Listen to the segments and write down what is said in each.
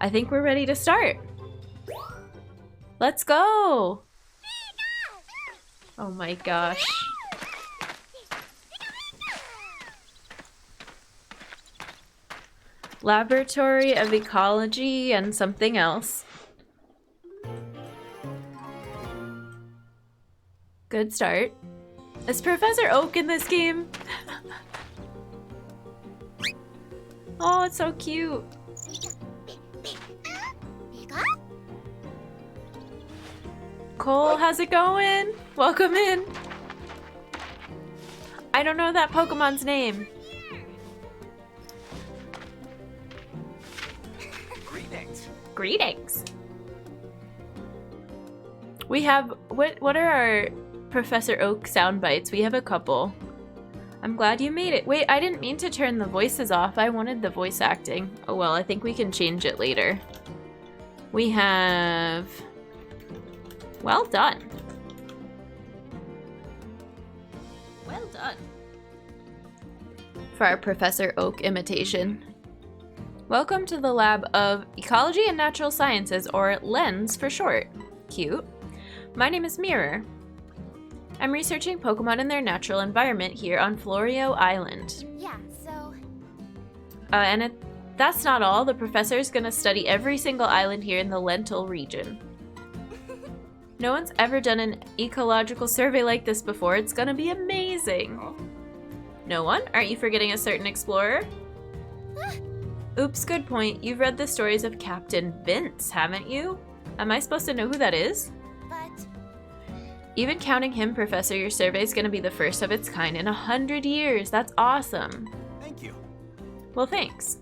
I think we're ready to start. Let's go! Oh my gosh. Laboratory of Ecology and something else. Good start. Is Professor Oak in this game? Oh, it's so cute. Cole, how's it going? Welcome in. I don't know that Pokemon's name. Greetings. Greetings. We have, what are our Professor Oak sound bites? We have a couple. I'm glad you made it. Wait, I didn't mean to turn the voices off. I wanted the voice acting. Oh well, I think we can change it later. We have... Well done. Well done. For our Professor Oak imitation. Welcome to the Lab of Ecology and Natural Sciences, or LENS for short. Cute. My name is Mirror. I'm researching Pokemon in their natural environment here on Florio Island. Yeah, so... That's not all. The professor's gonna study every single island here in the Lentil region. No one's ever done an ecological survey like this before. It's gonna be amazing. No one? Aren't you forgetting a certain explorer? Oops, good point. You've read the stories of Captain Vince, haven't you? Am I supposed to know who that is? But... Even counting him, Professor, your survey's gonna be the first of its kind in 100 years. That's awesome. Thank you. Well, thanks.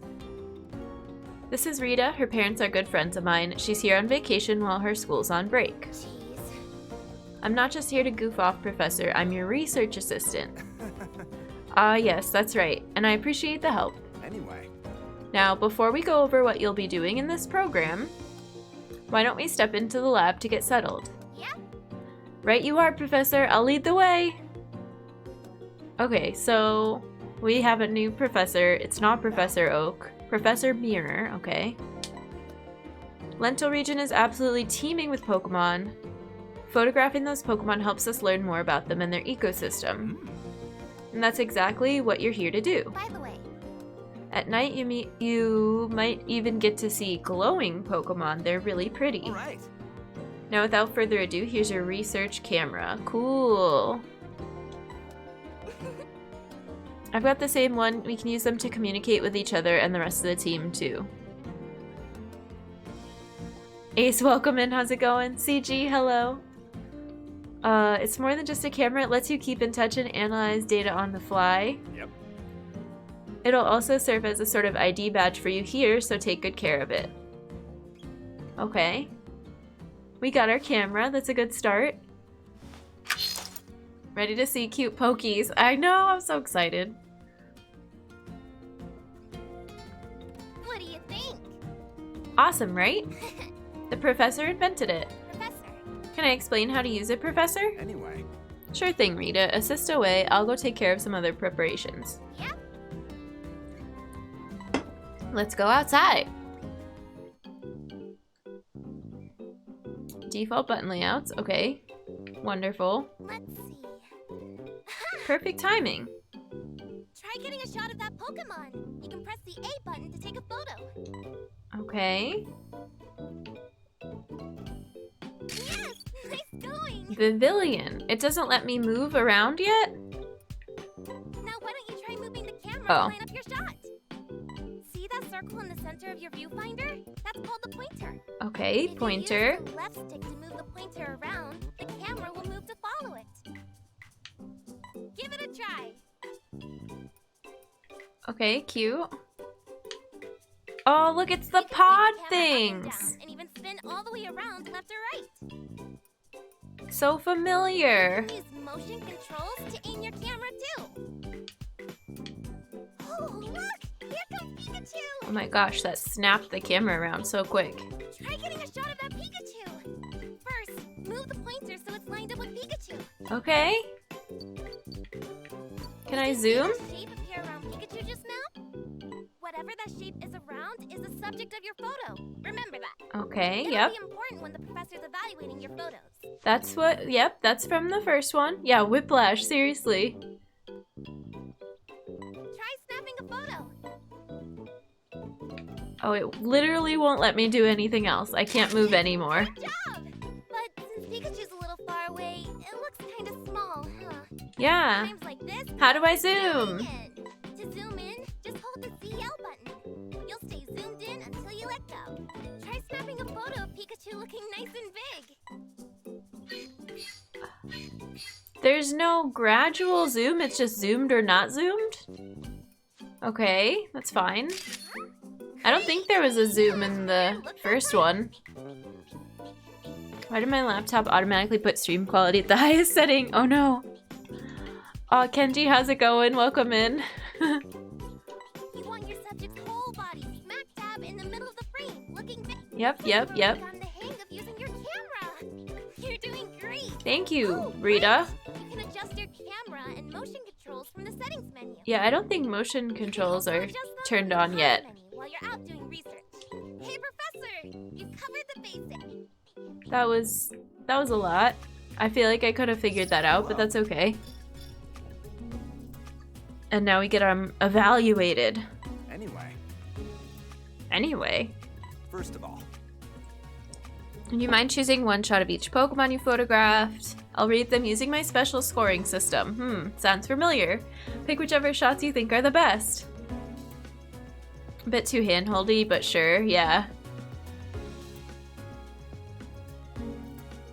This is Rita. Her parents are good friends of mine. She's here on vacation while her school's on break. Jeez. I'm not just here to goof off, Professor. I'm your research assistant. Ah, yes, that's right. And I appreciate the help. Anyway. Now, before we go over what you'll be doing in this program, why don't we step into the lab to get settled? Yeah. Right you are, Professor. I'll lead the way. Okay, so we have a new professor. It's not Professor Oak. Professor Mirror, okay. Lentil region is absolutely teeming with Pokemon. Photographing those Pokemon helps us learn more about them and their ecosystem. And that's exactly what you're here to do. By the way... At night, you might even get to see glowing Pokemon. They're really pretty. All right. Now, without further ado, here's your research camera. Cool. I've got the same one. We can use them to communicate with each other and the rest of the team, too. Ace, welcome in. How's it going? CG, hello. It's more than just a camera. It lets you keep in touch and analyze data on the fly. Yep. It'll also serve as a sort of ID badge for you here, so take good care of it. Okay. We got our camera. That's a good start. Ready to see cute Pokies. I know, I'm so excited. What do you think? Awesome, right? The professor invented it. Professor. Can I explain how to use it, Professor? Anyway. Sure thing, Rita. Assist away. I'll go take care of some other preparations. Yeah. Let's go outside. Default button layouts. Okay. Wonderful. Let's see. Perfect timing. Try getting a shot of that Pokemon. You can press the A button to take a photo. Okay. Yes! Nice going! Pavilion. It doesn't let me move around yet? Now why don't you try moving the camera Oh. to line up your shot? See that circle in the center of your viewfinder? That's called the pointer. Okay, If pointer. you use the left stick to move the pointer around, the camera will move to follow it. Give it a try. Okay, cute. Oh, look, it's the You can pod swing the camera up and things. down and even spin all the way around left or right. So familiar. Use motion controls to aim your camera too. Oh, look! Here comes Pikachu! Oh my gosh, that snapped the camera around so quick. Try getting a shot of that Pikachu! First, move the pointer so it's lined up with Pikachu. Okay. Can I zoom? See that shape appear around Pikachu just now? Whatever that shape is around is the subject of your photo. Remember that. Okay, It'll yep. be important when the professor's evaluating your photos. That's what, yep, that's from the first one. Yeah, whiplash, seriously. Try snapping a photo. Oh, it literally won't let me do anything else. I can't move anymore. Good job! But since Pikachu's a little far away, it looks kind of small, huh? Yeah. Times like this, How do I zoom? to zoom in, just hold the ZL button. You'll stay zoomed in until you let go. Try snapping a photo of Pikachu looking nice and big. There's no gradual zoom, it's just zoomed or not zoomed? Okay, that's fine. I don't think there was a zoom in the first one. Why did my laptop automatically put stream quality at the highest setting? Oh no. Aw, Kenji, how's it going? Welcome in. You want your subject's whole body smack dab in the middle of the frame, looking big. Yep. Gotten the hang of using your camera. You're doing great. Thank you, Rita. You can adjust your camera and motion controls from the settings menu. Yeah, I don't think motion controls are turned on yet. While you're out doing research. Hey, Professor, you covered the basics. That was a lot. I feel like I could have figured that out, but that's okay. And now we get evaluated. Anyway. First of all, Do you mind choosing one shot of each Pokemon you photographed? I'll rate them using my special scoring system. Sounds familiar. Pick whichever shots you think are the best. A bit too handholdy, but sure, yeah.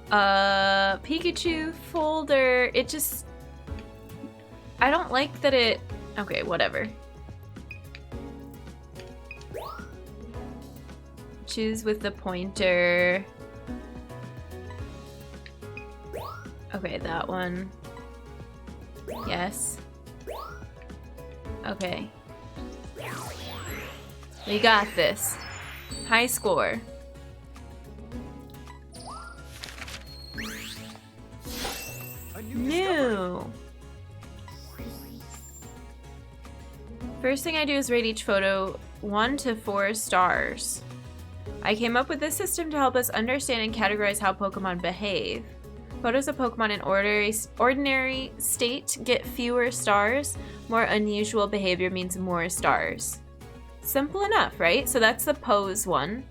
Pikachu folder, it just... I don't like that it... Okay, whatever. Choose with the pointer. Okay, that one. Yes. Okay. We got this. High score. New. First thing I do is rate each photo 1 to 4 stars. I came up with this system to help us understand and categorize how Pokemon behave. Photos of Pokemon in ordinary state get fewer stars. More unusual behavior means more stars. Simple enough, right? So that's the pose one.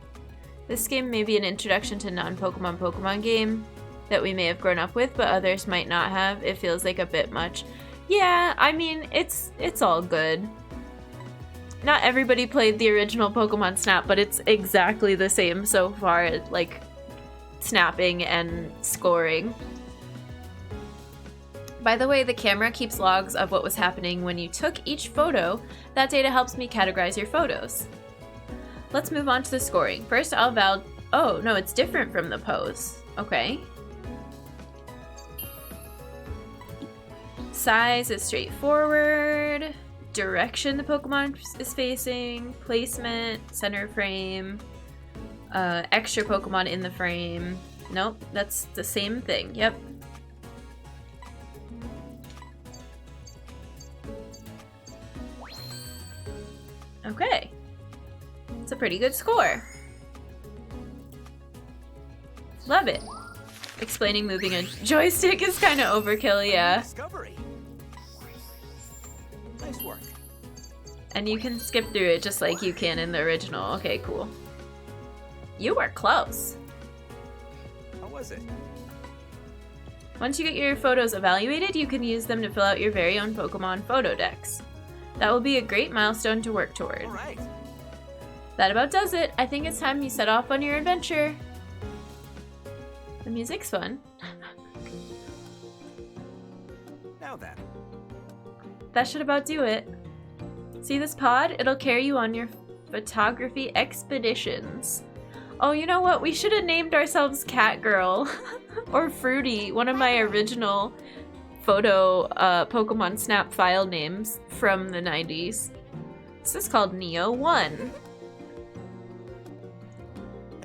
This game may be an introduction to non-Pokemon Pokemon game that we may have grown up with, but others might not have. It feels like a bit much. Yeah, I mean, it's all good. Not everybody played the original Pokemon Snap, but it's exactly the same so far, like snapping and scoring. By the way, the camera keeps logs of what was happening when you took each photo. That data helps me categorize your photos. Let's move on to the scoring. First, I'll oh, no, it's different from the pose. Okay. Size is straightforward. Direction the Pokemon is facing. Placement, center frame. Extra Pokemon in the frame. Nope, that's the same thing. Yep. Okay. It's a pretty good score. Love it. Explaining moving a joystick is kind of overkill, yeah. discovery. Nice work. And you can skip through it just like you can in the original. Okay, cool. You were close. How was it? Once you get your photos evaluated, you can use them to fill out your very own Pokemon photo decks. That will be a great milestone to work toward. All right. That about does it. I think it's time you set off on your adventure. The music's fun. Now then. That should about do it. See this pod? It'll carry you on your photography expeditions. Oh, you know what? We should have named ourselves Cat Girl or Fruity, one of my original photo Pokemon Snap file names from the 90s. This is called Neo 1.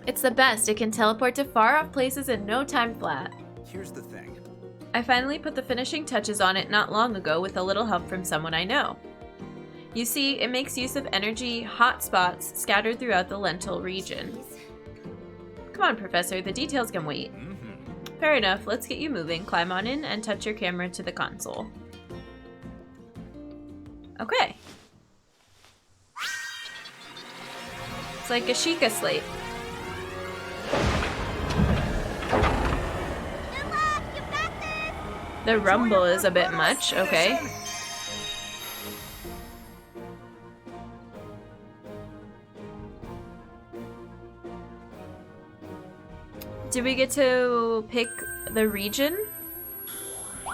It's the best. It can teleport to far off places in no time flat. Here's the thing. I finally put the finishing touches on it not long ago with a little help from someone I know. You see, it makes use of energy hotspots scattered throughout the lentil region. Come on, Professor, the details can wait. Fair enough, let's get you moving. Climb on in and touch your camera to the console. Okay. It's like a Sheikah slate. Good luck! You got this! The rumble is a bit much, okay. Do we get to pick the region? Oh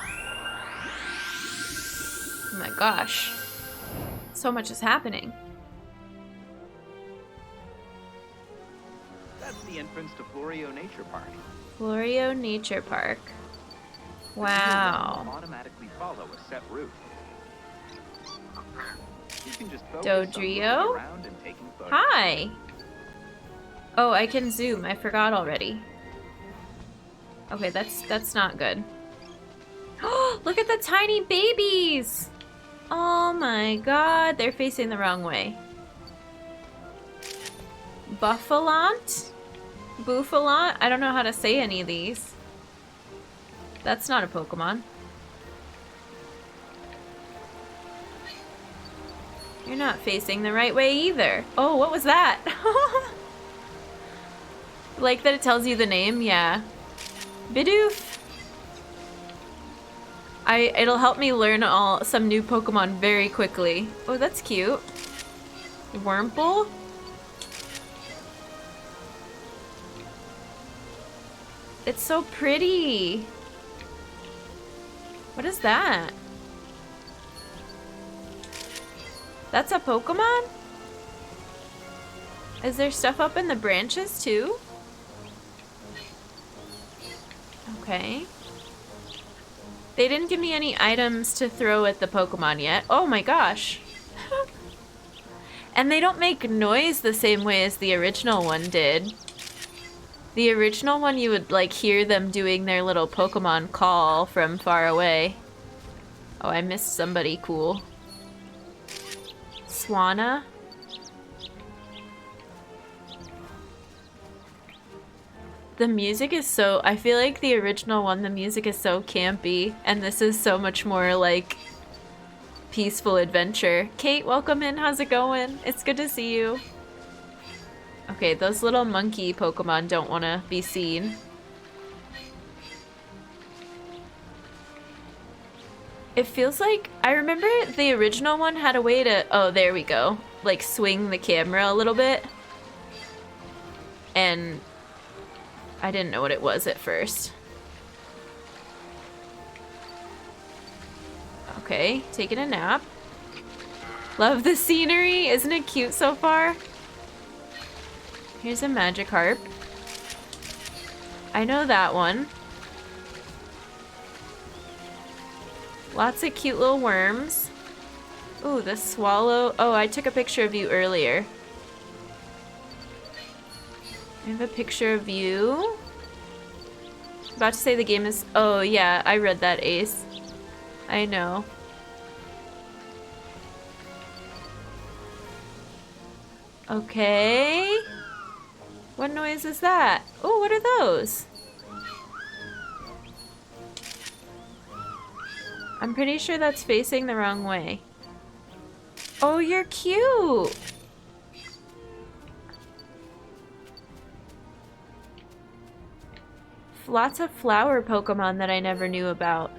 my gosh. So much is happening. That's the entrance to Florio Nature Park. Florio Nature Park. The Wow. will automatically follow a set route. You can just focus on Dodrio? looking around and taking photos. Hi! Oh, I can zoom. I forgot already. Okay, that's not good. Oh, look at the tiny babies! Oh my god, they're facing the wrong way. Buffalant? Buffalant? I don't know how to say any of these. That's not a Pokemon. You're not facing the right way either. Oh, what was that? Like that it tells you the name? Yeah. Bidoof! It'll help me learn some new Pokemon very quickly. Oh, that's cute. Wurmple? It's so pretty. What is that? That's a Pokemon? Is there stuff up in the branches too? Okay. They didn't give me any items to throw at the Pokemon yet. Oh my gosh. And they don't make noise the same way as the original one did. The original one, you would like hear them doing their little Pokemon call from far away. Oh, I missed somebody cool. Swanna? The music is so... I feel like the original one, the music is so campy, and this is so much more like peaceful adventure. Kate, welcome in. How's it going? It's good to see you. Okay, those little monkey Pokemon don't want to be seen. It feels like... I remember the original one had a way to... Oh, there we go. Like, swing the camera a little bit. And I didn't know what it was at first. Okay, taking a nap. Love the scenery. Isn't it cute so far? Here's a Magikarp. I know that one. Lots of cute little worms. Ooh, the swallow. Oh, I took a picture of you earlier. I have a picture of you. About to say the game is... Oh, yeah, I read that, Ace. I know. Okay. What noise is that? Oh, what are those? I'm pretty sure that's facing the wrong way. Oh, you're cute! Lots of flower Pokemon that I never knew about.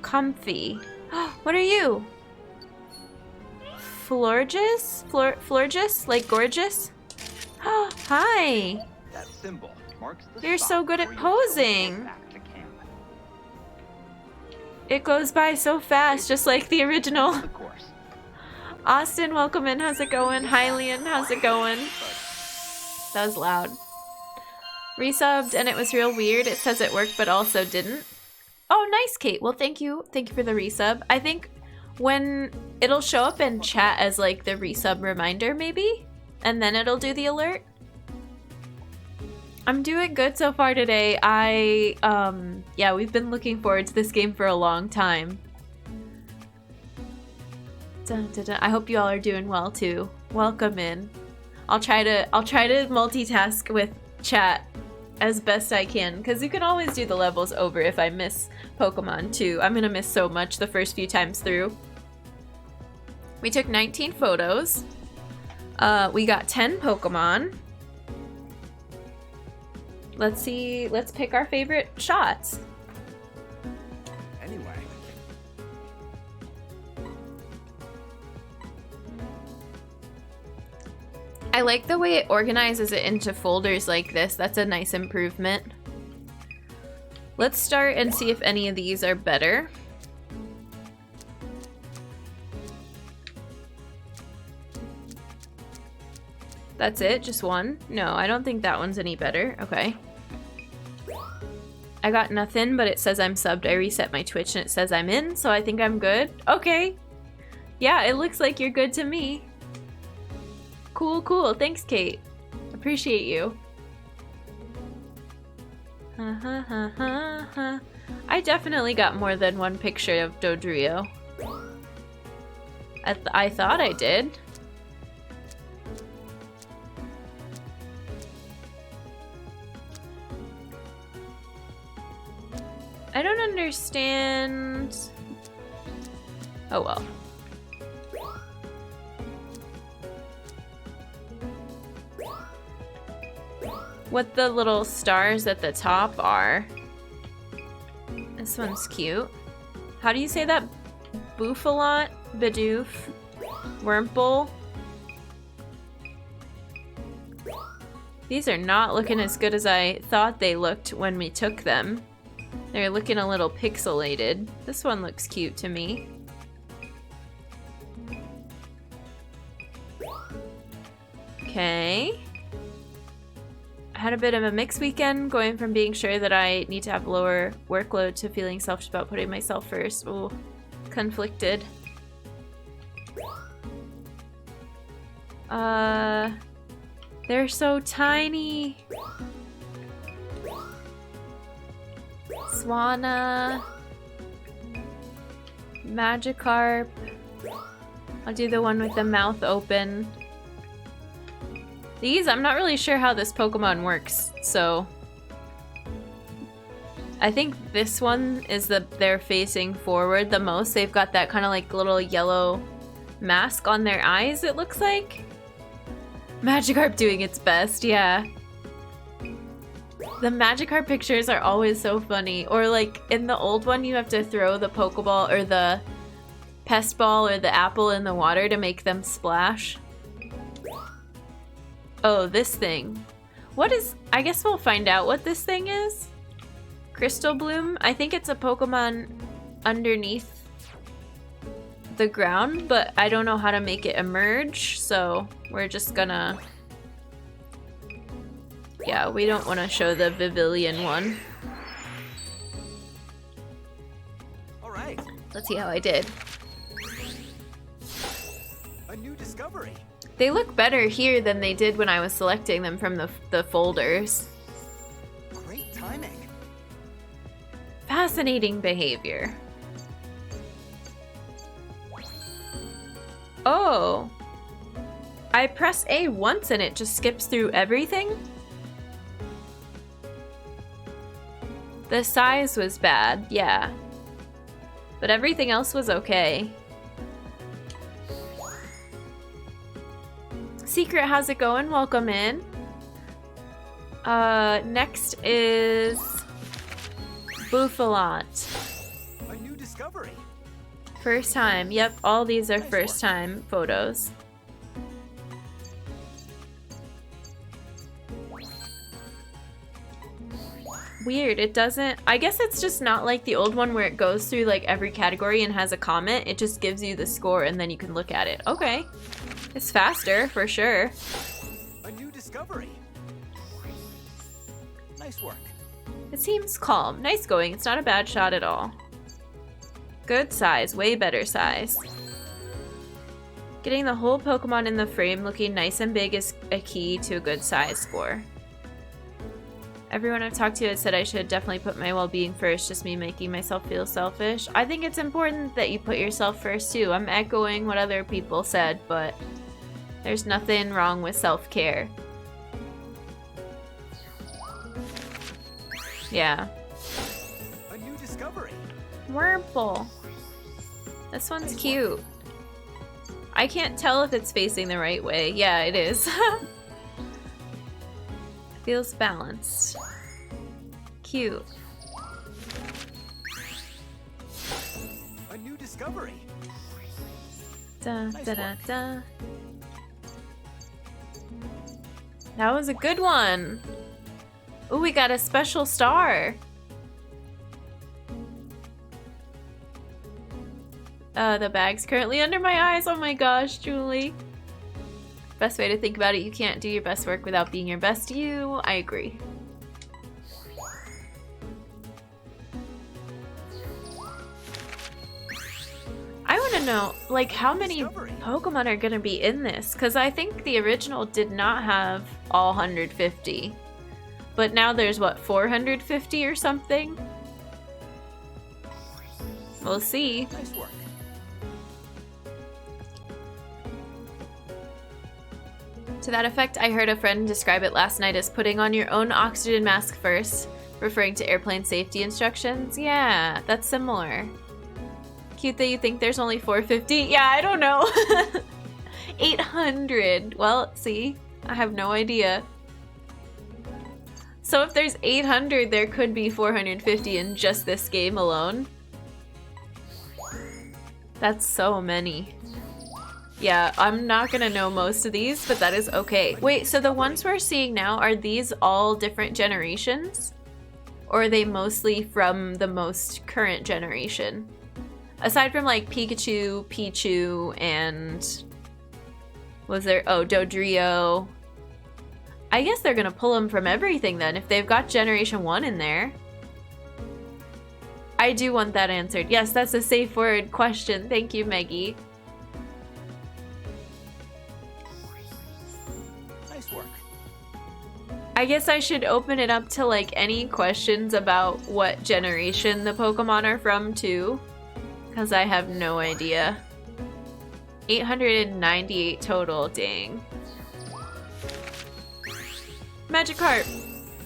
Comfy. What are you? Florges? Florges? Like gorgeous? Hi! That symbol marks the You're spot so good at where you teleport posing. back to camp. It goes by so fast, just like the original. Of course. Austin, welcome in. How's it going? Hi, Leon. How's it going? That was loud. Resubbed, and it was real weird. It says it worked, but also didn't. Oh, nice, Kate. Well, thank you. Thank you for the resub. I think when it'll show up in chat as like the resub reminder, maybe, and then it'll do the alert. I'm doing good so far today. Yeah, we've been looking forward to this game for a long time. Dun, dun, dun. I hope you all are doing well too. Welcome in. I'll try to multitask with chat as best I can, because you can always do the levels over if I miss Pokemon too. I'm gonna miss so much the first few times through. We took 19 photos. We got 10 Pokemon. Let's see, let's pick our favorite shots. Anyway. I like the way it organizes it into folders like this. That's a nice improvement. Let's start and see if any of these are better. That's it? Just one? No, I don't think that one's any better. Okay. I got nothing, but it says I'm subbed. I reset my Twitch and it says I'm in, so I think I'm good. Okay. Yeah, it looks like you're good to me. Cool, cool. Thanks, Kate. Appreciate you. I definitely got more than one picture of Dodrio. I thought I did. I don't understand. Oh well. What the little stars at the top are. This one's cute. How do you say that? Bouffalant? Bidoof? Wurmple? These are not looking as good as I thought they looked when we took them. They're looking a little pixelated. This one looks cute to me. Okay. I had a bit of a mixed weekend, going from being sure that I need to have lower workload to feeling selfish about putting myself first. Ooh, conflicted. They're so tiny. Swanna. Magikarp. I'll do the one with the mouth open. These, I'm not really sure how this Pokemon works, so I think this one is they're facing forward the most. They've got that kind of like little yellow mask on their eyes, it looks like. Magikarp doing its best, yeah. The Magikarp pictures are always so funny. Or like in the old one, you have to throw the Pokeball or the Pest Ball or the apple in the water to make them splash. Oh, this thing. What is... I guess we'll find out what this thing is. Crystal Bloom? I think it's a Pokemon underneath the ground, but I don't know how to make it emerge, so we're just gonna... Yeah, we don't want to show the Vivillon one. All right. Let's see how I did. A new discovery. They look better here than they did when I was selecting them from the folders. Great timing. Fascinating behavior. Oh. I press A once and it just skips through everything? The size was bad, yeah. But everything else was okay. Secret, how's it going? Welcome in. Next is Bouffalant. A new discovery. First time. Yep, all these are first time photos. Weird, it doesn't... I guess it's just not like the old one where it goes through like every category and has a comment. It just gives you the score and then you can look at it. Okay. It's faster, for sure. A new discovery. Nice work. It seems calm. Nice going. It's not a bad shot at all. Good size. Way better size. Getting the whole Pokemon in the frame looking nice and big is a key to a good size score. Everyone I've talked to has said I should definitely put my well-being first, just me making myself feel selfish. I think it's important that you put yourself first too. I'm echoing what other people said, but there's nothing wrong with self-care. Yeah. A new discovery. Wurmple. This one's cute. I can't tell if it's facing the right way. Yeah, it is. Feels balanced. Cute. A new discovery. Da, Nice da, da, work. da. That was a good one. Ooh, we got a special star. The bag's currently under my eyes. Oh my gosh, Julie. Best way to think about it, you can't do your best work without being your best you. I agree. I want to know, like, how many Pokemon are going to be in this? Because I think the original did not have all 150. But now there's, what, 450 or something? We'll see. Nice work. To that effect, I heard a friend describe it last night as putting on your own oxygen mask first, referring to airplane safety instructions. Yeah, that's similar. Cute that you think there's only 450. Yeah, I don't know. 800. Well, see, I have no idea. So if there's 800, there could be 450 in just this game alone. That's so many. Yeah, I'm not gonna know most of these, but that is okay. Wait, so the ones we're seeing now, are these all different generations? Or are they mostly from the most current generation? Aside from like Pikachu, Pichu, and... was there... oh, Dodrio. I guess they're gonna pull them from everything then, if they've got Generation 1 in there. I do want that answered. Yes, that's a safe word question. Thank you, Maggie. Nice work. I guess I should open it up to like any questions about what generation the Pokemon are from too, because I have no idea. 898 total, dang. Magikarp.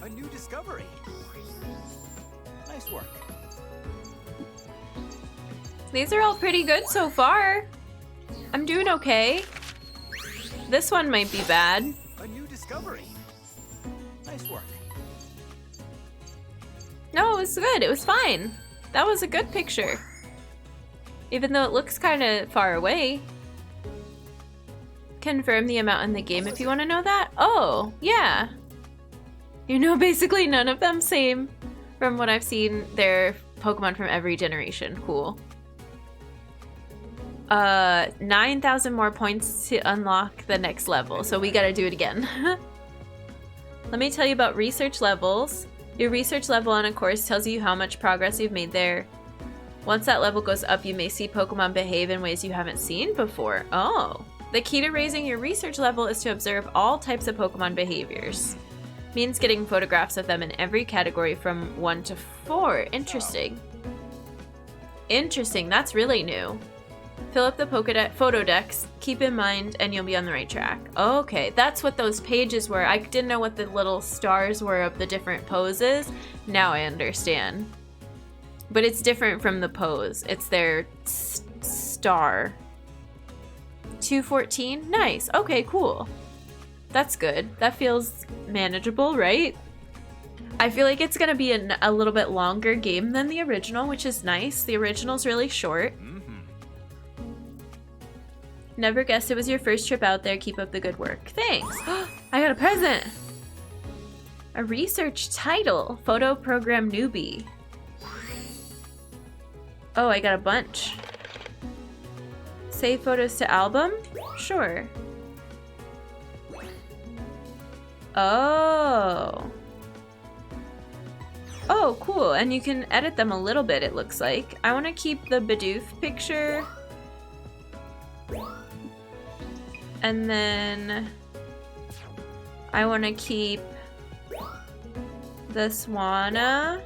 A new discovery. Nice work. These are all pretty good so far. I'm doing okay. This one might be bad. A new discovery. Nice work. No, it was good. It was fine. That was a good picture. Even though it looks kind of far away. Confirm the amount in the game if you want to know that. Oh, yeah. You know basically none of them. Same. From what I've seen, they're Pokemon from every generation. Cool. 9,000 more points to unlock the next level, so we gotta do it again. Let me tell you about research levels. Your research level on a course tells you how much progress you've made there. Once that level goes up, you may see Pokemon behave in ways you haven't seen before. Oh. The key to raising your research level is to observe all types of Pokemon behaviors. Means getting photographs of them in every category from 1 to 4. Interesting. Interesting, that's really new. Fill up the photo decks, keep in mind, and you'll be on the right track. Okay, that's what those pages were. I didn't know what the little stars were of the different poses. Now I understand. But it's different from the pose. It's their star. 214? Nice. Okay, cool. That's good. That feels manageable, right? I feel like it's gonna be a little bit longer game than the original, which is nice. The original's really short. Never guessed it was your first trip out there. Keep up the good work. Thanks. I got a present. A research title. Photo program newbie. Oh, I got a bunch. Save photos to album? Sure. Oh. Oh, cool. And you can edit them a little bit, it looks like. I want to keep the Bidoof picture. And then I want to keep the Swanna,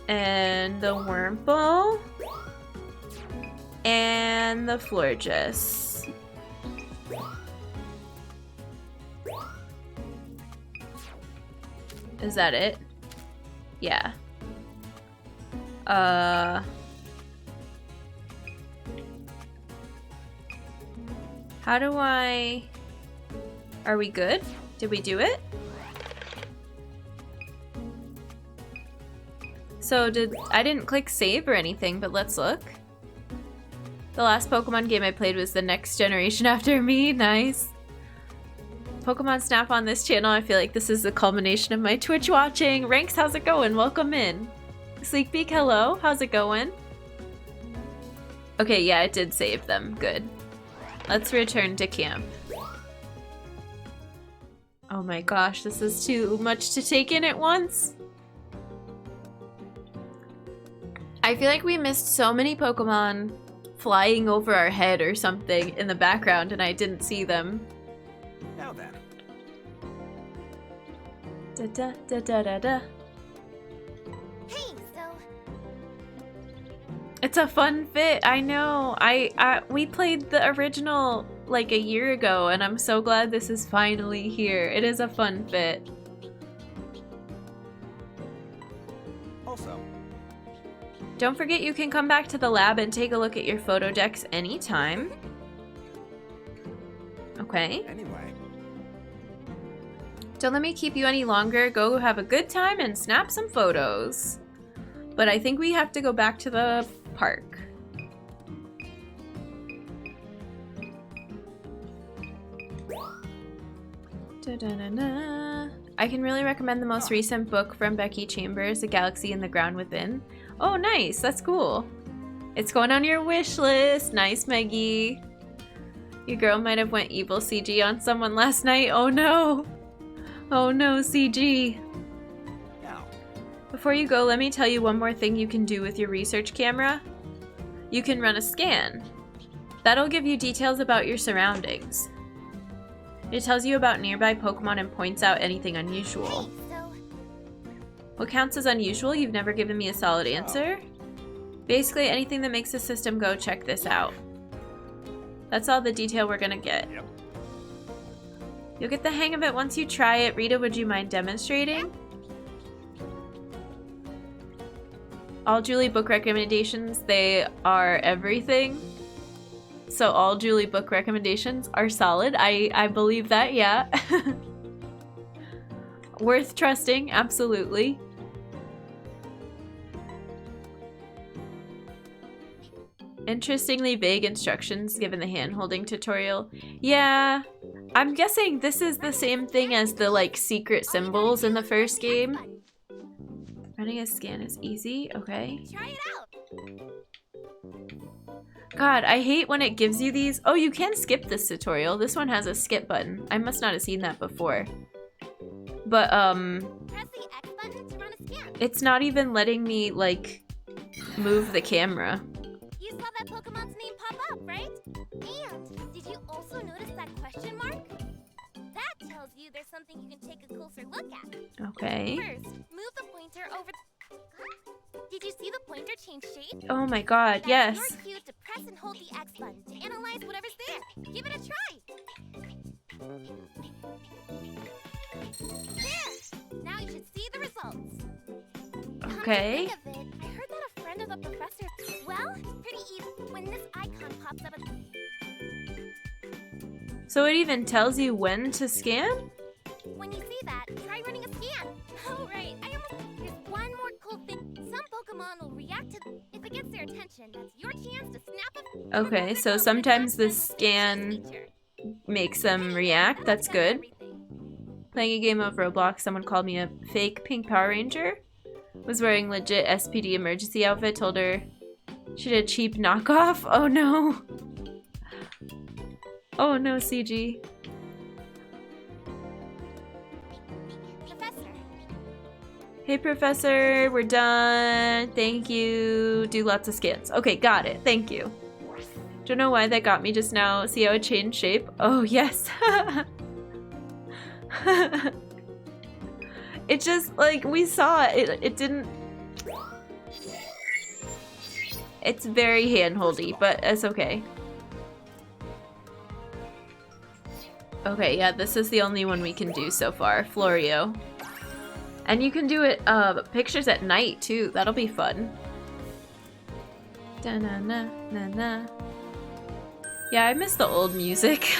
and the Wurmple, and the Florges. Is that it? Yeah. How do I... Are we good? Did we do it? So I didn't click save or anything, but let's look. The last Pokemon game I played was the next generation after me. Nice. Pokemon Snap on this channel. I feel like this is the culmination of my Twitch watching. Ranks, how's it going? Welcome in. Sleekbeak, hello. How's it going? Okay, yeah, it did save them. Good. Let's return to camp. Oh my gosh, this is too much to take in at once. I feel like we missed so many Pokemon flying over our head or something in the background and I didn't see them. Now then. Da da da da da da. Hey, so It's a fun fit, I know. We played the original like a year ago and I'm so glad this is finally here. It is a fun fit. Also, Don't forget you can come back to the lab and take a look at your photo decks anytime. Okay. anyway, Don't let me keep you any longer. Go have a good time and snap some photos. But I think we have to go back to the park. Da-da-da-da. I can really recommend the most recent book from Becky Chambers, A Galaxy in the Ground Within. Oh, nice. That's cool. It's going on your wish list. Nice, Maggie. Your girl might have went evil CG on someone last night. Oh, no. Oh, no, CG. now, Before you go, let me tell you one more thing you can do with your research camera. You can run a scan. That'll give you details about your surroundings. It tells you about nearby Pokemon and points out anything unusual. hey, so What counts as unusual? You've never given me a solid answer. Basically, anything that makes the system go, check this out. That's all the detail we're gonna get. Yep. You'll get the hang of it once you try it. Rita, would you mind demonstrating? All Julie book recommendations, they are everything. So all Julie book recommendations are solid. I believe that, yeah. Worth trusting, absolutely. Interestingly vague instructions given the hand-holding tutorial. Yeah, I'm guessing this is the same thing as the like secret symbols in the first game. Running a scan is easy, okay. try it out. God, I hate when it gives you these. Oh, you can skip this tutorial. This one has a skip button. I must not have seen that before. But, Press the X button to run a scan. it's not even letting me, like, move the camera. You saw that Pokemon's name pop up, right? And did you also notice that question mark? That tells you there's something you can take a closer look at. Okay. First, move the pointer over. Did you see the pointer change shape? Oh my god, That's yes. your cue to press and hold the X button to analyze whatever's there. Give it a try. There! Now you should see the results. Okay. Come to think of it, I heard that a friend of the professor. Well, it's pretty easy when this icon pops up. So it even tells you when to scan? When you see that, try running a scan. Oh right, there's one more cool thing. Some Pokemon will react to if it gets their attention. That's your chance to snap a. Okay, so sometimes the scan makes them react. That's good. Playing a game of Roblox, someone called me a fake pink Power Ranger. Was wearing legit SPD emergency outfit, told her she did a cheap knockoff. Oh no. Oh no, CG. Professor. Hey Professor, we're done. Thank you. Do lots of scans. Okay, got it. Thank you. Don't know why that got me just now. See how it changed shape? Oh yes. It just, like, we saw it. It didn't... It's very hand-holdy, but it's okay. Okay, yeah, this is the only one we can do so far. Florio. And you can do it, pictures at night, too. That'll be fun. Da-na-na-na-na. Yeah, I miss the old music.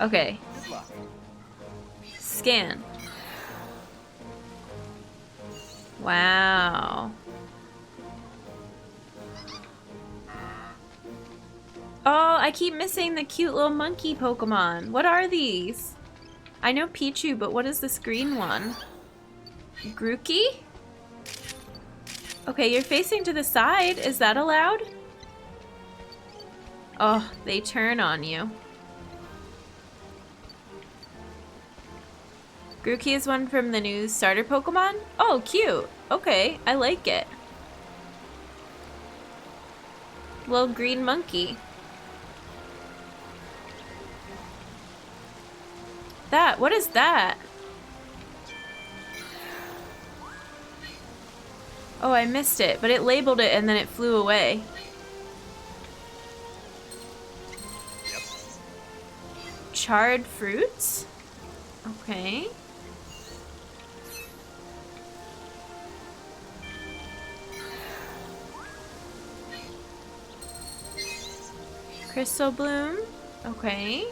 Okay. Good luck. Scan. Wow. Oh, I keep missing the cute little monkey Pokemon. What are these? I know Pichu, but what is this green one? Grookey? Okay, you're facing to the side. Is that allowed? Oh, they turn on you. Grookey is one from the new starter Pokemon? Oh, cute. Okay, I like it. Little green monkey. That, what is that? Oh, I missed it, but it labeled it and then it flew away. Yep. Charred fruits? Okay. Crystal Bloom? Okay.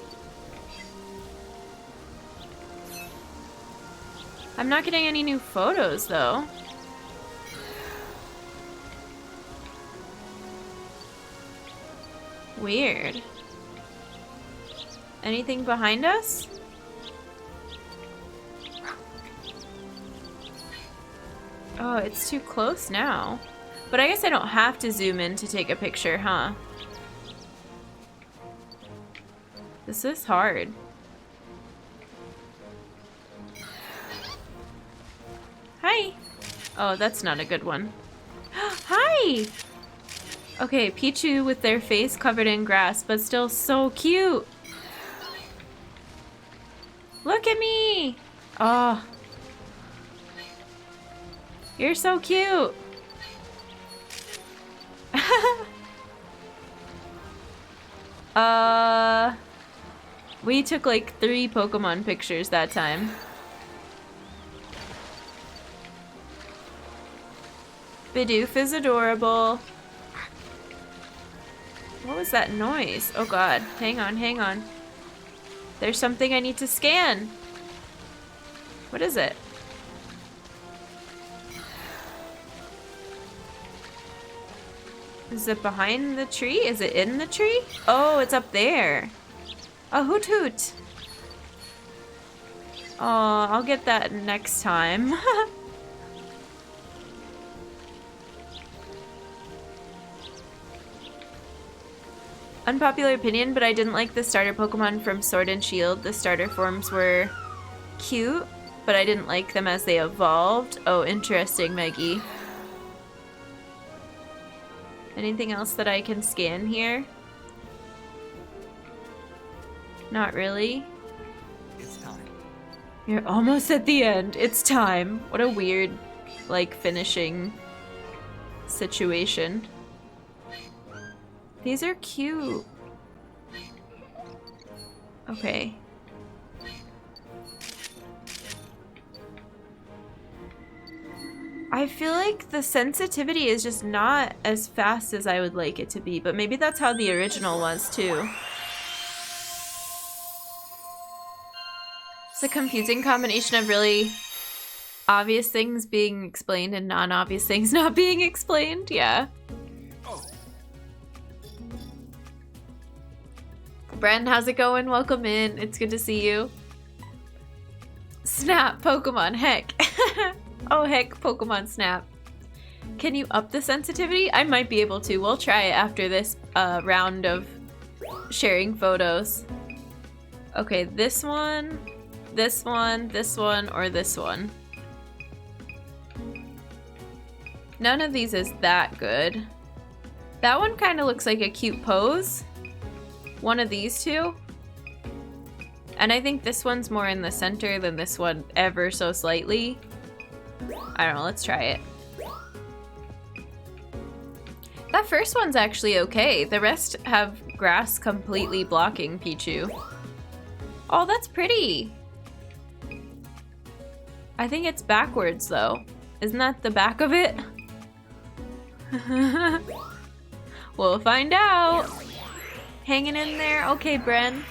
I'm not getting any new photos, though. Weird. Anything behind us? Oh, it's too close now. But I guess I don't have to zoom in to take a picture, huh? This is hard. Hi! Oh, that's not a good one. Hi! Okay, Pichu with their face covered in grass, but still so cute! Look at me! Oh. You're so cute! We took like 3 Pokemon pictures that time. Bidoof is adorable. What was that noise? Oh god, hang on, hang on. There's something I need to scan. What is it? Is it behind the tree? Is it in the tree? Oh, it's up there. A hoot hoot. Oh, I'll get that next time. Unpopular opinion, but I didn't like the starter Pokemon from Sword and Shield. The starter forms were cute, but I didn't like them as they evolved. Oh, interesting, Meggie. Anything else that I can scan here? Not really. It's time. You're almost at the end. It's time. What a weird, like, finishing situation. These are cute. Okay. I feel like the sensitivity is just not as fast as I would like it to be, but maybe that's how the original was too. It's a confusing combination of really obvious things being explained and non-obvious things not being explained, yeah. Oh, Bren, how's it going? Welcome in. It's good to see you. Snap, Pokemon, heck. Oh heck, Pokemon Snap. Can you up the sensitivity? I might be able to. We'll try it after this round of sharing photos. Okay, this one, this one, this one, or this one. None of these is that good. That one kind of looks like a cute pose. One of these two. And I think this one's more in the center than this one ever so slightly. I don't know, let's try it. That first one's actually okay. The rest have grass completely blocking Pichu. Oh, that's pretty. I think it's backwards though. Isn't that the back of it? We'll find out. Hanging in there. Okay, Bren.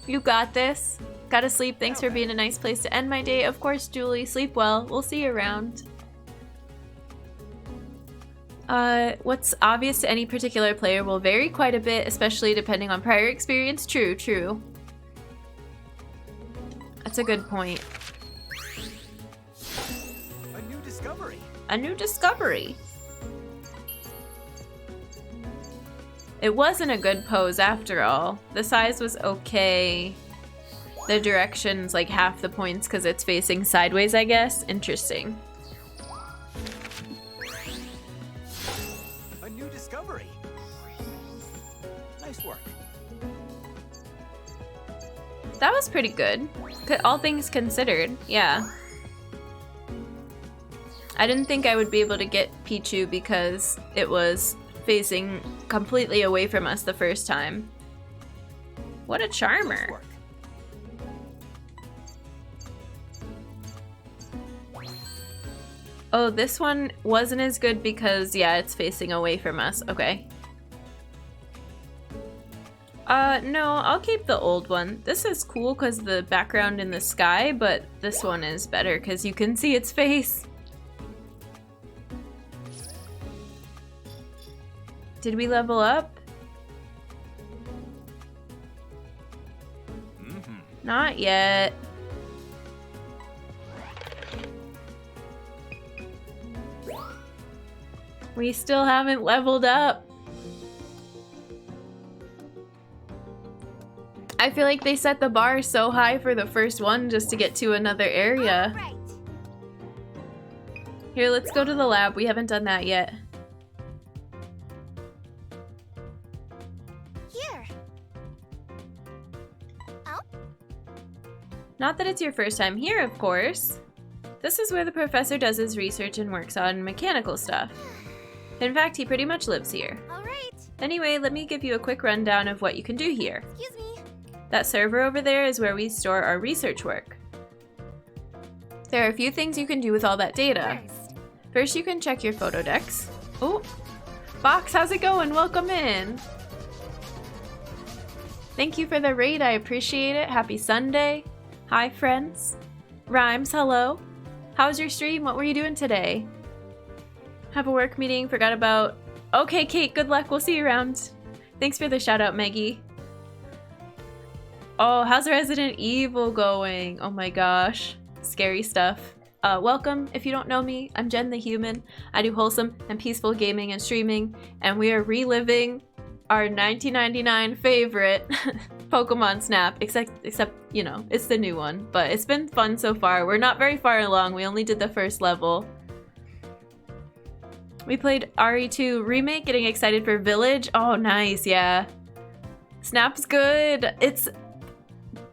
You got this. Gotta sleep. Thanks for being a nice place to end my day. Of course, Julie. Sleep well. We'll see you around. What's obvious to any particular player will vary quite a bit, especially depending on prior experience. True, true. That's a good point. A new discovery. A new discovery. It wasn't a good pose after all. The size was okay. The direction's like half the points because it's facing sideways, I guess. Interesting. A new discovery. Nice work. That was pretty good. All things considered, yeah. I didn't think I would be able to get Pichu because it was facing completely away from us the first time. What a charmer. Oh, this one wasn't as good because, yeah, it's facing away from us. Okay. No, I'll keep the old one. This is cool because the background in the sky, but this one is better because you can see its face. Did we level up? Not yet. We still haven't leveled up. I feel like they set the bar so high for the first one just to get to another area. Right. Here, let's go to the lab. We haven't done that yet. Here. Oh, Not that it's your first time here, of course. This is where the professor does his research and works on mechanical stuff. In fact, he pretty much lives here. all right. Anyway, let me give you a quick rundown of what you can do here. Excuse me. That server over there is where we store our research work. There are a few things you can do with all that data. First, you can check your photo decks. Oh, Box, how's it going? Welcome in. Thank you for the raid, I appreciate it. Happy Sunday. Hi, friends. Rhymes, hello. How's your stream? What were you doing today? Have a work meeting, forgot about... Okay, Kate, good luck. We'll see you around. Thanks for the shout out, Maggie. Oh, how's Resident Evil going? Oh my gosh. Scary stuff. Welcome. If you don't know me, I'm Jen the Human. I do wholesome and peaceful gaming and streaming, and we are reliving our 1999 favorite, Pokémon Snap, except, you know, it's the new one. But it's been fun so far. We're not very far along. We only did the first level. We played RE2 Remake, getting excited for Village. Oh, nice, yeah. Snap's good. It's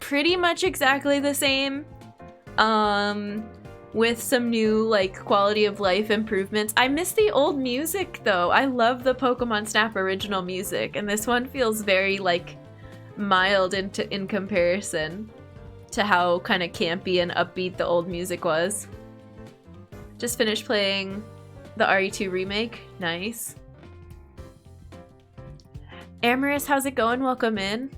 pretty much exactly the same, with some new, like, quality of life improvements. I miss the old music, though. I love the Pokemon Snap original music, and this one feels very, like, mild in comparison to how kind of campy and upbeat the old music was. Just finished playing the RE2 Remake. Nice. Amorous, how's it going? Welcome in.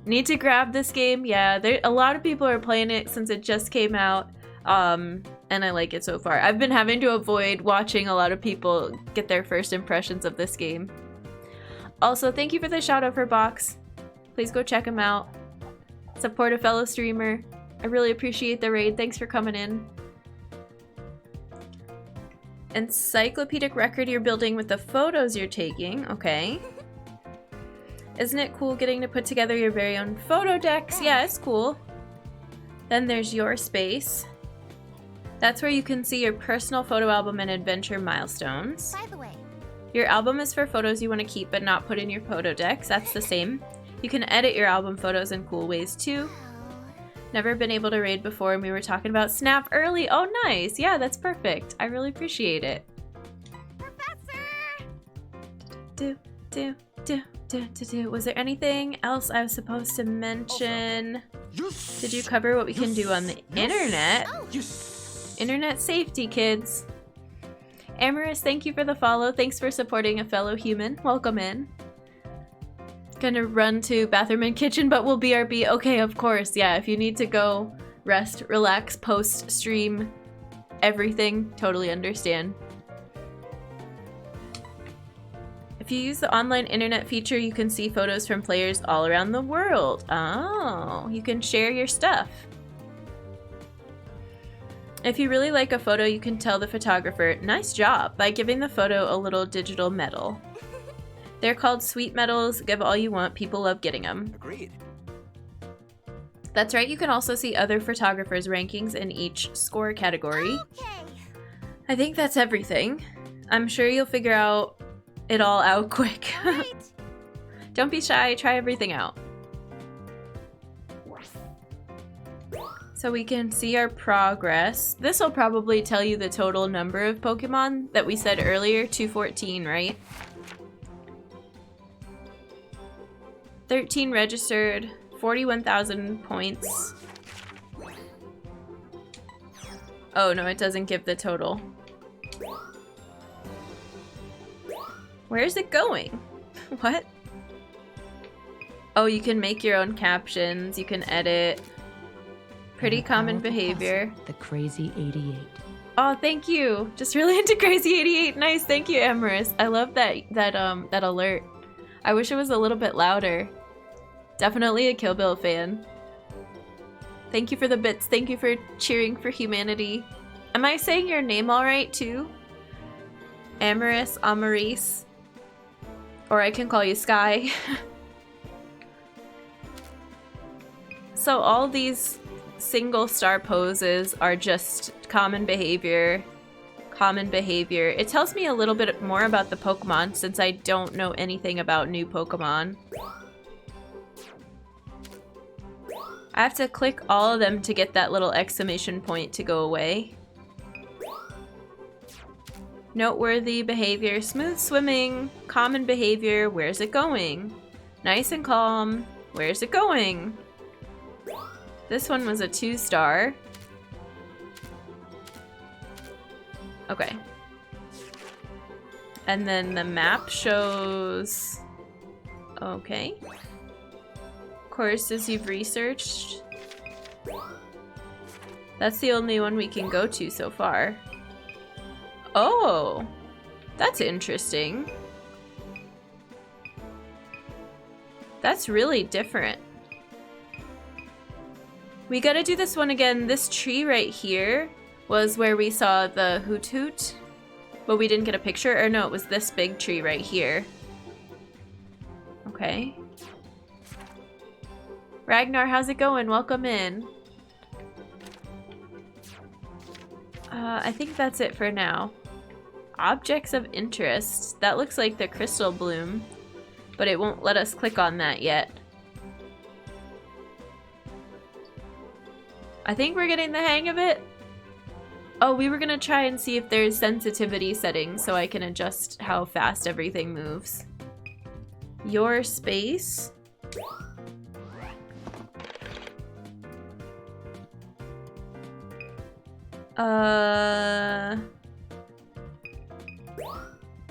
Need to grab this game. Yeah, a lot of people are playing it since it just came out, and I like it so far. I've been having to avoid watching a lot of people get their first impressions of this game. Also, thank you for the shout out for Box. Please go check him out. Support a fellow streamer. I really appreciate the raid. Thanks for coming in. Encyclopedic record you're building with the photos you're taking. Okay. Isn't it cool getting to put together your very own photo decks? Yeah, it's cool. Then there's your space. That's where you can see your personal photo album and adventure milestones. By the way, Your album is for photos you want to keep but not put in your photo decks. That's the same. You can edit your album photos in cool ways too. Never been able to raid before, and we were talking about Snap early. Oh, nice. Yeah, that's perfect. I really appreciate it. Professor! Was there anything else I was supposed to mention? Did you cover what we can do on the internet? Internet safety, kids. Amorous, thank you for the follow. Thanks for supporting a fellow human. Welcome in. Gonna run to bathroom and kitchen, but we'll BRB. Okay, of course. Yeah, if you need to go rest, relax, post, stream, everything, totally understand. If you use the online internet feature, you can see photos from players all around the world. Oh, you can share your stuff. If you really like a photo, you can tell the photographer, nice job, by giving the photo a little digital medal. They're called sweet medals. Give all you want. People love getting them. Agreed. That's right. You can also see other photographers' rankings in each score category. Okay. I think that's everything. I'm sure you'll figure it all out quick. Right. Don't be shy. Try everything out. So we can see our progress. This will probably tell you the total number of Pokemon that we said earlier, 214, right? 13 registered, 41,000 points. Oh no, it doesn't give the total. Where is it going? What? Oh, you can make your own captions, you can edit. Pretty common behavior. The Crazy 88. Oh, thank you. Just really into Crazy 88. Nice, thank you, Amorous. I love that alert. I wish it was a little bit louder. Definitely a Kill Bill fan. Thank you for the bits. Thank you for cheering for humanity. Am I saying your name all right too? Amorous, Amaris. Or I can call you Sky. So all these single star poses are just common behavior. Common behavior. It tells me a little bit more about the Pokemon since I don't know anything about new Pokemon. I have to click all of them to get that little exclamation point to go away. Noteworthy behavior, smooth swimming, common behavior, where's it going? Nice and calm, where's it going? This one was a 2-star. Okay. And then the map shows... Okay. Courses you've researched. That's the only one we can go to so far. Oh, that's interesting. That's really different. We gotta do this one again. This tree right here was where we saw the Hoot Hoot, but we didn't get a picture. Or no, it was this big tree right here. Okay. Ragnar, how's it going? Welcome in. I think that's it for now. Objects of interest. That looks like the crystal bloom, but it won't let us click on that yet. I think we're getting the hang of it. Oh, we were gonna try and see if there's sensitivity settings so I can adjust how fast everything moves. Your space.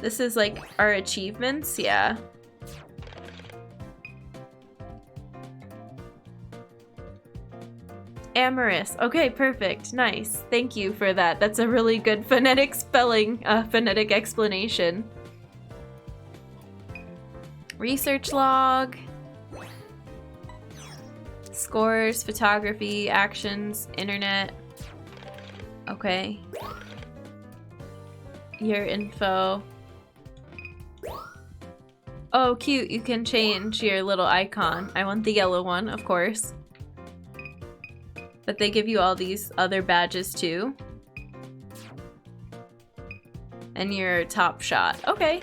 This is like our achievements, yeah. Amorous. Okay, perfect. Nice. Thank you for that. That's a really good phonetic spelling, phonetic explanation. Research log. Scores, photography, actions, internet. Okay. Your info. Oh, cute. You can change your little icon. I want the yellow one, of course. But they give you all these other badges too. And your top shot. Okay.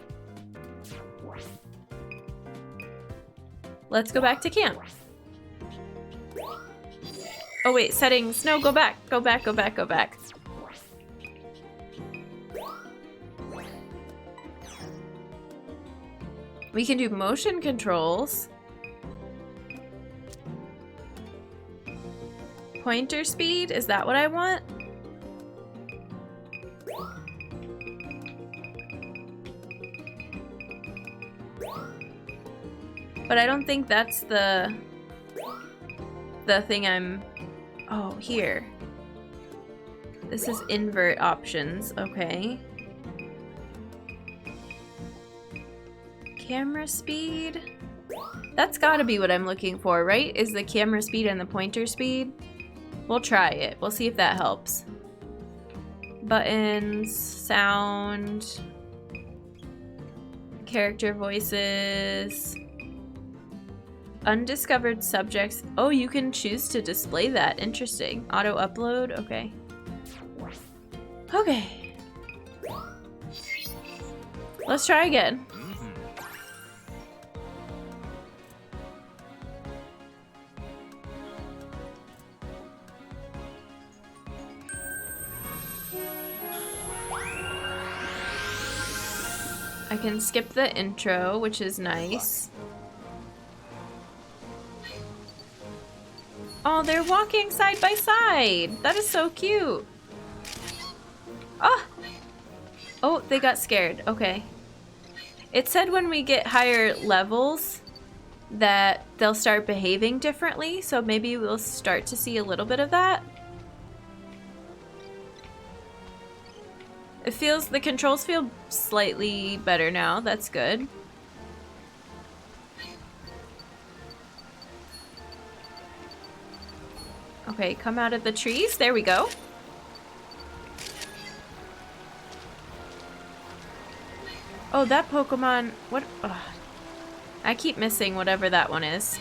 Let's go back to camp. Oh wait, settings. No, go back. Go back, go back, go back. We can do motion controls. Pointer speed, is that what I want? But I don't think that's the thing I'm... Oh, here. This is invert options, okay. Camera speed? That's gotta be what I'm looking for, right? Is the camera speed and the pointer speed? We'll try it. We'll see if that helps. Buttons, sound, character voices, undiscovered subjects. Oh, you can choose to display that. Interesting. Auto upload. Okay. Okay. Let's try again. I can skip the intro, which is nice. Oh, they're walking side by side. That is so cute. Oh! Oh, they got scared. Okay. It said when we get higher levels that they'll start behaving differently, so maybe we'll start to see a little bit of that. It feels, the controls feel slightly better now. That's good. Okay, come out of the trees. There we go. Oh, that Pokemon, what? Ugh. I keep missing whatever that one is.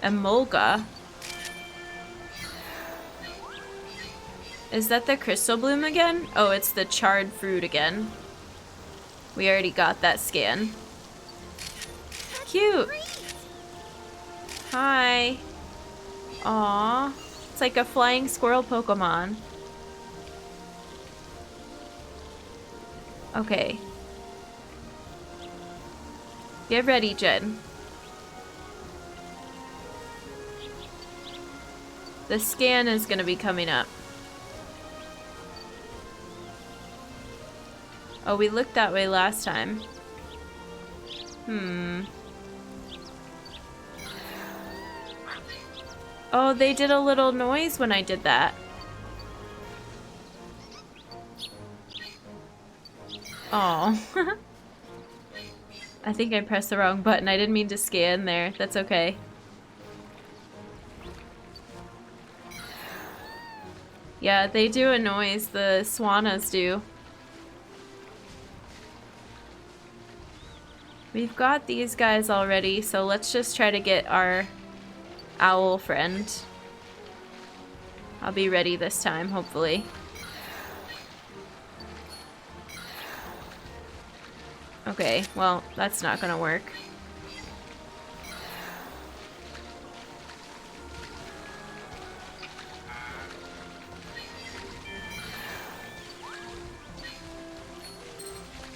Emolga. Is that the Crystal Bloom again? Oh, it's the charred fruit again. We already got that scan. Cute. Hi. Aw. It's like a flying squirrel Pokemon. Okay. Get ready, Jen. The scan is gonna be coming up. Oh, we looked that way last time. Oh, they did a little noise when I did that. Oh. I think I pressed the wrong button. I didn't mean to scan there. That's okay. Yeah, they do a noise. The Swanas do. We've got these guys already, so let's just try to get our owl friend. I'll be ready this time, hopefully. Okay, well, that's not gonna work.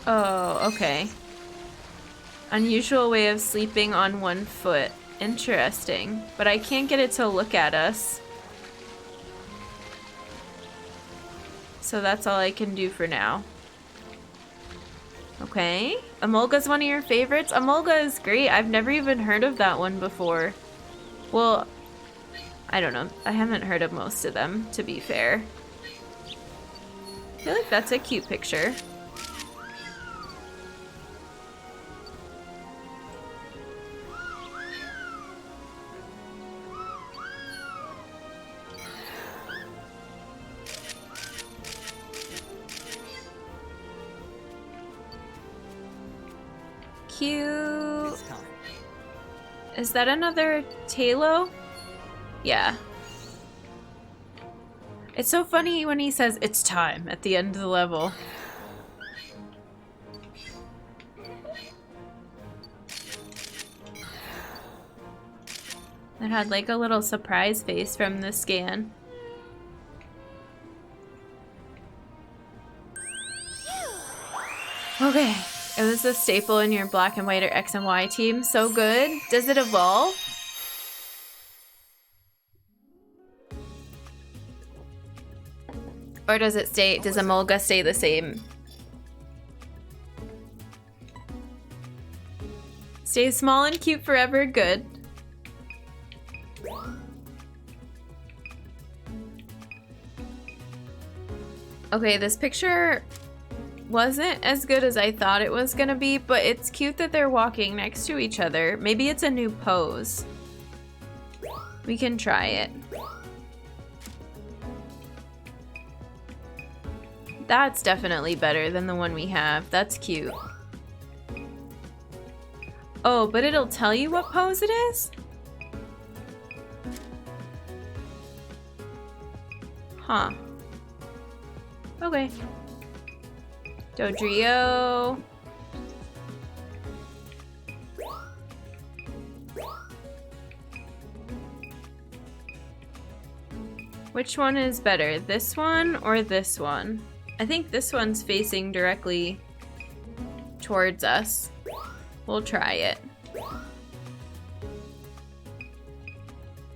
Oh, okay. Unusual way of sleeping on one foot. Interesting. But I can't get it to look at us. So that's all I can do for now. Okay. Emolga's one of your favorites? Emolga is great. I've never even heard of that one before. Well, I don't know. I haven't heard of most of them, to be fair. I feel like that's a cute picture. Cute. Is that another Talo? Yeah. It's so funny when he says it's time at the end of the level. It had like a little surprise face from the scan. Okay, it was a staple in your black and white or X and Y team. So good. Does it evolve? Or does it stay, does Emolga stay the same? Stay small and cute forever, good. Okay, this picture wasn't as good as I thought it was gonna be, but it's cute that they're walking next to each other. Maybe it's a new pose. We can try it. That's definitely better than the one we have. That's cute. Oh, but it'll tell you what pose it is? Huh. Okay. Dodrio. Which one is better, this one or this one? I think this one's facing directly towards us. We'll try it.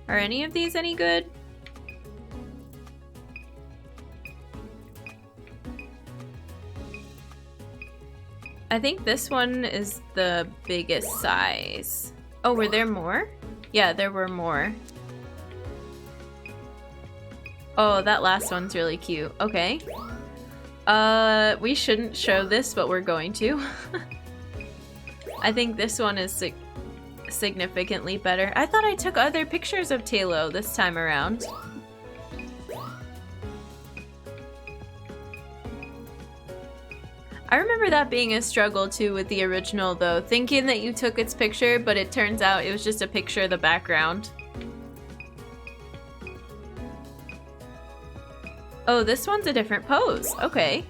Are any of these any good? I think this one is the biggest size. Oh, were there more? Yeah, there were more. Oh, that last one's really cute. Okay. We shouldn't show this, but we're going to. I think this one is significantly better. I thought I took other pictures of Talo this time around. I remember that being a struggle too with the original though, thinking that you took its picture, but it turns out it was just a picture of the background. Oh, this one's a different pose. Okay.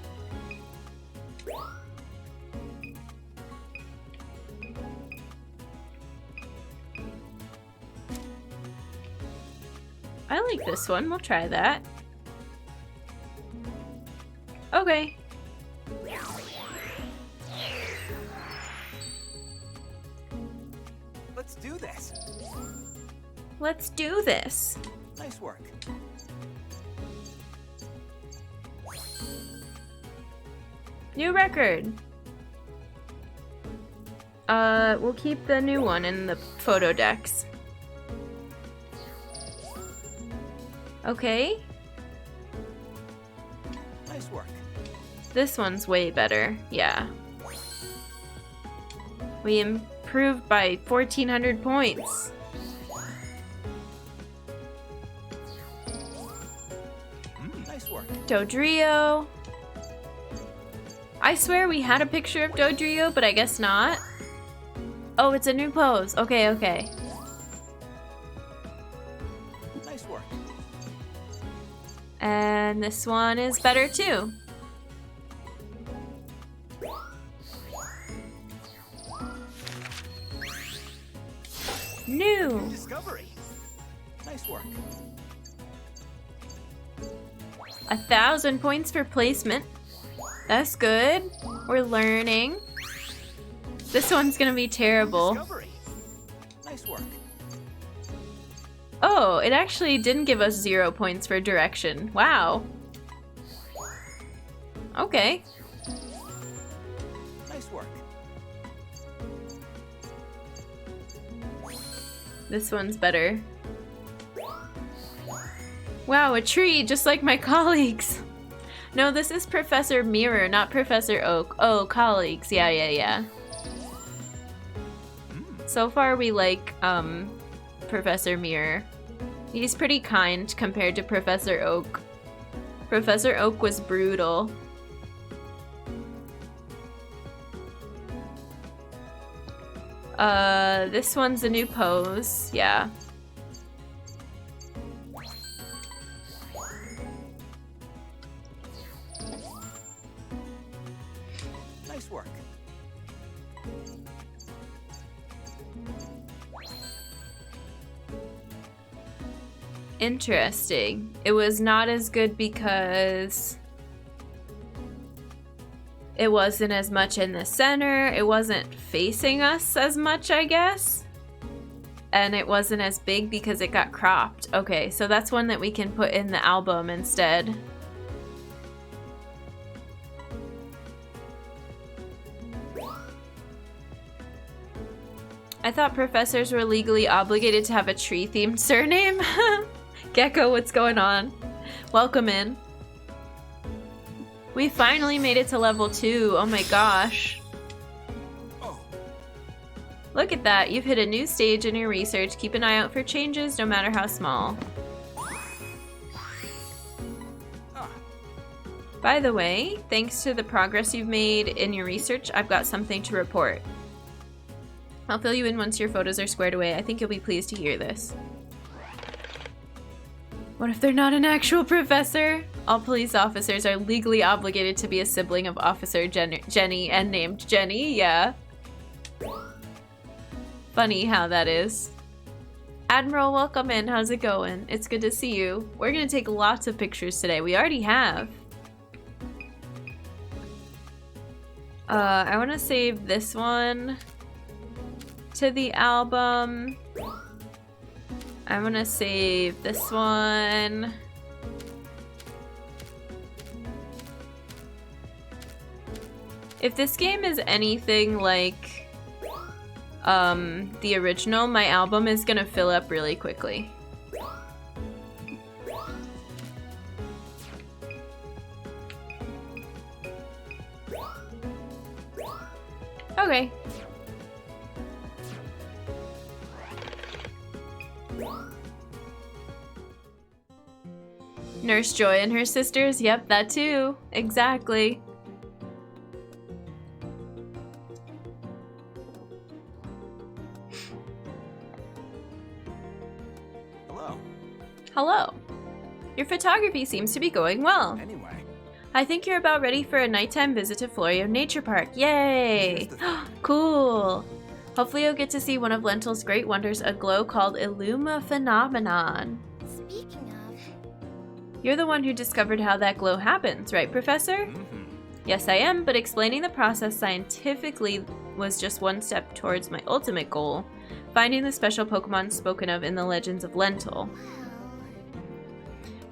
I like this one. We'll try that. Okay. Let's do this. Let's do this. Nice work. New record. We'll keep the new one in the photo decks. Okay. Nice work. This one's way better. Yeah. We improved by 1,400 points. Nice work. Dodrio. I swear we had a picture of Dodrio, but I guess not. Oh, it's a new pose. Okay, okay. Nice work. And this one is better too. New. Discovery. Nice work. 1,000 points for placement. That's good. We're learning. This one's gonna be terrible. Discovery. Nice work. Oh, it actually didn't give us 0 points for direction. Wow. Okay. Nice work. This one's better. Wow, a tree, just like my colleagues. No, this is Professor Mirror, not Professor Oak. Oh, colleagues. Yeah, yeah, yeah. So far, we like, Professor Mirror. He's pretty kind compared to Professor Oak. Professor Oak was brutal. This one's a new pose. Yeah. Nice work. Interesting. It was not as good because it wasn't as much in the center. It wasn't facing us as much, I guess. And it wasn't as big because it got cropped. Okay, so that's one that we can put in the album instead. I thought professors were legally obligated to have a tree-themed surname. Gecko, what's going on? Welcome in. We finally made it to level 2. Oh my gosh. Look at that. You've hit a new stage in your research. Keep an eye out for changes, no matter how small. By the way, thanks to the progress you've made in your research, I've got something to report. I'll fill you in once your photos are squared away. I think you'll be pleased to hear this. What if they're not an actual professor? All police officers are legally obligated to be a sibling of Officer Jenny and named Jenny, yeah. Funny how that is. Admiral, welcome in. How's it going? It's good to see you. We're gonna take lots of pictures today. We already have. I want to save this one to the album. I'm gonna save this one. If this game is anything like the original, my album is gonna fill up really quickly. Okay. Nurse Joy and her sisters, yep, that too. Exactly. Hello. Hello. Your photography seems to be going well. Anyway. I think you're about ready for a nighttime visit to Florio Nature Park. Yay! Cool. Hopefully you'll get to see one of Lentul's great wonders, a glow called Illuma Phenomenon. Speaking of, You're the one who discovered how that glow happens, right, Professor? Yes, I am, but explaining the process scientifically was just one step towards my ultimate goal, finding the special Pokemon spoken of in the legends of Lentul.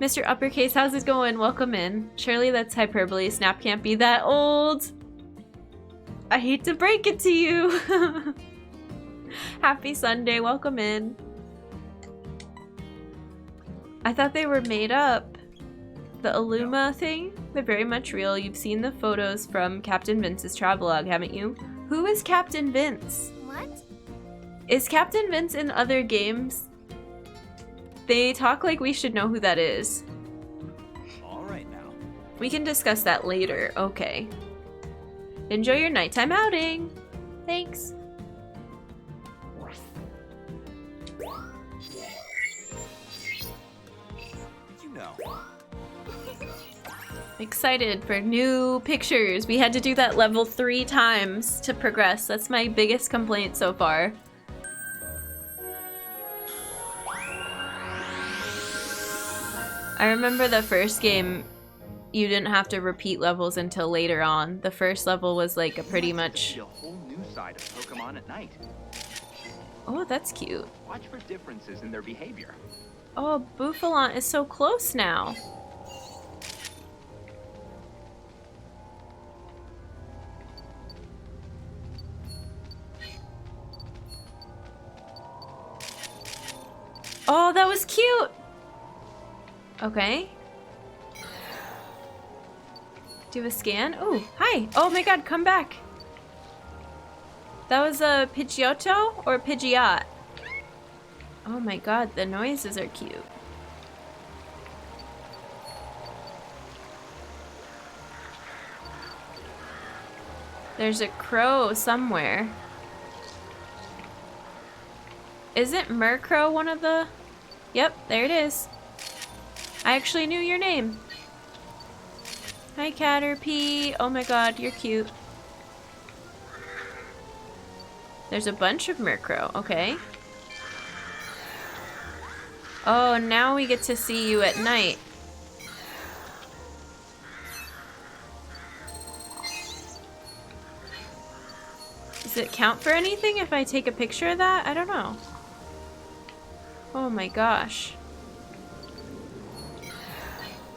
Mr. Uppercase, how's it going? Welcome in. Surely that's hyperbole. Snap can't be that old. I hate to break it to you. Happy Sunday. Welcome in. I thought they were made up. The Illuma thing? They're very much real. You've seen the photos from Captain Vince's travelogue, haven't you? Who is Captain Vince? what? Is Captain Vince in other games? They talk like we should know who that is. All right now. We can discuss that later. Okay. Enjoy your nighttime outing. Thanks. You know. Excited for new pictures. We had to do that level 3 times to progress. That's my biggest complaint so far. I remember the first game, you didn't have to repeat levels until later on. The first level was like a pretty much... See a whole new side of Pokemon at night. Oh, that's cute. Watch for differences in their behavior. Oh, Bouffalon is so close now. Oh, that was cute! Okay. Do a scan? Oh, hi! Oh my god, come back! That was a Pidgeotto or Pidgeot? Oh my god, the noises are cute. There's a crow somewhere. Isn't Murkrow one of the... Yep, there it is. I actually knew your name. Hi, Caterpie. Oh my god, you're cute. There's a bunch of Murkrow. Okay. Oh, now we get to see you at night. Does it count for anything if I take a picture of that? I don't know. Oh my gosh.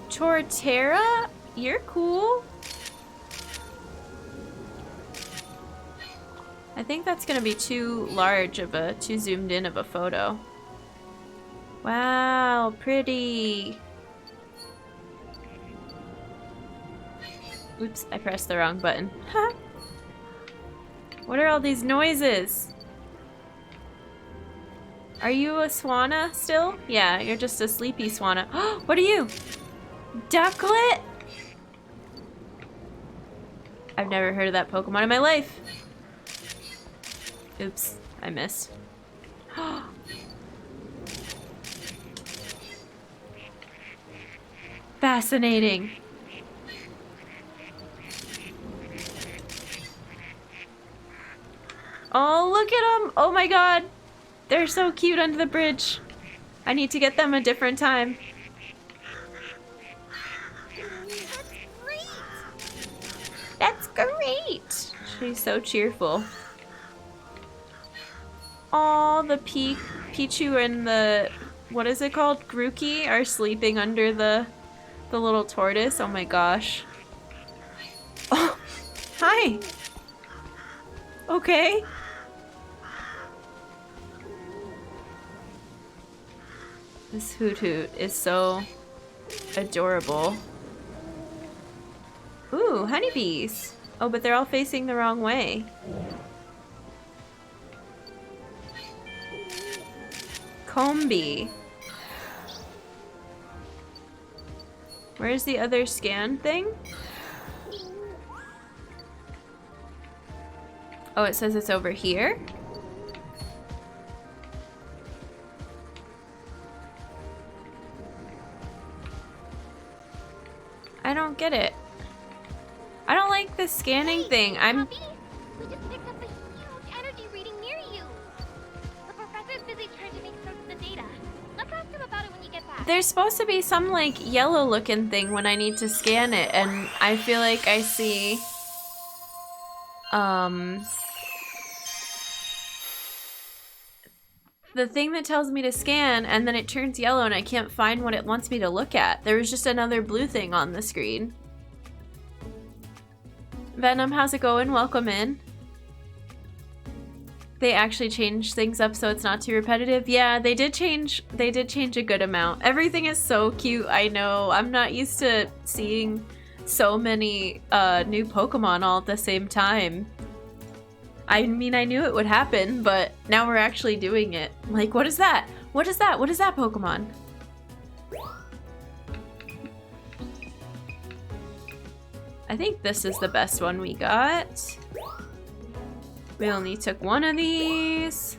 Torterra? You're cool. I think that's gonna be too large of a, too zoomed in of a photo. Wow, pretty. Oops, I pressed the wrong button. What are all these noises? Are you a Swanna still? Yeah, you're just a sleepy Swanna. What are you? Ducklett? I've never heard of that Pokemon in my life. Oops, I missed. Fascinating. Oh, look at them! Oh my god! They're so cute under the bridge. I need to get them a different time. That's great! She's so cheerful. All the Pichu and the, what is it called? Grookey are sleeping under the little tortoise. Oh my gosh. Oh, hi! Okay. This Hoot Hoot is so adorable. Ooh, honeybees. Oh, but they're all facing the wrong way. Combee. Where's the other scan thing? Oh, it says it's over here? I don't get it. I don't like the scanning thing. I'm... Poppy, we just picked up a huge energy reading near you. The professor's busy trying to make sense of the data. Let's ask him about it when you get back. There's supposed to be some, like, yellow looking thing when I need to scan it, and I feel like I see... the thing that tells me to scan, and then it turns yellow and I can't find what it wants me to look at. There was just another blue thing on the screen. Venom, how's it going? Welcome in. They actually changed things up so it's not too repetitive. Yeah, they did change a good amount. Everything is so cute, I know. I'm not used to seeing so many new Pokemon all at the same time. I mean, I knew it would happen, but now we're actually doing it. Like, what is that? What is that? What is that Pokemon? I think this is the best one we got. We only took one of these.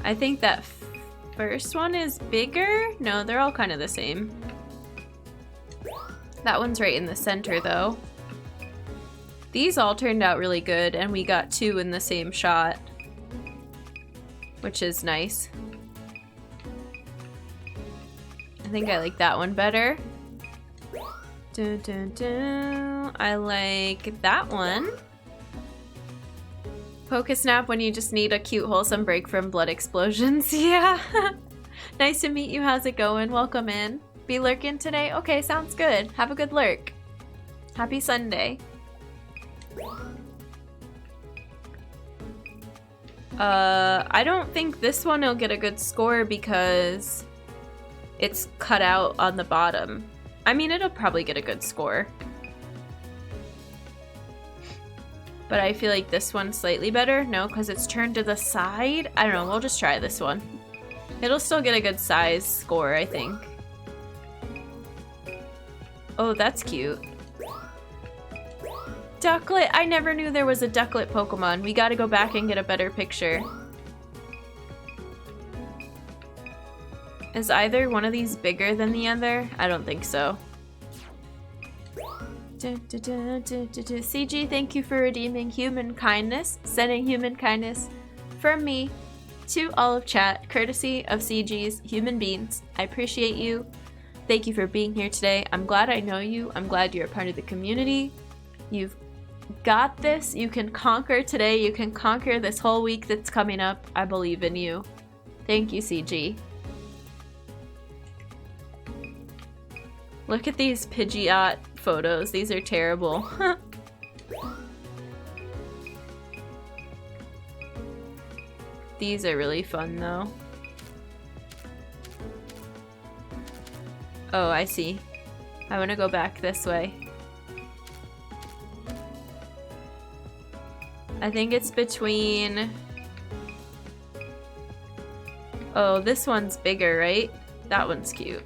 I think that first one is bigger. No, they're all kind of the same. That one's right in the center, though. These all turned out really good, and we got two in the same shot, which is nice. I think I like that one better. Dun, dun, dun. I like that one. Poké Snap when you just need a cute, wholesome break from blood explosions. Yeah. Nice to meet you. How's it going? Welcome in. Be lurking today? Okay, sounds good. Have a good lurk. Happy Sunday. I don't think this one will get a good score because it's cut out on the bottom. I mean, it'll probably get a good score. But I feel like this one's slightly better. No, because it's turned to the side. I don't know, we'll just try this one. It'll still get a good size score, I think. Oh, that's cute. Ducklett! I never knew there was a Ducklett Pokemon. We gotta go back and get a better picture. Is either one of these bigger than the other? I don't think so. CG, thank you for redeeming human kindness. Sending human kindness from me To all of chat, courtesy of CG's human beings, I appreciate you. Thank you for being here today. I'm glad I know you. I'm glad you're a part of the community. You've got this. You can conquer today. You can conquer this whole week that's coming up. I believe in you. Thank you, CG. Look at these Pidgeot photos. These are terrible. These are really fun, though. Oh, I see. I want to go back this way. I think it's between... Oh, this one's bigger, right? That one's cute.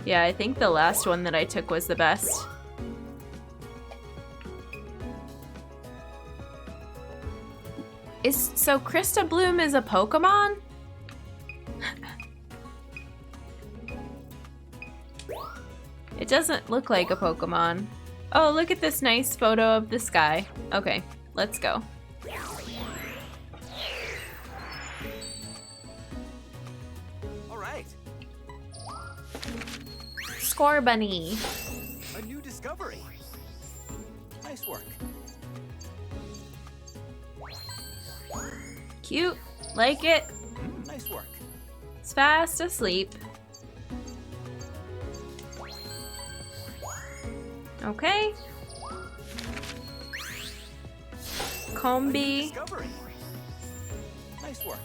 Yeah, I think the last one that I took was the best. So Krista Bloom is a Pokemon? It doesn't look like a Pokemon. Oh, look at this nice photo of the sky. Okay, let's go. All right. Score Bunny. A new discovery. Nice work. Cute. Like it. Nice work. It's fast asleep. Okay. Combi. Discovery. Nice work.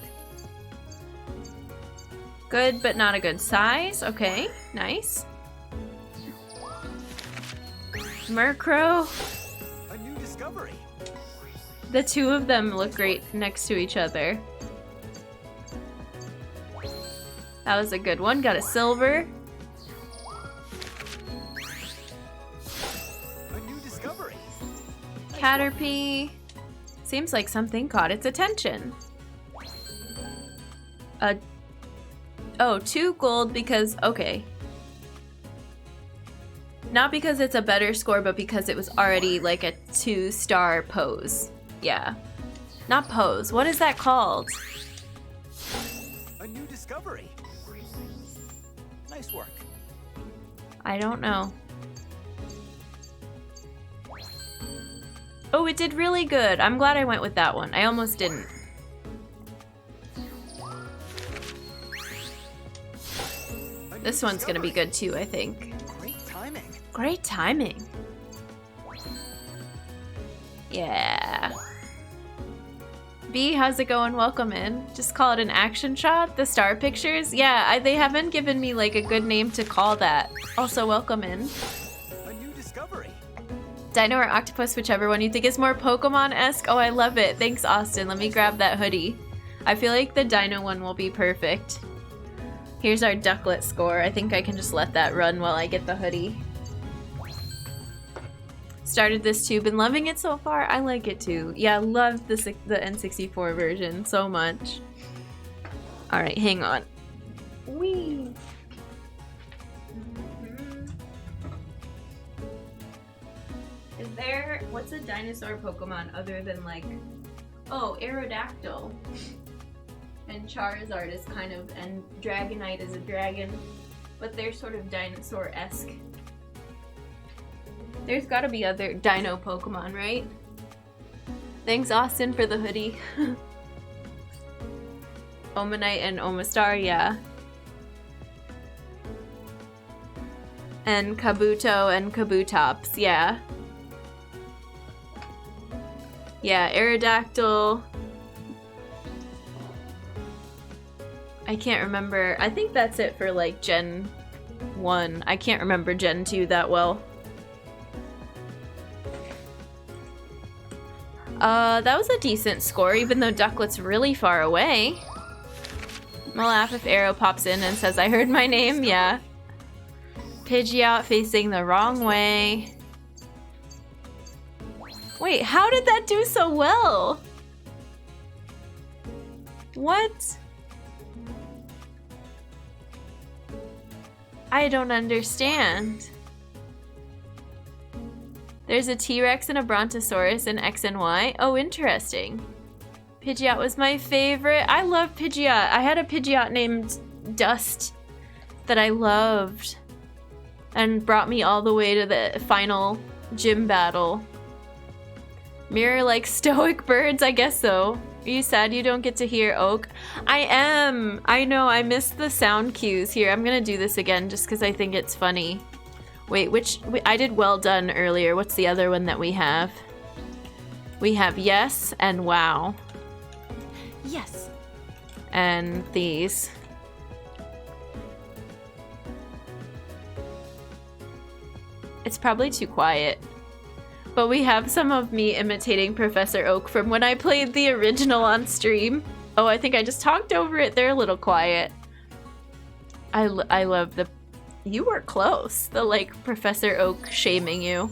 Good, but not a good size. Okay, nice. Murkrow. A new discovery. The two of them look great next to each other. That was a good one. Got a silver. A new discovery. Caterpie. Seems like something caught its attention. Oh, 2 gold because, okay. Not because it's a better score, but because it was already like a 2-star pose. Yeah. Not pose. What is that called? A new discovery. Nice work. I don't know. Oh, it did really good. I'm glad I went with that one. I almost didn't. This one's gonna be good too, I think. Great timing. Great timing. Yeah. B, how's it going? Welcome in. Just call it an action shot. The star pictures. Yeah, they haven't given me like a good name to call that. Also, welcome in. A new discovery. Dino or octopus, whichever one you think is more Pokemon-esque. Oh, I love it. Thanks, Austin. Let me grab that hoodie. I feel like the Dino one will be perfect. Here's our Ducklett score. I think I can just let that run while I get the hoodie. Started this too, been loving it so far. I like it too. Yeah, I love the N64 version so much. Alright, hang on. Whee! Is there... What's a dinosaur Pokemon other than like... Oh, Aerodactyl. And Charizard is kind of... And Dragonite is a dragon. But they're sort of dinosaur-esque. There's gotta be other dino Pokemon, right? Thanks, Austin, for the hoodie. Omanite and Omastar, yeah. And Kabuto and Kabutops, yeah. Yeah, Aerodactyl. I can't remember. I think that's it for like Gen 1. I can't remember Gen 2 that well. That was a decent score, even though Ducklett's really far away. I'll laugh if Arrow pops in and says, I heard my name, yeah. Pidgeot facing the wrong way. Wait, how did that do so well? What? I don't understand. There's a T-Rex and a Brontosaurus in X and Y. Oh, interesting. Pidgeot was my favorite. I love Pidgeot. I had a Pidgeot named Dust that I loved and brought me all the way to the final gym battle. Mirror like stoic birds, I guess so. Are you sad you don't get to hear Oak? I am. I know, I missed the sound cues. Here, I'm gonna do this again just because I think it's funny. Wait, I did well done earlier. What's the other one that we have? We have yes and wow. Yes. And these. It's probably too quiet. But we have some of me imitating Professor Oak from when I played the original on stream. Oh, I think I just talked over it. They're a little quiet. I love the... You were close. The, like, Professor Oak shaming you.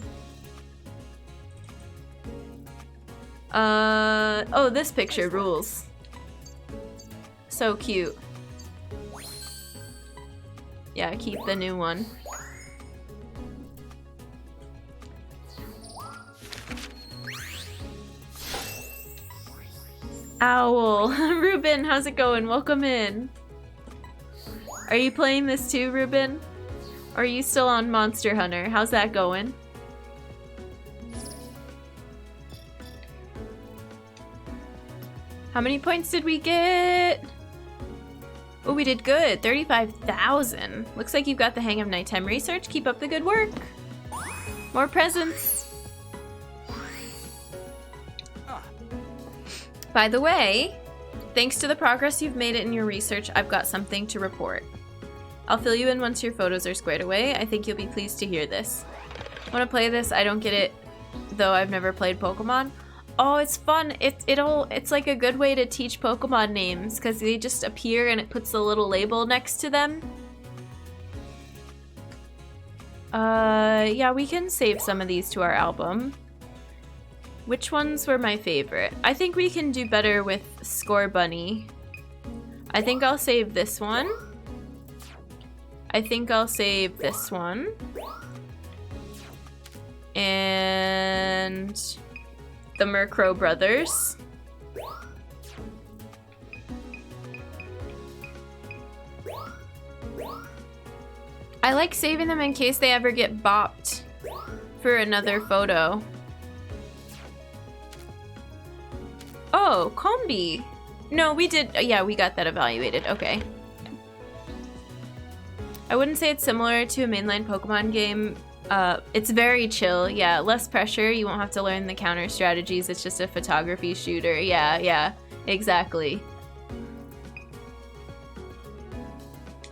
Oh, this picture rules. So cute. Yeah, keep the new one. Owl. Ruben, how's it going? Welcome in. Are you playing this too, Ruben? Or are you still on Monster Hunter? How's that going? How many points did we get? Oh, we did good. 35,000. Looks like you've got the hang of nighttime research. Keep up the good work. More presents. By the way, thanks to the progress you've made in your research, I've got something to report. I'll fill you in once your photos are squared away. I think you'll be pleased to hear this. Want to play this? I don't get it, though I've never played Pokemon. Oh, it's fun. It's like a good way to teach Pokemon names because they just appear and it puts a little label next to them. Yeah, we can save some of these to our album. Which ones were my favorite? I think we can do better with Score Bunny. I think I'll save this one. I think I'll save this one. And the Murkrow brothers. I like saving them in case they ever get bopped for another photo. Oh, Combi. No, we did. Yeah, we got that evaluated. Okay. I wouldn't say it's similar to a mainline Pokemon game. It's very chill. Yeah, less pressure. You won't have to learn the counter strategies. It's just a photography shooter. Yeah, exactly.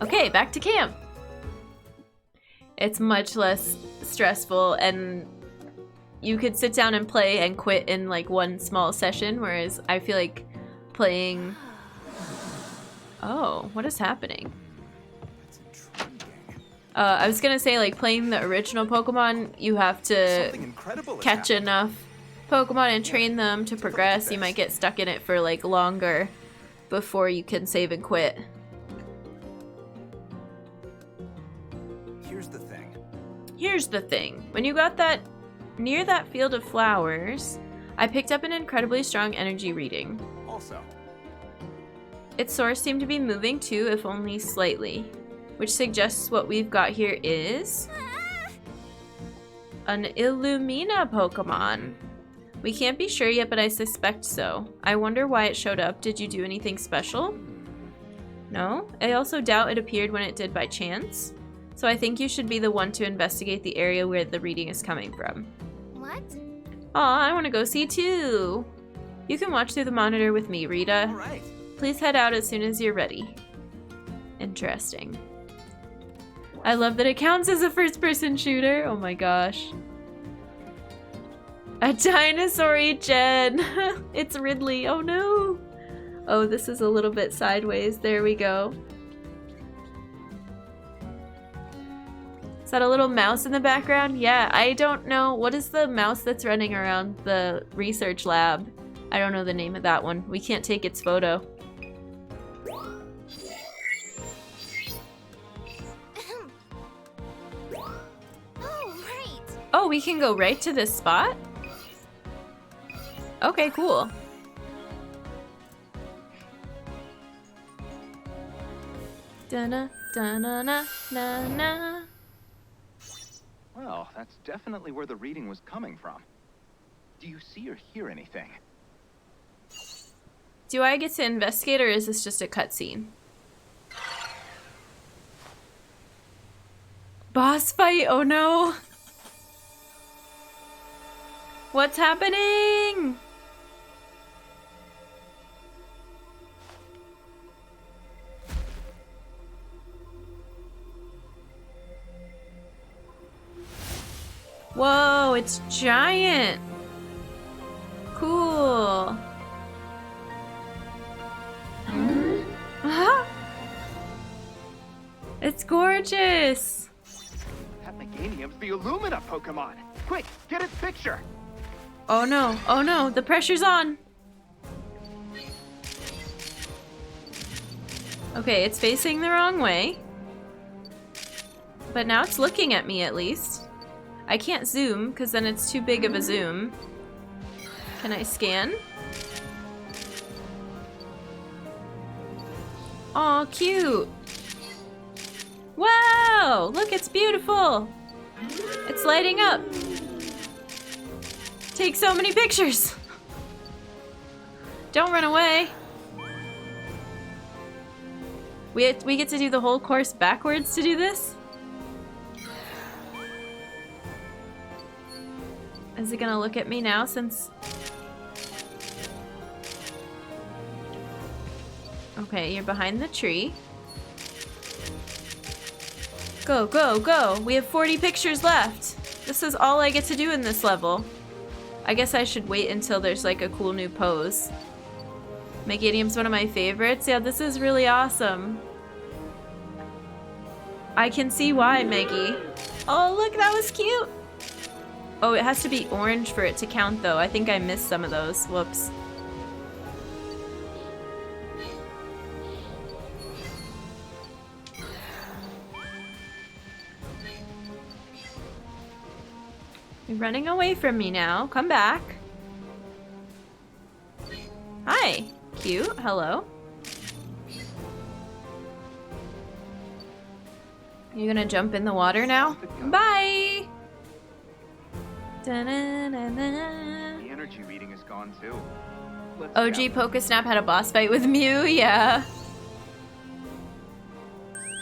Okay, back to camp. It's much less stressful and you could sit down and play and quit in like one small session, whereas I feel like playing... Oh, what is happening? I was gonna say, like, playing the original Pokemon, you have to catch enough Pokemon and train them to progress. You might get stuck in it for like longer before you can save and quit. Here's the thing. Here's the thing. When you got that near that field of flowers, I picked up an incredibly strong energy reading. Also, Its source seemed to be moving too, if only slightly, which suggests what we've got here is an Illumina Pokemon. We can't be sure yet, but I suspect so. I wonder why it showed up. Did you do anything special? No? I also doubt it appeared when it did by chance. So I think you should be the one to investigate the area where the reading is coming from. What? Aw, I want to go see too. You can watch through the monitor with me, Rita. all right. Please head out as soon as you're ready. Interesting. I love that it counts as a first-person shooter. Oh my gosh. A dinosaur-y Jen. It's Ridley. Oh no. Oh, this is a little bit sideways. There we go. Is that a little mouse in the background? Yeah, I don't know. What is the mouse that's running around the research lab? I don't know the name of that one. We can't take its photo. Oh, right. Oh, we can go right to this spot? Okay, cool. Da-na, da-na-na, na-na. Well, that's definitely where the reading was coming from. Do you see or hear anything? Do I get to investigate, or is this just a cutscene? Boss fight! Oh no! What's happening? Whoa, it's giant! Cool! It's gorgeous! That Meganium's the Illumina Pokemon! Quick, get its picture! Oh no, the pressure's on! Okay, it's facing the wrong way. But now it's looking at me at least. I can't zoom, because then it's too big of a zoom. Can I scan? Aw, cute! Wow! Look, it's beautiful! It's lighting up! Take so many pictures! Don't run away! We get to do the whole course backwards to do this? Is it gonna look at me now since... Okay, you're behind the tree. Go, go, go! We have 40 pictures left! This is all I get to do in this level. I guess I should wait until there's like a cool new pose. Meganium's one of my favorites. Yeah, this is really awesome. I can see why, Meggy. Oh, look, that was cute! Oh, it has to be orange for it to count, though. I think I missed some of those. Whoops. You're running away from me now. Come back. Hi. Cute. Hello. You gonna jump in the water now? Bye! Da-na-na-na. The energy reading is gone too. Let's OG Pokesnap had a boss fight with Mew? Yeah.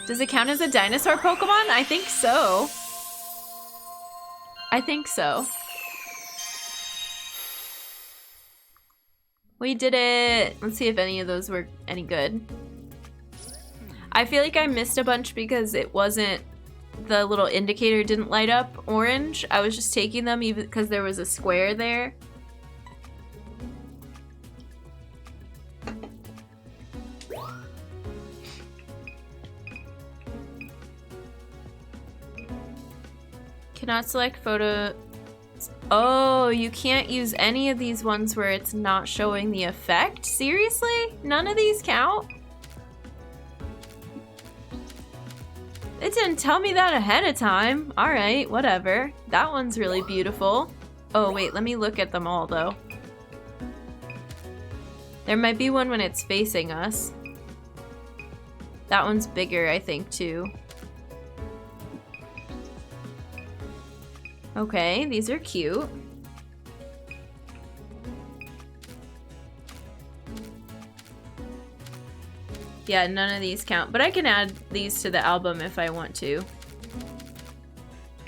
Does it count as a dinosaur Pokemon? I think so. I think so. We did it! Let's see if any of those were any good. I feel like I missed a bunch because it wasn't... The little indicator didn't light up orange. I was just taking them even because there was a square there. Cannot select photo. Oh, you can't use any of these ones where it's not showing the effect? Seriously? None of these count? It didn't tell me that ahead of time. Alright, whatever. That one's really beautiful. Oh wait, let me look at them all though. There might be one when it's facing us. That one's bigger, I think, too. Okay, these are cute. Yeah, none of these count, but I can add these to the album if I want to.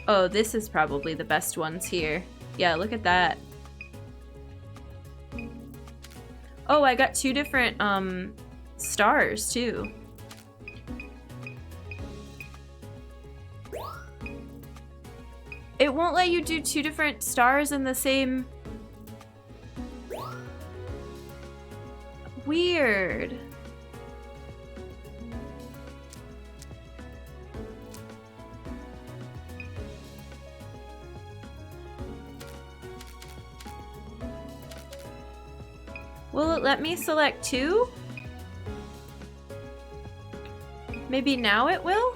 Oh, this is probably the best ones here. Yeah, look at that. Oh, I got 2 different stars too. It won't let you do 2 different stars in the same... Weird. Will it let me select 2? Maybe now it will?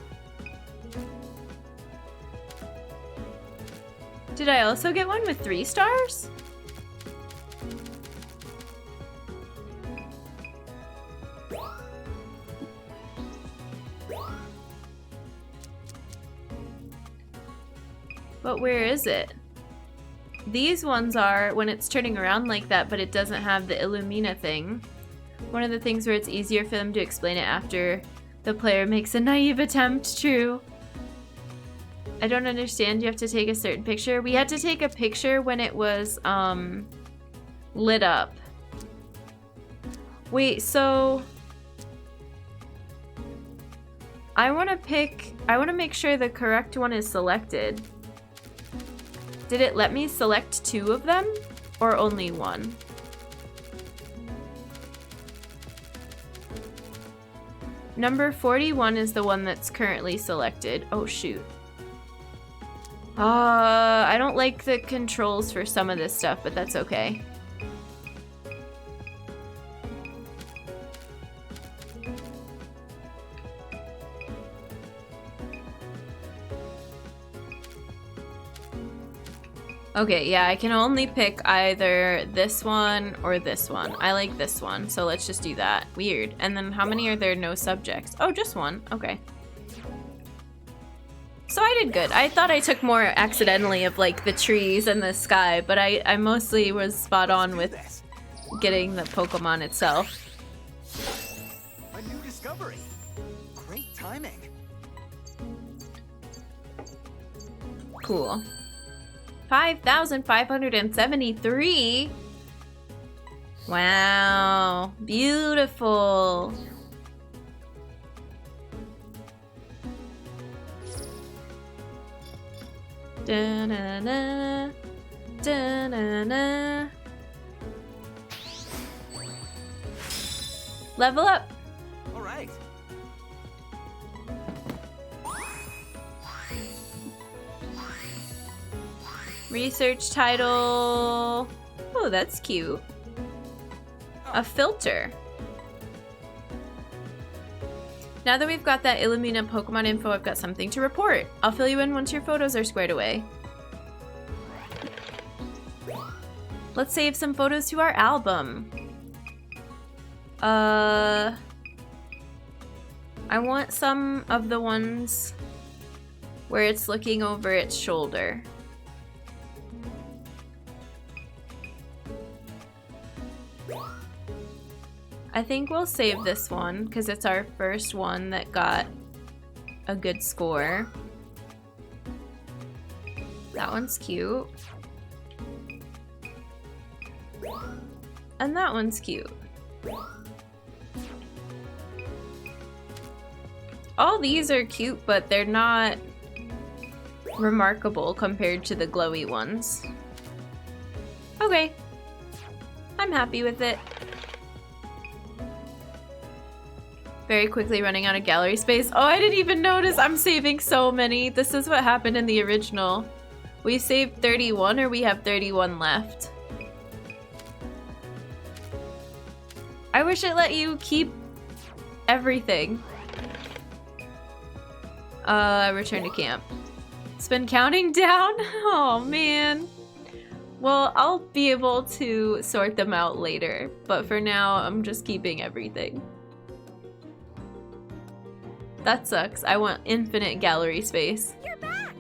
Did I also get one with 3 stars? But where is it? These ones are when it's turning around like that, but it doesn't have the Illumina thing. One of the things where it's easier for them to explain it after the player makes a naive attempt. True. I don't understand. You have to take a certain picture. We had to take a picture when it was lit up. Wait, so I want to make sure the correct one is selected. Did it let me select 2 of them or only 1? Number 41 is the one that's currently selected. Oh shoot. I don't like the controls for some of this stuff, but that's okay. Okay, yeah, I can only pick either this one or this one. I like this one, so let's just do that. Weird. And then how many are there? No subjects. Oh, just 1. Okay. So I did good. I thought I took more accidentally of like the trees and the sky, but I mostly was spot on with getting the Pokemon itself. A new discovery. Great timing. Cool. 5,573. Wow. Beautiful. Da-na-na. Da-na-na. Level up. All right. Research title. Oh, that's cute. A filter. Now that we've got that Illumina Pokemon info, I've got something to report. I'll fill you in once your photos are squared away. Let's save some photos to our album. I want some of the ones where it's looking over its shoulder. I think we'll save this one because it's our first one that got a good score. That one's cute. And that one's cute. All these are cute, but they're not remarkable compared to the glowy ones. Okay. I'm happy with it. Very quickly running out of gallery space. Oh, I didn't even notice. I'm saving so many. This is what happened in the original. We saved 31, or we have 31 left. I wish it let you keep everything. Return to camp. It's been counting down? Oh, man. Well, I'll be able to sort them out later, but for now, I'm just keeping everything. That sucks. I want infinite gallery space. You're back!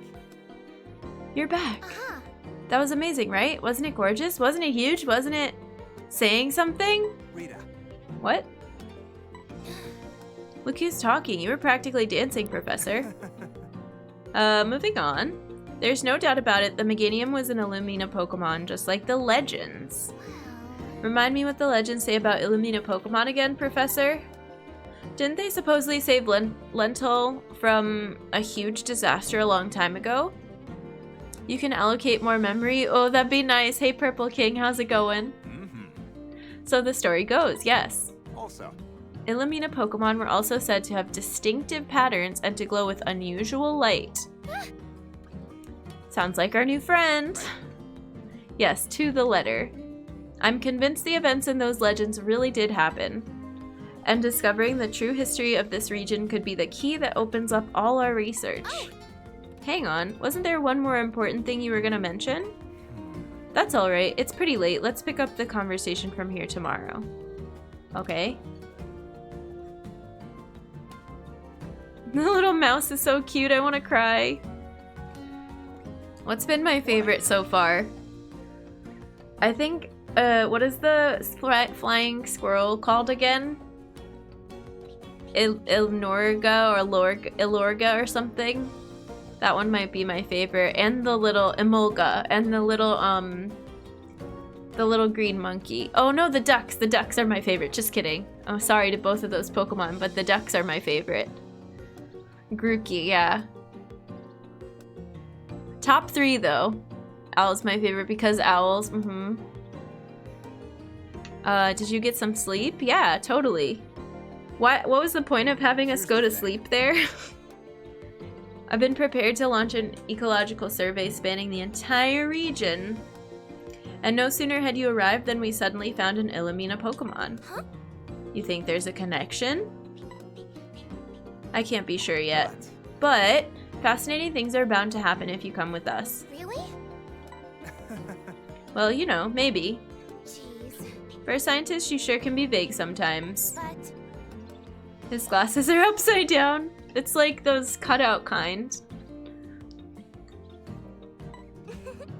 You're back. Uh-huh. That was amazing, right? Wasn't it gorgeous? Wasn't it huge? Wasn't it saying something? Rita. What? Look who's talking. You were practically dancing, Professor. Moving on. There's no doubt about it, the Meganium was an Illumina Pokemon, just like the legends. Remind me what the legends say about Illumina Pokemon again, Professor? Didn't they supposedly save Lentil from a huge disaster a long time ago? You can allocate more memory? Oh, that'd be nice. Hey, Purple King, how's it going? So the story goes, yes. Also. Illumina Pokemon were also said to have distinctive patterns and to glow with unusual light. Sounds like our new friend. Yes, to the letter. I'm convinced the events in those legends really did happen. And discovering the true history of this region could be the key that opens up all our research. Hang on, wasn't there one more important thing you were gonna mention? That's alright, it's pretty late. Let's pick up the conversation from here tomorrow. Okay. The little mouse is so cute, I wanna cry. What's been my favorite so far? I think, what is the flying squirrel called again? Ilnorga or Ilorga or something? That one might be my favorite. And the little Emolga and the little green monkey. Oh no, the ducks. The ducks are my favorite. Just kidding. I'm sorry to both of those Pokemon, but the ducks are my favorite. Grookey, yeah. Top 3 though. Owl's my favorite because owls, did you get some sleep? Yeah, totally. What was the point of having us go to sleep there? I've been prepared to launch an ecological survey spanning the entire region. And no sooner had you arrived than we suddenly found an Illamina Pokemon. Huh? You think there's a connection? I can't be sure yet. But fascinating things are bound to happen if you come with us. Really? Well, you know, maybe. Jeez. For a scientist, you sure can be vague sometimes. But His glasses are upside down. It's like those cutout kind.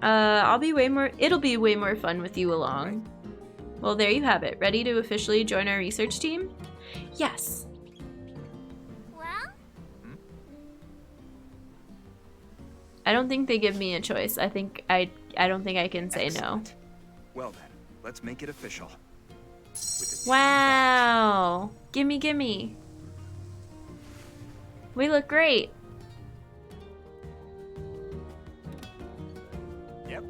It'll be way more fun with you along. Well, there you have it. Ready to officially join our research team? Yes. well, I don't think they give me a choice. I don't think I can say no. Excellent. Well then, let's make it official. With the Wow. Gimme, gimme. We look great. Yep.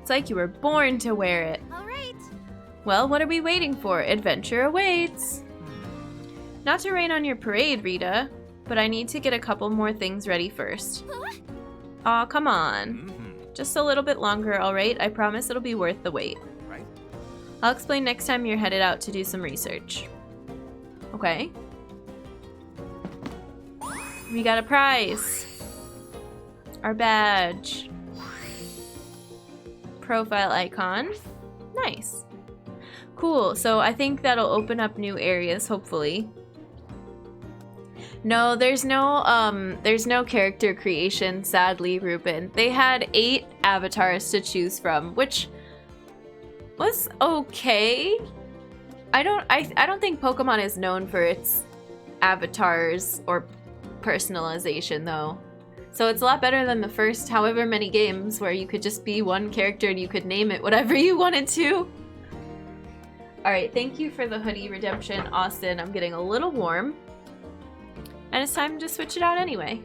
It's like you were born to wear it. all right. Well, what are we waiting for? Adventure awaits. Not to rain on your parade, Rita, but I need to get a couple more things ready first. Huh? Aw, come on. Mm-hmm. Just a little bit longer, alright? I promise it'll be worth the wait. Right? I'll explain next time you're headed out to do some research. Okay. We got a prize. Our badge. Profile icon. Nice. Cool, so I think that'll open up new areas, hopefully. No, there's no character creation, sadly, Ruben. They had 8 avatars to choose from, which was okay. I don't think Pokemon is known for its avatars or personalization though. So it's a lot better than the first however many games where you could just be one character and you could name it whatever you wanted to. Alright, thank you for the hoodie redemption, Austin. I'm getting a little warm. And it's time to switch it out anyway.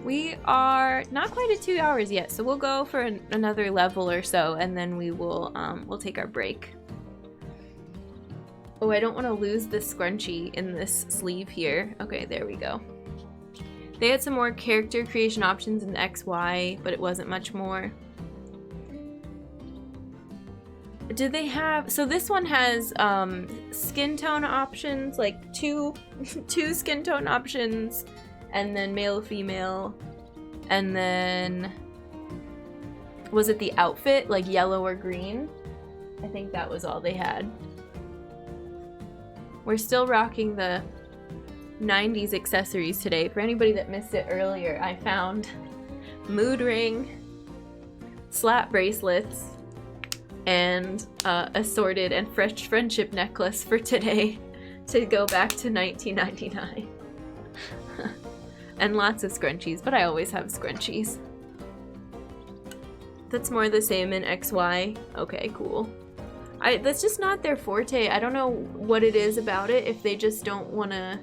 We are not quite at 2 hours yet, so we'll go for another level or so, and then we will we'll take our break. Oh, I don't want to lose this scrunchie in this sleeve here. Okay, there we go. They had some more character creation options in XY, but it wasn't much more. Do they have... So this one has skin tone options, like two skin tone options, and then male, female, and then... Was it the outfit, like yellow or green? I think that was all they had. We're still rocking the 90s accessories today. For anybody that missed it earlier, I found mood ring, slap bracelets, and assorted and fresh friendship necklace for today to go back to 1999. And lots of scrunchies, but I always have scrunchies. That's more the same in XY. Okay, cool. That's just not their forte. I don't know what it is about it, if they just don't want to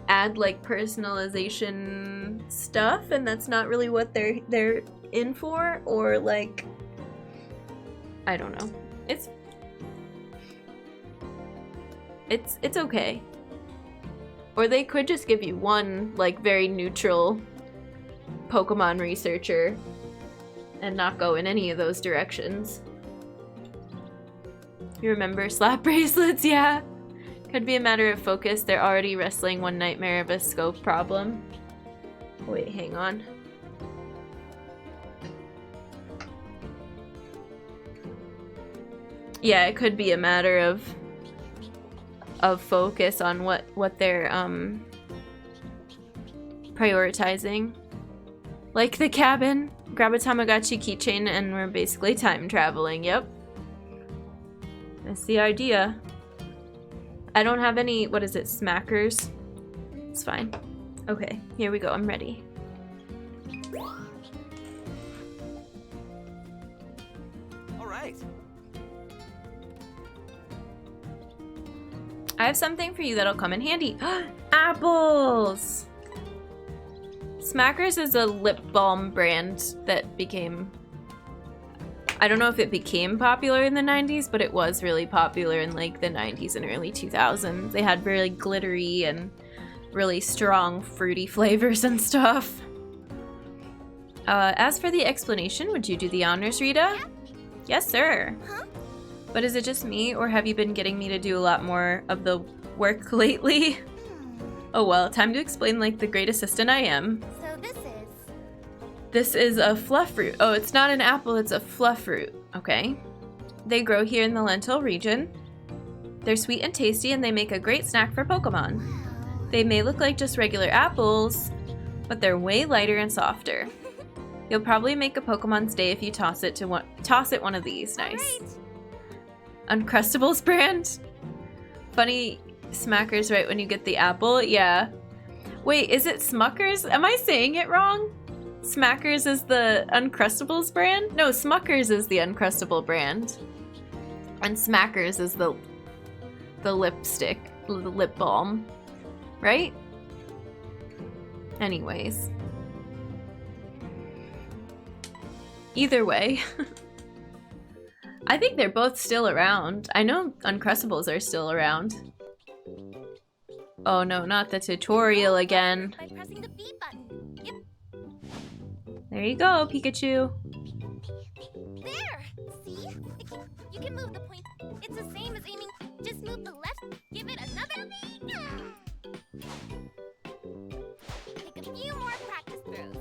add like personalization stuff and that's not really what they're in for, or like I don't know. It's okay. Or they could just give you one like very neutral Pokemon researcher and not go in any of those directions. You remember slap bracelets? Yeah. Could be a matter of focus. They're already wrestling one nightmare of a scope problem. Wait, hang on. Yeah, it could be a matter of focus on what their prioritizing. Like the cabin. Grab a Tamagotchi keychain and we're basically time traveling. Yep. That's the idea. I don't have any, what is it, smackers? It's fine. Okay, here we go. I'm ready. All right. I have something for you that'll come in handy. Apples! Smackers is a lip balm brand that became... I don't know if it became popular in the 90s, but it was really popular in like the 90s and early 2000s. They had really glittery and really strong fruity flavors and stuff. As for the explanation, would you do the honors, Rita? Yes, sir. Huh? But is it just me, or have you been getting me to do a lot more of the work lately? Oh well, time to explain like the great assistant I am. So this is... This is a fluff fruit. Oh, it's not an apple, it's a fluff fruit. Okay. They grow here in the lentil region. They're sweet and tasty, and they make a great snack for Pokemon. They may look like just regular apples, but they're way lighter and softer. You'll probably make a Pokemon's day if you toss it one of these. Nice. Right. Uncrustables brand? Funny, Smackers right when you get the apple? Yeah. Wait, is it Smuckers? Am I saying it wrong? Smackers is the Uncrustables brand? No, Smuckers is the Uncrustable brand. And Smackers is the lipstick, the lip balm. Right? Anyways. Either way. I think they're both still around. I know Uncrustables are still around. Oh no, not the tutorial again. By pressing the B button. Yep. There you go, Pikachu. There! See? You can move the point. It's the same as aiming. Just move the left. Give it another V. Take a few more practice throws.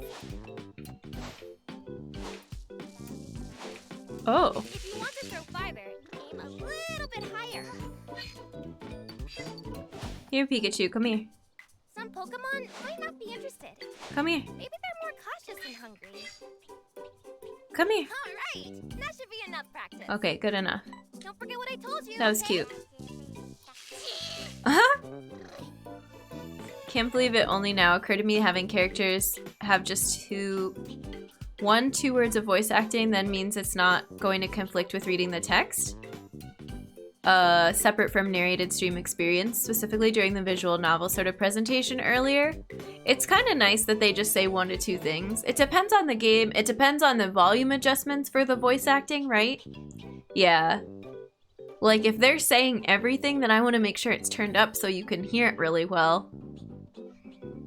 Oh. If you want to throw farther, aim a little bit higher. Here, Pikachu, come here. Some Pokemon might not be interested. Come here. Maybe they're more cautious and hungry. Come here. All right, that should be enough practice. Okay, good enough. Don't forget what I told you. That was okay? cute. Uh-huh. Can't believe it only now occurred to me having characters have just two words of voice acting then means it's not going to conflict with reading the text. Separate from narrated stream experience, specifically during the visual novel sort of presentation earlier. It's kind of nice that they just say 1 to 2 things. It depends on the game. It depends on the volume adjustments for the voice acting, right? Yeah. Like, if they're saying everything, then I want to make sure it's turned up so you can hear it really well.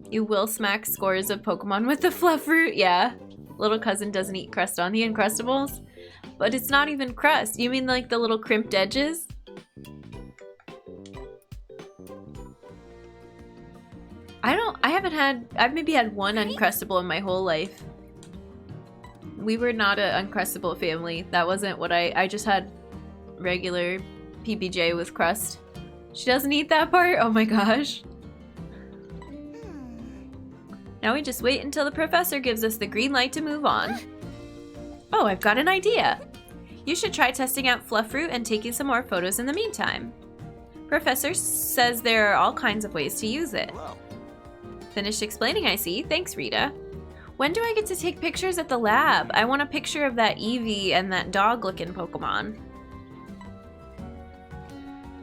You will smack scores of Pokemon with the fluff fruit, yeah. Little cousin doesn't eat crust on the Uncrustables. But it's not even crust. You mean like the little crimped edges? I've maybe had one Uncrustable in my whole life. We were not an Uncrustable family. That wasn't what I just had regular PBJ with crust. She doesn't eat that part? Oh my gosh. Now we just wait until the professor gives us the green light to move on. Oh, I've got an idea. You should try testing out fluff fruit and taking some more photos in the meantime. Professor says there are all kinds of ways to use it. Hello. Finished explaining, I see. Thanks, Rita. When do I get to take pictures at the lab? I want a picture of that Eevee and that dog-looking Pokemon.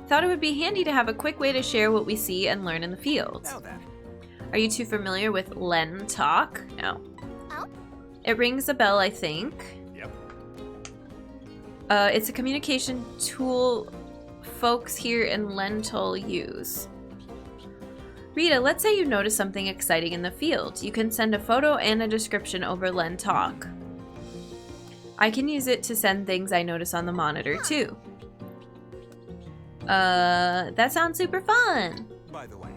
Thought it would be handy to have a quick way to share what we see and learn in the field. Now then. Are you too familiar with Len Talk? No. Oh? It rings a bell, I think. Yep. It's a communication tool folks here in Lentil use. Rita, let's say you notice something exciting in the field. You can send a photo and a description over Len Talk. I can use it to send things I notice on the monitor too. That sounds super fun. By the way.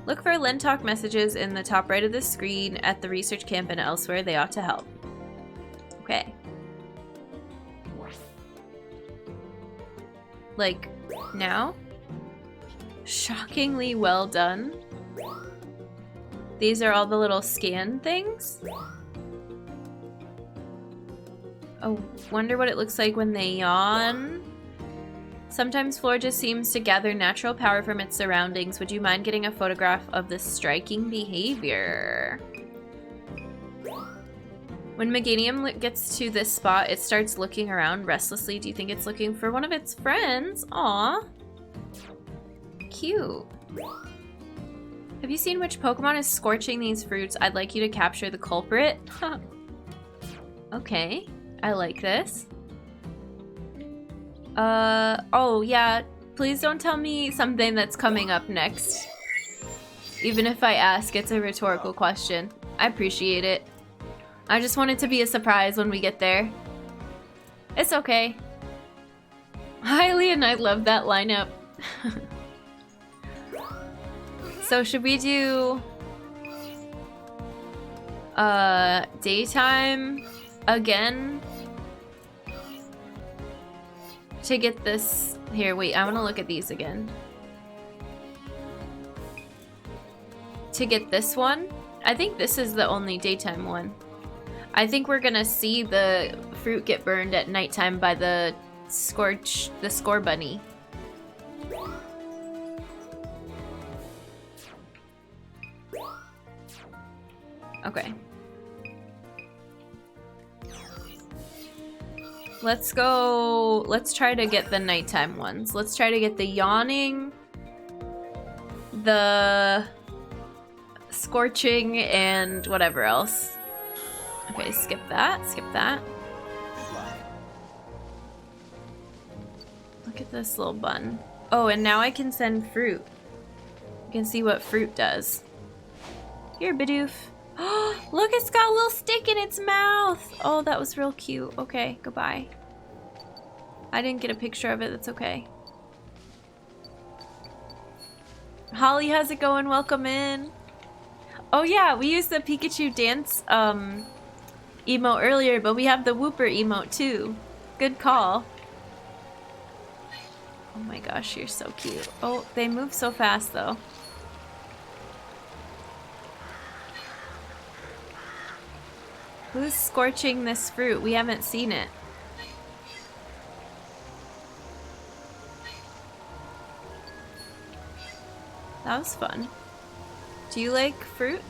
Look for Len Talk messages in the top right of the screen at the research camp and elsewhere. They ought to help. Okay. Like, now? Shockingly well done. These are all the little scan things. Oh, wonder what it looks like when they yawn. Sometimes Floor just seems to gather natural power from its surroundings. Would you mind getting a photograph of this striking behavior? When Meganium gets to this spot, it starts looking around restlessly. Do you think it's looking for one of its friends? Aw. Cute. Have you seen which Pokemon is scorching these fruits? I'd like you to capture the culprit. Okay, I like this. Oh yeah, please don't tell me something that's coming up next. Even if I ask, it's a rhetorical question. I appreciate it. I just want it to be a surprise when we get there. It's okay. Highly and I love that lineup. So should we do daytime again? To get this here, wait, I want to look at these again. To get this one, I think this is the only daytime one. I think we're gonna see the fruit get burned at nighttime by the score bunny. Okay. Let's go. Let's try to get the nighttime ones. Let's try to get the yawning, the scorching, and whatever else. Okay, skip that. Skip that. Look at this little bun. Oh, and now I can send fruit. You can see what fruit does. Here, Bidoof. Look, it's got a little stick in its mouth. Oh, that was real cute. Okay, goodbye. I didn't get a picture of it. That's okay. Holly, how's it going? Welcome in. Oh yeah, we used the Pikachu dance emote earlier, but we have the Whooper emote too. Good call. Oh my gosh, you're so cute. Oh, they move so fast though. Who's scorching this fruit? We haven't seen it. That was fun. Do you like fruit?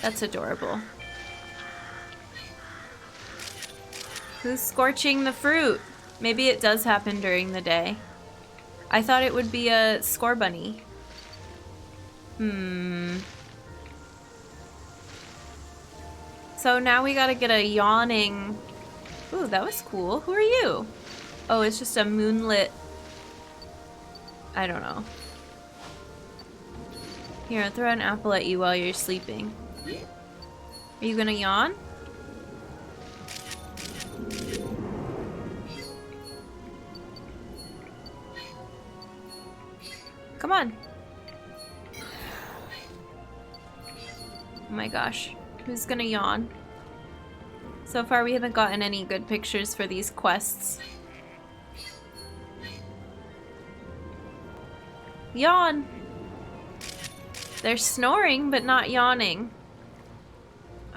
That's adorable. Who's scorching the fruit? Maybe it does happen during the day. I thought it would be a score bunny. So now we gotta get a yawning... Ooh, that was cool. Who are you? Oh, it's just a moonlit... I don't know. Here, I'll throw an apple at you while you're sleeping. Are you gonna yawn? Come on. Oh my gosh. Who's gonna yawn? So far we haven't gotten any good pictures for these quests. Yawn! They're snoring but not yawning.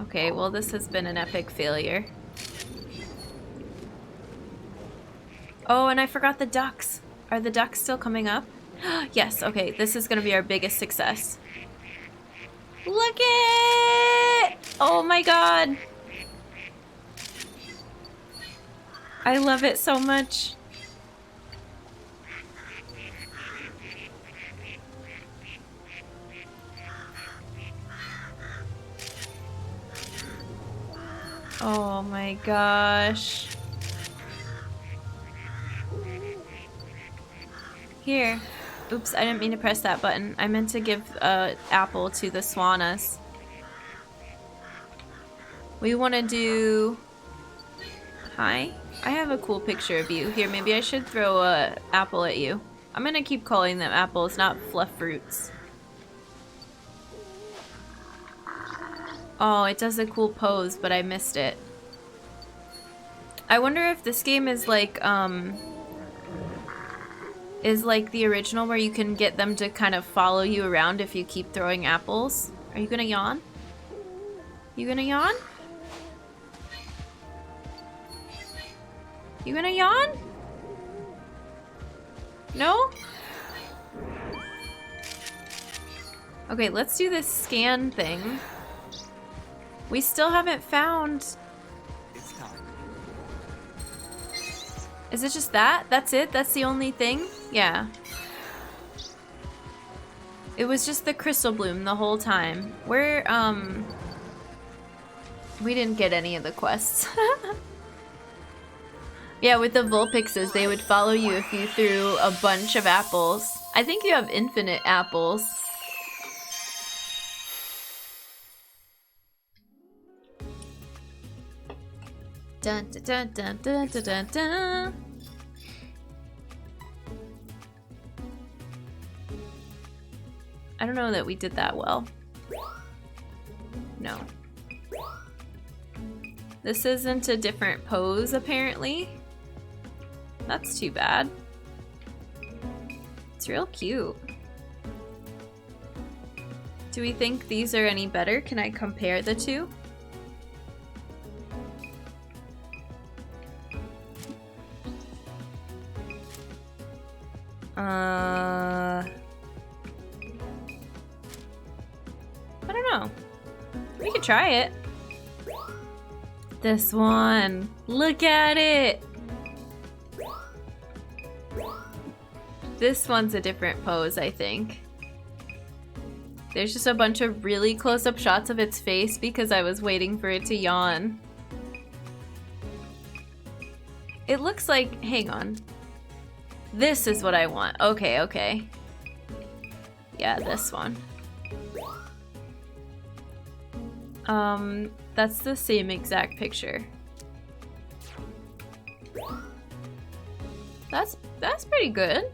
Okay, well this has been an epic failure. Oh, and I forgot the ducks. Are the ducks still coming up? Yes, okay, this is gonna be our biggest success. Look it! Oh my god! I love it so much. Oh my gosh. Here. Oops, I didn't mean to press that button. I meant to give apple to the Swannas. We want to do... Hi? I have a cool picture of you. Here, maybe I should throw a apple at you. I'm gonna keep calling them apples, not fluff fruits. Oh, it does a cool pose, but I missed it. I wonder if this game is like the original where you can get them to kind of follow you around if you keep throwing apples. Are you gonna yawn? You gonna yawn? You gonna yawn? No? Okay, let's do this scan thing. We still haven't found... It's time. Is it just that? That's it? That's the only thing? Yeah. It was just the crystal bloom the whole time. We're, we didn't get any of the quests. Yeah, with the Vulpixes, they would follow you if you threw a bunch of apples. I think you have infinite apples. Dun dun dun dun dun dun dun. I don't know that we did that well. No. This isn't a different pose, apparently. That's too bad. It's real cute. Do we think these are any better? Can I compare the two? I don't know. We could try it. This one. Look at it! This one's a different pose, I think. There's just a bunch of really close-up shots of its face because I was waiting for it to yawn. It looks like... hang on. This is what I want. Okay, okay. Yeah, this one. That's the same exact picture. That's pretty good.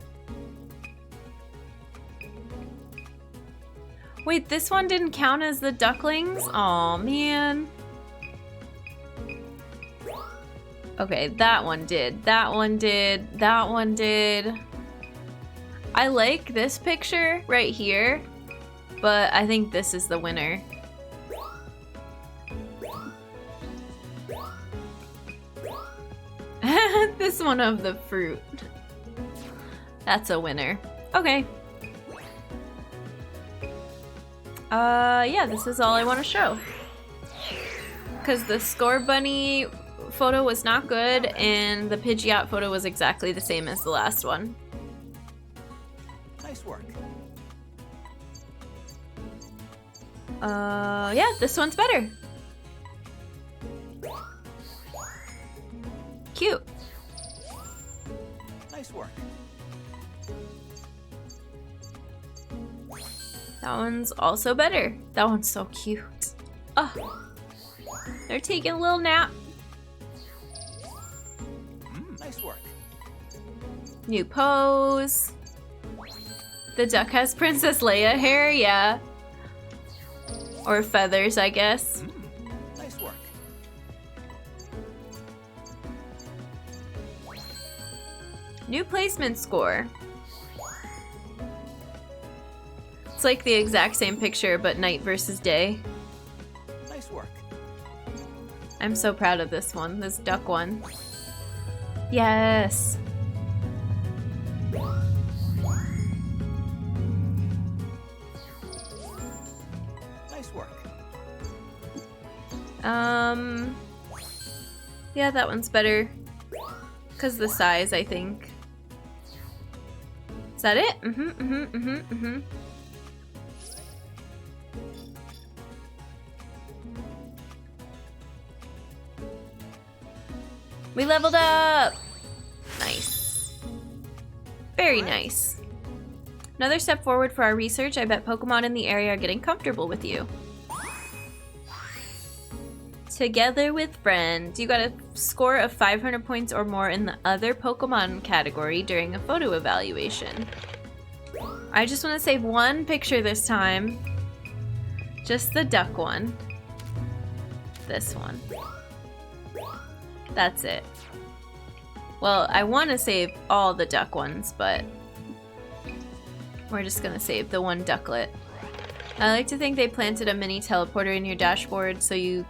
Wait, this one didn't count as the ducklings? Aw, man. Okay, that one did. That one did. That one did. I like this picture right here, but I think this is the winner. This one of the fruit. That's a winner. Okay. Yeah, this is all I want to show. Because the Score Bunny photo was not good, and the Pidgeot photo was exactly the same as the last one. Nice work. Yeah, this one's better. Cute. Nice work. That one's also better. That one's so cute. Oh, they're taking a little nap. Nice work. New pose. The duck has Princess Leia hair, yeah. Or feathers, I guess. Nice work. New placement score. It's like the exact same picture, but night versus day. Nice work. I'm so proud of this one, this duck one. Yes. Nice work. Yeah, that one's better. 'Cause the size, I think. Is that it? We leveled up! Nice. Very nice. Another step forward for our research. I bet Pokemon in the area are getting comfortable with you. Together with friends. You got a score of 500 points or more in the other Pokemon category during a photo evaluation. I just want to save one picture this time. Just the duck one. This one. That's it. Well, I want to save all the duck ones, but we're just gonna save the one ducklet. I like to think they planted a mini teleporter in your dashboard so you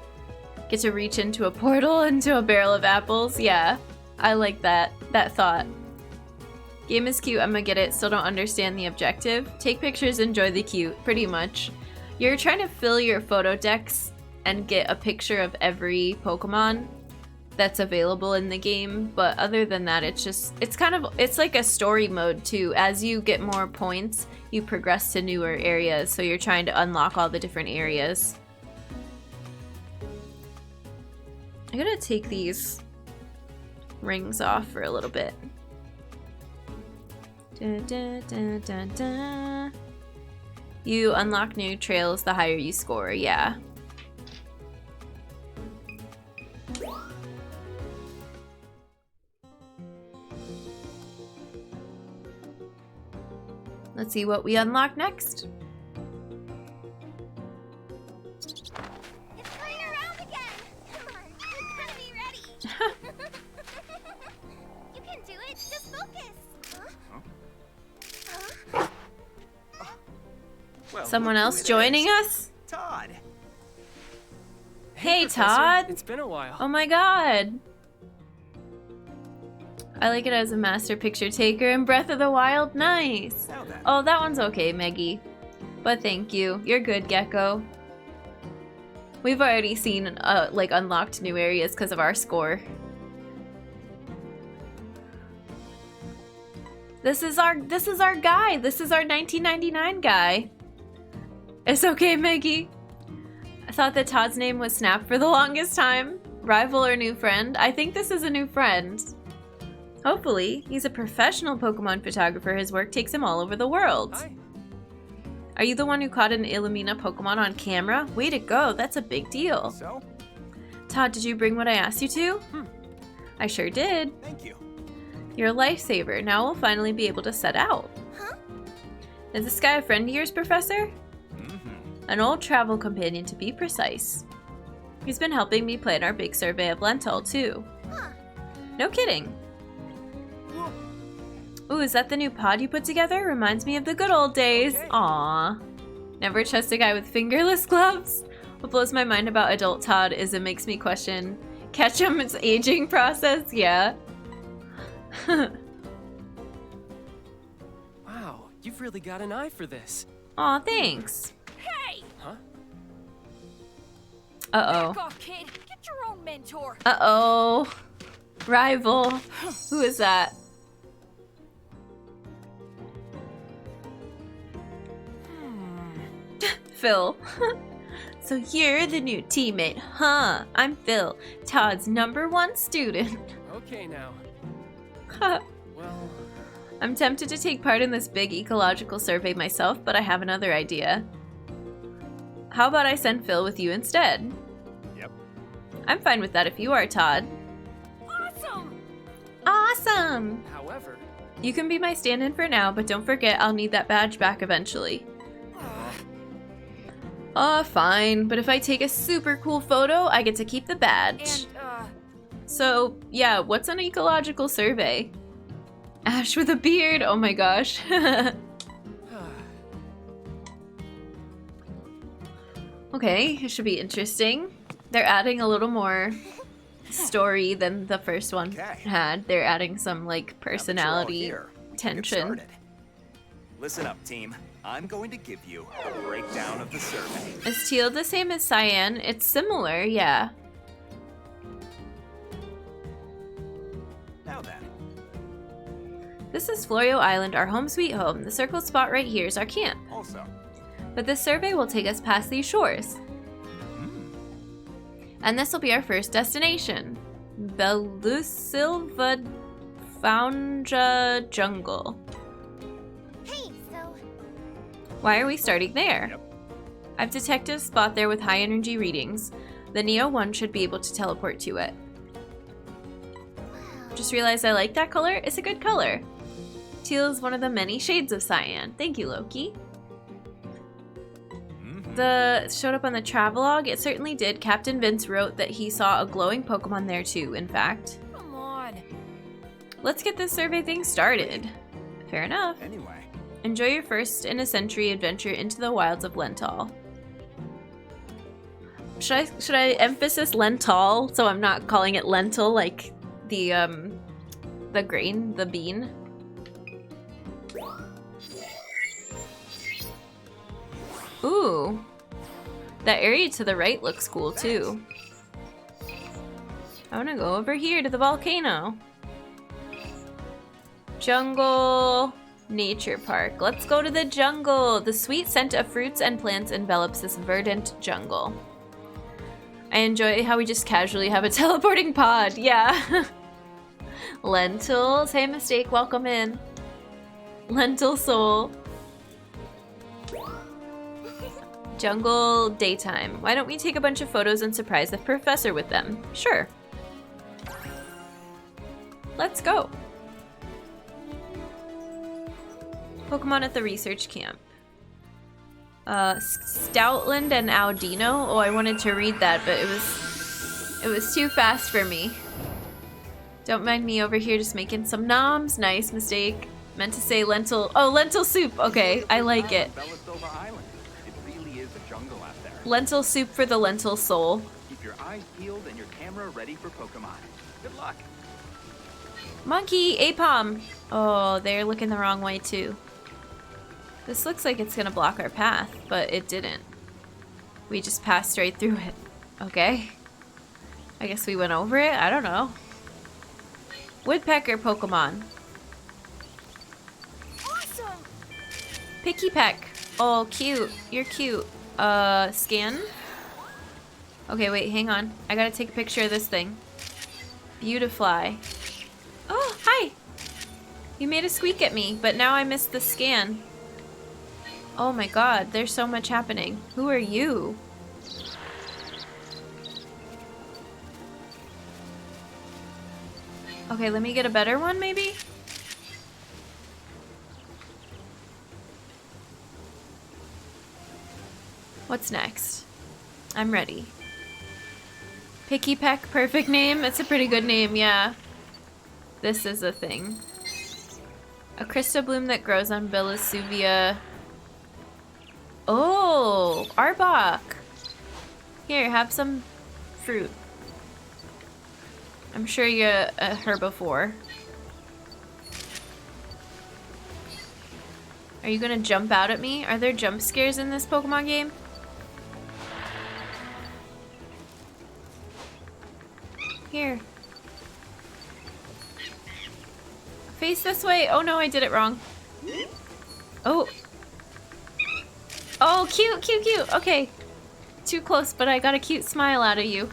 get to reach into a portal into a barrel of apples. Yeah, I like that thought. Game is cute, I'm gonna get it, still don't understand the objective. Take pictures, enjoy the cute, pretty much. You're trying to fill your photo decks and get a picture of every Pokemon that's available in the game, but other than that, it's like a story mode too. As you get more points, you progress to newer areas, so you're trying to unlock all the different areas. I'm gonna take these rings off for a little bit. Da, da, da, da, da. You unlock new trails the higher you score, yeah. Let's see what we unlock next. It's turning around again! Come on, you gotta be ready! You can do it, just focus! Huh? Well, Someone look who else it joining is. us? Todd. Hey, Professor. Todd! It's been a while. Oh my god! I like it as a master picture taker in Breath of the Wild. Nice! Now then. Oh, that one's okay, Meggy. But thank you. You're good, Gecko. We've already seen, like, unlocked new areas because of our score. This is our guy. This is our 1999 guy. It's okay, Meggy. I thought that Todd's name was Snap for the longest time. Rival or new friend? I think this is a new friend. Hopefully. He's a professional Pokemon photographer. His work takes him all over the world. Hi. Are you the one who caught an Illumina Pokemon on camera? Way to go. That's a big deal. So, Todd, did you bring what I asked you to? I sure did. thank you. You're a lifesaver. Now we'll finally be able to set out. Huh? Is this guy a friend of yours, Professor? Mm-hmm. An old travel companion, to be precise. He's been helping me plan our big survey of Lental, too. Huh. No kidding. Ooh, is that the new pod you put together? Reminds me of the good old days. Okay. Aww. Never trust a guy with fingerless gloves. What blows my mind about adult Todd is it makes me question Ketchum's aging process. Yeah. Wow, you've really got an eye for this. Aw, thanks. Hey! Huh? Uh-oh. Back off, kid. Get your own mentor. Uh-oh. Rival. Who is that? Phil. So you're the new teammate, huh? I'm Phil, Todd's #1 student. Okay now. Well, I'm tempted to take part in this big ecological survey myself, but I have another idea. How about I send Phil with you instead? Yep. I'm fine with that if you are, Todd. Awesome! Awesome! however, You can be my stand-in for now, but don't forget I'll need that badge back eventually. Fine, but if I take a super cool photo, I get to keep the badge. And, So, yeah, what's an ecological survey? Ash with a beard, oh my gosh. Okay, it should be interesting. They're adding a little more story than the first one Okay. had. They're adding some, like, Now that you're all personality here, we can get tension. started. Listen up, team. I'm going to give you a breakdown of the survey. Is teal the same as cyan? It's similar, yeah. Now then. This is Florio Island, our home sweet home. The circled spot right here is our camp. Also, But this survey will take us past these shores. And this will be our first destination. Belusilva Foundra Jungle. Hey, so Why are we starting there? Yep. I've detected a spot there with high energy readings. The Neo 1 should be able to teleport to it. wow. Just realized I like that color. It's a good color. Teal is one of the many shades of cyan. Thank you, Loki. mm-hmm. showed up on the travelogue? It certainly did. Captain Vince wrote that he saw a glowing Pokemon there too, in fact. Come on. Let's get this survey thing started. Fair enough. Anyway, Enjoy your first in a century adventure into the wilds of Lental. Should I emphasis Lental so I'm not calling it lentil like the grain, the bean? Ooh. That area to the right looks cool too. I wanna go over here to the volcano. Jungle Nature Park. Let's go to the jungle. The sweet scent of fruits and plants envelops this verdant jungle. I enjoy how we just casually have a teleporting pod. Yeah. Lentils. Hey, Mistake. Welcome in. Lentil Soul. Jungle daytime. Why don't we take a bunch of photos and surprise the professor with them? Sure. Let's go. Pokemon at the research camp. Stoutland and Audino. Oh, I wanted to read that, but it was too fast for me. Don't mind me over here just making some noms. Nice mistake. Meant to say lentil. Oh, lentil soup. Okay, I like it. It really is a jungle out there. Lentil soup for the lentil soul. Keep your eyes peeled and your camera ready for Pokemon. Good luck. Monkey, Apom. Oh, they're looking the wrong way too. This looks like it's gonna block our path, but it didn't. We just passed right through it. Okay. I guess we went over it? I don't know. Woodpecker Pokemon. Awesome. Picky Peck. Oh, cute. You're cute. Scan? Okay, wait, hang on. I gotta take a picture of this thing. Beautifly. Oh, hi! You made a squeak at me, but now I missed the scan. Oh my god, there's so much happening. Who are you? Okay, let me get a better one, maybe? What's next? I'm ready. Picky Peck, perfect name? It's a pretty good name, yeah. This is a thing. A Crystal Bloom that grows on Belisuvia. Oh, Arbok. Here, have some fruit. I'm sure you're a herbivore. Are you gonna jump out at me? Are there jump scares in this Pokemon game? Here. Face this way. Oh no, I did it wrong. Oh. Oh, cute, cute, cute. Okay. Too close, but I got a cute smile out of you.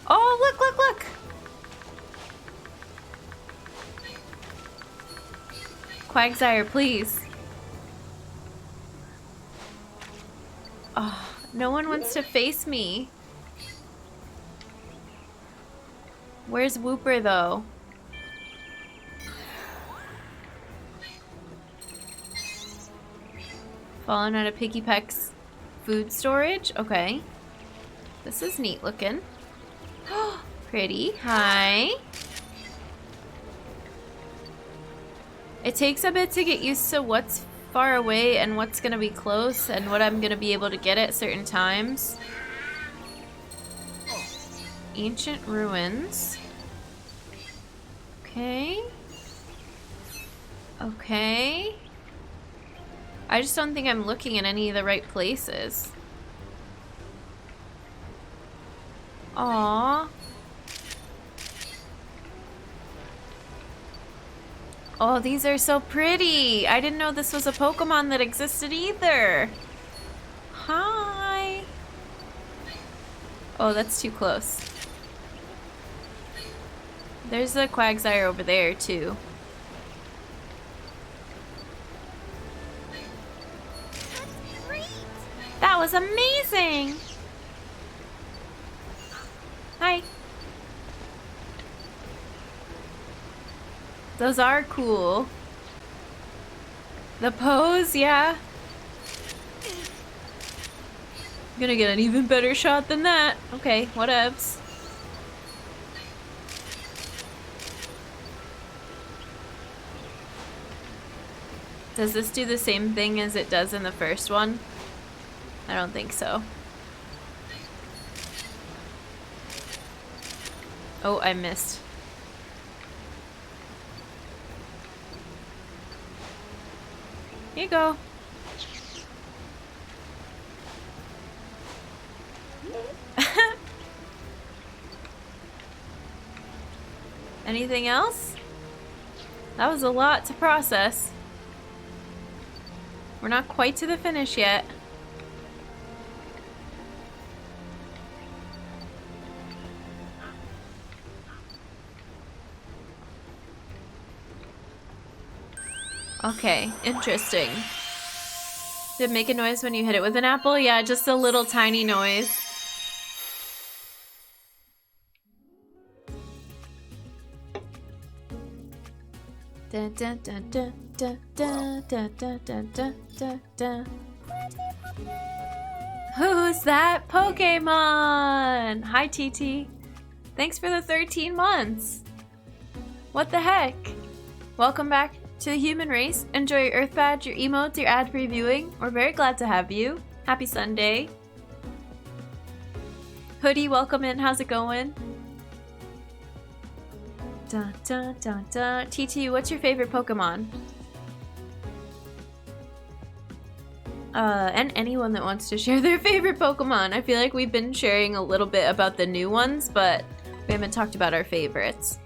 Oh, look, look, look. Quagsire, please. Oh, no one wants to face me. Where's Wooper, though? Fallen out of Picky Peck's food storage? Okay. This is neat looking. Pretty. Hi. It takes a bit to get used to what's far away and what's gonna be close and what I'm gonna be able to get at certain times. Ancient ruins. Okay. Okay. I just don't think I'm looking in any of the right places. Aww. Oh, these are so pretty. I didn't know this was a Pokemon that existed either. Hi. Oh, that's too close. There's a Quagsire over there, too. That's great! That was amazing! Hi. Those are cool. The pose, yeah. Gonna get an even better shot than that. Okay, whatevs. Does this do the same thing as it does in the first one? I don't think so. Oh, I missed. Here you go. Anything else? That was a lot to process. We're not quite to the finish yet. Okay, interesting. Did it make a noise when you hit it with an apple? Yeah, just a little tiny noise. Da, da, da, da, da, da, da, da, da, da, da. Who's that Pokemon? Hi, TT. Thanks for the 13 months. What the heck? Welcome back to the human race. Enjoy your Earth Badge, your emotes, your ad previewing. We're very glad to have you. Happy Sunday. Hoodie, welcome in. How's it going? Dun, dun, dun, dun. TT, what's your favorite Pokemon? And anyone that wants to share their favorite Pokemon. I feel like we've been sharing a little bit about the new ones, but we haven't talked about our favorites.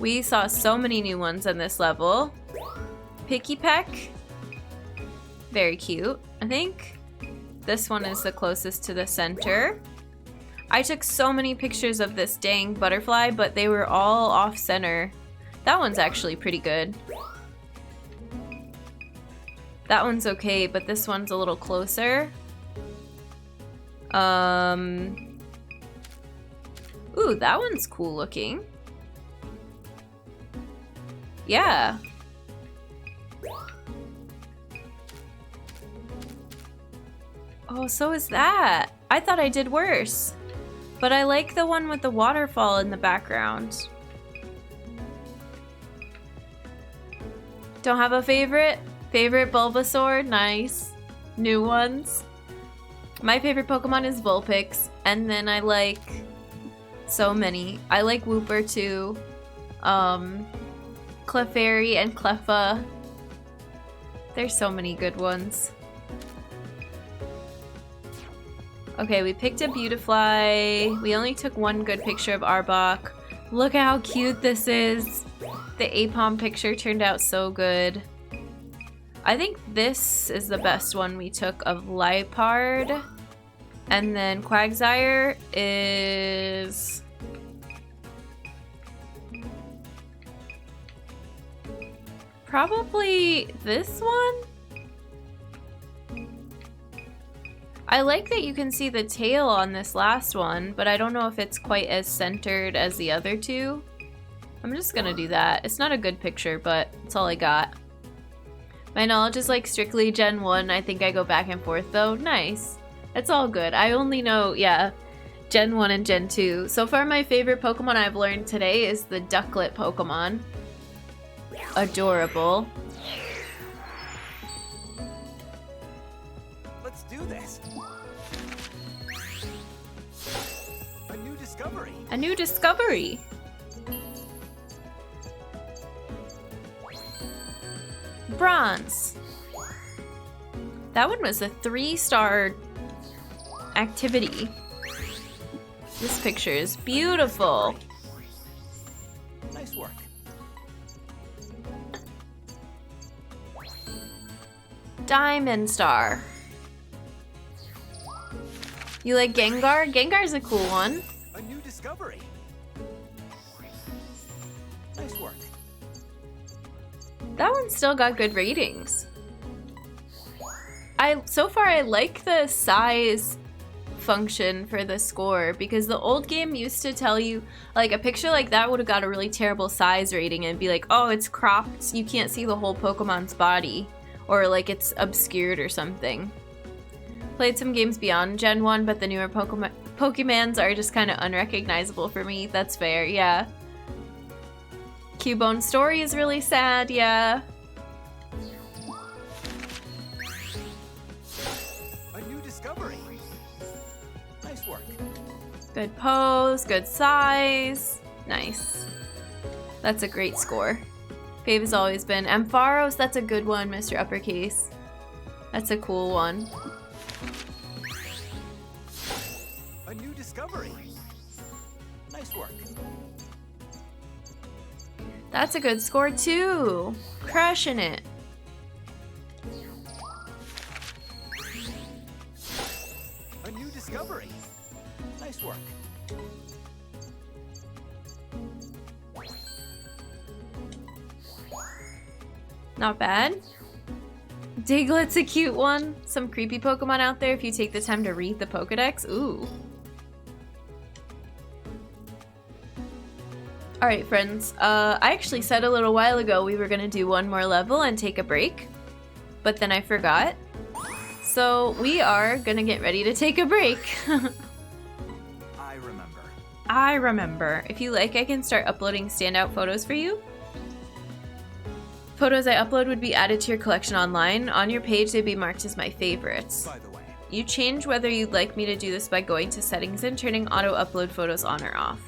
We saw so many new ones on this level. Picky Peck. Very cute. I think this one is the closest to the center. I took so many pictures of this dang butterfly, but they were all off center. That one's actually pretty good. That one's okay, but this one's a little closer. Ooh, that one's cool looking. Yeah. Oh, so is that. I thought I did worse. But I like the one with the waterfall in the background. Don't have a favorite? Favorite Bulbasaur? Nice. New ones. My favorite Pokemon is Vulpix. And then I like so many. I like Wooper too. Clefairy and Cleffa. There's so many good ones. Okay, we picked a Beautifly. We only took one good picture of Arbok. Look at how cute this is. The Aipom picture turned out so good. I think this is the best one we took of Liepard. And then Quagsire is... probably this one? I like that you can see the tail on this last one, but I don't know if it's quite as centered as the other two. I'm just gonna do that. It's not a good picture, but it's all I got. My knowledge is like strictly Gen 1. I think I go back and forth though. Nice. It's all good. I only know, yeah, Gen 1 and Gen 2. So far my favorite Pokemon I've learned today is the Ducklett Pokemon. Adorable. Let's do this. A new discovery. A new discovery. Bronze. That one was a 3-star activity. This picture is beautiful. Nice work. Diamond Star. You like Gengar? Gengar's a cool one. A new discovery. Nice work. That one still got good ratings. So far I like the size function for the score, because the old game used to tell you, like, a picture like that would have got a really terrible size rating and be like, oh, it's cropped, you can't see the whole Pokemon's body, or like it's obscured or something. Played some games beyond Gen 1, but the newer Pokemons are just kind of unrecognizable for me. That's fair, yeah. Cubone story is really sad, yeah. A new discovery. Nice work. Good pose, good size. Nice. That's a great score. Fave has always been. Ampharos, that's a good one, Mr. Uppercase. That's a cool one. A new discovery. Nice work. That's a good score too. Crushing it. A new discovery. Nice work. Not bad. Diglett's a cute one. Some creepy Pokemon out there if you take the time to read the Pokedex. Ooh. Alright, friends. I actually said a little while ago we were gonna do one more level and take a break. But then I forgot. So we are gonna get ready to take a break. I remember. I remember. If you like, I can start uploading standout photos for you. Photos I upload would be added to your collection online. On your page, they'd be marked as my favorites. By the way, You change whether you'd like me to do this by going to settings and turning auto upload photos on or off.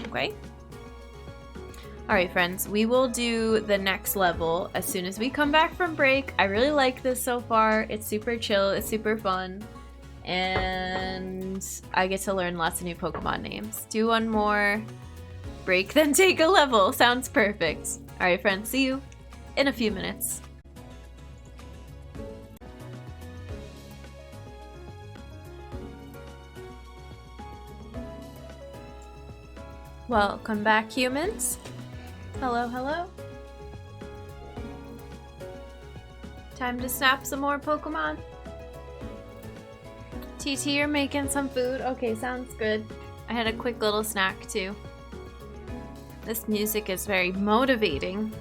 Okay. Alright friends, we will do the next level as soon as we come back from break. I really like this so far. It's super chill, it's super fun. And I get to learn lots of new Pokemon names. Do one more break, then take a level. Sounds perfect. Alright friends, see you in a few minutes. Welcome back, humans. Hello, hello. Time to snap some more Pokemon. TT, you're making some food? Okay, sounds good. I had a quick little snack too. This music is very motivating.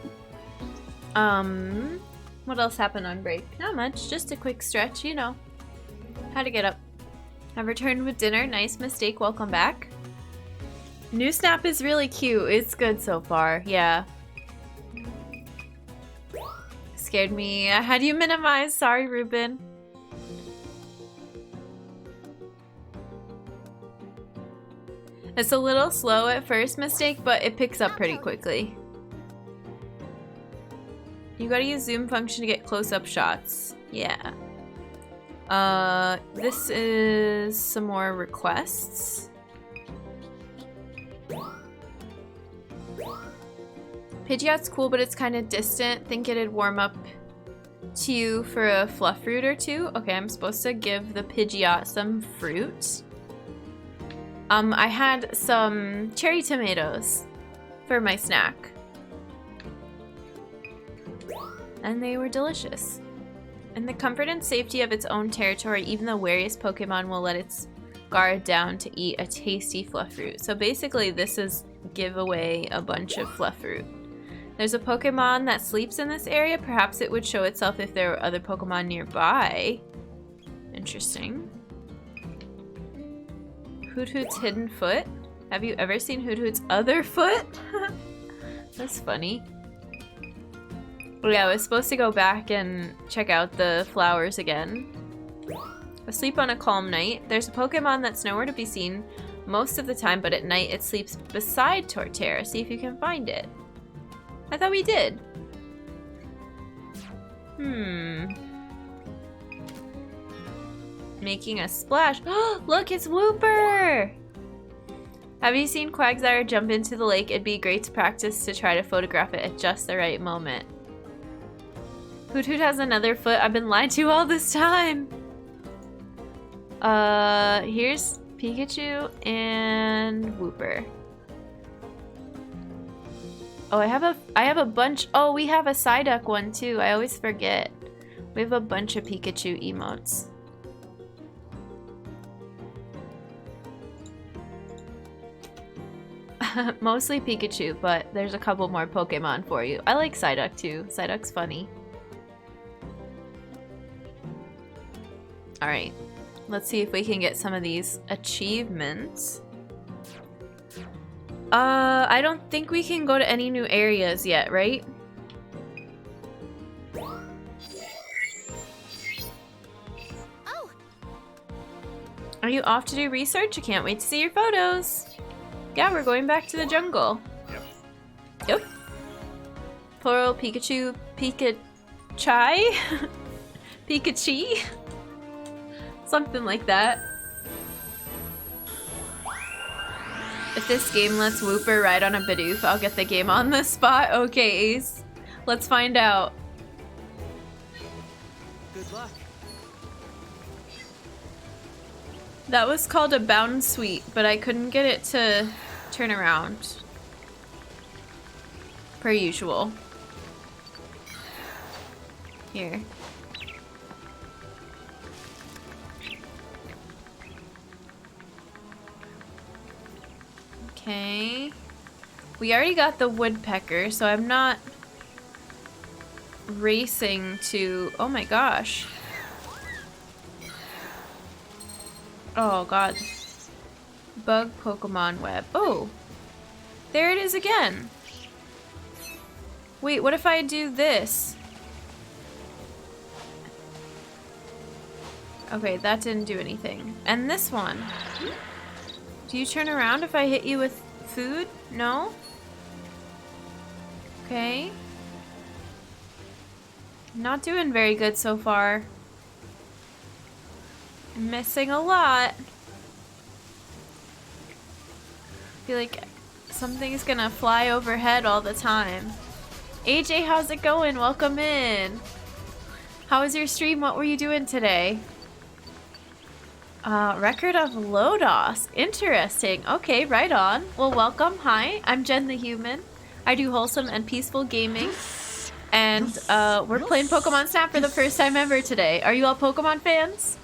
What else happened on break? Not much, just a quick stretch, you know. Had to get up. I've returned with dinner. Nice mistake, welcome back. New Snap is really cute. It's good so far, yeah. Scared me. How do you minimize? Sorry, Ruben. It's a little slow at first, mistake, but it picks up pretty quickly. You gotta use zoom function to get close-up shots. Yeah. This is some more requests. Pidgeot's cool, but it's kind of distant. Think it'd warm up to you for a fluff fruit or two. Okay, I'm supposed to give the Pidgeot some fruit. I had some cherry tomatoes for my snack. And they were delicious. In the comfort and safety of its own territory, even the wariest Pokemon will let its guard down to eat a tasty fluff fruit. So basically this is give away a bunch of fluff fruit. There's a Pokemon that sleeps in this area. Perhaps it would show itself if there were other Pokemon nearby. Interesting. Hoot Hoot's hidden foot. Have you ever seen Hoot Hoot's other foot? That's funny. Oh yeah, I was supposed to go back and check out the flowers again. Asleep on a calm night. There's a Pokemon that's nowhere to be seen most of the time, but at night it sleeps beside Torterra. See if you can find it. I thought we did. Making a splash. Oh, look, it's Wooper! Have you seen Quagsire jump into the lake? It'd be great to practice to try to photograph it at just the right moment. Hoot Hoot has another foot. I've been lied to all this time. Here's Pikachu and Wooper. Oh, I have a bunch. Oh, we have a Psyduck one too. I always forget. We have a bunch of Pikachu emotes. Mostly Pikachu, but there's a couple more Pokemon for you. I like Psyduck too. Psyduck's funny. Alright. Let's see if we can get some of these achievements. I don't think we can go to any new areas yet, right? Oh, Are you off to do research? I can't wait to see your photos. Yeah, we're going back to the jungle. Yep. Plural Pikachu, Pikachu? Pikachu? Something like that. If this game lets Wooper ride on a Bidoof, I'll get the game on the spot. Okay, Ace. Let's find out. Good luck. That was called a Bound Sweet, but I couldn't get it to turn around. Per usual. Here. Okay. We already got the woodpecker, so I'm not racing to... Oh my gosh. Oh god. Bug Pokemon web. Oh! There it is again! Wait, what if I do this? Okay, that didn't do anything. And this one. Do you turn around if I hit you with food? No? Okay. Not doing very good so far. Missing a lot. Feel like something's gonna fly overhead all the time. AJ, how's it going? Welcome in. How was your stream? What were you doing today? Record of Lodos. Interesting. Okay, right on. Well, welcome. Hi, I'm Jen the Human. I do wholesome and peaceful gaming. And we're playing Pokemon Snap for the first time ever today. Are you all Pokemon fans?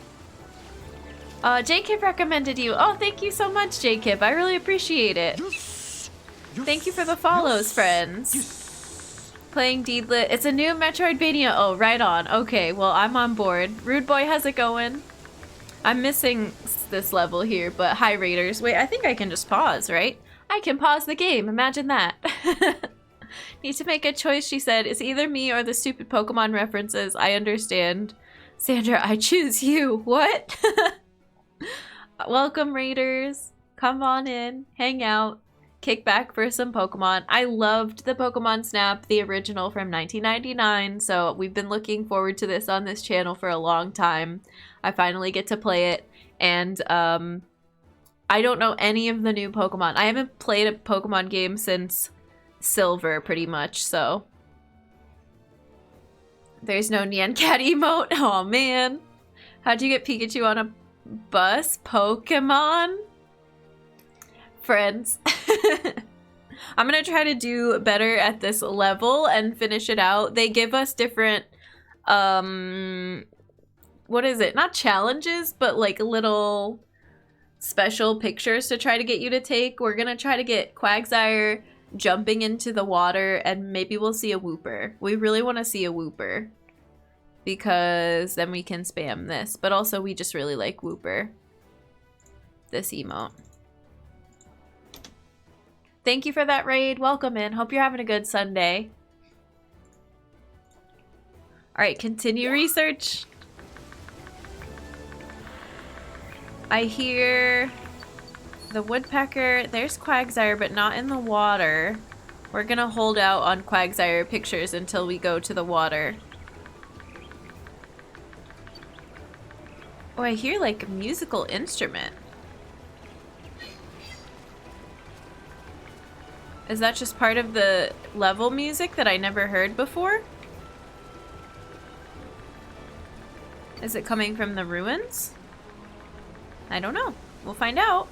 J-Kip recommended you. Oh, thank you so much, J-Kip. I really appreciate it. Thank you for the follows, friends. Playing Deedlit. It's a new Metroidvania. Oh, right on. Okay, well, I'm on board. Rude Boy, how's it going? I'm missing this level here, but hi, Raiders. Wait, I think I can just pause, right? I can pause the game. Imagine that. Need to make a choice, she said. It's either me or the stupid Pokemon references. I understand. Sandra, I choose you. What? Welcome, Raiders. Come on in. Hang out. Kick back for some Pokemon. I loved the Pokemon Snap, the original from 1999, so we've been looking forward to this on this channel for a long time. I finally get to play it, and I don't know any of the new Pokemon. I haven't played a Pokemon game since Silver, pretty much, so. There's no Nyan Cat emote. Oh man. How'd you get Pikachu on a bus? Pokemon? Friends. I'm gonna try to do better at this level and finish it out. They give us different, what is it? Not challenges, but like little special pictures to try to get you to take. We're gonna try to get Quagsire jumping into the water, and maybe we'll see a Wooper. We really want to see a Wooper because then we can spam this, but also we just really like Wooper. This emote. Thank you for that raid. Welcome in. Hope you're having a good Sunday. Alright, continue research. I hear the woodpecker. There's Quagsire, but not in the water. We're gonna hold out on Quagsire pictures until we go to the water. Oh, I hear like a musical instrument. Is that just part of the level music that I never heard before? Is it coming from the ruins? I don't know. We'll find out.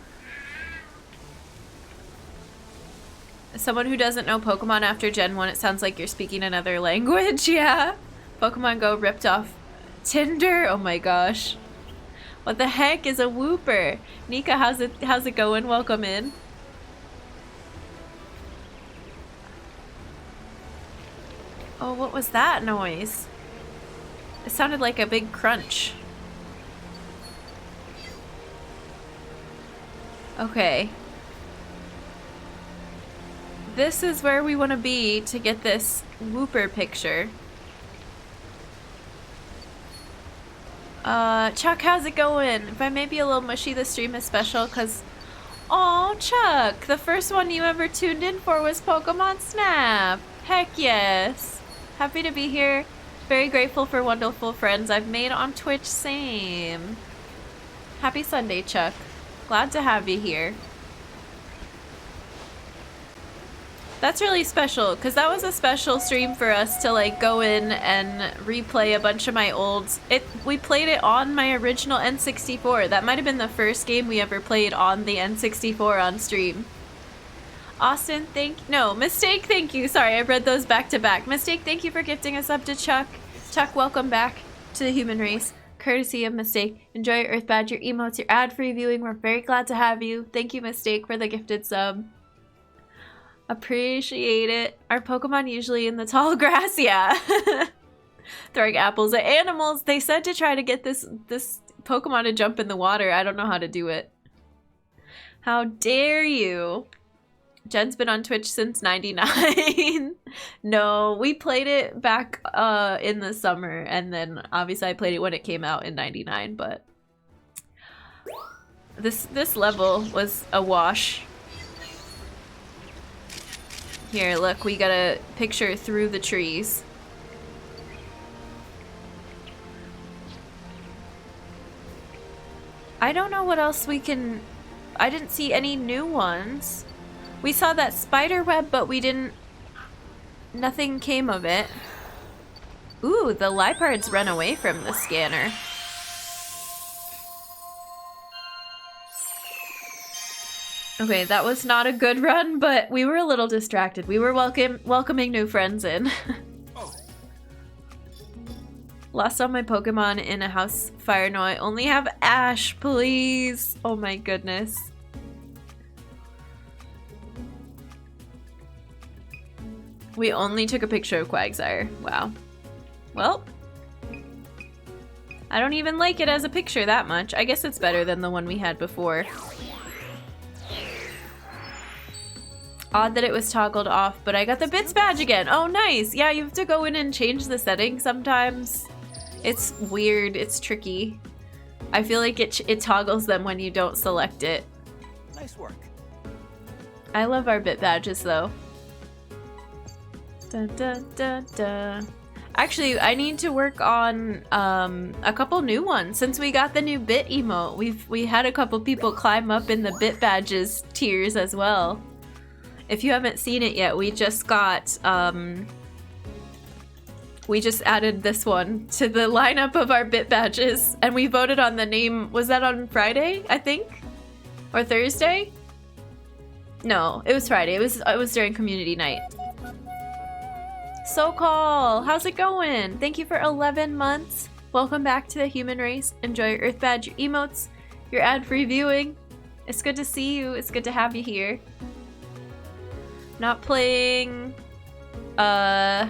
As someone who doesn't know Pokemon after Gen 1, it sounds like you're speaking another language. Yeah. Pokemon Go ripped off Tinder. Oh my gosh. What the heck is a Wooper? Nika, how's it going? Welcome in. Oh, what was that noise? It sounded like a big crunch. Okay. This is where we want to be to get this Whooper picture. Chuck, how's it going? If I may be a little mushy, the stream is special because... Aw, Chuck! The first one you ever tuned in for was Pokémon Snap! Heck yes! Happy to be here. Very grateful for wonderful friends I've made on Twitch. Same. Happy Sunday, Chuck. Glad to have you here. That's really special, because that was a special stream for us to like go in and replay a bunch of my olds. We played it on my original N64. That might have been the first game we ever played on the N64 on stream. Austin, Mistake, thank you. Sorry, I read those back to back. Mistake, thank you for gifting us up to Chuck. Chuck, welcome back to the human race. Courtesy of Mistake. Enjoy your Earth Badge, your emotes, your ad-free viewing. We're very glad to have you. Thank you, Mistake, for the gifted sub. Appreciate it. Our Pokemon usually in the tall grass? Yeah. Throwing apples at animals. They said to try to get this Pokemon to jump in the water. I don't know how to do it. How dare you? Jen's been on Twitch since 99. No, we played it back in the summer, and then obviously I played it when it came out in 99, but this level was a wash. Here, look, we got a picture through the trees. I don't know what else we can... I didn't see any new ones. We saw that spider web, but we didn't... Nothing came of it. Ooh, the Lipards run away from the scanner. Okay, that was not a good run, but we were a little distracted. We were welcoming new friends in. Lost all my Pokemon in a house fire. No, I only have Ash, please. Oh my goodness. We only took a picture of Quagsire. Wow. Well, I don't even like it as a picture that much. I guess it's better than the one we had before. Odd that it was toggled off, but I got the bits badge again. Oh, nice. Yeah, you have to go in and change the settings sometimes. It's weird. It's tricky. I feel like it toggles them when you don't select it. Nice work. I love our bit badges, though. Dun, dun, dun, dun. Actually, I need to work on a couple new ones. Since we got the new bit emote, we had a couple people climb up in the bit badges tiers as well. If you haven't seen it yet, we just got, we just added this one to the lineup of our bit badges, and we voted on the name. Was that on Friday, I think? Or Thursday? No, it was Friday. It was during community night. SoCal, how's it going? Thank you for 11 months. Welcome back to the human race. Enjoy your Earth Badge, your emotes, your ad-free viewing. It's good to see you. It's good to have you here. Not playing, oh,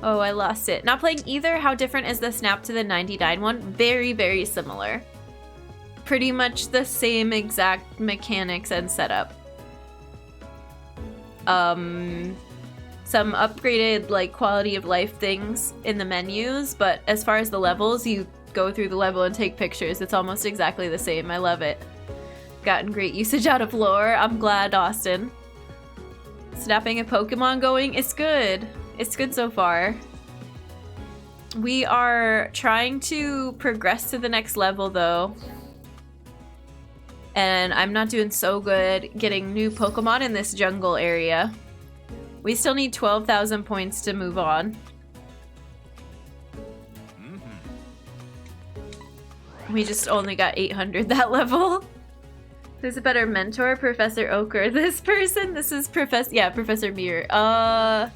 I lost it. Not playing either. How different is the Snap to the 99 one? Very, very similar. Pretty much the same exact mechanics and setup. Some upgraded, like, quality of life things in the menus, but as far as the levels, you go through the level and take pictures. It's almost exactly the same. I love it. Gotten great usage out of lore. I'm glad, Austin. Snapping a Pokemon going, it's good. It's good so far. We are trying to progress to the next level though. And I'm not doing so good getting new Pokemon in this jungle area. We still need 12,000 points to move on. We just only got 800 that level. Who's a better mentor, Professor Oak or this person? This is Professor Muir. I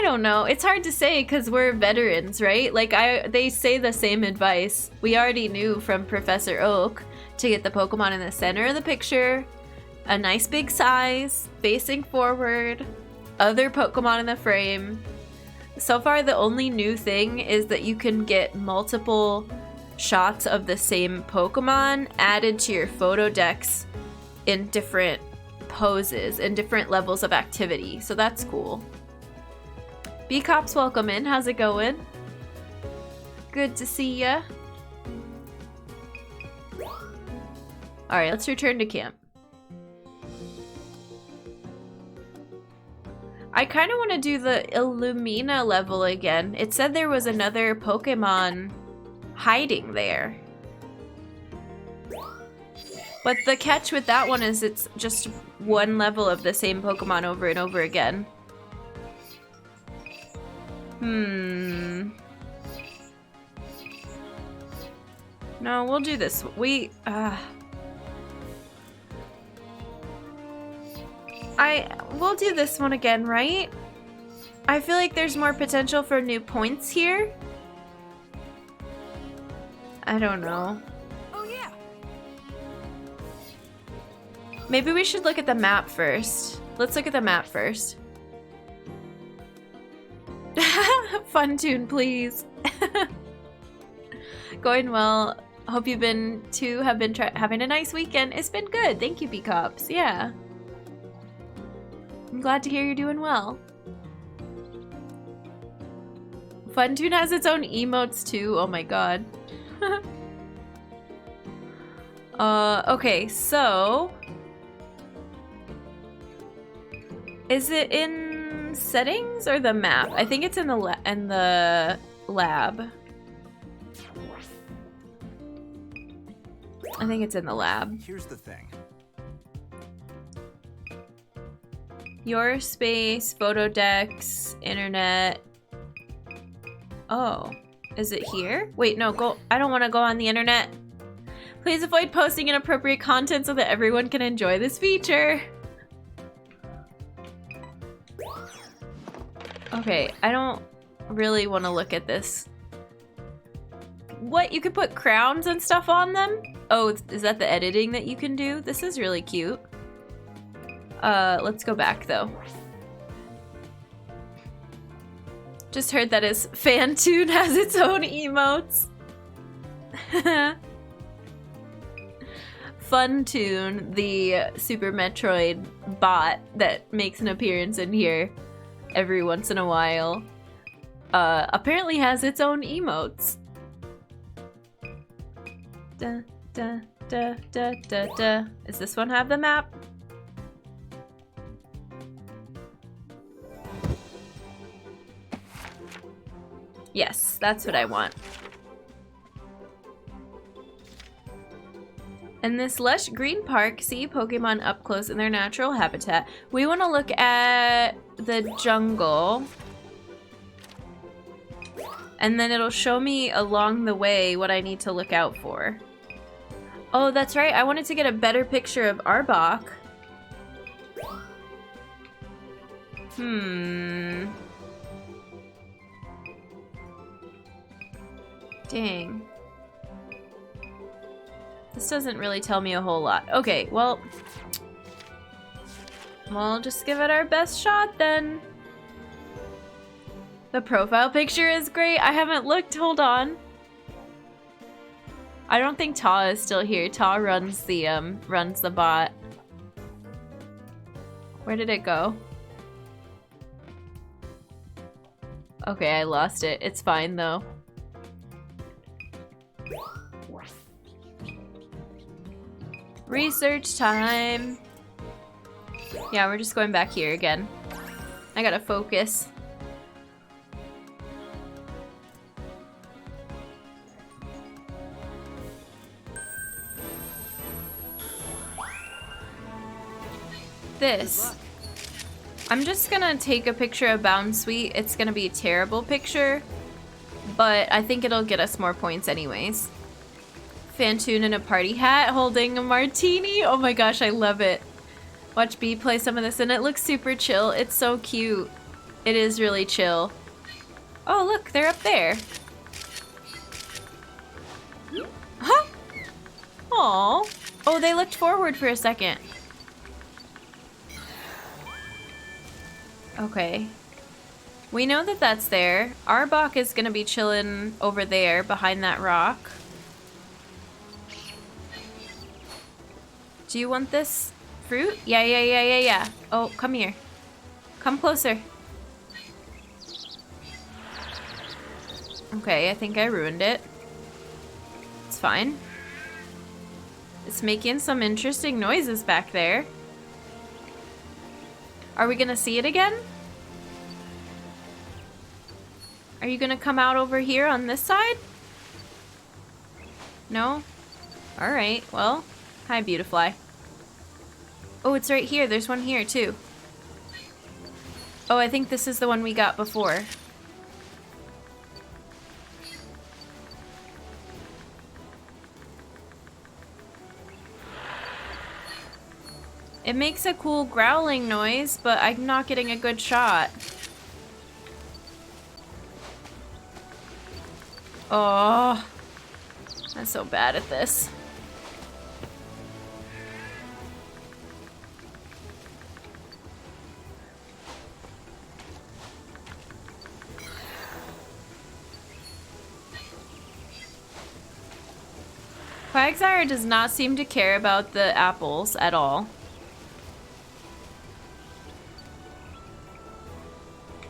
don't know. It's hard to say because we're veterans, right? Like, they say the same advice. We already knew from Professor Oak to get the Pokemon in the center of the picture, a nice big size, facing forward, other Pokemon in the frame. So far, the only new thing is that you can get multiple shots of the same Pokemon added to your photo decks in different poses and different levels of activity. So that's cool. B-Cops, welcome in. How's it going? Good to see ya. Alright, let's return to camp. I kind of want to do the Illumina level again. It said there was another Pokemon hiding there. But the catch with that one is it's just one level of the same Pokemon over and over again. No, we'll do this. We'll do this one again, right? I feel like there's more potential for new points here. I don't know. Oh yeah. Maybe we should look at the map first. Let's look at the map first. Fun tune, please. Going well. Hope you've been too. Have been having a nice weekend. It's been good. Thank you, B-Cops. Yeah. I'm glad to hear you're doing well. Funtune has its own emotes too. Oh my god. Okay, so is it in settings or the map? I think it's in the lab. I think it's in the lab. Here's the thing. Your space, photo decks, internet. Oh, is it here? Wait, no, go. I don't want to go on the internet. Please avoid posting inappropriate content so that everyone can enjoy this feature. Okay, I don't really want to look at this. What? You could put crowns and stuff on them? Oh, is that the editing that you can do? This is really cute. Let's go back though. Just heard that his Fantune has its own emotes. Funtune, the Super Metroid bot that makes an appearance in here every once in a while, apparently has its own emotes. Da, da, da, da, da, da. Does this one have the map? Yes, that's what I want. In this lush green park, see Pokemon up close in their natural habitat. We want to look at the jungle. And then it'll show me along the way what I need to look out for. Oh, that's right. I wanted to get a better picture of Arbok. Dang. This doesn't really tell me a whole lot. Okay, well, we'll just give it our best shot then. The profile picture is great. I haven't looked. Hold on. I don't think Ta is still here. Ta runs the bot. Where did it go? Okay, I lost it. It's fine though. Research time. Yeah, we're just going back here again. I gotta focus. This. I'm just gonna take a picture of Bound Sweet. It's gonna be a terrible picture, but I think it'll get us more points anyways. Fantune in a party hat holding a martini. Oh my gosh, I love it. Watch B play some of this and it looks super chill. It's so cute. It is really chill. Oh look, they're up there. Huh? Aww. Oh, they looked forward for a second. Okay. We know that that's there. Arbok is gonna be chilling over there behind that rock. Do you want this fruit? Yeah. Oh, come here. Come closer. Okay, I think I ruined it. It's fine. It's making some interesting noises back there. Are we gonna see it again? Are you gonna come out over here on this side? No? Alright, well, hi, Beautifly. Oh, it's right here. There's one here, too. Oh, I think this is the one we got before. It makes a cool growling noise, but I'm not getting a good shot. Oh, I'm so bad at this. Quagsire does not seem to care about the apples at all.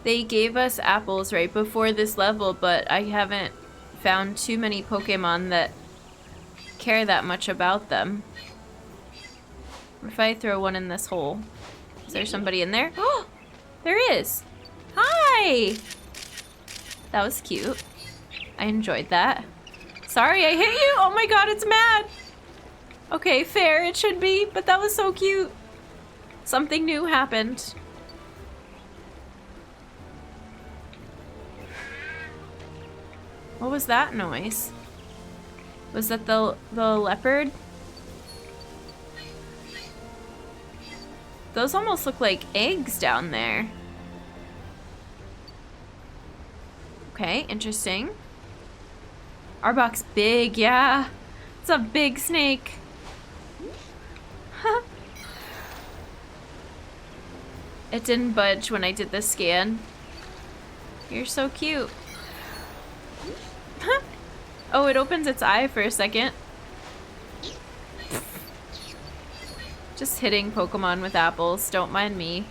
They gave us apples right before this level, but I haven't found too many Pokemon that care that much about them. What if I throw one in this hole? Is there somebody in there? Oh, there is. Hi! That was cute. I enjoyed that. Sorry, I hit you! Oh my god, it's mad! Okay, fair, it should be, but that was so cute. Something new happened. What was that noise? Was that the leopard? Those almost look like eggs down there. Okay, interesting. Arbok's big, yeah. It's a big snake. It didn't budge when I did the scan. You're so cute. Oh, it opens its eye for a second. Just hitting Pokemon with apples, don't mind me.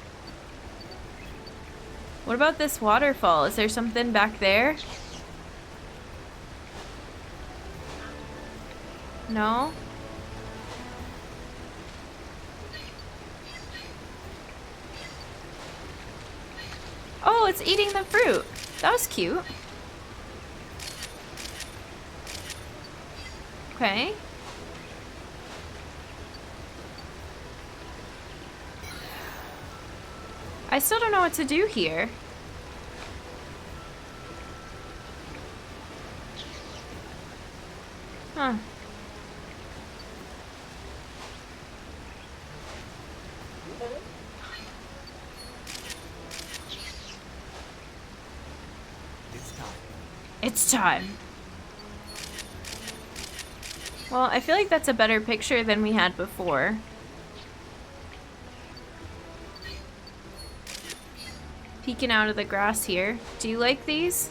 What about this waterfall? Is there something back there? No? Oh, it's eating the fruit. That was cute. Okay. I still don't know what to do here. Huh. It's time. Well, I feel like that's a better picture than we had before. Peeking out of the grass here. Do you like these?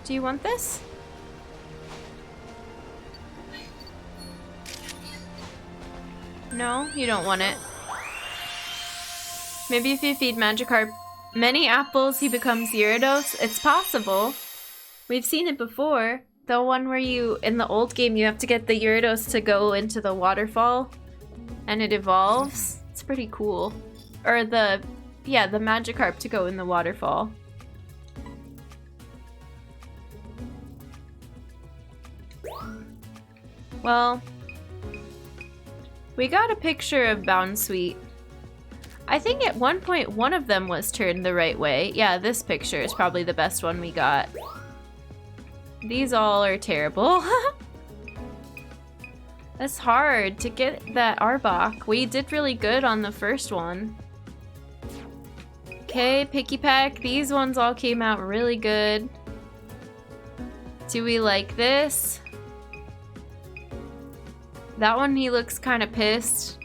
Do you want this? No, you don't want it. Maybe if you feed Magikarp many apples, he becomes Gyarados. It's possible. We've seen it before. The one where you, in the old game, you have to get the Gyarados to go into the waterfall and it evolves. It's pretty cool. Or the Magikarp to go in the waterfall. Well, we got a picture of Bounsweet. I think at one point one of them was turned the right way. Yeah, this picture is probably the best one we got. These all are terrible. It's hard to get that Arbok. We did really good on the first one. Okay, Picky Peck. These ones all came out really good. Do we like this? That one, he looks kind of pissed.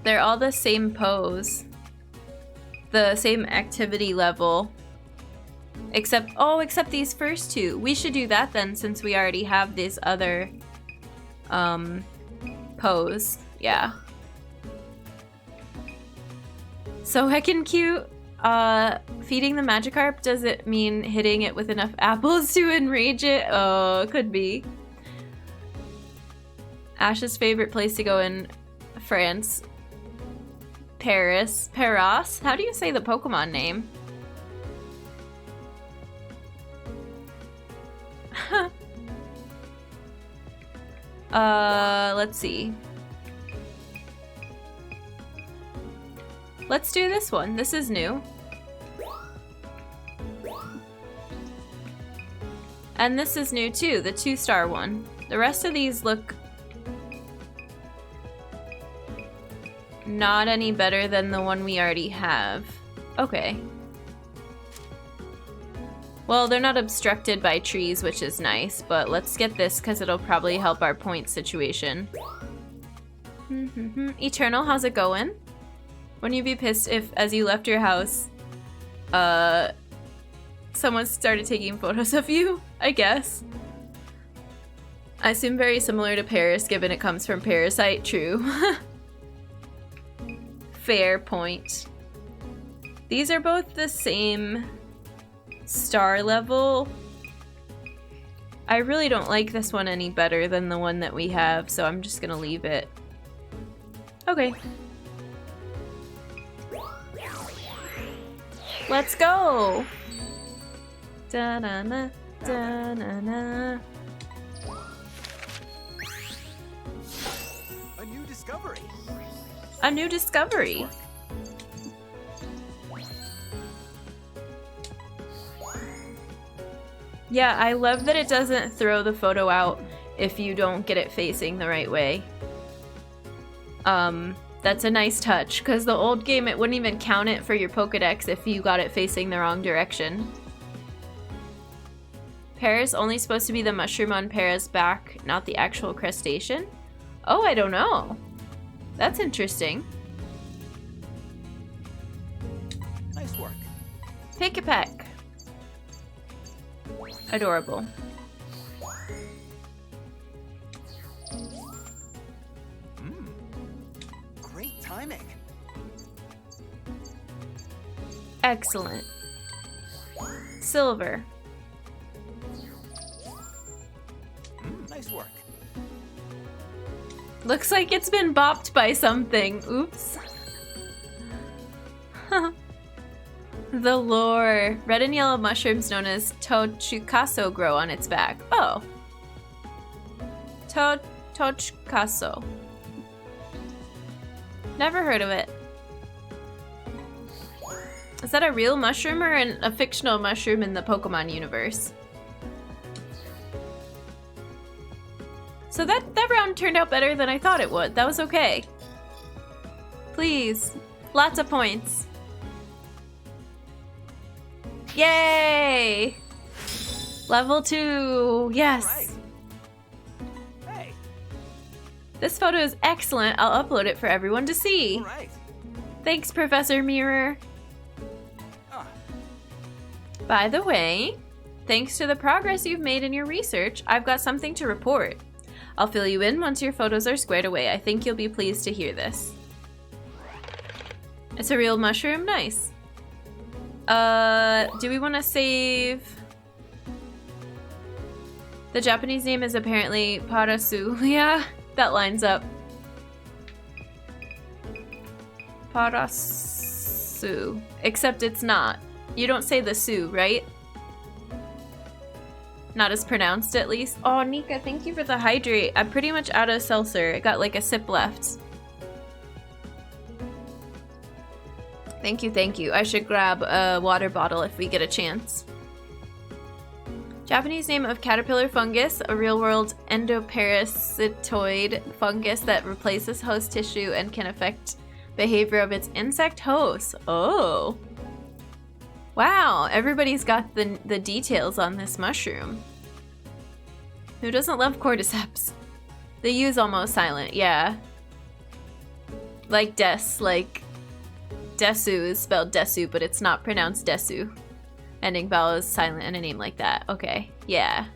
They're all the same pose. The same activity level. Except these first two. We should do that then, since we already have this other pose. Yeah. So heckin' cute. Feeding the Magikarp, does it mean hitting it with enough apples to enrage it? Oh, could be. Ash's favorite place to go in France. Paris. Paras? How do you say the Pokemon name? Let's see. Let's do this one. This is new. And this is new too, the 2-star one. The rest of these look not any better than the one we already have. Okay. Well, they're not obstructed by trees, which is nice, but let's get this because it'll probably help our point situation. Eternal, how's it going? Wouldn't you be pissed if, as you left your house, someone started taking photos of you? I guess. I assume very similar to Paris, given it comes from Parasite. True. Fair point. These are both the same star level. I really don't like this one any better than the one that we have, so I'm just gonna leave it. Okay. Let's go! Da-na-na, da-na-na. A new discovery. A new discovery. Yeah, I love that it doesn't throw the photo out if you don't get it facing the right way. That's a nice touch, because the old game, it wouldn't even count it for your Pokedex if you got it facing the wrong direction. Paris only supposed to be the mushroom on Paris' back, not the actual crustacean? Oh, I don't know. That's interesting. Nice work. Pick-a-peck. Adorable. Great timing. Excellent. Silver. Nice work. Looks like it's been bopped by something. Oops. The lore. Red and yellow mushrooms known as tochukaso grow on its back. Oh. Tochukaso. Never heard of it. Is that a real mushroom or a fictional mushroom in the Pokemon universe? So that round turned out better than I thought it would. That was okay. Please. Lots of points. Yay! Level 2. Yes. Right. Hey. This photo is excellent. I'll upload it for everyone to see. All right. Thanks, Professor Mirror. Ah. By the way, thanks to the progress you've made in your research, I've got something to report. I'll fill you in once your photos are squared away. I think you'll be pleased to hear this. It's a real mushroom? Nice. Do we want to save... The Japanese name is apparently Parasu. Yeah, that lines up. Parasu. Except it's not. You don't say the su, right? Not as pronounced, at least. Oh, Nika, thank you for the hydrate. I'm pretty much out of seltzer. I got like a sip left. Thank you, thank you. I should grab a water bottle if we get a chance. Japanese name of caterpillar fungus, a real-world endoparasitoid fungus that replaces host tissue and can affect behavior of its insect hosts. Oh. Wow, everybody's got the details on this mushroom. Who doesn't love cordyceps? The U's almost silent, yeah. Like Desu is spelled Desu, but it's not pronounced Desu. Ending vowel is silent in a name like that. Okay, yeah.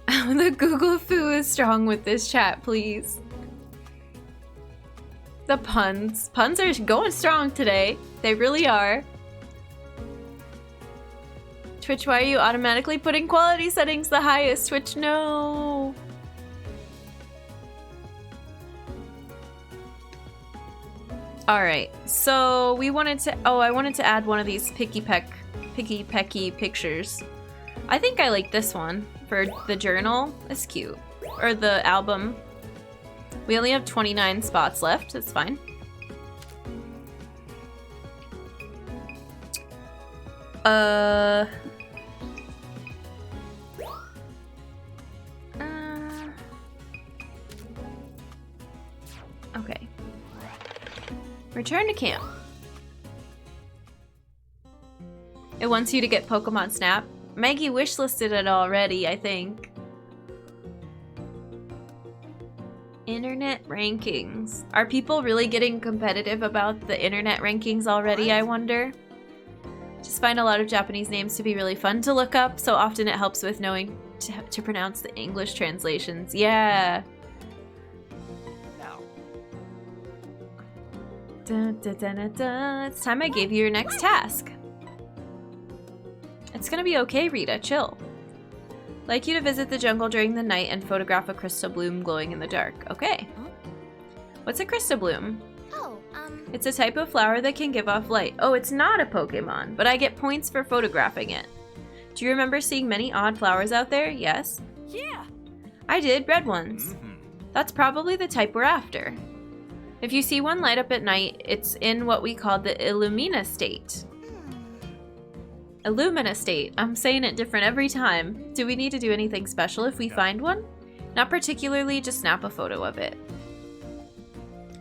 The Google foo is strong with this chat, please. The puns. Puns are going strong today. They really are. Twitch, why are you automatically putting quality settings the highest? Twitch, no. Alright, so we wanted to... Oh, I wanted to add one of these picky pecky pictures. I think I like this one for the journal. It's cute. Or the album. We only have 29 spots left. That's fine. Okay. Return to camp. It wants you to get Pokémon Snap. Maggie wishlisted it already, I think. Internet rankings. Are people really getting competitive about the internet rankings already, I wonder? Just find a lot of Japanese names to be really fun to look up, so often it helps with knowing to pronounce the English translations. Yeah. Now. Dun, dun, dun, dun, dun. It's time I gave you your next task. It's gonna be okay, Rita. Chill. Like you to visit the jungle during the night and photograph a crystal bloom glowing in the dark. Okay. What's a crystal bloom? Oh, It's a type of flower that can give off light. Oh, it's not a Pokemon, but I get points for photographing it. Do you remember seeing many odd flowers out there? Yes. Yeah. I did, red ones. That's probably the type we're after. If you see one light up at night, it's in what we call the Illumina state. Illumina state. I'm saying it different every time. Do we need to do anything special if we find one? Not particularly, just snap a photo of it.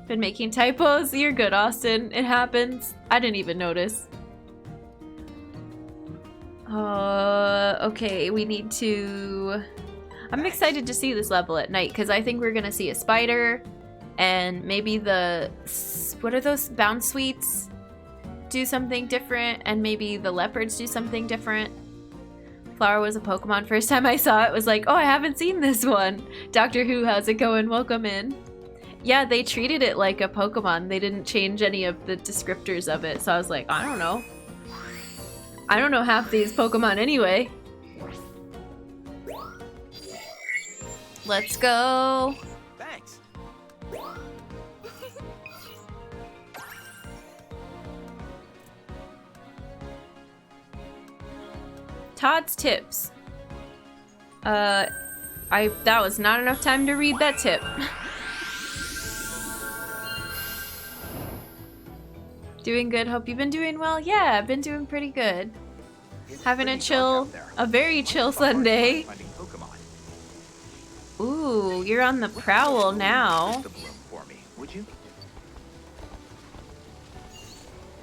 Been making typos? You're good, Austin. It happens. I didn't even notice. Okay, we need to... I'm excited to see this level at night because I think we're gonna see a spider and maybe the... What are those? Bound sweets? Do something different, and maybe the leopards do something different. Flower was a Pokemon. First time I saw it was like, oh, I haven't seen this one. Doctor Who, how's it going? Welcome in. Yeah, they treated it like a Pokemon. They didn't change any of the descriptors of it, so I was like, I don't know. I don't know half these Pokemon anyway. Let's go. Thanks. Todd's tips. That was not enough time to read that tip. Doing good. Hope you've been doing well. Yeah, I've been doing pretty good. Having a very chill Sunday. Ooh, you're on the prowl now.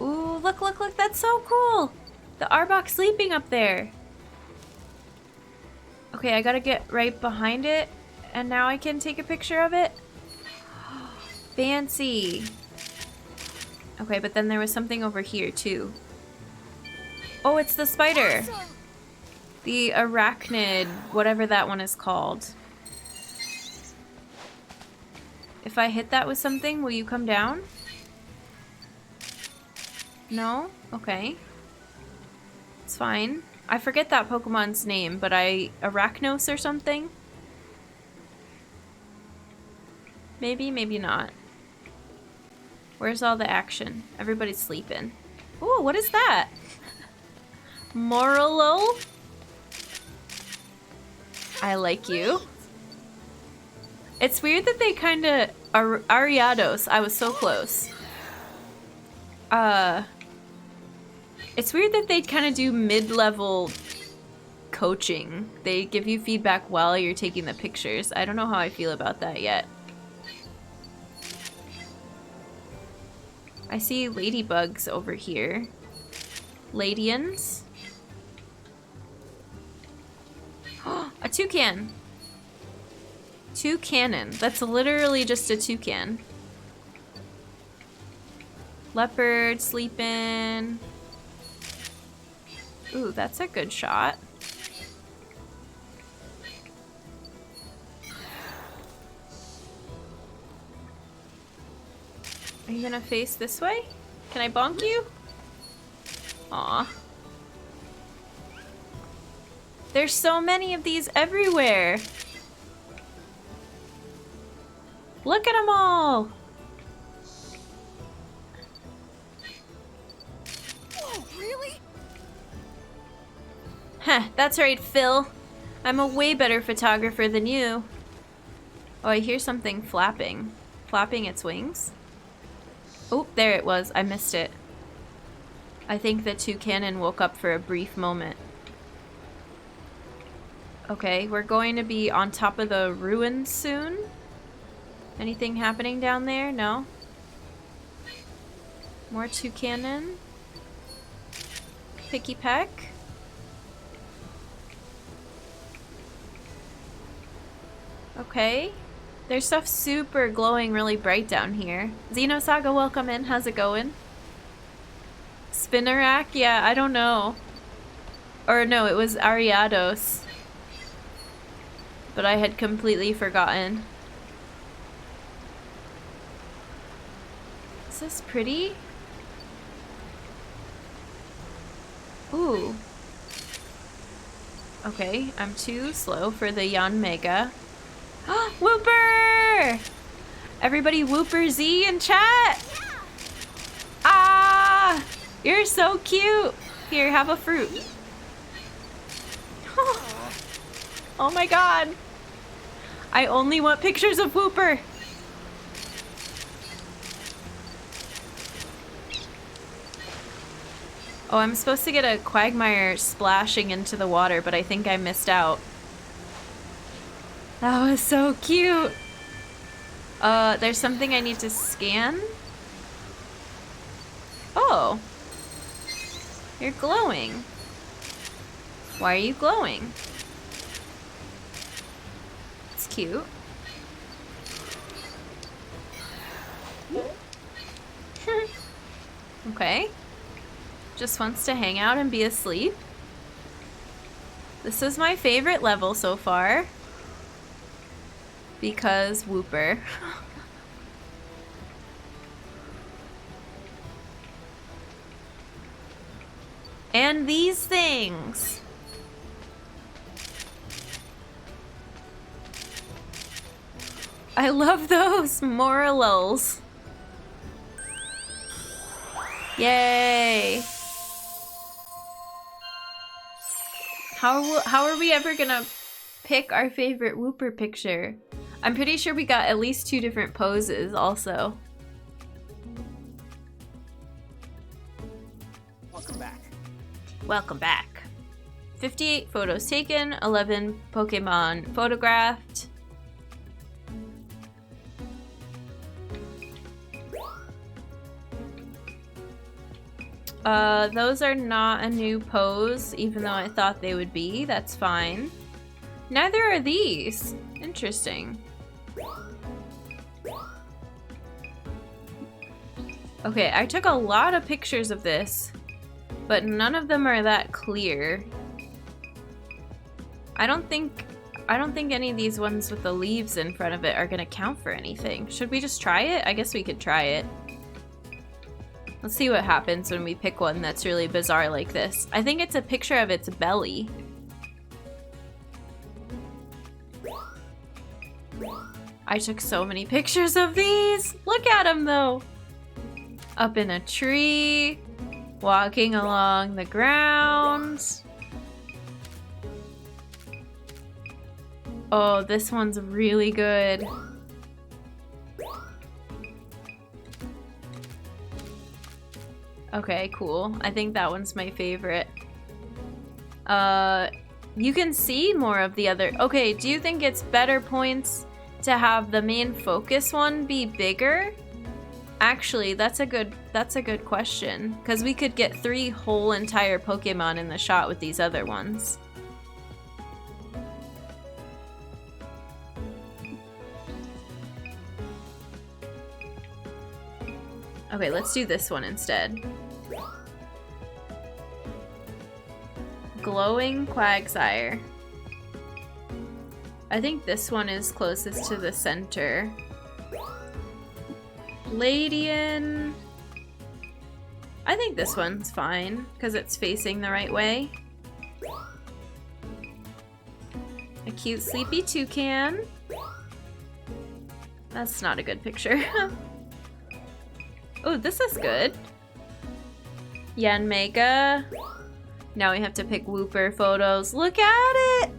Ooh, look, look, look, that's so cool. The Arbok sleeping up there. Okay, I gotta get right behind it, and now I can take a picture of it. Fancy. Okay, but then there was something over here too. Oh, it's the spider. Awesome. The arachnid, whatever that one is called. If I hit that with something, will you come down? No? Okay. It's fine. I forget that Pokemon's name, but Arachnos or something? Maybe, maybe not. Where's all the action? Everybody's sleeping. Ooh, what is that? Morelull? I like you. It's weird that they kinda... Ariados. I was so close. It's weird that they kind of do mid-level coaching. They give you feedback while you're taking the pictures. I don't know how I feel about that yet. I see ladybugs over here. Ladians. A toucan. Toucanon. That's literally just a toucan. Leopard sleeping. Ooh, that's a good shot. Are you gonna face this way? Can I bonk you? Aw. There's so many of these everywhere. Look at them all. Whoa, really? Heh, that's right, Phil. I'm a way better photographer than you. Oh, I hear something flapping. Flapping its wings? Oh, there it was. I missed it. I think the toucan woke up for a brief moment. Okay, we're going to be on top of the ruins soon. Anything happening down there? No? More toucan. Picky peck. Okay. There's stuff super glowing really bright down here. Xenosaga, welcome in. How's it going? Spinnerack? Yeah, I don't know. Or no, it was Ariados. But I had completely forgotten. Is this pretty? Ooh. Okay, I'm too slow for the Yanmega. Whooper! Everybody Whooper Z in chat! Ah! You're so cute! Here, have a fruit. Oh my god! I only want pictures of Whooper! Oh, I'm supposed to get a Quagmire splashing into the water, but I think I missed out. That was so cute! There's something I need to scan? Oh! You're glowing. Why are you glowing? It's cute. Okay. Just wants to hang out and be asleep. This is my favorite level so far. Because Whooper. And these things. I love those Morelulls. Yay! How are we ever gonna pick our favorite Whooper picture? I'm pretty sure we got at least 2 different poses also. Welcome back. Welcome back. 58 photos taken, 11 Pokemon photographed. Those are not a new pose, even though I thought they would be. That's fine. Neither are these. Interesting. Okay, I took a lot of pictures of this, but none of them are that clear. I don't think any of these ones with the leaves in front of it are gonna count for anything. Should we just try it? I guess we could try it. Let's see what happens when we pick one that's really bizarre like this. I think it's a picture of its belly. I took so many pictures of these! Look at them though! Up in a tree, walking along the ground. Oh, this one's really good. Okay, cool. I think that one's my favorite. You can see more of the other. Okay, do you think it's better points to have the main focus one be bigger? Actually, that's a good question, because we could get 3 whole entire Pokemon in the shot with these other ones. Okay, let's do this one instead. Glowing Quagsire. I think this one is closest to the center. Ladian. I think this one's fine because it's facing the right way. A cute sleepy toucan. That's not a good picture. Oh, this is good. Yanmega. Now we have to pick Wooper photos. Look at it!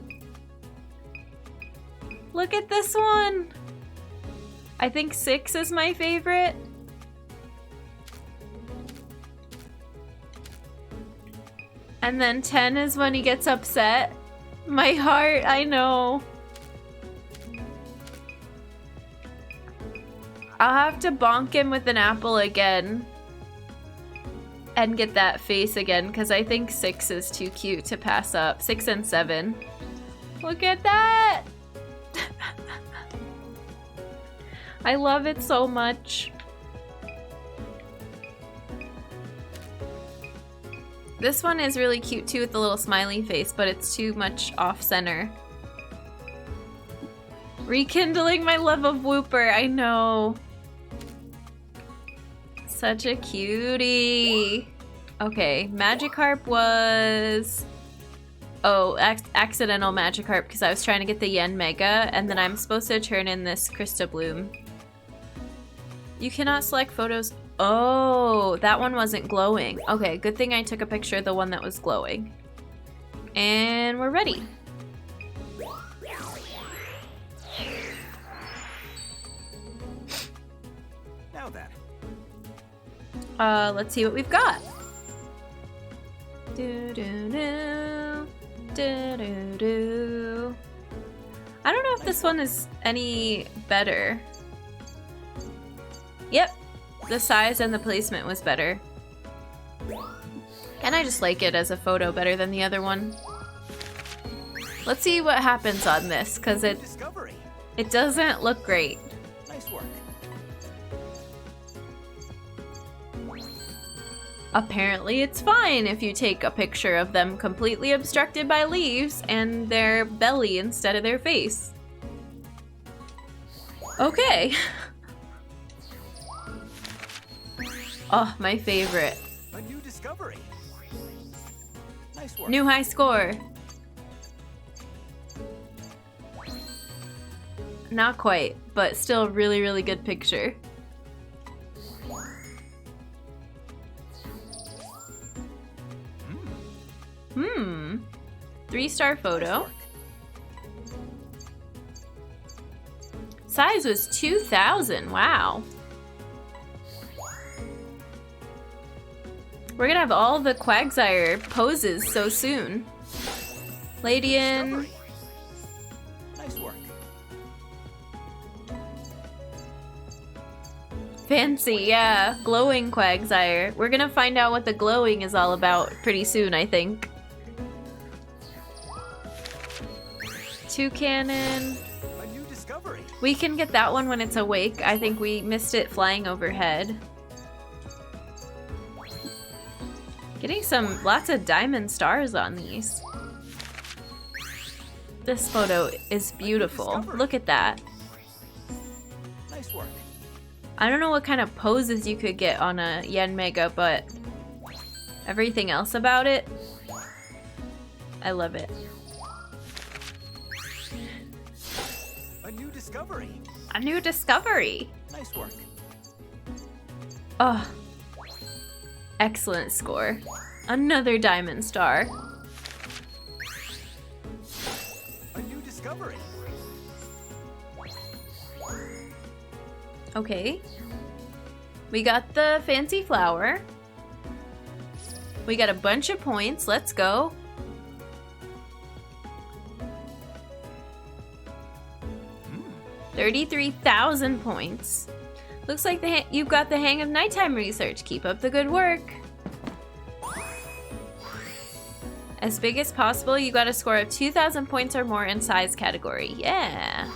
Look at this one! I think 6 is my favorite. And then 10 is when he gets upset. My heart, I know. I'll have to bonk him with an apple again. And get that face again, because I think 6 is too cute to pass up. 6 and 7. Look at that! I love it so much. This one is really cute too with the little smiley face, but it's too much off-center. Rekindling my love of Wooper, I know. Such a cutie. Okay, Magikarp was... Oh, accidental Magikarp because I was trying to get the Yanmega, and then I'm supposed to turn in this Crystabloom. You cannot select photos. Oh, that one wasn't glowing. Okay, good thing I took a picture of the one that was glowing. And we're ready. Now then. Let's see what we've got. Do do do do do do. I don't know if this one is any better. Yep, the size and the placement was better. And I just like it as a photo better than the other one. Let's see what happens on this, because it doesn't look great. Nice work. Apparently it's fine if you take a picture of them completely obstructed by leaves and their belly instead of their face. Okay. Oh, my favorite. A new discovery. Nice work. New high score. Not quite, but still really, really good picture. Hmm. 3-star photo. Size was 2,000. Wow. We're gonna have all the Quagsire poses so soon. Ladian. Nice work. Fancy, yeah. Glowing Quagsire. We're gonna find out what the glowing is all about pretty soon, I think. Toucan. A new discovery. We can get that one when it's awake. I think we missed it flying overhead. Getting lots of diamond stars on these. This photo is beautiful. Look at that. Nice work. I don't know what kind of poses you could get on a Yanmega, but everything else about it, I love it. A new discovery. A new discovery. Nice work. Oh, excellent score. Another diamond star. A new discovery. Okay. We got the fancy flower. We got a bunch of points. Let's go. Hmm. 33,000 points. Looks like you've got the hang of nighttime research. Keep up the good work. As big as possible, you got a score of 2,000 points or more in size category. Yeah.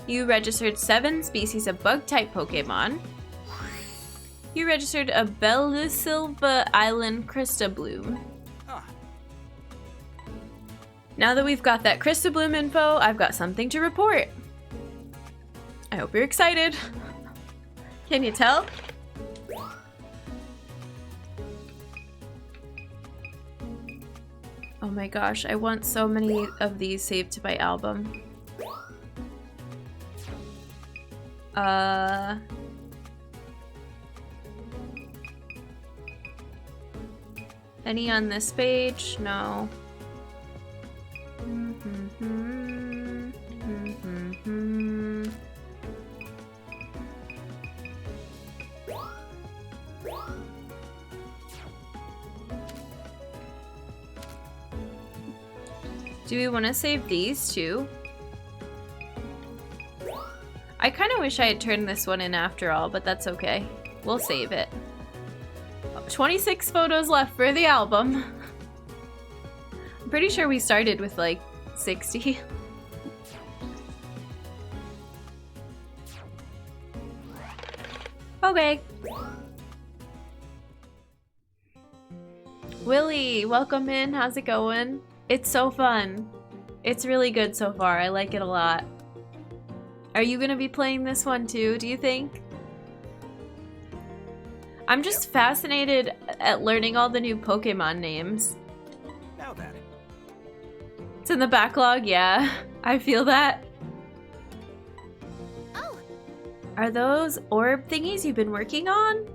You registered 7 species of bug-type Pokemon. You registered a Belusilva Island Cristabloom. Ah, Now that we've got that Cristabloom info, I've got something to report. I hope you're excited. Can you tell? Oh my gosh, I want so many of these saved to my album. Any on this page? No. Do we want to save these too? I kind of wish I had turned this one in after all, but that's okay. We'll save it. 26 photos left for the album. I'm pretty sure we started with like 60. Okay. Willie, welcome in. How's it going? It's so fun. It's really good so far. I like it a lot. Are you gonna be playing this one too, do you think? I'm just fascinated at learning all the new Pokemon names. now then. It's in the backlog, yeah. I feel that. Oh, Are those orb thingies you've been working on?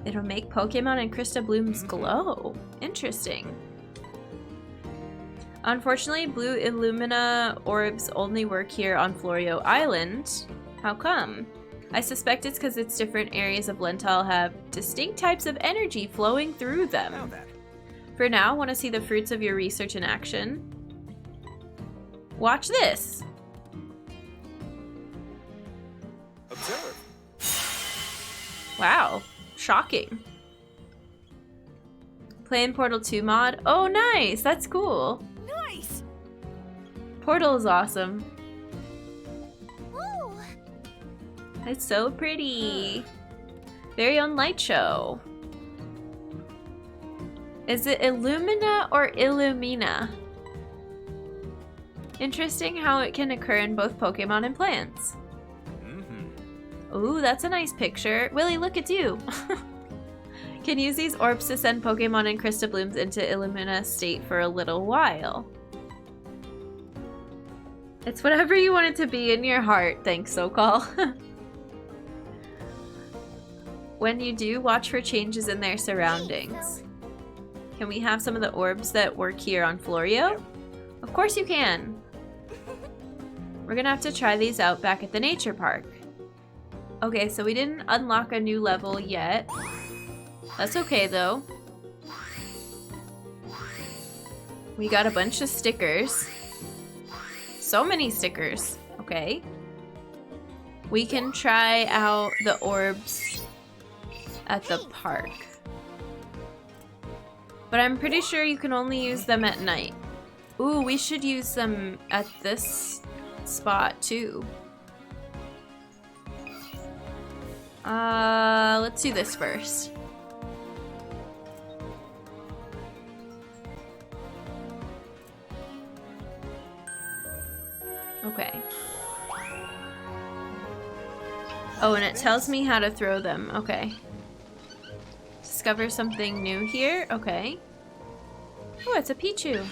It'll make Pokemon and Crystalblooms glow. Interesting. Unfortunately, blue Illumina orbs only work here on Florio Island. How come? I suspect it's because its different areas of Lentile have distinct types of energy flowing through Now them. then. For now, want to see the fruits of your research in action? Watch this! Observe. Wow, shocking. Playing Portal 2 mod? Oh, nice! That's cool. Nice! Portal is awesome. ooh. It's so pretty. Very own light show. Is it Illumina or Illumina? Interesting how it can occur in both Pokemon and plants. Ooh, that's a nice picture. Willie, look at you. Can use these orbs to send Pokemon and Crystalblooms into Illumina state for a little while. It's whatever you want it to be in your heart, thanks, SoCal. When you do, watch for changes in their surroundings. Can we have some of the orbs that work here on Florio? Of course you can. We're gonna have to try these out back at the nature park. Okay, so we didn't unlock a new level yet. That's okay though. We got a bunch of stickers. So many stickers. Okay. We can try out the orbs at the park. But I'm pretty sure you can only use them at night. Ooh, we should use them at this spot too. Let's do this first. Okay. Oh, and it tells me how to throw them. Okay. Discover something new here. Okay. Oh, it's a Pichu.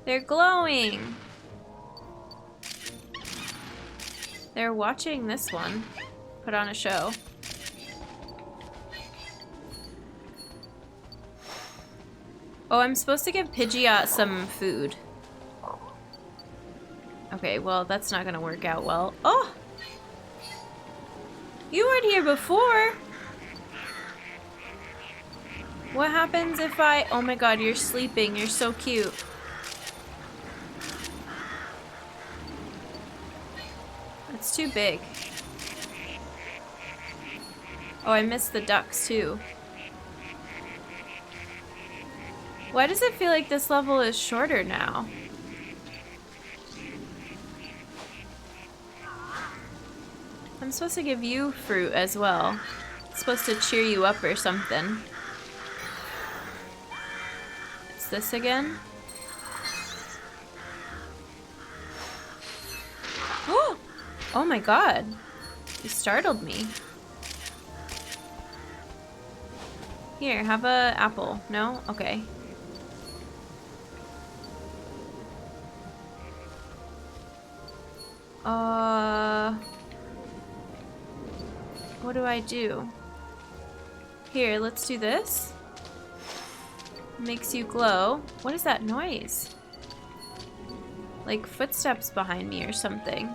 They're glowing. They're watching this one put on a show. Oh, I'm supposed to give Pidgeot some food. Okay, well, that's not gonna work out well. Oh! You weren't here before! What happens if I... Oh my god, you're sleeping. You're so cute. It's too big. Oh, I missed the ducks too. Why does it feel like this level is shorter now? supposed to give you fruit as well. It's supposed to cheer you up or something. It's this again? Oh my god. You startled me. Here, have a apple. No? Okay. What do I do? Here, let's do this. Makes you glow. What is that noise? Like footsteps behind me or something.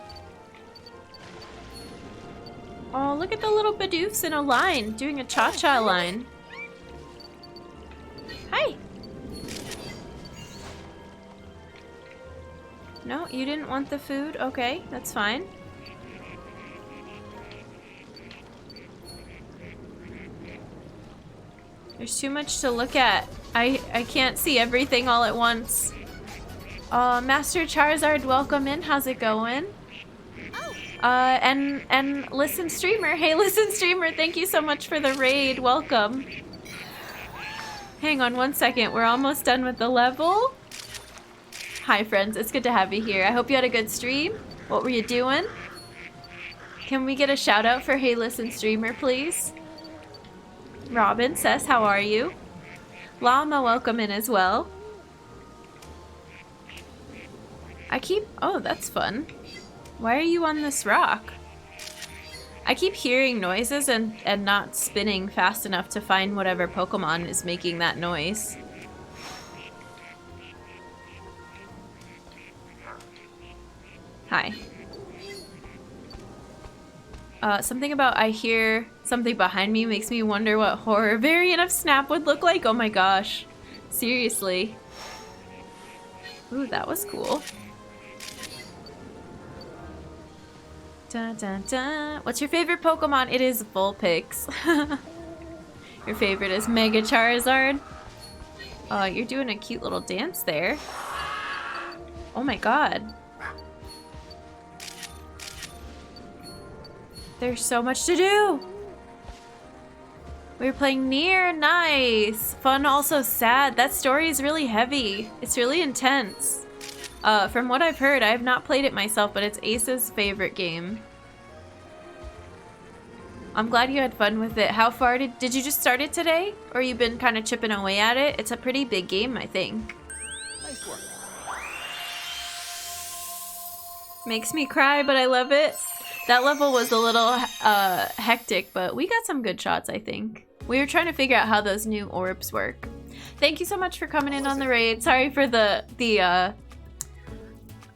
Oh, look at the little Bidoofs in a line, doing a cha-cha line. Hi! No, you didn't want the food? Okay, that's fine. There's too much to look at. I can't see everything all at once. Master Charizard, welcome in. How's it going? And Listen Streamer. Hey, Listen Streamer, thank you so much for the raid. Welcome. Hang on one second. We're almost done with the level. Hi, friends. It's good to have you here. I hope you had a good stream. What were you doing? Can we get a shout out for Hey, Listen Streamer, please? Robin says, how are you? Llama, welcome in as well. Oh, that's fun. Why are you on this rock? I keep hearing noises and not spinning fast enough to find whatever Pokemon is making that noise. Hi. Something about I hear something behind me makes me wonder what horror variant of Snap would look like. Oh my gosh. Seriously. Ooh, that was cool. Dun, dun, dun. What's your favorite Pokemon? It is Vulpix. Your favorite is Mega Charizard. You're doing a cute little dance there. Oh my god. There's so much to do. We're playing Nier. Nice. Fun, also sad. That story is really heavy. It's really intense. From what I've heard, I have not played it myself, but it's Ace's favorite game. I'm glad you had fun with it. How far did you just start it today? Or you've been kind of chipping away at it? It's a pretty big game, I think. Nice work. Makes me cry, but I love it. That level was a little hectic, but we got some good shots, I think. We were trying to figure out how those new orbs work. Thank you so much for coming in on the raid. Sorry for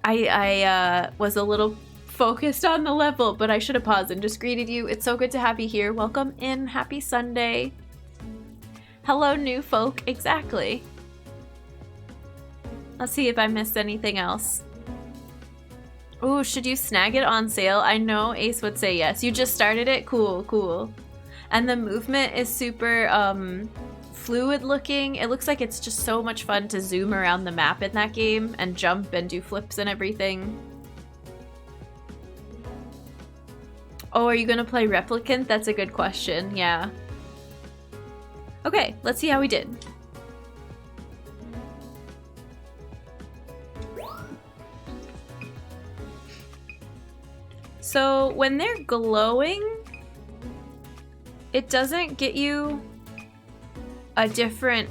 I was a little focused on the level, but I should have paused and just greeted you. It's so good to have you here. Welcome in. Happy Sunday. Hello, new folk. Exactly. Let's see if I missed anything else. Ooh, should you snag it on sale? I know Ace would say yes. You just started it? Cool, cool. And the movement is super fluid looking. It looks like it's just so much fun to zoom around the map in that game and jump and do flips and everything. Oh, are you gonna play Replicant? That's a good question, yeah. Okay, let's see how we did. So when they're glowing, it doesn't get you a different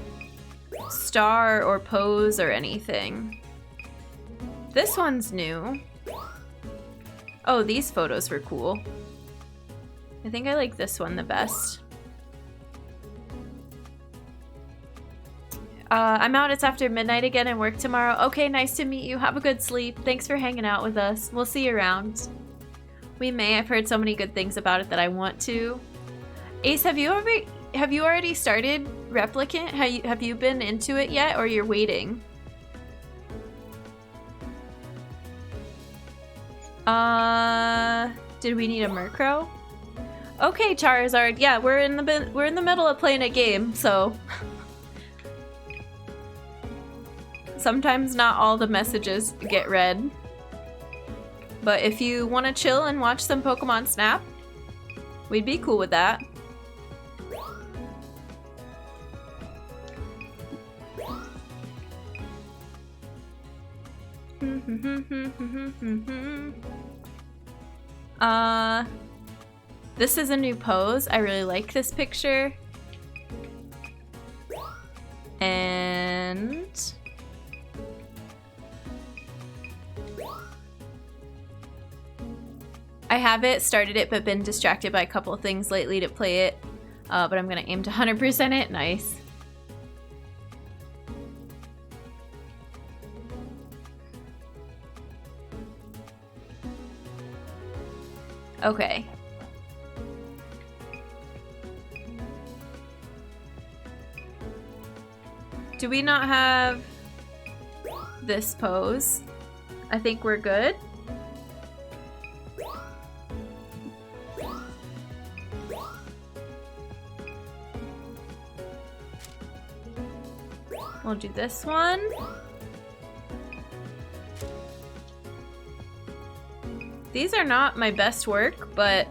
star or pose or anything. This one's new. Oh, these photos were cool. I think I like this one the best. I'm out. It's after midnight again and work tomorrow. Okay, nice to meet you. Have a good sleep. Thanks for hanging out with us. We'll see you around. We may. I've heard so many good things about it that I want to. Ace, have you already started Replicant? Have you been into it yet, or you're waiting? Did we need a Murkrow? Okay, Charizard. Yeah, we're in the middle of playing a game, so sometimes not all the messages get read. But if you want to chill and watch some Pokemon Snap, We'd be cool with that. This is a new pose. I really like this picture. And I have it, started it, but been distracted by a couple of things lately to play it. But I'm gonna aim to 100% it. Nice. Okay. Do we not have this pose? I think we're good. We'll do this one. These are not my best work, but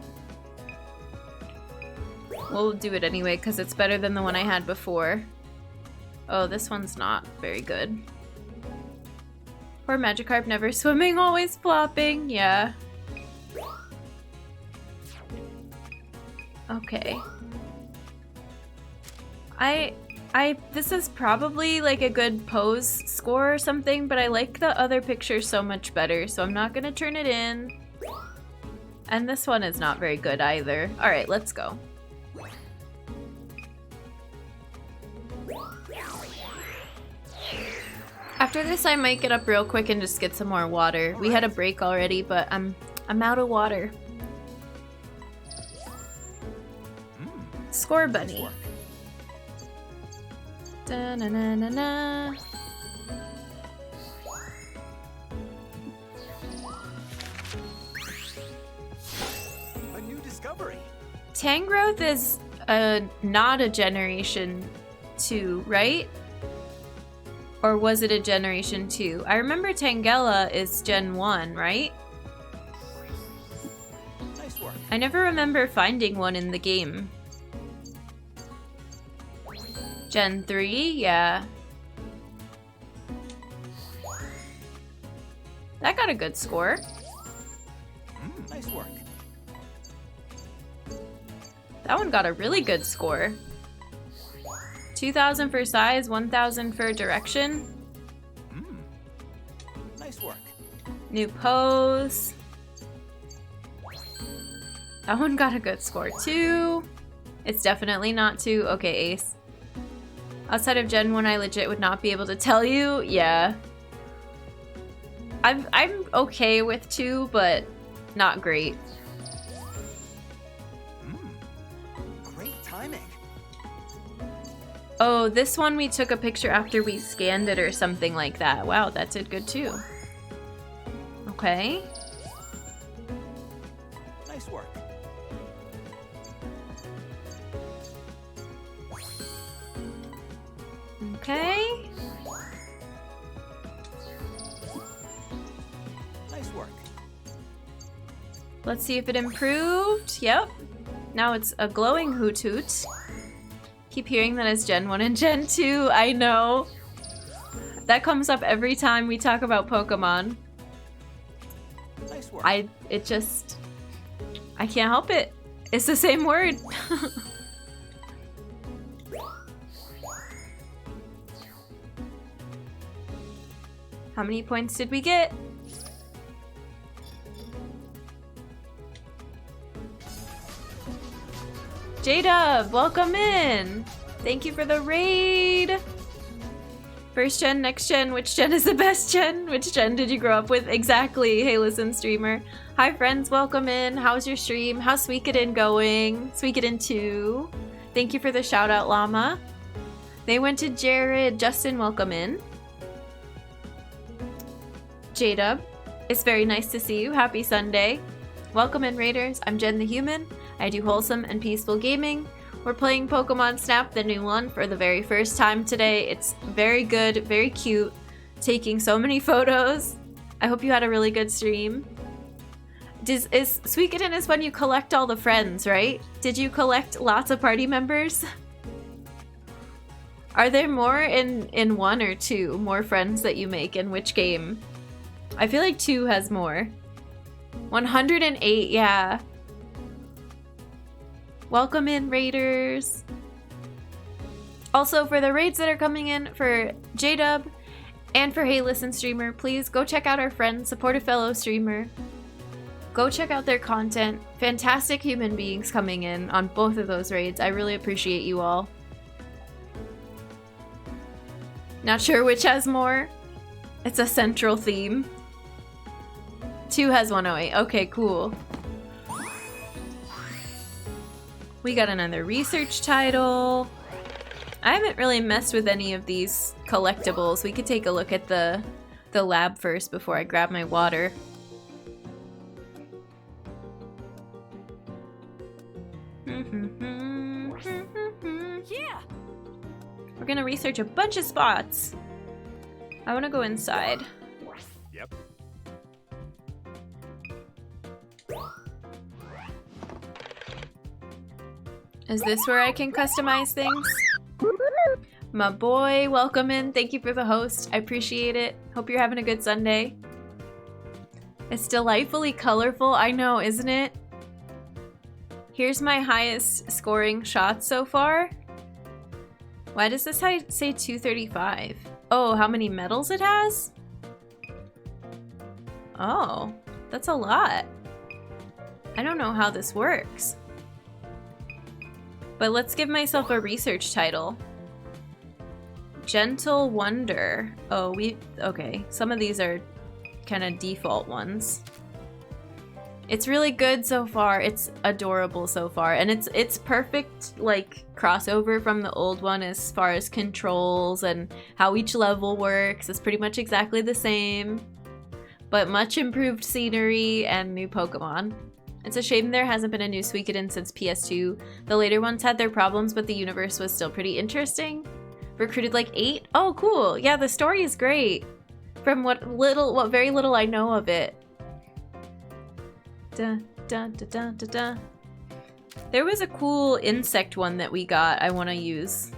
we'll do it anyway because it's better than the one I had before. Oh, this one's not very good. Poor Magikarp, never swimming, always flopping. Yeah. Okay. This is probably like a good pose score or something, but I like the other picture so much better, so I'm not gonna turn it in. And this one is not very good either. All right, let's go. After this, I might get up real quick and just get some more water. We had a break already, but I'm out of water. Score bunny. Da na na na na. A new discovery. Tangrowth is not a Generation 2, right? Or was it a Generation 2? I remember Tangela is Gen 1, right? Nice work. I never remember finding one in the game. Gen 3, yeah. That got a good score. Nice work. That one got a really good score. 2,000 for size, 1,000 for direction. Nice work. New pose. That one got a good score too. It's definitely not 2. Okay, ace. Outside of Gen 1, I legit would not be able to tell you. Yeah. I'm okay with 2, but not great. Great timing. Oh, this one we took a picture after we scanned it or something like that. Wow, that did good too. Okay. Nice work. Okay. Nice work. Let's see if it improved. Yep. Now it's a glowing hoot hoot. Keep hearing that as Gen 1 and Gen 2. I know. That comes up every time we talk about Pokemon. Nice work. I can't help it. It's the same word. How many points did we get? J-Dub, welcome in. Thank you for the raid. First gen, next gen, which gen is the best gen? Which gen did you grow up with? Exactly. Hey, listen, streamer. Hi, friends, welcome in. How's your stream? How's Suikoden going? Suikoden 2. Thank you for the shout out, Llama. They went to Jared. Justin, welcome in. J-Dub, it's very nice to see you. Happy Sunday. Welcome in, Raiders. I'm Jen the Human. I do wholesome and peaceful gaming. We're playing Pokémon Snap, the new one, for the very first time today. It's very good, very cute, taking so many photos. I hope you had a really good stream. Is Suikoden is when you collect all the friends, right? Did you collect lots of party members? Are there more in 1 or 2 more friends that you make in which game? I feel like 2 has more. 108, yeah. Welcome in, raiders. Also, for the raids that are coming in for J-Dub and for Hey Listen Streamer, please go check out our friends, support a fellow streamer. Go check out their content. Fantastic human beings coming in on both of those raids. I really appreciate you all. Not sure which has more. It's a central theme. 2 has 108. Okay, cool. We got another research title. I haven't really messed with any of these collectibles. We could take a look at the lab first before I grab my water. Yeah. We're gonna research a bunch of spots. I wanna go inside. Yep. Is this where I can customize things? My boy, welcome in. Thank you for the host. I appreciate it. Hope you're having a good Sunday. It's delightfully colorful. I know, isn't it? Here's my highest scoring shots so far. Why does this say 235? Oh, how many medals it has? Oh, that's a lot. I don't know how this works. But let's give myself a research title. Gentle Wonder. Oh, okay. Some of these are kind of default ones. It's really good so far. It's adorable so far. And it's perfect, like, crossover from the old one as far as controls and how each level works. It's pretty much exactly the same, but much improved scenery and new Pokemon. It's a shame there hasn't been a new Suikoden since PS2. The later ones had their problems, but the universe was still pretty interesting. Recruited like 8? Oh, cool. Yeah, the story is great. From what very little I know of it. Dun, dun, dun, dun, dun, dun. There was a cool insect one that we got I want to use.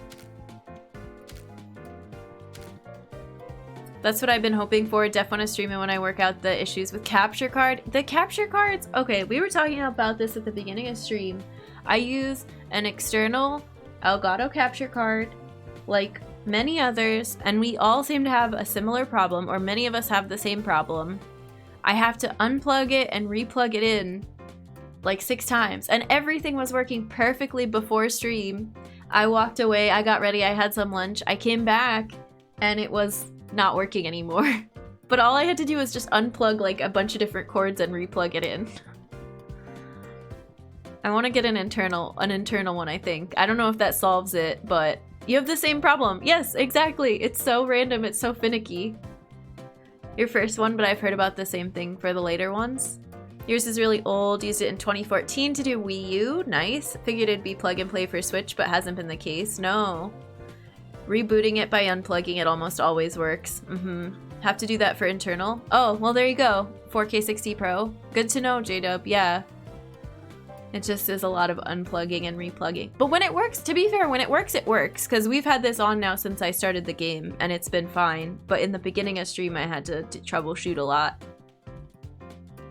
That's what I've been hoping for. Def want to stream it when I work out the issues with capture card. The capture cards, okay, we were talking about this at the beginning of stream. I use an external Elgato capture card, like many others, and we all seem to have a similar problem, or many of us have the same problem. I have to unplug it and replug it in like 6 times, and everything was working perfectly before stream. I walked away, I got ready, I had some lunch, I came back, and it was not working anymore. But all I had to do was just unplug like a bunch of different cords and replug it in. I want to get an internal one, I think. I don't know if that solves it, but you have the same problem. Yes, exactly. It's so random, it's so finicky. Your first one, but I've heard about the same thing for the later ones. Yours is really old, used it in 2014 to do Wii U. Nice. Figured it'd be plug and play for Switch, but hasn't been the case. No. Rebooting it by unplugging it almost always works. Have to do that for internal. Oh, well there you go. 4K 60 Pro. Good to know, J-Dub. Yeah. It just is a lot of unplugging and replugging. But when it works, to be fair, when it works, because we've had this on now since I started the game, and it's been fine. But in the beginning of stream, I had to troubleshoot a lot.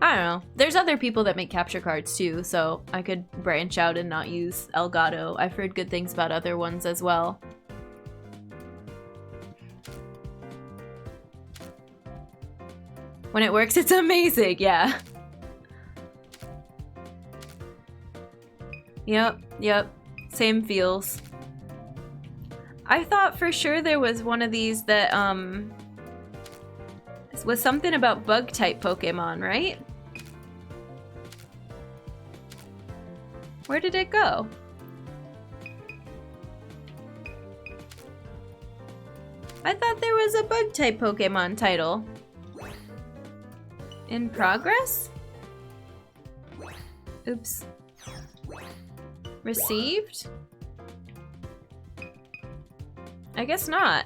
I don't know. There's other people that make capture cards too, so I could branch out and not use Elgato. I've heard good things about other ones as well. When it works, it's amazing, yeah. Yep. Same feels. I thought for sure there was one of these that, was something about bug-type Pokemon, right? Where did it go? I thought there was a bug-type Pokemon title. In progress? Oops. Received? I guess not.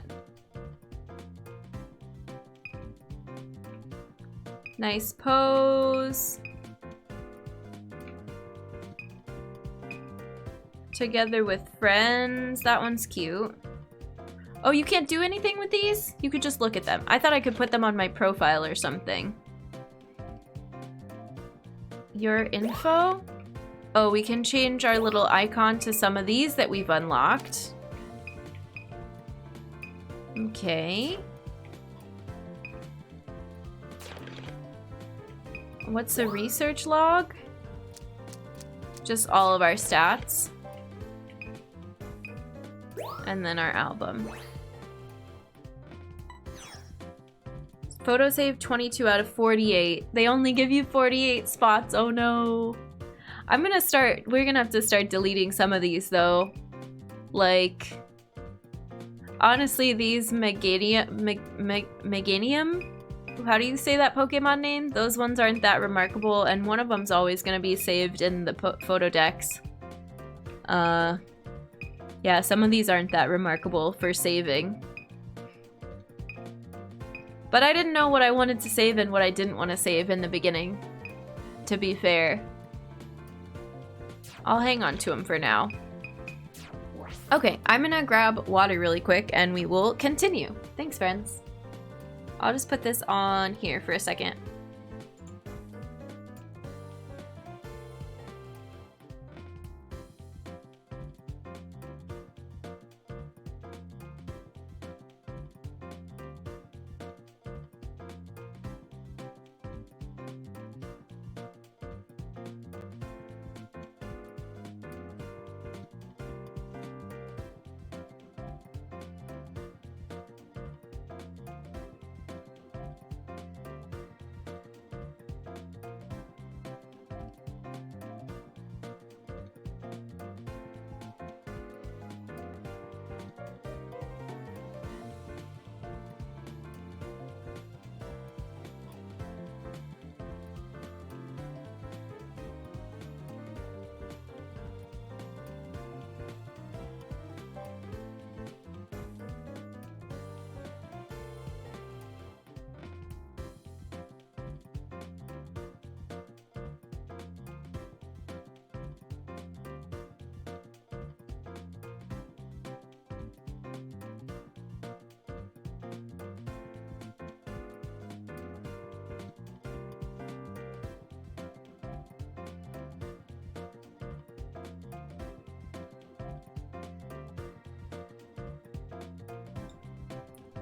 Nice pose. Together with friends. That one's cute. Oh, you can't do anything with these? You could just look at them. I thought I could put them on my profile or something. Your info? Oh, we can change our little icon to some of these that we've unlocked. Okay. What's the research log? Just all of our stats. And then our album. Photo save 22 out of 48. They only give you 48 spots. Oh no. We're gonna have to start deleting some of these though. Like, honestly, these Meganium, how do you say that Pokemon name? Those ones aren't that remarkable, and one of them's always gonna be saved in the photo decks. Yeah, some of these aren't that remarkable for saving. But I didn't know what I wanted to save and what I didn't want to save in the beginning, to be fair. I'll hang on to them for now. Okay, I'm gonna grab water really quick and we will continue. Thanks, friends. I'll just put this on here for a second.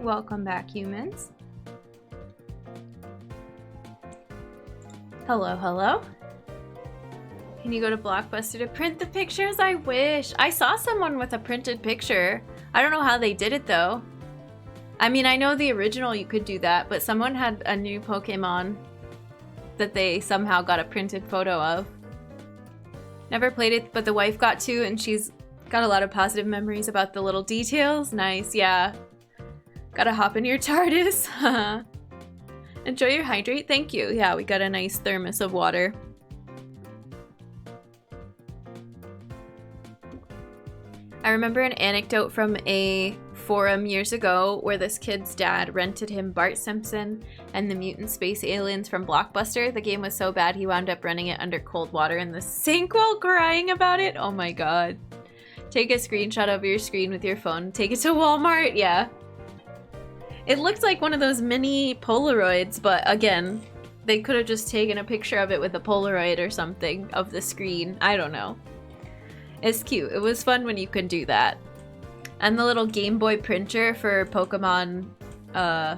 Welcome back, humans. Hello, hello. Can you go to Blockbuster to print the pictures? I wish. I saw someone with a printed picture. I don't know how they did it though. I mean, I know the original you could do that, but someone had a new Pokemon that they somehow got a printed photo of. Never played it, but the wife got to, and she's got a lot of positive memories about the little details. Nice, yeah. Gotta hop in your TARDIS. Enjoy your hydrate. Thank you. Yeah, we got a nice thermos of water. I remember an anecdote from a forum years ago where this kid's dad rented him Bart Simpson and the Mutant Space Aliens from Blockbuster. The game was so bad he wound up running it under cold water in the sink while crying about it. Oh my god. Take a screenshot of your screen with your phone. Take it to Walmart. Yeah. It looked like one of those mini Polaroids, but again, they could have just taken a picture of it with a Polaroid or something of the screen. I don't know. It's cute. It was fun when you could do that. And the little Game Boy printer for Pokemon, I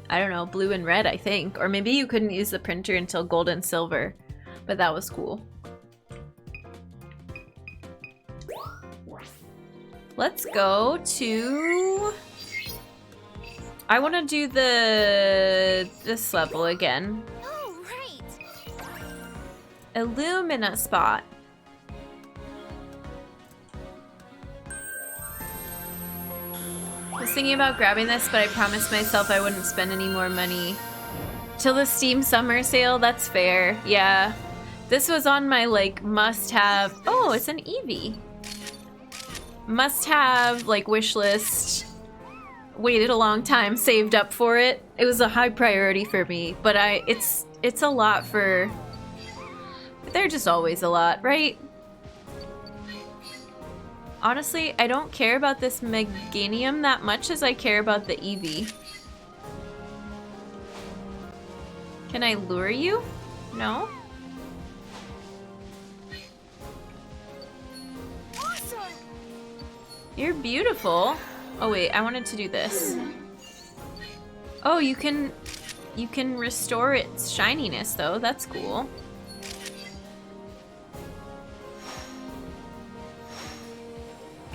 don't know, blue and red, I think. Or maybe you couldn't use the printer until gold and silver, but that was cool. Let's go to... I want to do this level again. Oh, right. Illumina spot. I was thinking about grabbing this, but I promised myself I wouldn't spend any more money till the Steam summer sale. That's fair. Yeah. This was on my like must-have. Oh, it's an Eevee. Must-have like wish list. Waited a long time, saved up for it. It was a high priority for me, but it's a lot for... They're just always a lot, right? Honestly, I don't care about this Meganium that much as I care about the Eevee. Can I lure you? No? Awesome. You're beautiful. Oh wait, I wanted to do this. Oh, you can restore its shininess though. That's cool.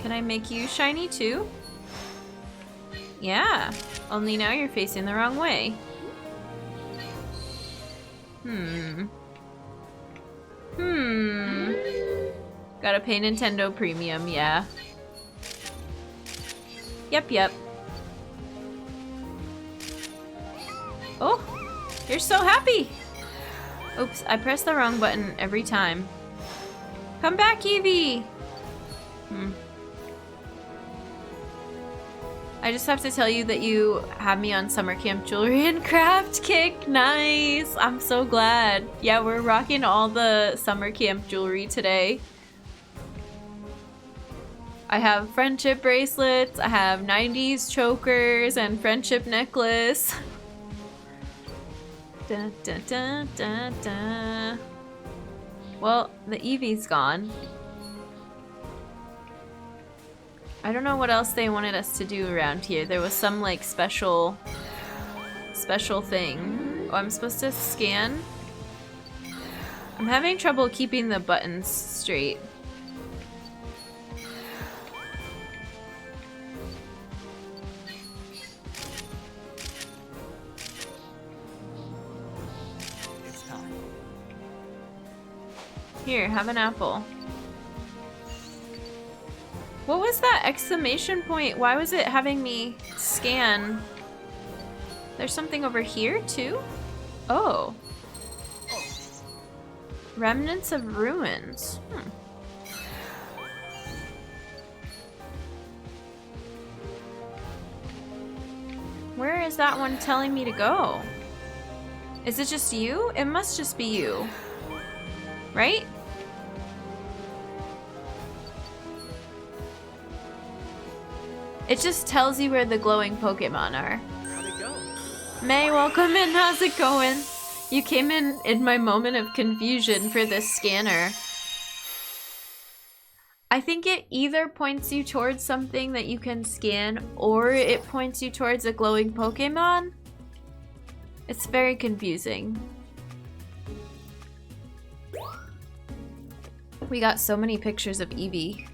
Can I make you shiny too? Yeah. Only now you're facing the wrong way. Gotta pay Nintendo Premium, yeah. Yep. Oh, you're so happy! Oops, I pressed the wrong button every time. Come back, Eevee! I just have to tell you that you have me on Summer Camp Jewelry and Craft Kick. Nice! I'm so glad. Yeah, we're rocking all the Summer Camp jewelry today. I have friendship bracelets, I have 90s chokers, and friendship necklace. Dun, dun, dun, dun, dun. Well, the Eevee's gone. I don't know what else they wanted us to do around here. There was some like special thing. Oh, I'm supposed to scan? I'm having trouble keeping the buttons straight. It's time. Here, have an apple. What was that exclamation point? Why was it having me scan? There's something over here too? Oh. Remnants of ruins. Where is that one telling me to go? Is it just you? It must just be you. Right? It just tells you where the glowing Pokemon are. How'd it go? May, welcome in. How's it going? You came in my moment of confusion for this scanner. I think it either points you towards something that you can scan, or it points you towards a glowing Pokemon. It's very confusing. We got so many pictures of Eevee.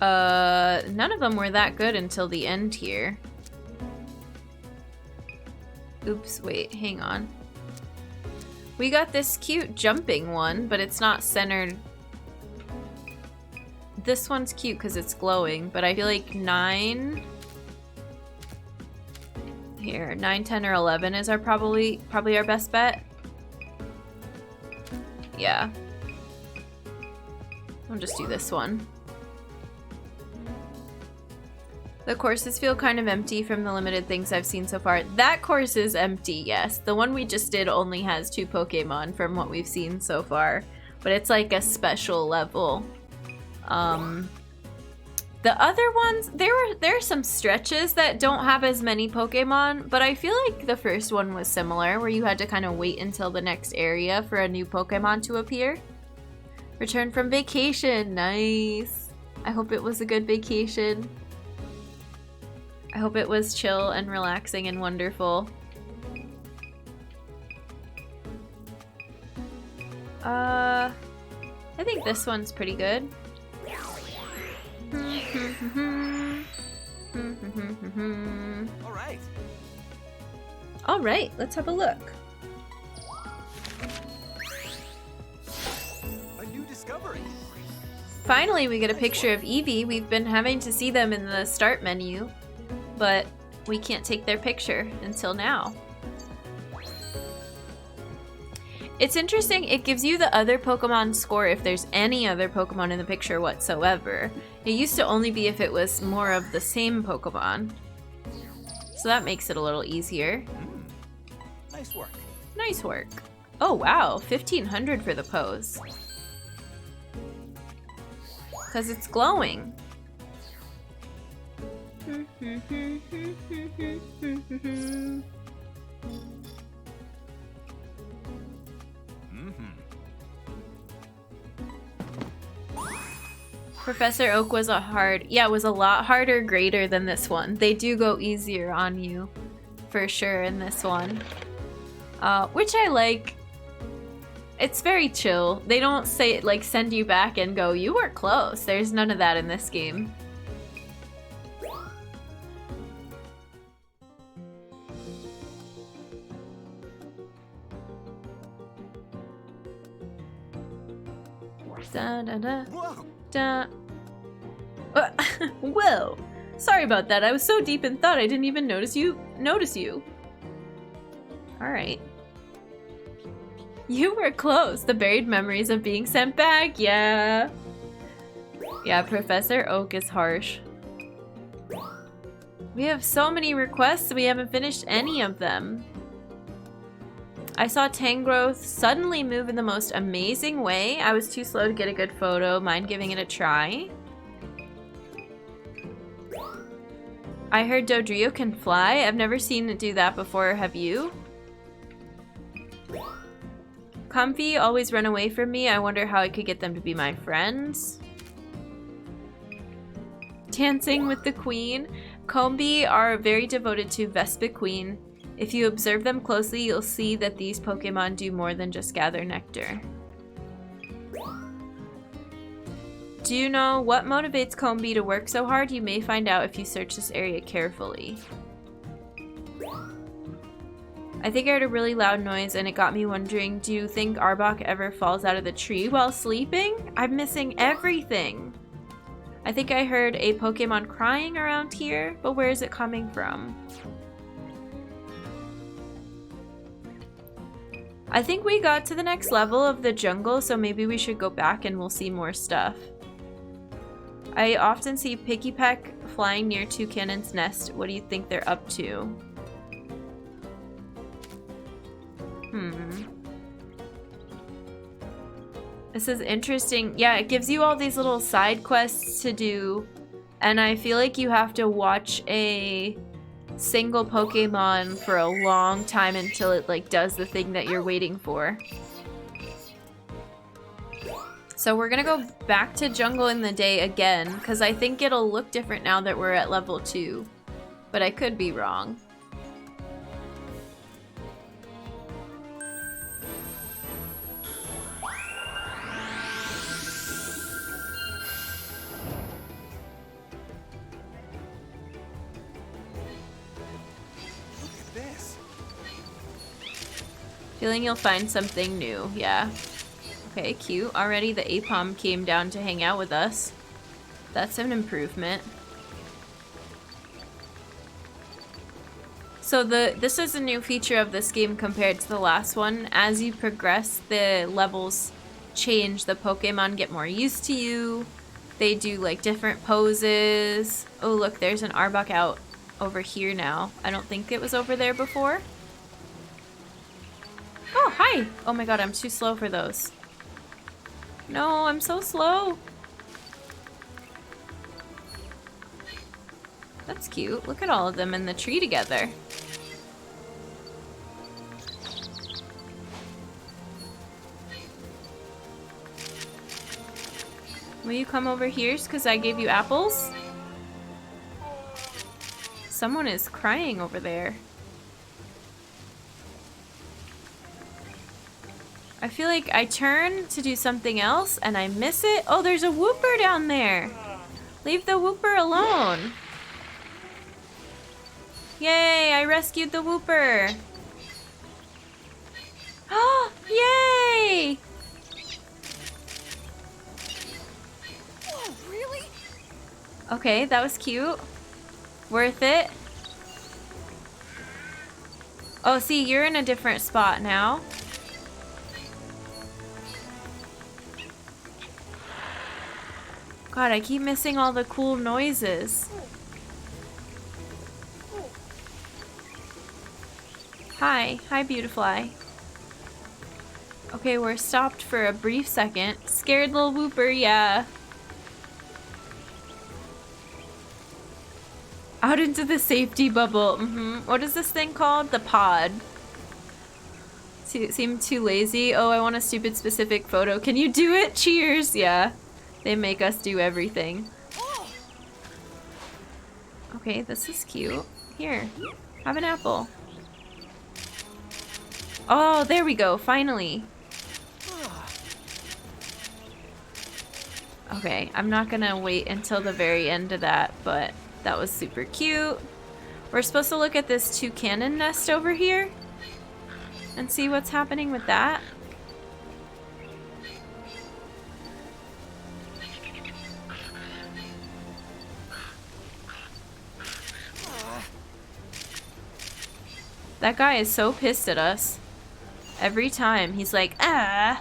None of them were that good until the end here. Oops, wait, hang on. We got this cute jumping one, but it's not centered. This one's cute because it's glowing, but I feel like 9, 10, or 11 is our probably our best bet. Yeah. I'll just do this one. The courses feel kind of empty from the limited things I've seen so far. That course is empty, yes. The one we just did only has 2 Pokemon from what we've seen so far. But it's like a special level. The other ones, there are some stretches that don't have as many Pokemon, but I feel like the first one was similar, where you had to kind of wait until the next area for a new Pokemon to appear. Return from vacation, nice. I hope it was a good vacation. I hope it was chill and relaxing and wonderful. I think this one's pretty good. Alright. Alright, let's have a look. A new discovery. Finally, we get a picture of Eevee. We've been having to see them in the start menu, but we can't take their picture until now. It's interesting, it gives you the other Pokemon score if there's any other Pokemon in the picture whatsoever. It used to only be if it was more of the same Pokemon. So that makes it a little easier. Nice work. Nice work. Oh wow, 1500 for the pose. Because it's glowing. Professor Oak was a lot harder grader than this one. They do go easier on you, for sure, in this one. Which I like. It's very chill. They don't say, like, send you back and go, you were close. There's none of that in this game. Da, da, da. Whoa! Da. Whoa! Sorry about that. I was so deep in thought I didn't even notice you. Alright. You were close. The buried memories of being sent back. Yeah. Yeah, Professor Oak is harsh. We have so many requests, we haven't finished any of them. I saw Tangrowth suddenly move in the most amazing way. I was too slow to get a good photo. Mind giving it a try? I heard Dodrio can fly. I've never seen it do that before, have you? Comfy always run away from me. I wonder how I could get them to be my friends. Dancing with the Queen. Combi are very devoted to Vespiquen. If you observe them closely, you'll see that these Pokemon do more than just gather nectar. Do you know what motivates Combi to work so hard? You may find out if you search this area carefully. I think I heard a really loud noise and it got me wondering, do you think Arbok ever falls out of the tree while sleeping? I'm missing everything. I think I heard a Pokemon crying around here, but where is it coming from? I think we got to the next level of the jungle, so maybe we should go back and we'll see more stuff. I often see Pikipek flying near Toucannon's nest. What do you think they're up to? This is interesting. Yeah, it gives you all these little side quests to do, and I feel like you have to watch a single Pokemon for a long time until it like does the thing that you're waiting for. So we're gonna go back to Jungle in the Day again, because I think it'll look different now that we're at level 2. But I could be wrong. Feeling you'll find something new, yeah. Okay, cute. Already the Apom came down to hang out with us. That's an improvement. So this is a new feature of this game compared to the last one. As you progress, the levels change. The Pokemon get more used to you. They do like different poses. Oh look, there's an Arbok out over here now. I don't think it was over there before. Oh, hi! Oh my god, I'm too slow for those. No, I'm so slow. That's cute. Look at all of them in the tree together. Will you come over here because I gave you apples? Someone is crying over there. I feel like I turn to do something else and I miss it. Oh, there's a Wooper down there. Leave the Wooper alone. Yay, I rescued the Wooper. Oh, yay! Whoa, really? Okay, that was cute. Worth it. Oh, see, you're in a different spot now. God, I keep missing all the cool noises. Hi. Hi, Beautifly. Okay, we're stopped for a brief second. Scared little Wooper, yeah. Out into the safety bubble. What is this thing called? The pod. Seem too lazy. Oh, I want a stupid specific photo. Can you do it? Cheers. Yeah. They make us do everything. Okay, this is cute. Here. Have an apple. Oh, there we go. Finally. Okay, I'm not gonna wait until the very end of that, but that was super cute. We're supposed to look at this toucan nest over here and see what's happening with that. That guy is so pissed at us. Every time he's like, I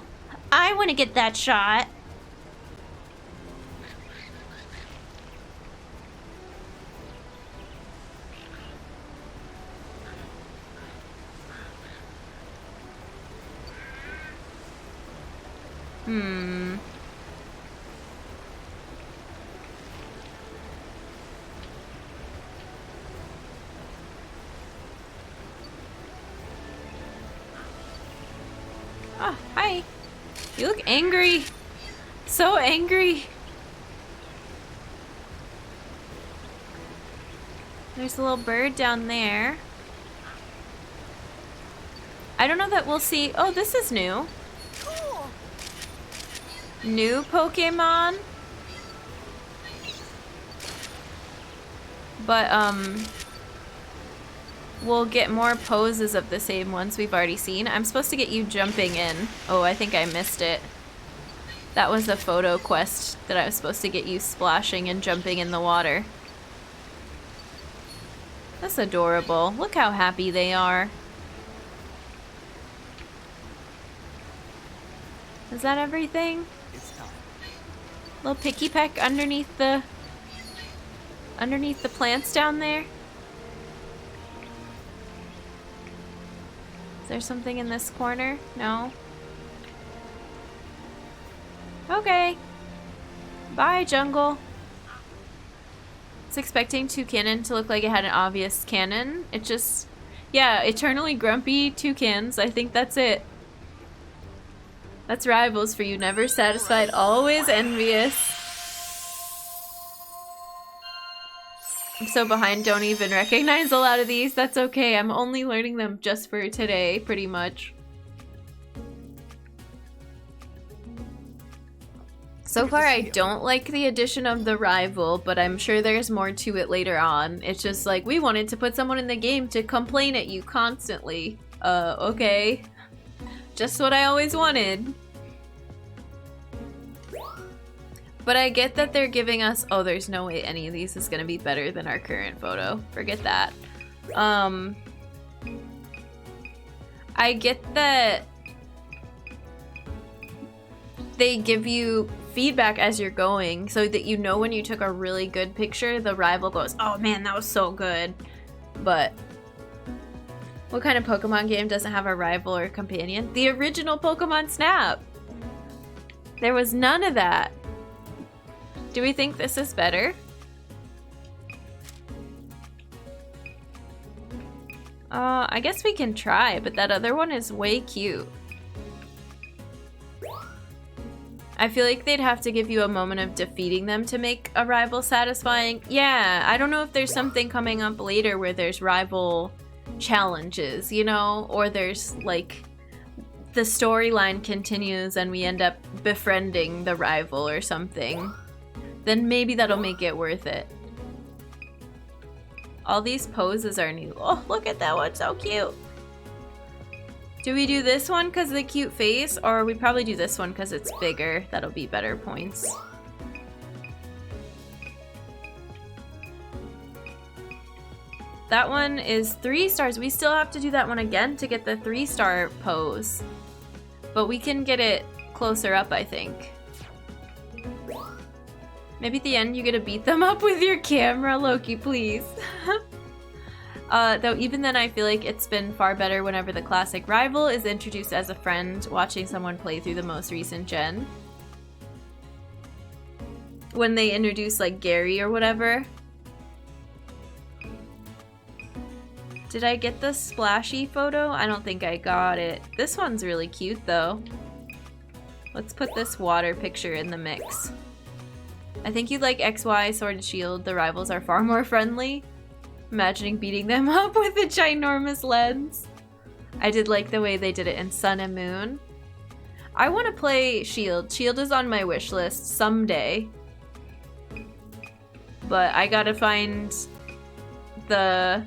want to get that shot. Oh, hi. You look angry. So angry. There's a little bird down there. I don't know that we'll see. Oh, this is new. Cool. New Pokemon. But, we'll get more poses of the same ones we've already seen. I'm supposed to get you jumping in. Oh, I think I missed it. That was a photo quest that I was supposed to get you splashing and jumping in the water. That's adorable. Look how happy they are. Is that everything? It's time. Little picky peck underneath the plants down there. Is there something in this corner? No. Okay. Bye, jungle. I was expecting Toucanon to look like it had an obvious cannon. It just... yeah, eternally grumpy toucans. I think that's it. That's rivals for you. Never satisfied, always envious. I'm so behind, don't even recognize a lot of these. That's okay. I'm only learning them just for today, pretty much. So far, I don't like the addition of the rival, but I'm sure there's more to it later on. It's just like, we wanted to put someone in the game to complain at you constantly. Okay. Just what I always wanted. But I get that they're giving us... oh, there's no way any of these is gonna be better than our current photo. Forget that. I get that they give you feedback as you're going so that you know when you took a really good picture, the rival goes, oh man, that was so good. But what kind of Pokemon game doesn't have a rival or companion? The original Pokemon Snap. There was none of that. Do we think this is better? I guess we can try, but that other one is way cute. I feel like they'd have to give you a moment of defeating them to make a rival satisfying. Yeah, I don't know if there's something coming up later where there's rival challenges, you know? Or there's like the storyline continues and we end up befriending the rival or something. Then maybe that'll make it worth it. All these poses are new. Oh, look at that one, so cute. Do we do this one because of the cute face, or we probably do this one because it's bigger? That'll be better points. That one is 3 stars. We still have to do that one again to get the 3-star pose. But we can get it closer up, I think. Maybe at the end you get to beat them up with your camera, Loki, please. Though even then I feel like it's been far better whenever the classic rival is introduced as a friend watching someone play through the most recent gen. When they introduce like Gary or whatever. Did I get the splashy photo? I don't think I got it. This one's really cute though. Let's put this water picture in the mix. I think you'd like XY Sword and Shield. The rivals are far more friendly. Imagining beating them up with a ginormous lens. I did like the way they did it in Sun and Moon. I want to play Shield. Shield is on my wish list someday. But I gotta find the...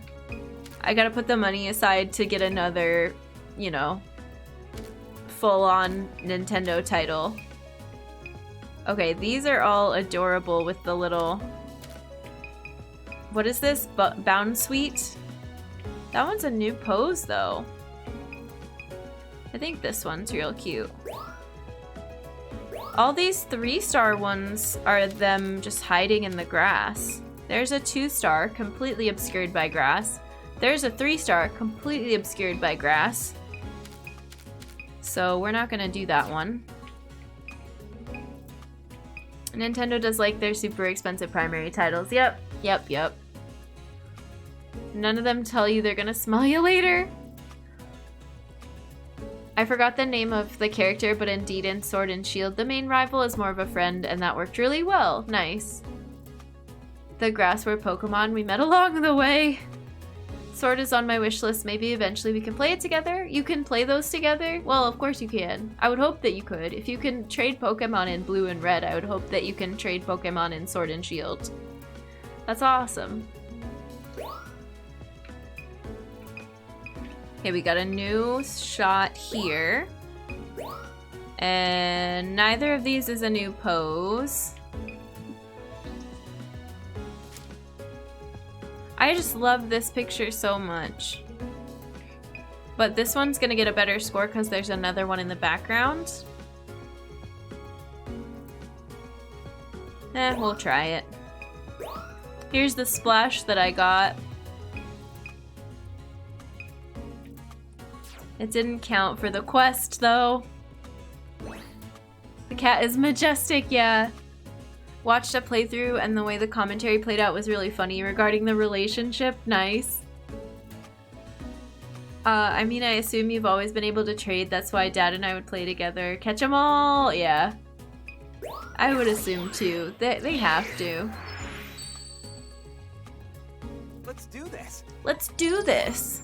I gotta put the money aside to get another, you know, full-on Nintendo title. Okay, these are all adorable with the little... What is this? Bound Sweet? That one's a new pose, though. I think this one's real cute. All these 3-star ones are them just hiding in the grass. There's a 2-star, completely obscured by grass. There's a 3-star, completely obscured by grass. So we're not gonna do that one. Nintendo does like their super expensive primary titles. Yep. None of them tell you they're gonna smell you later. I forgot the name of the character, but indeed in Sword and Shield, the main rival is more of a friend, and that worked really well. Nice. The grass were Pokemon we met along the way. Sword is on my wish list. Maybe eventually we can play it together. You can play those together? Well, of course you can. I would hope that you could. If you can trade Pokemon in Blue and Red, I would hope that you can trade Pokemon in Sword and Shield. That's awesome. Okay, we got a new shot here. And neither of these is a new pose. I just love this picture so much. But this one's gonna get a better score because there's another one in the background. We'll try it. Here's the splash that I got. It didn't count for the quest, though. The cat is majestic, yeah. Watched a playthrough and the way the commentary played out was really funny regarding the relationship. Nice. I mean, I assume you've always been able to trade. That's why Dad and I would play together. Catch 'em all! Yeah. I would assume, too. They have to. Let's do this. Let's do this!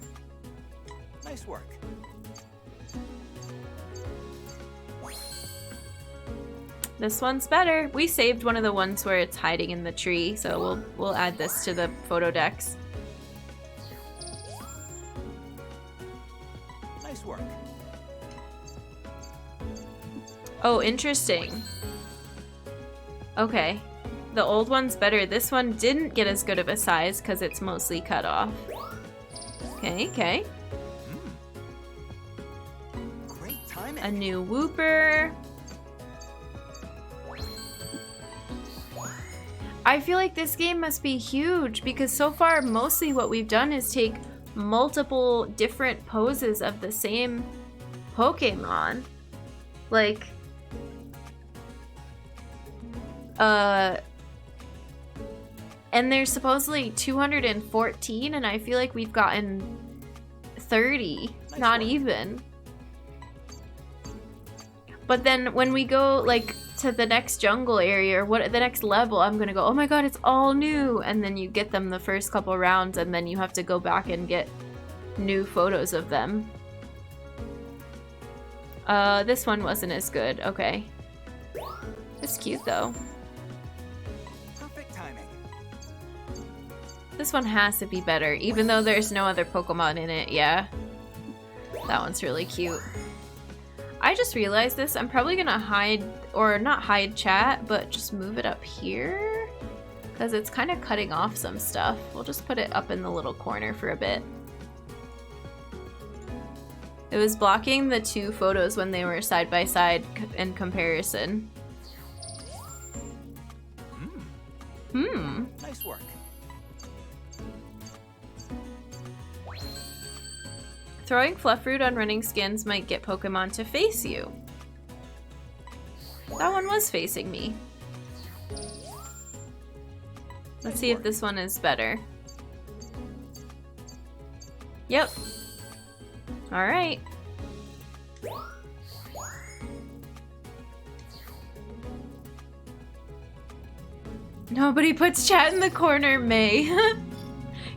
Nice work. This one's better. We saved one of the ones where it's hiding in the tree, so we'll add this to the photo decks. Nice work. Oh, interesting. Okay. The old one's better. This one didn't get as good of a size because it's mostly cut off. Okay. Great timing. A new Wooper. I feel like this game must be huge because so far mostly what we've done is take multiple different poses of the same Pokemon. Like, and there's supposedly 214 and I feel like we've gotten 30, Nice not work. even. But then when we go like to the next jungle area or the next level, I'm gonna go, oh my god, it's all new, and then you get them the first couple rounds and then you have to go back and get new photos of them. This one wasn't as good. Okay. It's cute though. Perfect timing. This one has to be better, even though there's no other Pokemon in it. Yeah. That one's really cute. I just realized this. I'm probably gonna hide, or not hide chat, but just move it up here. Because it's kind of cutting off some stuff. We'll just put it up in the little corner for a bit. It was blocking the two photos when they were side by side in comparison. Nice work. Throwing Fluffruit on running skins might get Pokemon to face you. That one was facing me. Let's see if this one is better. Yep. Alright. Nobody puts chat in the corner, May.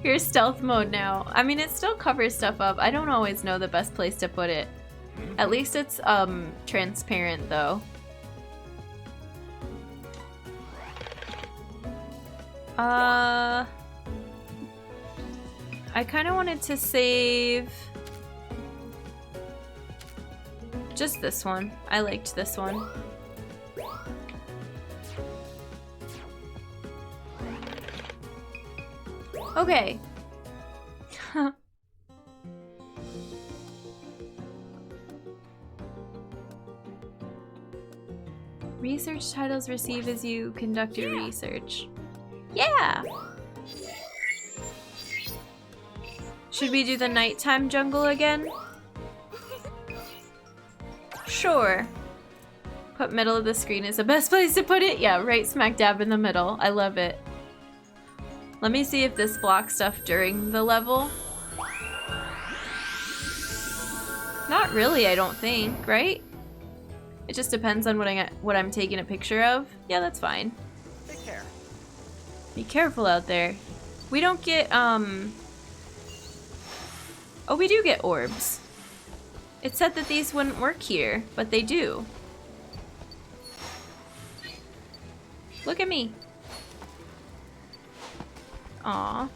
You're stealth mode now. I mean, it still covers stuff up. I don't always know the best place to put it. At least it's transparent though. I kind of wanted to save just this one. I liked this one. Okay. Research titles receive as you conduct your research. Yeah! Should we do the nighttime jungle again? Sure. Put middle of the screen is the best place to put it? Yeah, right smack dab in the middle. I love it. Let me see if this blocks stuff during the level. Not really, I don't think, right? It just depends on what I'm taking a picture of. Yeah, that's fine. Take care. Be careful out there. We don't get, oh, we do get orbs. It said that these wouldn't work here, but they do. Look at me. Aw.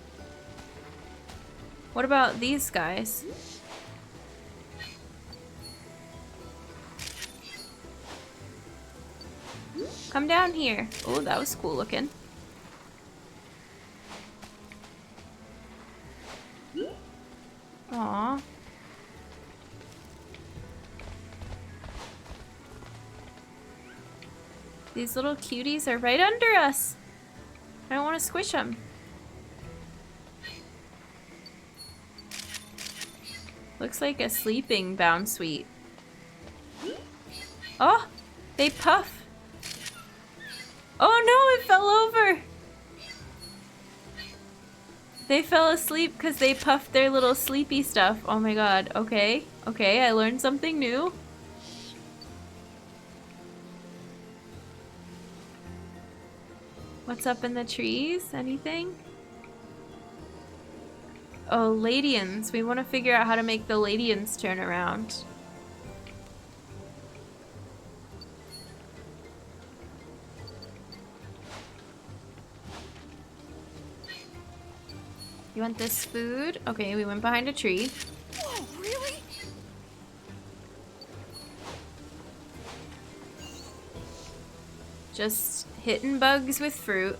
What about these guys? Come down here. Oh, that was cool looking. Aw. These little cuties are right under us. I don't want to squish them. Looks like a sleeping bound suite. Oh, they puff. Oh no, it fell over. They fell asleep because they puffed their little sleepy stuff. Oh my god. Okay. Okay, I learned something new. What's up in the trees? Anything? Oh, Ladians. We want to figure out how to make the Ladians turn around. You want this food? Okay, we went behind a tree. Whoa, really? Just hitting bugs with fruit.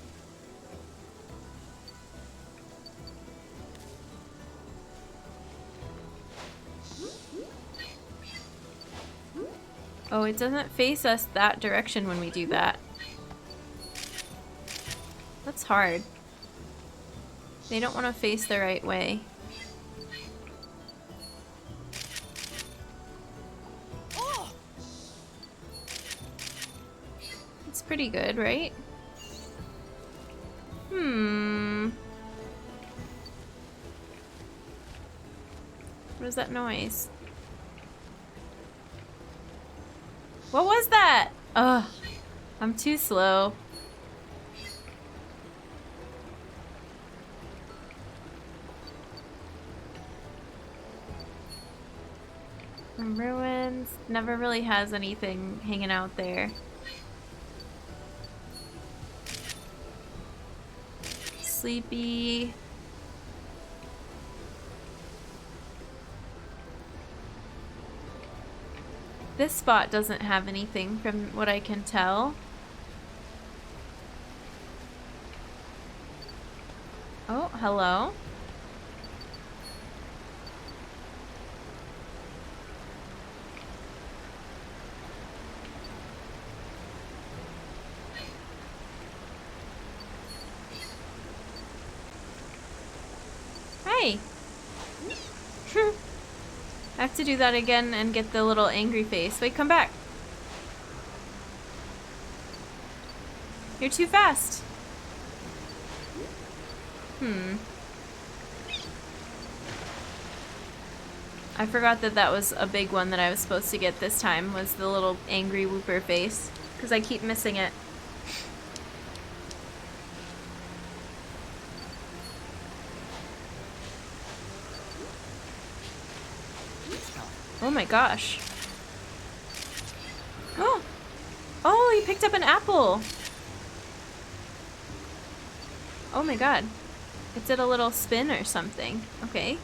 Oh, it doesn't face us that direction when we do that. That's hard. They don't want to face the right way. Oh. It's pretty good, right? What is that noise? What was that? Ugh, I'm too slow. Ruins never really has anything hanging out there. Sleepy. This spot doesn't have anything from what I can tell. Oh, hello. Hey. I have to do that again and get the little angry face. Wait, come back. You're too fast. I forgot that that was a big one that I was supposed to get this time, was the little angry whooper face. Because I keep missing it. Oh my gosh. Oh! Oh, he picked up an apple! Oh my god. It did a little spin or something. Okay.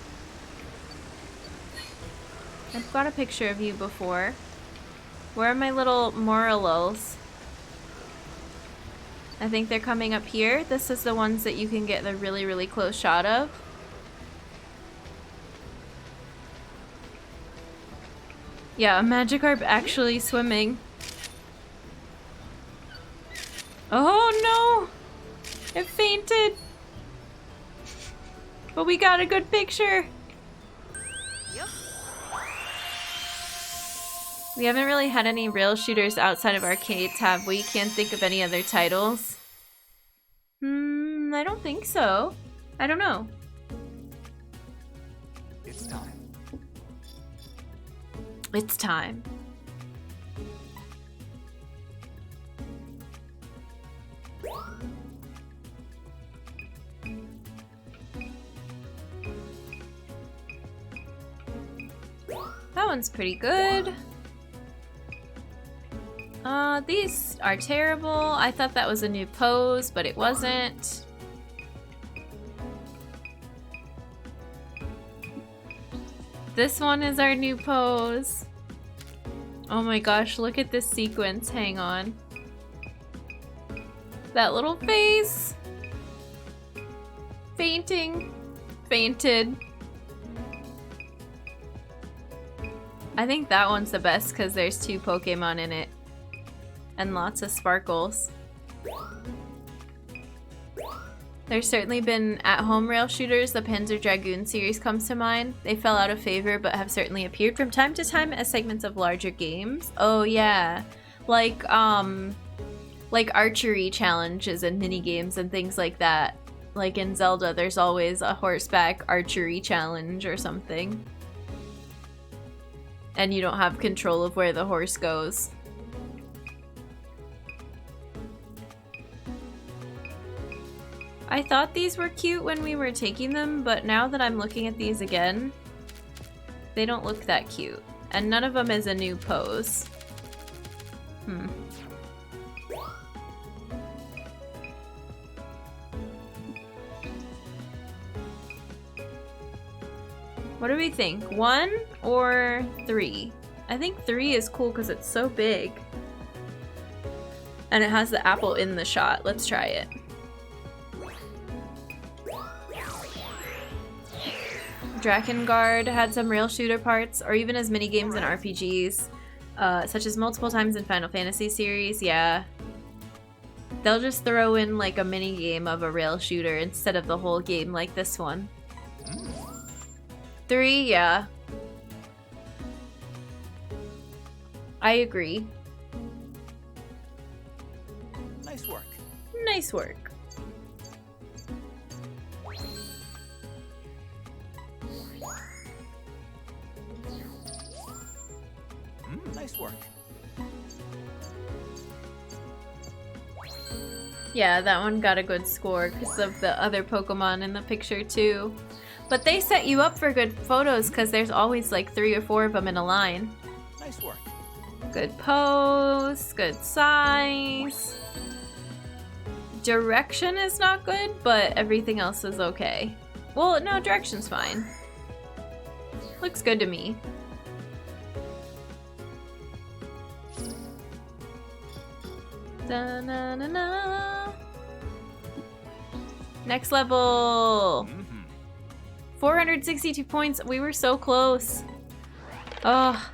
I've got a picture of you before. Where are my little Morelulls? I think they're coming up here. This is the ones that you can get the really, really close shot of. Yeah, a Magikarp actually swimming. Oh no! It fainted! But we got a good picture! Yep. We haven't really had any rail shooters outside of arcades, have we? Can't think of any other titles. I don't think so. I don't know. It's time. It's time. That one's pretty good. These are terrible. I thought that was a new pose, but it wasn't. This one is our new pose. Oh my gosh, look at this sequence. Hang on. That little face. Fainting. Fainted. I think that one's the best because there's 2 Pokemon in it. And lots of sparkles. There's certainly been at-home rail shooters. The Panzer Dragoon series comes to mind. They fell out of favor but have certainly appeared from time to time as segments of larger games. Oh yeah. Like archery challenges and mini games and things like that. Like in Zelda, there's always a horseback archery challenge or something. And you don't have control of where the horse goes. I thought these were cute when we were taking them, but now that I'm looking at these again, they don't look that cute. And none of them is a new pose. What do we think? 1 or 3? I think 3 is cool because it's so big. And it has the apple in the shot. Let's try it. Drakengard had some rail shooter parts, or even as minigames in RPGs, such as multiple times in Final Fantasy series, yeah. They'll just throw in like a minigame of a rail shooter instead of the whole game like this one. 3, yeah. I agree. Nice work. Nice work. Nice work. Yeah, that one got a good score because of the other Pokemon in the picture too. But they set you up for good photos because there's always like 3 or 4 of them in a line. Nice work. Good pose, good size. Direction is not good, but everything else is okay. Well, no, direction's fine. Looks good to me. Da-na-na-na. Next level. 462 points. We were so close. Oh.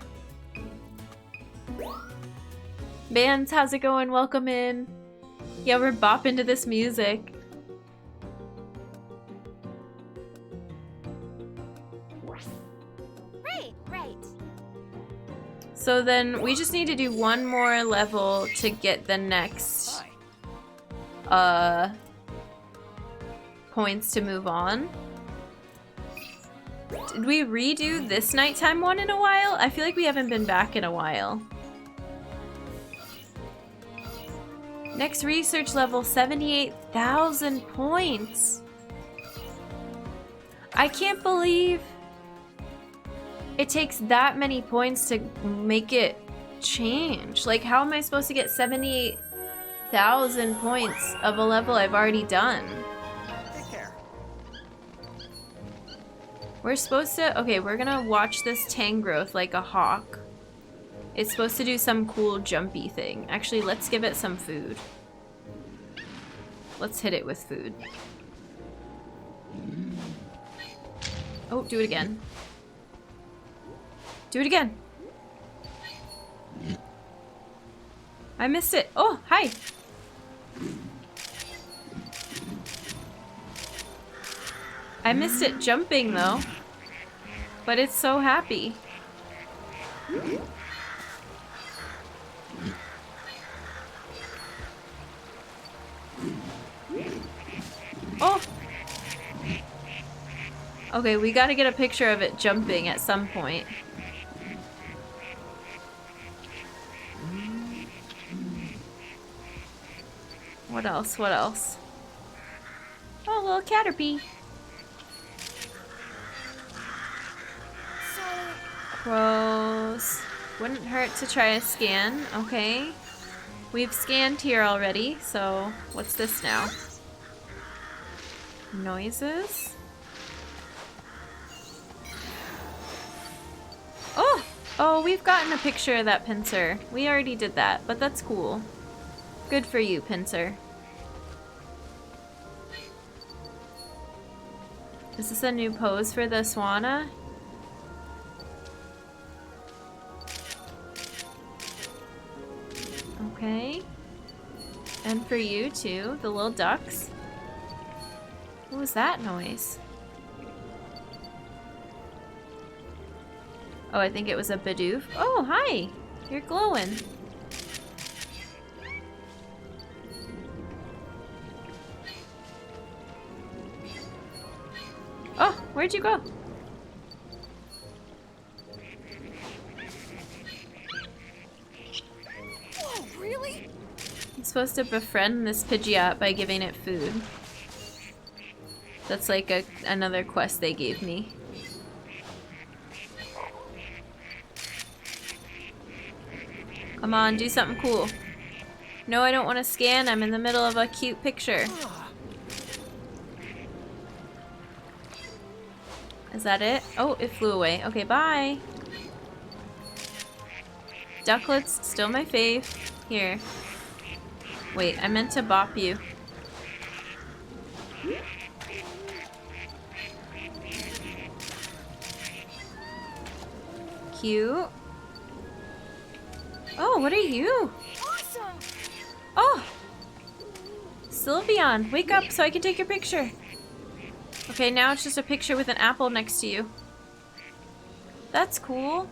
Bands, how's it going? Welcome in. Yeah, we're bopping to this music. Right. So then we just need to do 1 more level to get the next points to move on. Did we redo this nighttime one in a while? I feel like we haven't been back in a while. Next research level, 78,000 points. I can't believe it takes that many points to make it change. Like, how am I supposed to get 78,000 points of a level I've already done? Take care. We're supposed to... Okay, we're gonna watch this Tangrowth like a hawk. It's supposed to do some cool jumpy thing. Actually, let's give it some food. Let's hit it with food. Oh, do it again. Do it again. I missed it. Oh, hi. I missed it jumping though. But it's so happy. Oh! Okay, we gotta get a picture of it jumping at some point. What else? What else? Oh, a little Caterpie. Crows. Wouldn't hurt to try a scan. Okay. We've scanned here already, so what's this now? Noises? Oh! Oh, we've gotten a picture of that pincer. We already did that, but that's cool. Good for you, pincer. Is this a new pose for the Swanna? Okay. And for you too, the little ducks. What was that noise? Oh, I think it was a Bidoof. Oh, hi! You're glowing. Oh, where'd you go? Whoa, really? I'm supposed to befriend this Pidgeot by giving it food. That's like another quest they gave me. Come on, do something cool. No, I don't want to scan. I'm in the middle of a cute picture. Is that it? Oh, it flew away. Okay, bye. Ducklett's still my fave. Here. Wait, I meant to bop you. Cute. Oh, what are you? Awesome! Oh! Sylveon, wake up so I can take your picture. Okay, now it's just a picture with an apple next to you. That's cool.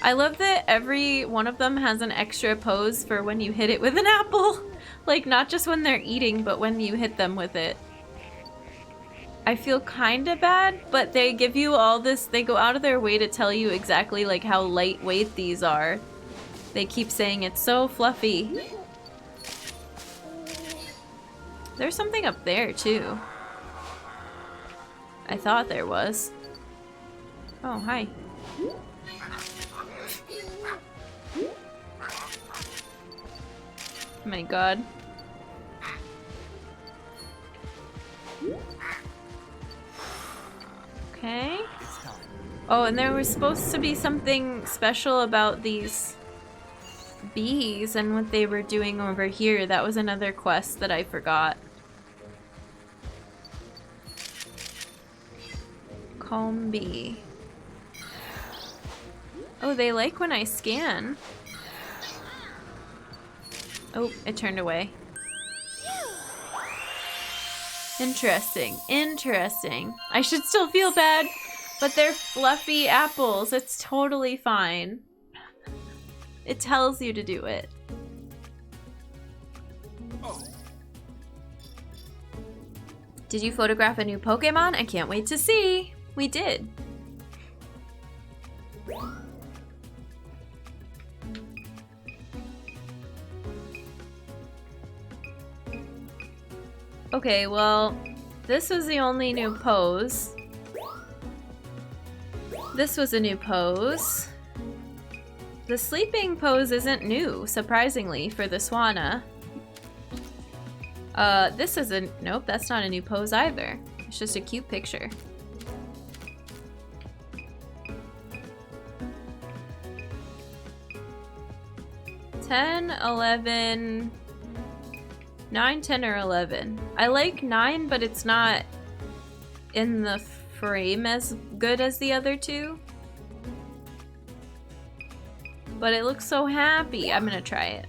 I love that every one of them has an extra pose for when you hit it with an apple. Like, not just when they're eating, but when you hit them with it. I feel kinda bad, but they give you all this, they go out of their way to tell you exactly like how lightweight these are. They keep saying it's so fluffy. There's something up there too. I thought there was. Oh, hi. Oh my god. Okay. Oh, and there was supposed to be something special about these bees and what they were doing over here. That was another quest that I forgot. Calm bee. Oh, they like when I scan. Oh, it turned away. Interesting, interesting. I should still feel bad, but they're fluffy apples. It's totally fine. It tells you to do it. Did you photograph a new Pokemon? I can't wait to see. We did. Okay, well, this was the only new pose. This was a new pose. The sleeping pose isn't new, surprisingly, for the Swanna. This isn't, nope, that's not a new pose either. It's just a cute picture. (10, 11, 9, 10, or 11. I like 9, but it's not in the frame as good as the other two. But it looks so happy. I'm gonna try it.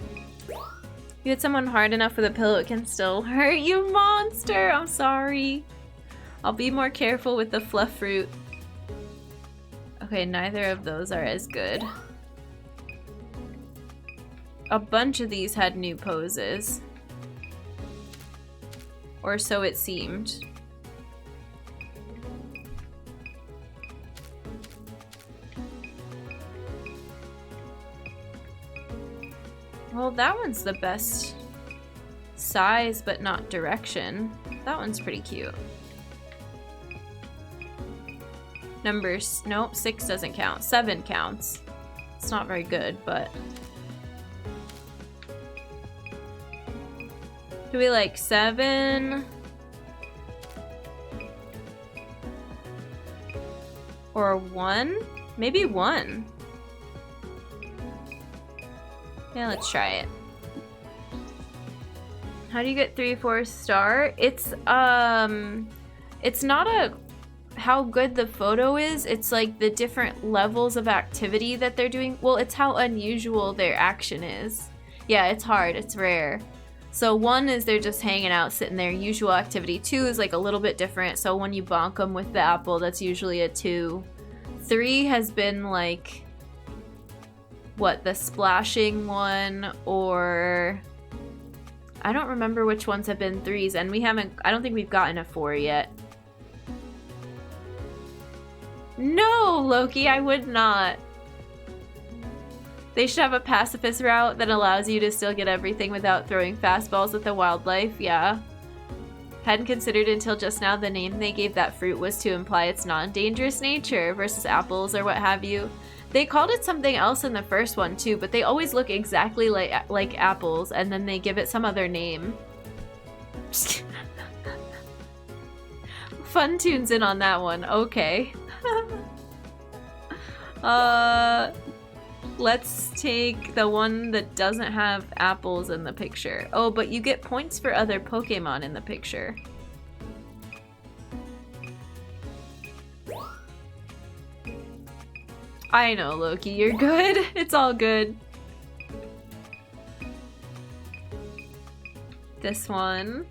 You hit someone hard enough with a pillow, it can still hurt you, monster! I'm sorry. I'll be more careful with the fluff fruit. Okay, neither of those are as good. A bunch of these had new poses. Or so it seemed. Well, that one's the best size, but not direction. That one's pretty cute. Numbers, nope, 6 doesn't count. 7 counts. It's not very good, but... Do we like 7? Or 1? Maybe 1. Yeah, let's try it. How do you get 3/4 star? It's not a how good the photo is, it's like the different levels of activity that they're doing. Well, it's how unusual their action is. Yeah, it's hard, it's rare. So 1 is they're just hanging out, sitting there, usual activity. 2 is like a little bit different, so when you bonk them with the apple, that's usually a 2. 3 has been like, what, the splashing one, or... I don't remember which ones have been 3s, and we haven't, I don't think we've gotten a 4 yet. No, Loki, I would not. They should have a pacifist route that allows you to still get everything without throwing fastballs at the wildlife, yeah. Hadn't considered until just now the name they gave that fruit was to imply its non-dangerous nature versus apples or what have you. They called it something else in the first one too, but they always look exactly like apples and then they give it some other name. Fun tunes in on that one, okay. Let's take the one that doesn't have apples in the picture. Oh, but you get points for other Pokemon in the picture. I know, Loki, you're good. It's all good. This one.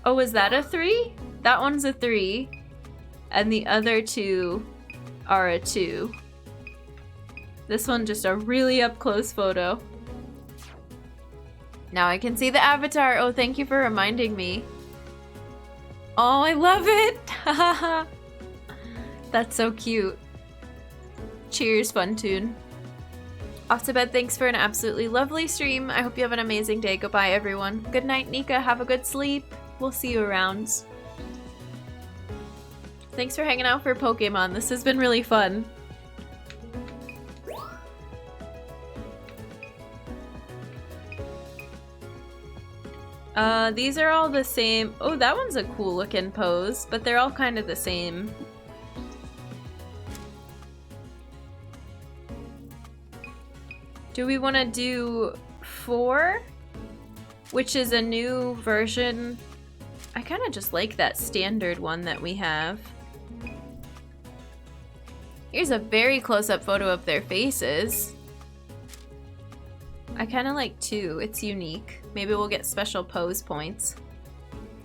Oh, is that a 3? That one's a 3. And the other 2 are a 2. This one just a really up close photo. Now I can see the avatar. Oh, thank you for reminding me. Oh, I love it. That's so cute. Cheers, fun tune. Off to bed, thanks for an absolutely lovely stream. I hope you have an amazing day. Goodbye, everyone. Good night, Nika. Have a good sleep. We'll see you around. Thanks for hanging out for Pokemon. This has been really fun. These are all the same. Oh, that one's a cool looking pose, but they're all kind of the same. Do we want to do 4? Which is a new version. I kind of just like that standard one that we have. Here's a very close-up photo of their faces. I kind of like 2. It's unique. Maybe we'll get special pose points.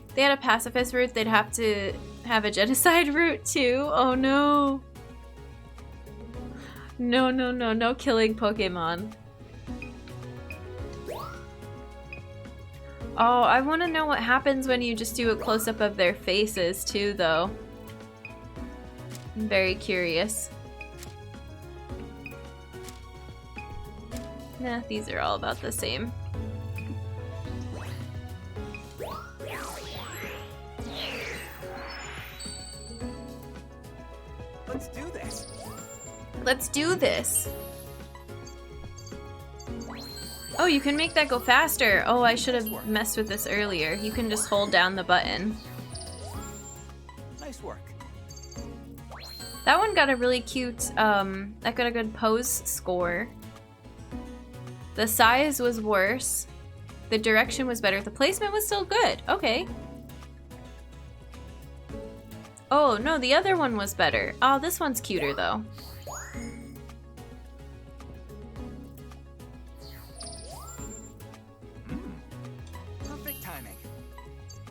If they had a pacifist route, they'd have to have a genocide route too. Oh no. No, no, no, no killing Pokemon. Oh, I want to know what happens when you just do a close-up of their faces too, though. I'm very curious. Nah, these are all about the same. Let's do this. Let's do this. Oh, you can make that go faster. Oh, I should have messed with this earlier. You can just hold down the button. Nice work. That one got a really cute, that got a good pose score. The size was worse. The direction was better. The placement was still good. Okay. Oh, no, the other one was better. Oh, this one's cuter, though. Perfect timing.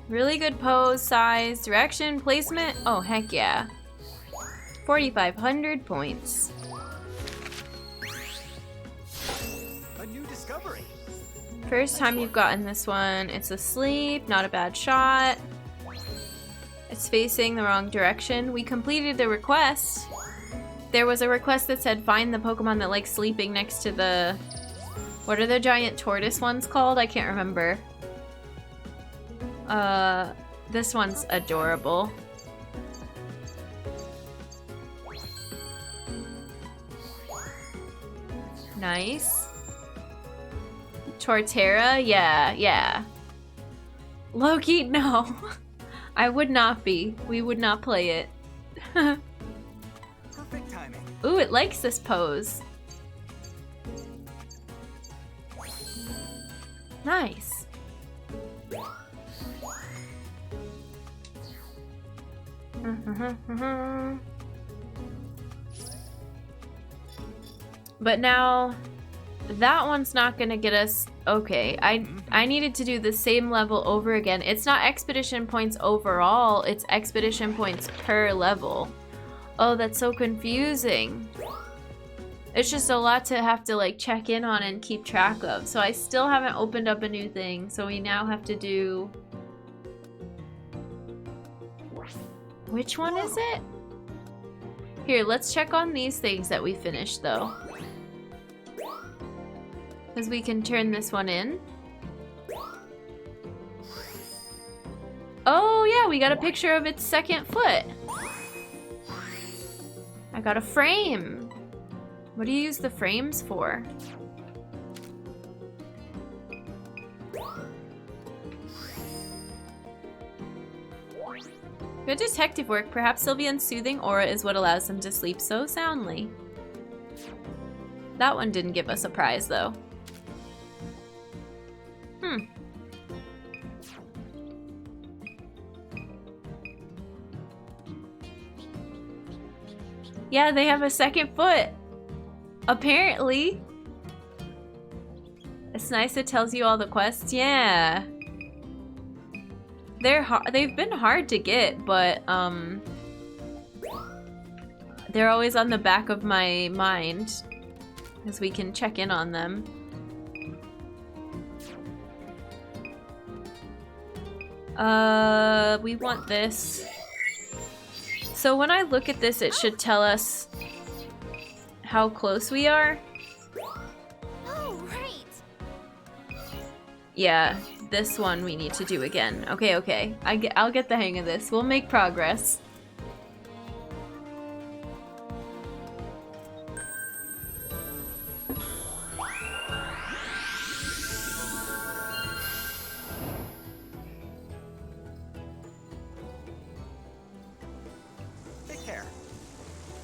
Really good pose, size, direction, placement. Oh, heck yeah. 4,500 points. A new discovery. First time you've gotten this one. It's asleep, not a bad shot. It's facing the wrong direction. We completed the request. There was a request that said find the Pokemon that likes sleeping next to the... What are the giant tortoise ones called? I can't remember. This one's adorable. Nice. Torterra? Yeah. Loki? No. I would not be. We would not play it. Perfect timing. Ooh, it likes this pose. Nice. But now, that one's not gonna get us... Okay, I needed to do the same level over again. It's not expedition points overall, it's expedition points per level. Oh, that's so confusing. It's just a lot to have to like check in on and keep track of. So I still haven't opened up a new thing, so we now have to do... Which one is it? Here, let's check on these things that we finished though. Because we can turn this one in. Oh yeah, we got a picture of its second foot. I got a frame. What do you use the frames for? Good detective work. Perhaps Sylvian's soothing aura is what allows them to sleep so soundly. That one didn't give us a prize though. Yeah, they have a second foot. Apparently. It's nice it tells you all the quests. Yeah. They've been hard to get, but they're always on the back of my mind as we can check in on them. We want this. So when I look at this, it should tell us how close we are. Oh, right. Yeah, this one we need to do again. Okay. I'll get the hang of this. We'll make progress.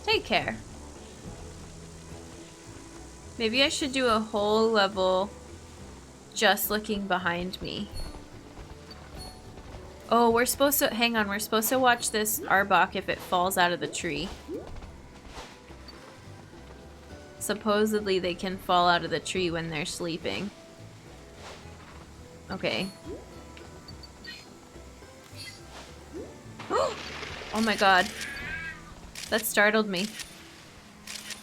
Take care. Maybe I should do a whole level just looking behind me. Oh, we're supposed to... Hang on, we're supposed to watch this Arbok if it falls out of the tree. Supposedly they can fall out of the tree when they're sleeping. Okay. Oh my god. That startled me.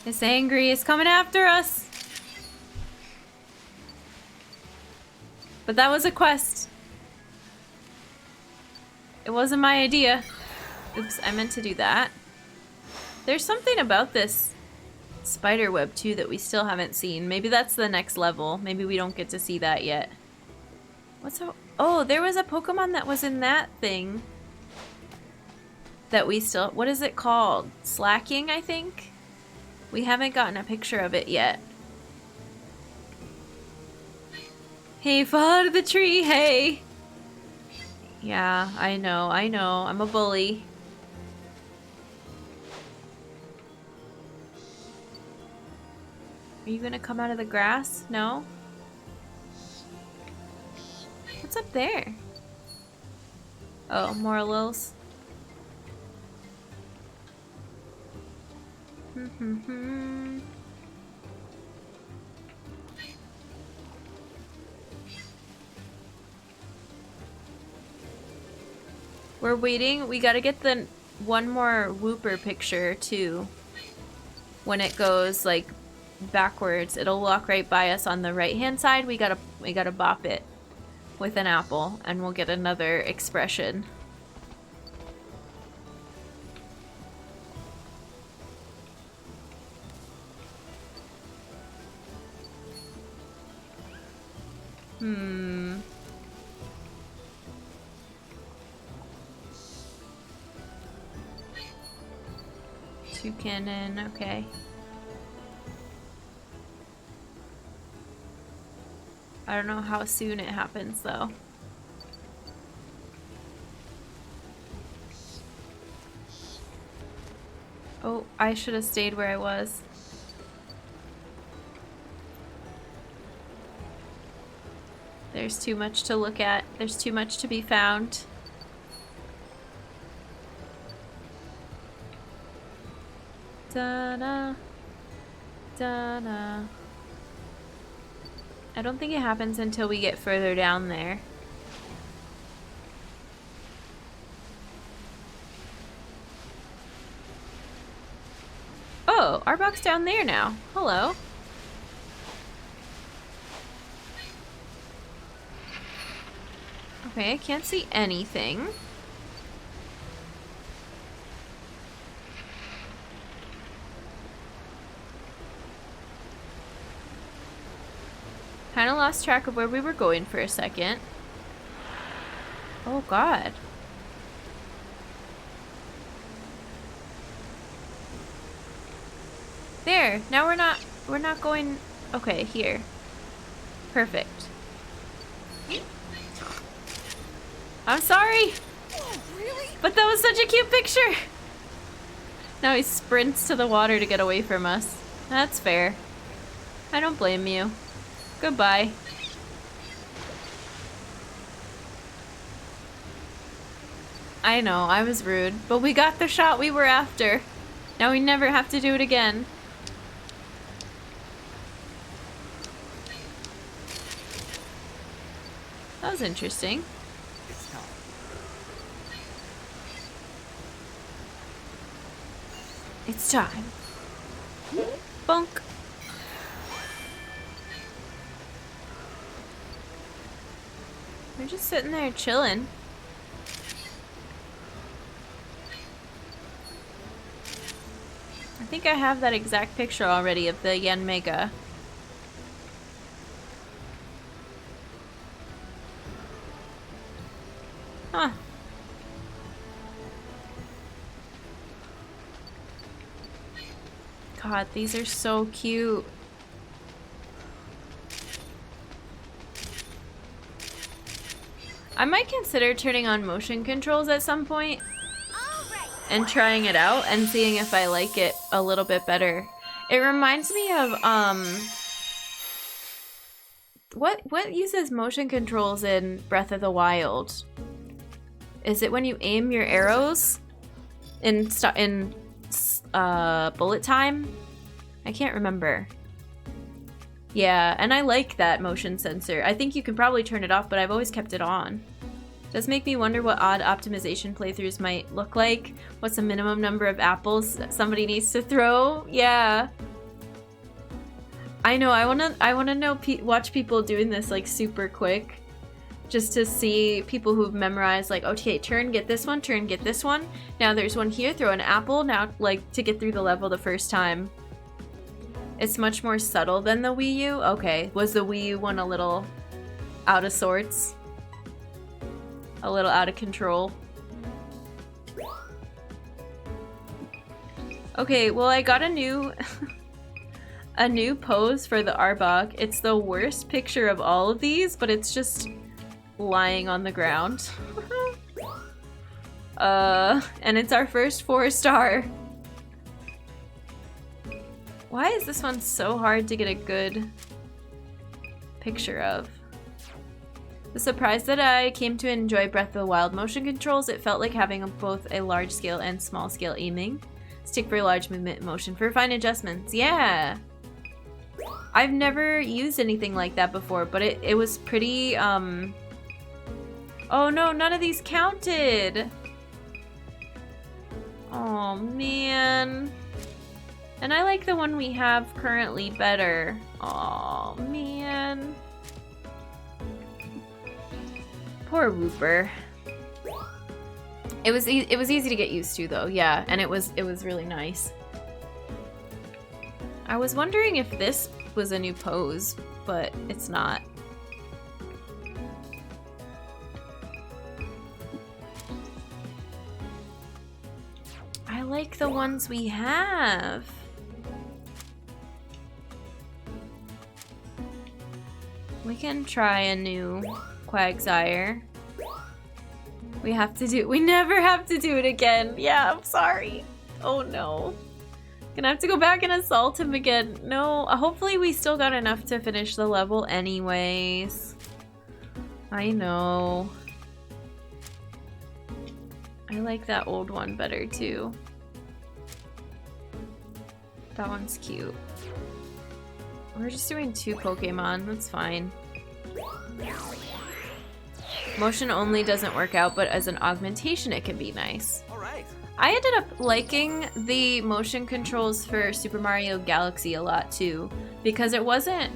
It's angry. It's coming after us. But that was a quest. It wasn't my idea. Oops, I meant to do that. There's something about this spider web too that we still haven't seen. Maybe that's the next level. Maybe we don't get to see that yet. What's up? Oh, there was a Pokemon that was in that thing. That we still... What is it called? Slacking, I think? We haven't gotten a picture of it yet. Hey, fall out of the tree, hey! Yeah, I know. I'm a bully. Are you gonna come out of the grass? No? What's up there? Oh, Morelulls. We're waiting. We gotta get the one more Whooper picture too. When it goes like backwards, it'll walk right by us on the right hand side. We gotta bop it with an apple and we'll get another expression. Two cannon, okay. I don't know how soon it happens though. Oh, I should have stayed where I was. There's too much to look at. There's too much to be found. Da-da. Da-da. I don't think it happens until we get further down there. Oh, Arbok's down there now. Hello. Okay, I can't see anything. Kind of lost track of where we were going for a second. Oh God. There. Now we're not going. Okay, here. Perfect. I'm sorry. Really? But that was such a cute picture. Now he sprints to the water to get away from us. That's fair. I don't blame you. Goodbye. I know, I was rude, but we got the shot we were after. Now we never have to do it again. That was interesting. It's time. Bonk. We're just sitting there chilling. I think I have that exact picture already of the Yen Mega. Huh. God, these are so cute. I might consider turning on motion controls at some point and trying it out and seeing if I like it a little bit better. It reminds me of what uses motion controls in Breath of the Wild? Is it when you aim your arrows in bullet time? I can't remember. Yeah, and I like that motion sensor. I think you can probably turn it off, but I've always kept it on. Does make me wonder what odd optimization playthroughs might look like. What's the minimum number of apples that somebody needs to throw? Yeah. I know, I wanna know watch people doing this like super quick. just to see people who've memorized like, okay, turn, get this one, turn, get this one. Now there's one here, throw an apple. Now, like, to get through the level the first time. It's much more subtle than the Wii U. Okay, was the Wii U one a little out of sorts? A little out of control? Okay, well, I got a new a new pose for the Arbok. It's the worst picture of all of these, but it's just lying on the ground. And it's our first 4-star. Why is this one so hard to get a good picture of? The surprise that I came to enjoy Breath of the Wild motion controls, it felt like having both a large scale and small scale aiming. Stick for large movement, motion for fine adjustments. Yeah! I've never used anything like that before, but it was pretty, Oh no, none of these counted! Oh man. And I like the one we have currently better. Oh man. Poor Wooper. It was easy to get used to though, yeah, and it was really nice. I was wondering if this was a new pose, but it's not. I like the ones we have. We can try a new Quagsire. We never have to do it again. Yeah, I'm sorry. Oh no. Gonna have to go back and assault him again. No, hopefully we still got enough to finish the level anyways. I know. I like that old one better too. That one's cute. We're just doing 2 Pokemon, that's fine. Motion only doesn't work out, but as an augmentation it can be nice. All right. I ended up liking the motion controls for Super Mario Galaxy a lot too, because it wasn't...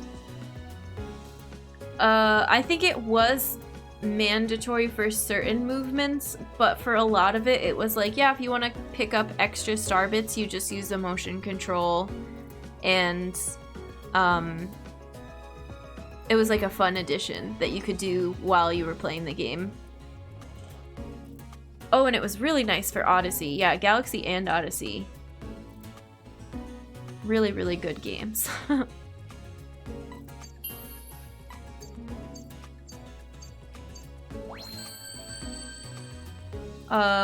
I think it was mandatory for certain movements, but for a lot of it, it was like, yeah, if you want to pick up extra star bits, you just use the motion control, and it was like a fun addition that you could do while you were playing the game. Oh, and it was really nice for Odyssey. Yeah, Galaxy and Odyssey. Really, really good games.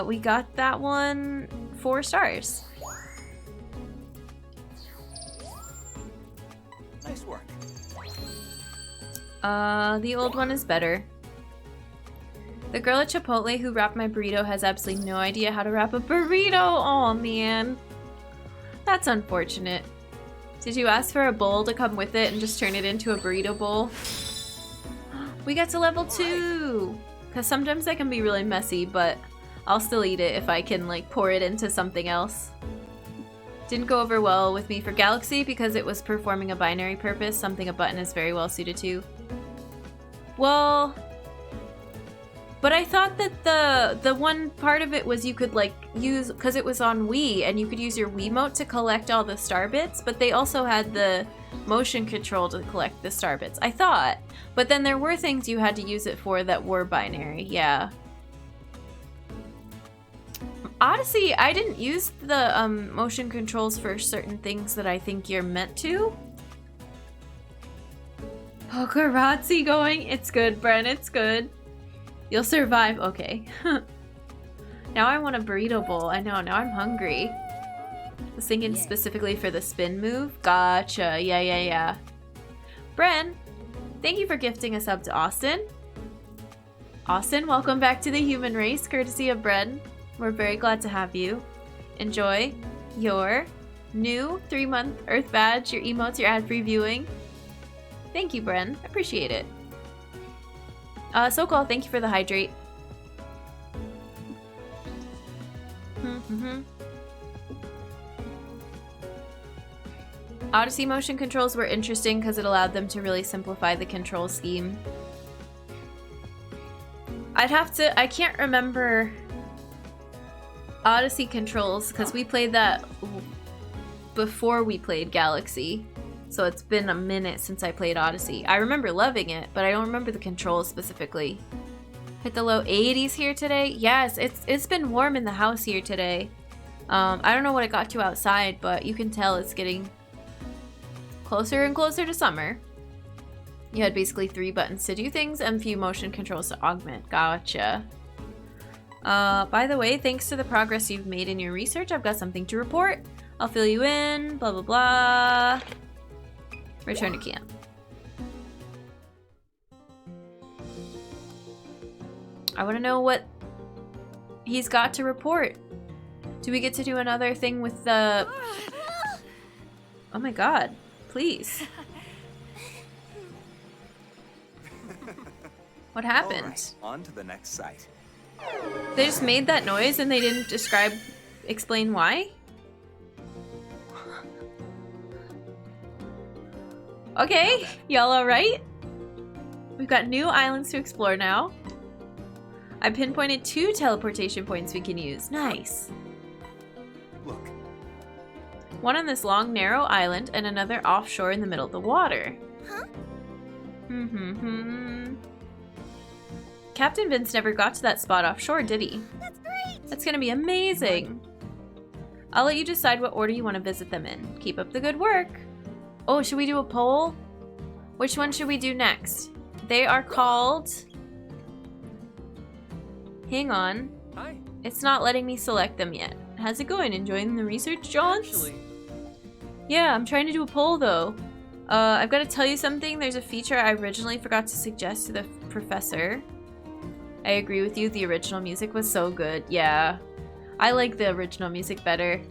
We got that one 4 stars. Nice work. The old one is better. The girl at Chipotle who wrapped my burrito has absolutely no idea how to wrap a burrito. Oh man. That's unfortunate. Did you ask for a bowl to come with it and just turn it into a burrito bowl? We got to level 2! Because sometimes that can be really messy, but I'll still eat it if I can like pour it into something else. Didn't go over well with me for Galaxy because it was performing a binary purpose, something a button is very well suited to. Well, but I thought that the one part of it was you could like use, because it was on Wii, and you could use your Wiimote to collect all the star bits, but they also had the motion control to collect the star bits, I thought. But then there were things you had to use it for that were binary, yeah. Odyssey, I didn't use the motion controls for certain things that I think you're meant to. Pokerazzi going? It's good, Bren, it's good. You'll survive. Okay. Now I want a burrito bowl. I know, now I'm hungry. I was thinking specifically for the spin move. Gotcha. Yeah. Bren, thank you for gifting a sub to Austin. Austin, welcome back to the human race, courtesy of Bren. We're very glad to have you. Enjoy your new 3-month Earth badge, your emotes, your ad-free viewing. Thank you, Bren. Appreciate it. Sokol, thank you for the hydrate. Odyssey motion controls were interesting because it allowed them to really simplify the control scheme. I'd have to... I can't remember Odyssey controls because we played that before we played Galaxy. So it's been a minute since I played Odyssey. I remember loving it, but I don't remember the controls specifically. Hit the low 80s here today. Yes, it's been warm in the house here today. I don't know what it got to outside, but you can tell it's getting closer and closer to summer. You had basically 3 buttons to do things and a few motion controls to augment. Gotcha. By the way, thanks to the progress you've made in your research, I've got something to report. I'll fill you in, blah, blah, blah. Return to camp. I want to know what he's got to report. Do we get to do another thing with the... Oh my god, please. What happened? All right, on to the next site. They just made that noise and they didn't explain why? Okay, y'all alright? We've got new islands to explore now. I pinpointed 2 teleportation points we can use. Nice. Look. One on this long, narrow island and another offshore in the middle of the water. Huh? Captain Vince never got to that spot offshore, did he? That's great! That's gonna be amazing. I'll let you decide what order you want to visit them in. Keep up the good work. Oh, should we do a poll? Which one should we do next? They are called... Hang on. Hi. It's not letting me select them yet. How's it going? Enjoying the research, Johns? Actually, Yeah, I'm trying to do a poll though. I've got to tell you something. There's a feature I originally forgot to suggest to the professor. I agree with you. The original music was so good. Yeah. I like the original music better.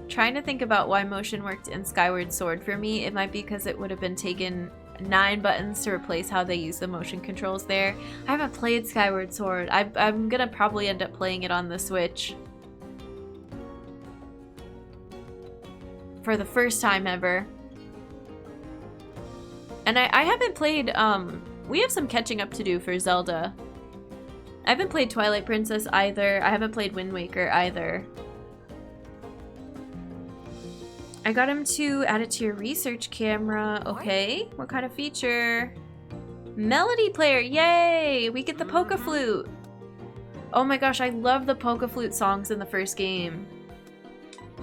Trying to think about why motion worked in Skyward Sword for me. It might be because it would have been taken 9 buttons to replace how they use the motion controls there. I haven't played Skyward Sword. I'm gonna probably end up playing it on the Switch. For the first time ever. And I haven't played, we have some catching up to do for Zelda. I haven't played Twilight Princess either. I haven't played Wind Waker either. I got him to add it to your research camera. Okay, what kind of feature? Melody player, yay! We get the Poké Flute. Oh my gosh, I love the Poké Flute songs in the first game.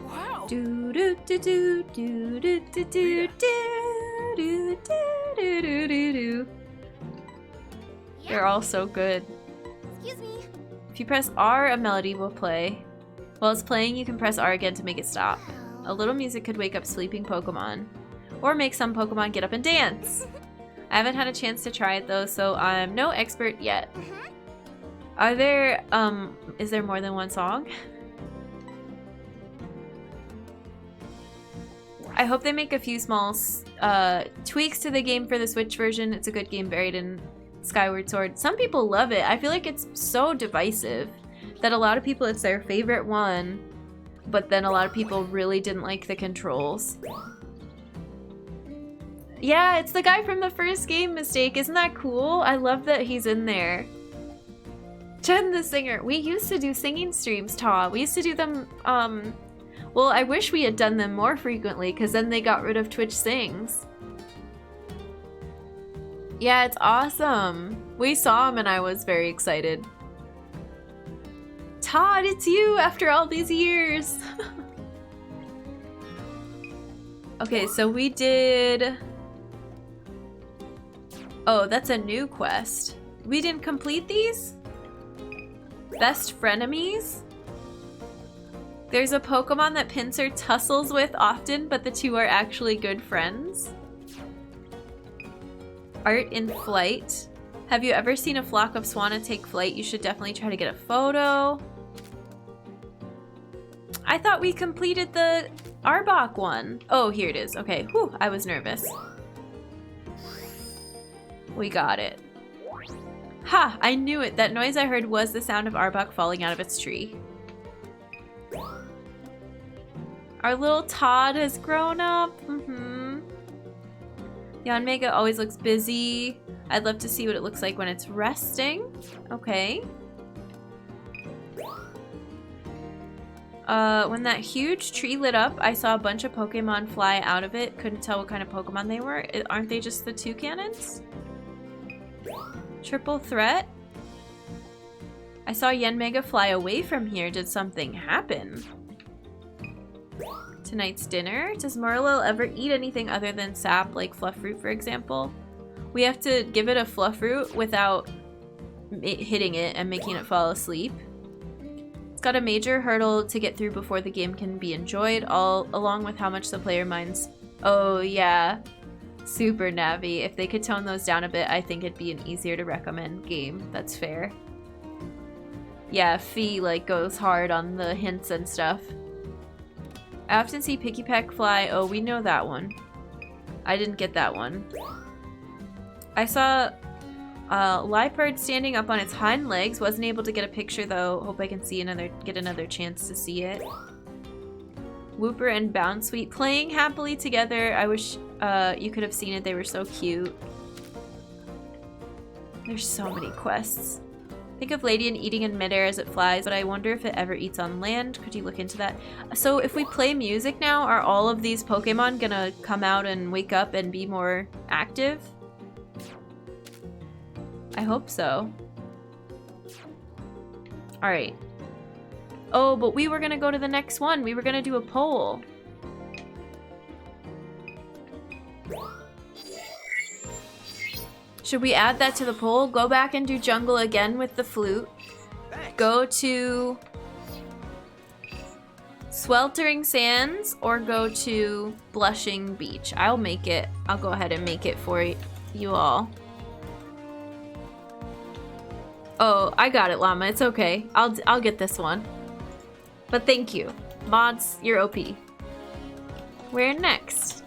Wow. Do do do do do do do do do do do do do do. They're all so good. Excuse me. If you press R, a melody will play. While it's playing, you can press R again to make it stop. A little music could wake up sleeping Pokemon, or make some Pokemon get up and dance. I haven't had a chance to try it though, so I'm no expert yet. Are there, is there more than one song? I hope they make a few small tweaks to the game for the Switch version. It's a good game buried in Skyward Sword. Some people love it. I feel like it's so divisive that a lot of people, it's their favorite one, but then a lot of people really didn't like the controls. Yeah, it's the guy from the first game, Mistake. Isn't that cool? I love that he's in there. Jen the Singer. We used to do singing streams, Ta. We used to do them, well, I wish we had done them more frequently, because then they got rid of Twitch Sings. Yeah, it's awesome. We saw him and I was very excited. Todd, it's you after all these years. Okay, so we did... Oh, that's a new quest. We didn't complete these? Best frenemies? There's a Pokemon that Pinsir tussles with often, but the two are actually good friends. Art in flight. Have you ever seen a flock of swana take flight? You should definitely try to get a photo. I thought we completed the Arbok one. Oh, here it is. Okay, whew, I was nervous. We got it. Ha! I knew it. That noise I heard was the sound of Arbok falling out of its tree. Our little Todd has grown up. Yanmega always looks busy. I'd love to see what it looks like when it's resting. Okay. When that huge tree lit up, I saw a bunch of Pokemon fly out of it. Couldn't tell what kind of Pokemon they were. Aren't they just the two cannons? Triple threat? I saw Yanmega fly away from here. Did something happen? Tonight's dinner? Does Morelull ever eat anything other than sap, like fluff fruit, for example? We have to give it a fluff fruit without hitting it and making it fall asleep. It's got a major hurdle to get through before the game can be enjoyed, all along with how much the player minds. Oh yeah, Super Navi. If they could tone those down a bit, I think it'd be an easier to recommend game. That's fair. Yeah, Fee like goes hard on the hints and stuff. I often see Pikipek fly. Oh, we know that one. I didn't get that one. I saw Liepard standing up on its hind legs. Wasn't able to get a picture though. Hope I can get another chance to see it. Wooper and Bounsweet playing happily together. I wish you could have seen it. They were so cute. There's so many quests. Think of Ladian eating in midair as it flies, but I wonder if it ever eats on land. Could you look into that? So if we play music now, are all of these Pokemon gonna come out and wake up and be more active? I hope so. Alright. Oh, but we were gonna go to the next one. We were gonna do a poll. Should we add that to the poll? Go back and do jungle again with the flute. Thanks. Go to Sweltering Sands or go to Blushing Beach. I'll go ahead and make it for you all. Oh, I got it, Llama. It's okay. I'll get this one. But thank you. Mods, you're OP. Where next?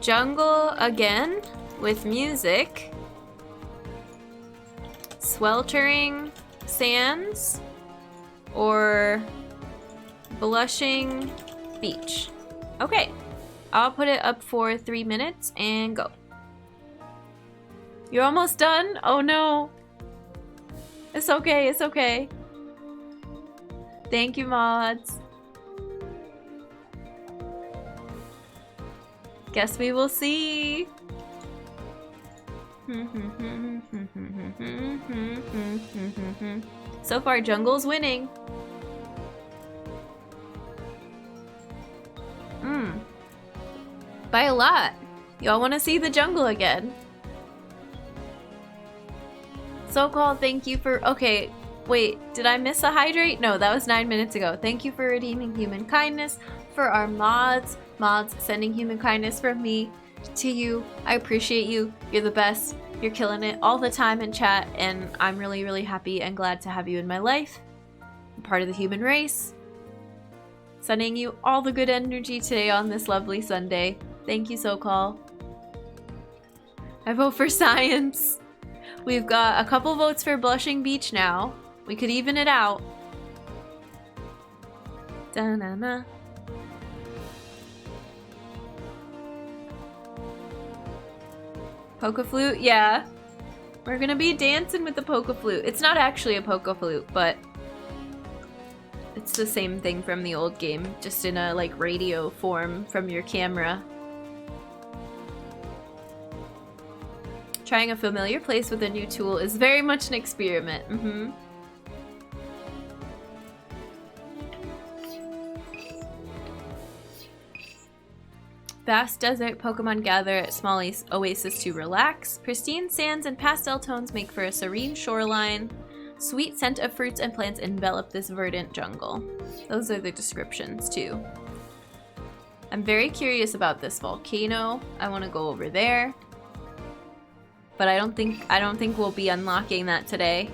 Jungle again with music. Sweltering Sands or Blushing Beach. Okay. I'll put it up for 3 minutes and go. You're almost done? Oh no. It's okay, it's okay. Thank you, mods. Guess we will see. So far, Jungle's winning. By a lot. Y'all want to see the jungle again. So-called, thank you for... Okay, wait, did I miss a hydrate? No, that was 9 minutes ago. Thank you for redeeming human kindness. For our mods, sending human kindness from me to you. I appreciate you. You're the best. You're killing it all the time in chat, and I'm really, really happy and glad to have you in my life. I'm part of the human race. Sending you all the good energy today on this lovely Sunday. Thank you, So-called. I vote for science. We've got a couple votes for Blushing Beach now. We could even it out. Da-na-na. Poke Flute? Yeah. We're gonna be dancing with the Poke Flute. It's not actually a Poke Flute, but it's the same thing from the old game, just in a like radio form from your camera. Trying a familiar place with a new tool is very much an experiment. Vast desert Pokemon gather at small oasis to relax. Pristine sands and pastel tones make for a serene shoreline. Sweet scent of fruits and plants envelop this verdant jungle. Those are the descriptions too. I'm very curious about this volcano. I want to go over there. But I don't think we'll be unlocking that today.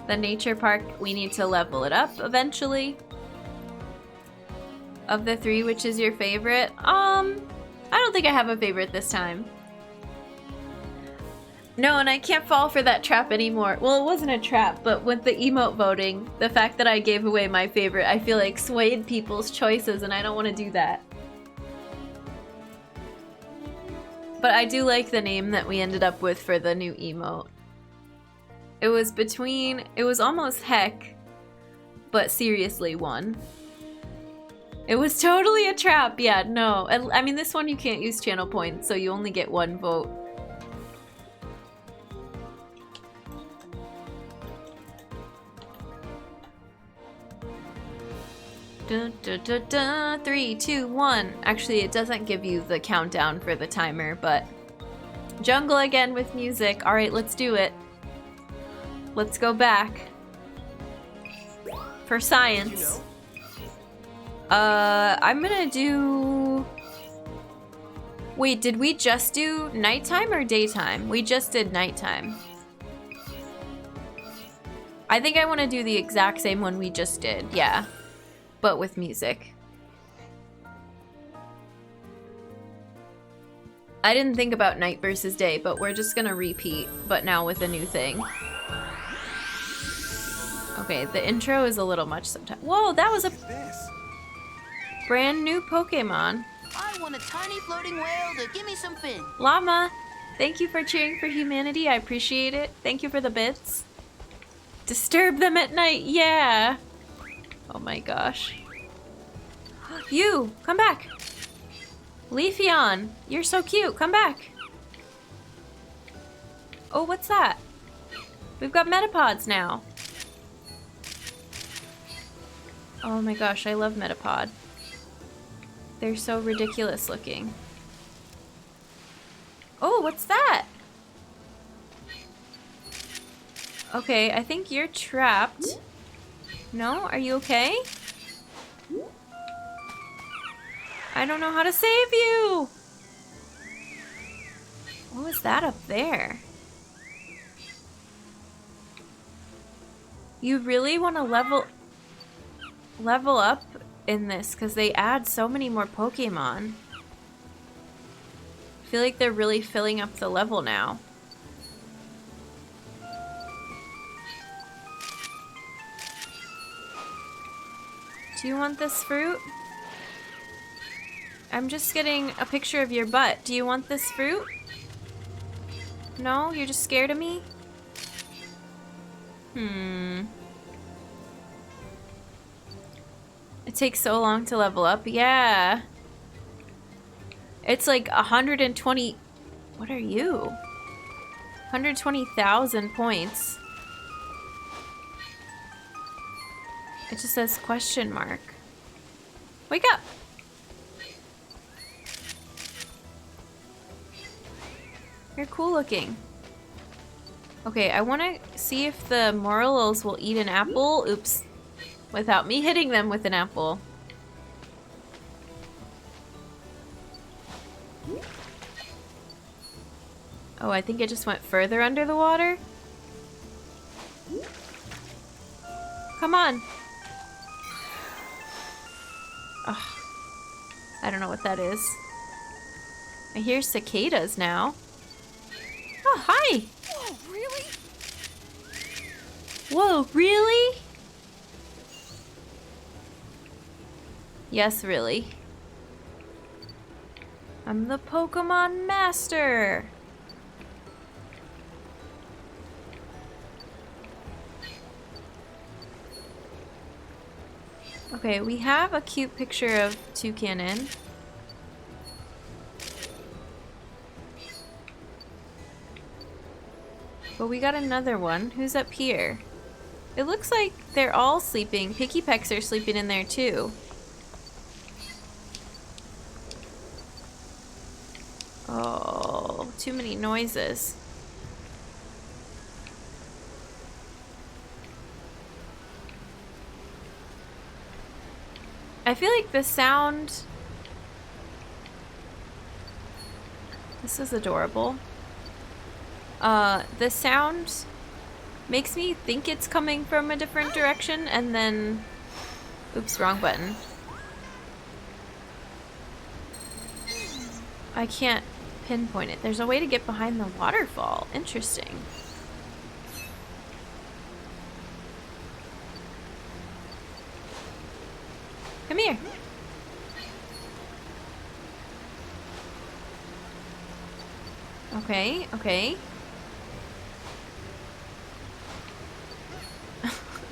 The nature park, we need to level it up eventually. Of the three, which is your favorite? I don't think I have a favorite this time. No, and I can't fall for that trap anymore. Well, it wasn't a trap, but with the emote voting, the fact that I gave away my favorite, I feel like swayed people's choices, and I don't want to do that. But I do like the name that we ended up with for the new emote. It was almost heck, but seriously one. It was totally a trap, yeah, no. I mean, this one you can't use channel points, so you only get 1 vote. Dun, dun, dun, dun, 3, 2, 1. Actually, it doesn't give you the countdown for the timer, but jungle again with music. All right, let's do it. Let's go back for science. I'm gonna do. Wait, did we just do nighttime or daytime? We just did nighttime. I think I want to do the exact same one we just did. Yeah. But with music. I didn't think about night versus day, but we're just gonna repeat, but now with a new thing. Okay, the intro is a little much sometimes. Whoa, that was a brand new Pokemon. I want a tiny floating whale to give me some fin. Llama, thank you for cheering for humanity. I appreciate it. Thank you for the bits. Disturb them at night, yeah. Oh my gosh. You, come back. Leafeon, you're so cute. Come back. Oh, what's that? We've got Metapods now. Oh my gosh, I love Metapod. They're so ridiculous looking. Oh, what's that? Okay, I think you're trapped. No? Are you okay? I don't know how to save you! What was that up there? You really want to level up in this because they add so many more Pokemon. I feel like they're really filling up the level now. Do you want this fruit? I'm just getting a picture of your butt. Do you want this fruit? No? You're just scared of me? It takes so long to level up. Yeah. It's like 120... What are you? 120,000 points. It just says question mark. Wake up! You're cool looking. Okay, I want to see if the Morelulls will eat an apple. Oops. Without me hitting them with an apple. Oh, I think it just went further under the water. Come on. Ugh. I don't know what that is. I hear cicadas now. Oh, hi! Whoa, really? Whoa, really? Yes, really. I'm the Pokemon Master! Okay, we have a cute picture of Toucanon. But we got another one. Who's up here? It looks like they're all sleeping. Picky Pecks are sleeping in there too. Oh, too many noises. I feel like the sound... This is adorable. The sound makes me think it's coming from a different direction and then... Oops, wrong button. I can't pinpoint it. There's a way to get behind the waterfall. Interesting. Come here. Okay, okay.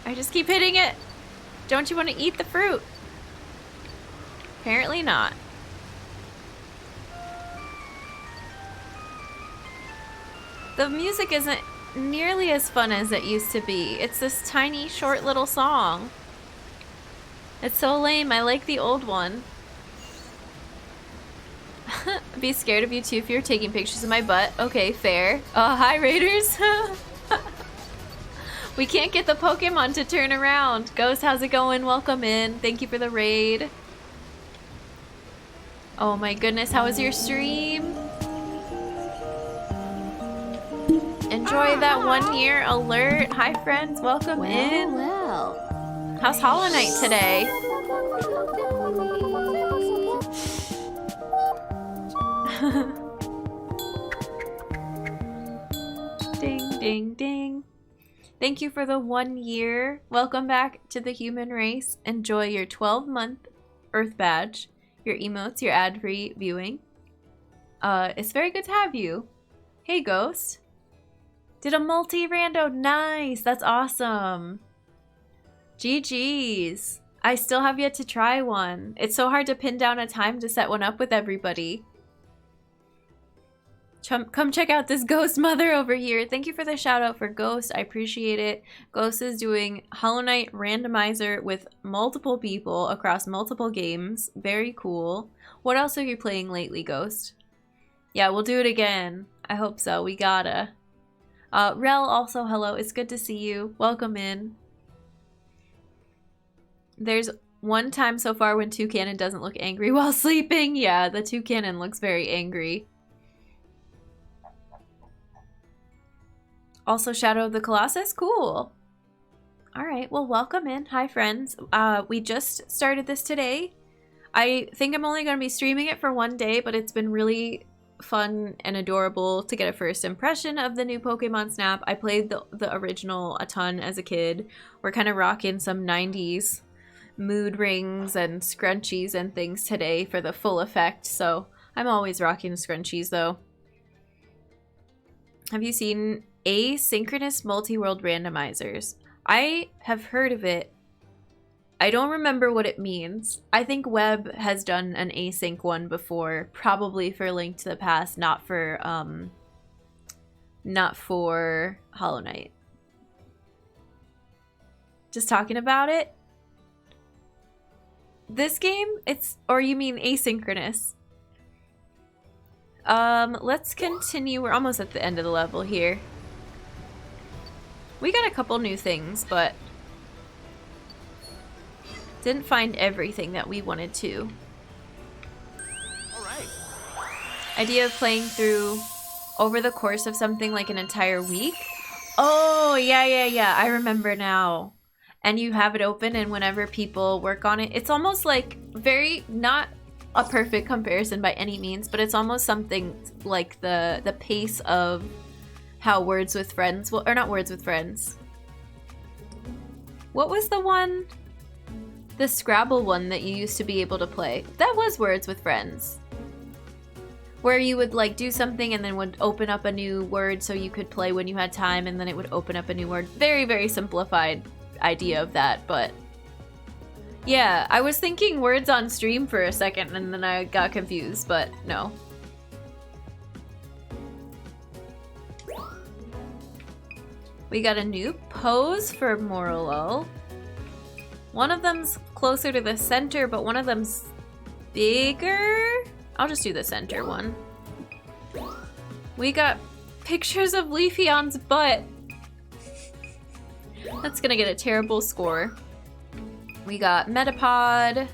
I just keep hitting it. Don't you want to eat the fruit? Apparently not. The music isn't nearly as fun as it used to be. It's this tiny, short little song. It's so lame. I like the old one. I'd be scared of you too if you're taking pictures of my butt. Okay, fair. Hi, Raiders. We can't get the Pokemon to turn around. Ghost, how's it going? Welcome in. Thank you for the raid. Oh my goodness, how was your stream? Enjoy that 1 year alert. Hi friends, welcome in. Well. How's Hollow Knight today? Ding, ding, ding. Thank you for the 1 year. Welcome back to the human race. Enjoy your 12-month Earth badge, your emotes, your ad-free viewing. It's very good to have you. Hey, Ghost. Did a multi-rando. Nice. That's awesome. GG's. I still have yet to try one. It's so hard to pin down a time to set one up with everybody. Come check out this Ghost mother over here. Thank you for the shout out for Ghost. I appreciate it. Ghost is doing Hollow Knight randomizer with multiple people across multiple games. Very cool. What else are you playing lately, Ghost? Yeah, we'll do it again. I hope so. We gotta. Rel, also hello. It's good to see you. Welcome in. There's one time so far when Toucanon doesn't look angry while sleeping. Yeah, the Toucanon looks very angry. Also, Shadow of the Colossus? Cool. Alright, well, welcome in. Hi, friends. We just started this today. I think I'm only going to be streaming it for 1 day, but it's been really fun and adorable to get a first impression of the new Pokémon Snap. I played the original a ton as a kid. We're kind of rocking some 90s mood rings and scrunchies and things today for the full effect, so I'm always rocking scrunchies, though. Have you seen asynchronous multi-world randomizers? I have heard of it. I don't remember what it means. I think Web has done an async one before, probably for Link to the Past, not for Hollow Knight. Just talking about it. This game, or you mean asynchronous? Let's continue. We're almost at the end of the level here. We got a couple new things, but didn't find everything that we wanted to. All right. Idea of playing through over the course of something like an entire week? Oh, yeah. I remember now. And you have it open, and whenever people work on it, it's almost like not a perfect comparison by any means, but it's almost something like the pace of how Words with Friends, or not Words with Friends. What was the one? The Scrabble one that you used to be able to play. That was Words with Friends. Where you would like do something and then would open up a new word so you could play when you had time, and then it would open up a new word. Very, very simplified idea of that, but yeah, I was thinking Words on Stream for a second and then I got confused, but no. We got a new pose for Morelull. One of them's closer to the center, but one of them's bigger. I'll just do the center one. We got pictures of Leafeon's butt. That's gonna get a terrible score. We got Metapod.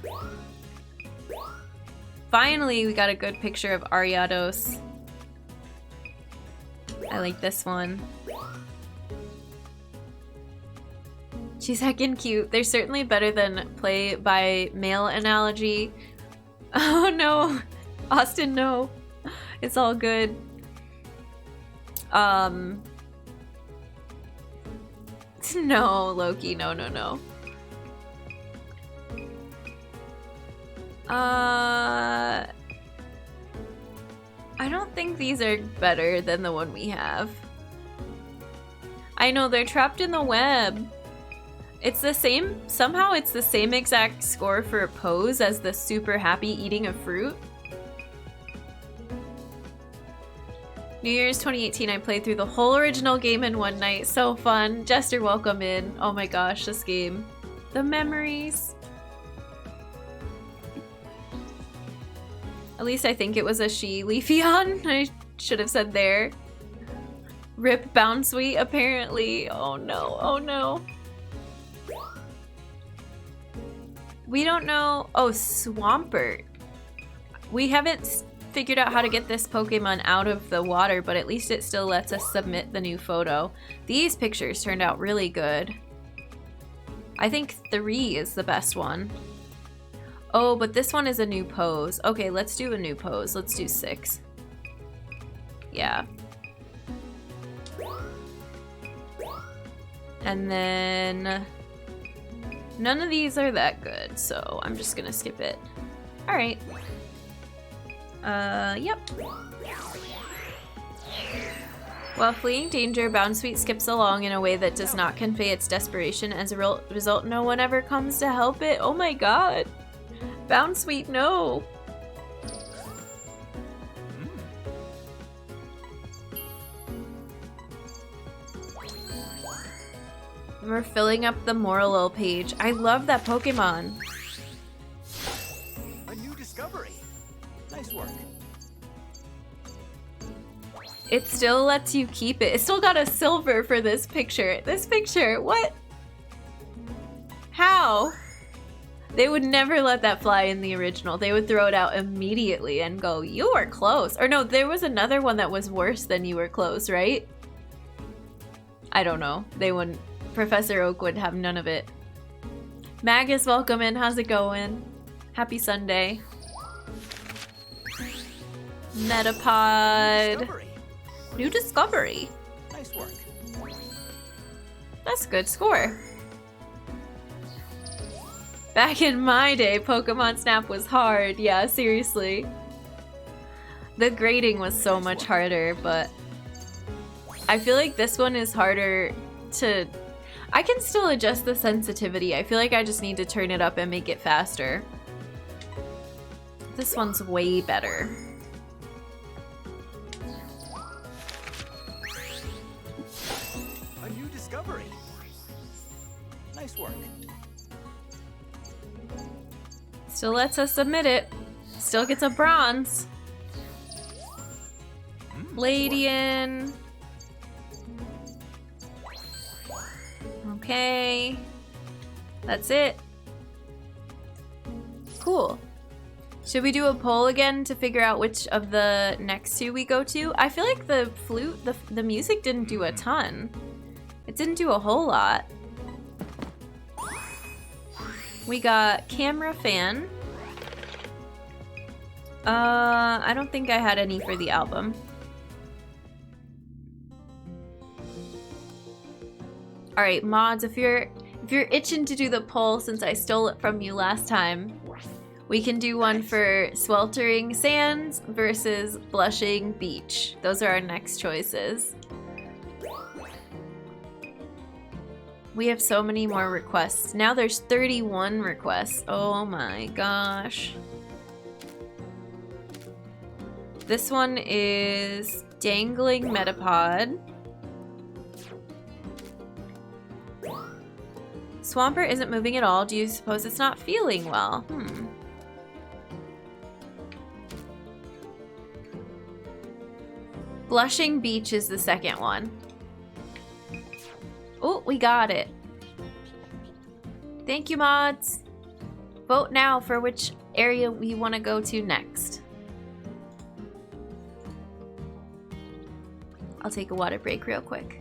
Finally, we got a good picture of Ariados. I like this one. She's heckin' cute. They're certainly better than play by mail analogy. Oh no, Austin, no. It's all good. No, Loki, no. I don't think think these are better than the one we have. I know, they're trapped in the web. It's the same, somehow it's the same exact score for a pose as the super happy eating a fruit. New Year's 2018, I played through the whole original game in one night. So fun. Jester, welcome in. Oh my gosh, this game. The memories. At least I think it was a she. Leafeon, I should have said there. Rip Bounsweet, apparently. Oh no, oh no. We don't know. Oh, Swampert. We haven't figured out how to get this Pokemon out of the water, but at least it still lets us submit the new photo. These pictures turned out really good. I think 3 is the best one. Oh, but this one is a new pose. Okay, let's do a new pose. Let's do 6. Yeah. And then none of these are that good, so I'm just gonna skip it. All right. Yep. While fleeing danger, Bounsweet skips along in a way that does not convey its desperation. As a result, no one ever comes to help it. Oh my god. Bounsweet, no. We're filling up the Morelull page. I love that Pokemon. A new discovery. Nice work. It still lets you keep it. It still got a silver for this picture. This picture, what? How? They would never let that fly in the original. They would throw it out immediately and go, you were close. Or no, there was another one that was worse than you were close, right? I don't know. They wouldn't. Professor Oak would have none of it. Magus, welcome in. How's it going? Happy Sunday. Metapod. Discovery. New discovery. Nice work. That's a good score. Back in my day, Pokemon Snap was hard. Yeah, seriously. The grading was so much harder, but I feel like this one is harder to... I can still adjust the sensitivity. I feel like I just need to turn it up and make it faster. This one's way better. A new discovery. Nice work. Still lets us submit it. Still gets a bronze. Ladian. Okay. That's it. Cool. Should we do a poll again to figure out which of the next 2 we go to? I feel like the flute, the music didn't do a ton. It didn't do a whole lot. We got Camera Fan. I don't think I had any for the album. All right, mods, if you're itching to do the poll since I stole it from you last time, we can do one for Sweltering Sands versus Blushing Beach. Those are our next choices. We have so many more requests. Now there's 31 requests. Oh my gosh. This one is Dangling Metapod. Swampert isn't moving at all. Do you suppose it's not feeling well? Blushing Beach is the second one. Oh, we got it. Thank you, mods. Vote now for which area we want to go to next. I'll take a water break real quick.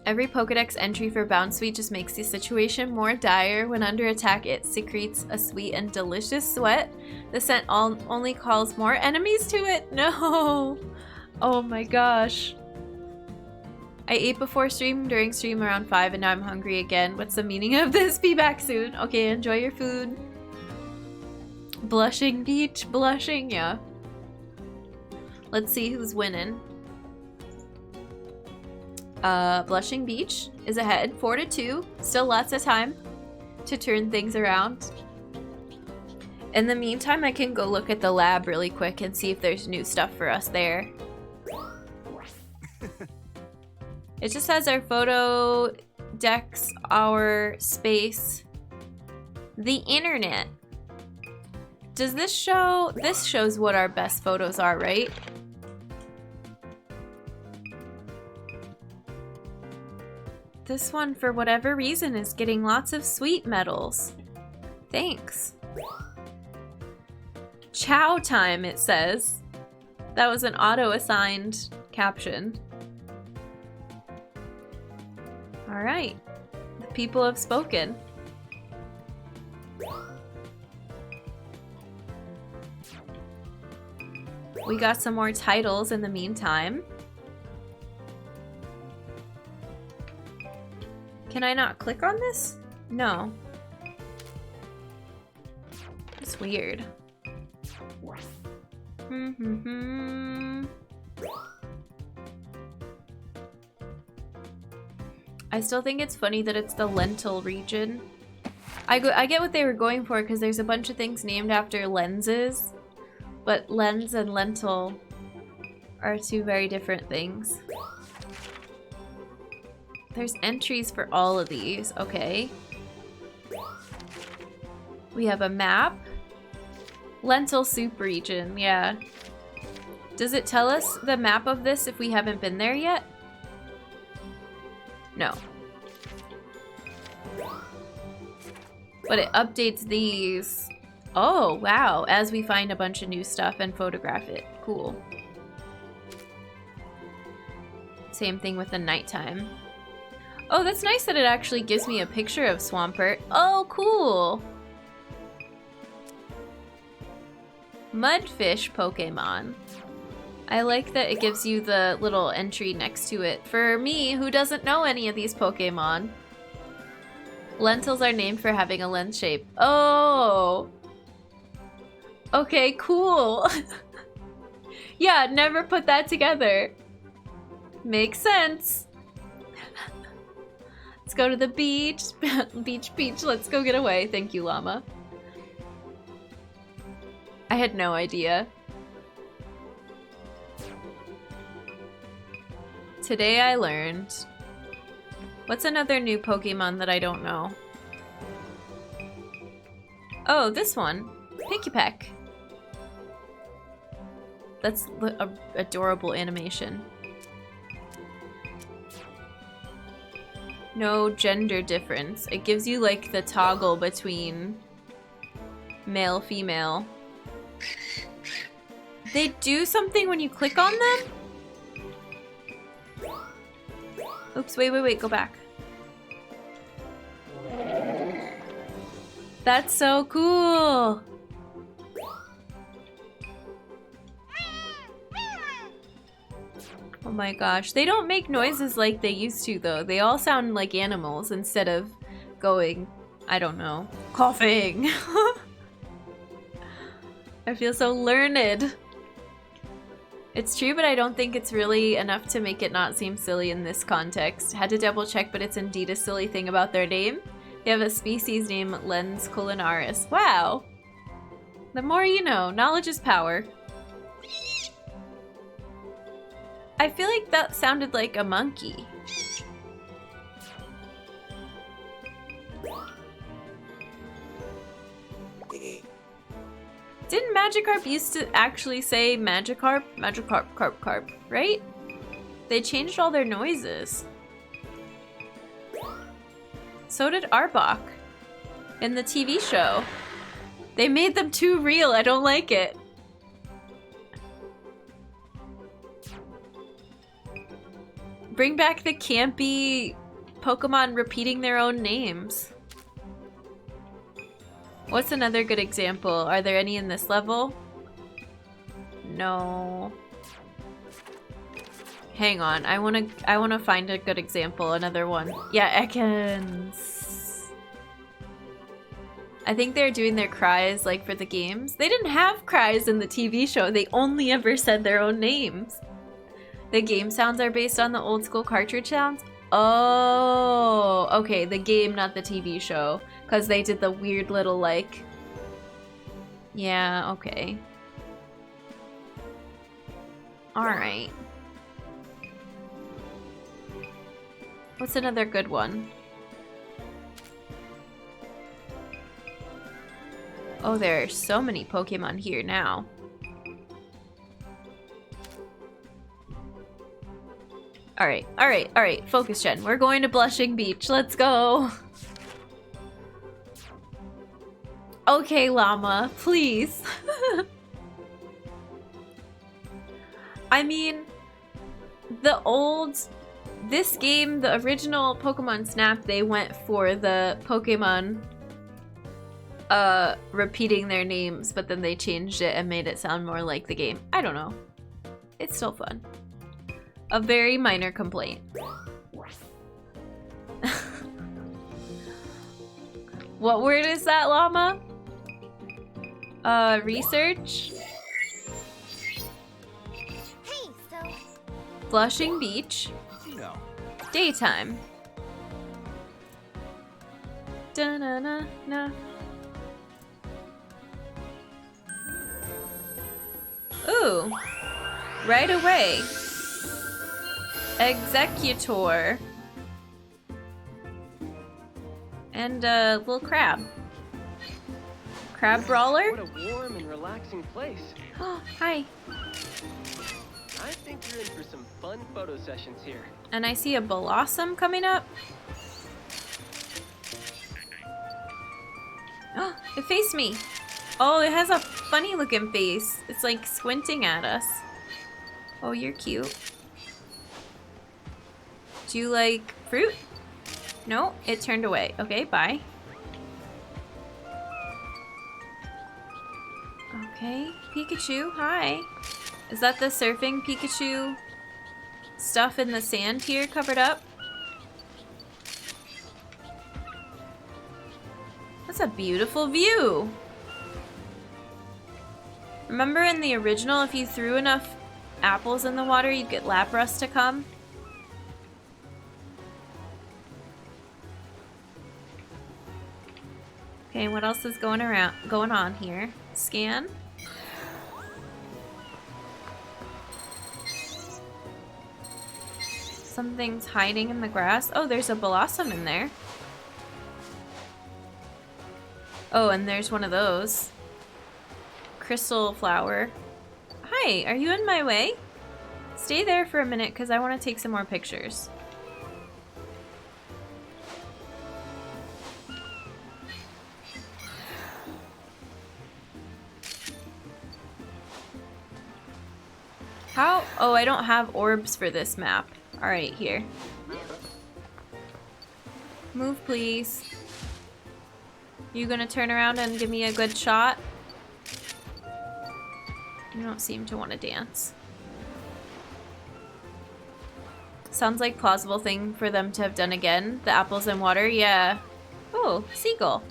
Every Pokédex entry for Bounsweet just makes the situation more dire. When under attack, it secretes a sweet and delicious sweat. The scent only calls more enemies to it. No! Oh my gosh. I ate before stream, during stream around 5, and now I'm hungry again. What's the meaning of this? Be back soon. Okay, enjoy your food. Blushing Beach, blushing, yeah. Let's see who's winning. Blushing Beach is ahead, 4-2. Still lots of time to turn things around. In the meantime, I can go look at the lab really quick and see if there's new stuff for us there. It just has our photo decks, our space, the internet. Does this show? This shows what our best photos are, right? This one, for whatever reason, is getting lots of sweet medals. Thanks. Chow time, it says. That was an auto-assigned caption. Alright. The people have spoken. We got some more titles in the meantime. Can I not click on this? No. It's weird. I still think it's funny that it's the lentil region. I get what they were going for because there's a bunch of things named after lenses, but lens and lentil are two very different things. There's entries for all of these, okay. We have a map. Lentil soup region, yeah. Does it tell us the map of this if we haven't been there yet? No. But it updates these. Oh, wow. As we find a bunch of new stuff and photograph it. Cool. Same thing with the nighttime. Oh, that's nice that it actually gives me a picture of Swampert. Oh, cool. Mudfish Pokemon. I like that it gives you the little entry next to it. For me, who doesn't know any of these Pokemon. Lentils are named for having a lens shape. Oh! Okay, cool. Yeah, never put that together. Makes sense. Let's go to the beach. Beach, let's go get away. Thank you, llama. I had no idea. Today I learned. What's another new Pokemon that I don't know? Oh, this one. Pikipek. That's a adorable animation. No gender difference. It gives you like the toggle between male, female. They do something when you click on them? Oops, wait, go back. That's so cool! Oh my gosh, they don't make noises like they used to though. They all sound like animals instead of going, I don't know, coughing. I feel so learned. It's true, but I don't think it's really enough to make it not seem silly in this context. Had to double check, but it's indeed a silly thing about their name. They have a species named Lens culinaris. Wow! The more you know. Knowledge is power. I feel like that sounded like a monkey. Didn't Magikarp used to actually say Magikarp? Magikarp, carp, right? They changed all their noises. So did Arbok in the TV show. They made them too real. I don't like it. Bring back the campy Pokemon repeating their own names. What's another good example? Are there any in this level? No. Hang on, I wanna find a good example, another one. Yeah, Ekans. I think they're doing their cries like for the games. They didn't have cries in the TV show, they only ever said their own names. The game sounds are based on the old school cartridge sounds? Oh, okay, the game, not the TV show. Because they did the weird little like... Yeah, okay. Alright. What's another good one? Oh, there are so many Pokemon here now. Alright, alright, alright. Focus, Jen. We're going to Blushing Beach. Let's go. Okay, llama. Please. I mean, this game, the original Pokemon Snap, they went for the Pokemon repeating their names, but then they changed it and made it sound more like the game. I don't know. It's still fun. A very minor complaint. What word is that, llama? Research? Hey, so Blushing Beach. No. Daytime. Da-na-na-na. Ooh. Right away. Executor. And a little crab. Crab brawler? What a warm and relaxing place. Oh, hi. I think you're in for some fun photo sessions here. And I see a blossom coming up. Oh, it faced me. Oh, it has a funny looking face. It's like squinting at us. Oh, you're cute. Do you like fruit? No, it turned away. Okay, bye. Okay, Pikachu, hi. Is that the surfing Pikachu stuff in the sand here covered up? That's a beautiful view. Remember in the original, if you threw enough apples in the water, you'd get Lapras to come? Okay, what else is going on here? Scan. Something's hiding in the grass. Oh, there's a blossom in there. Oh, and there's one of those. Crystal flower. Hi, are you in my way? Stay there for a minute because I want to take some more pictures. How? Oh, I don't have orbs for this map. Alright, here. Move, please. You gonna turn around and give me a good shot? You don't seem to want to dance. Sounds like plausible thing for them to have done again. The apples and water, yeah. Oh, seagull.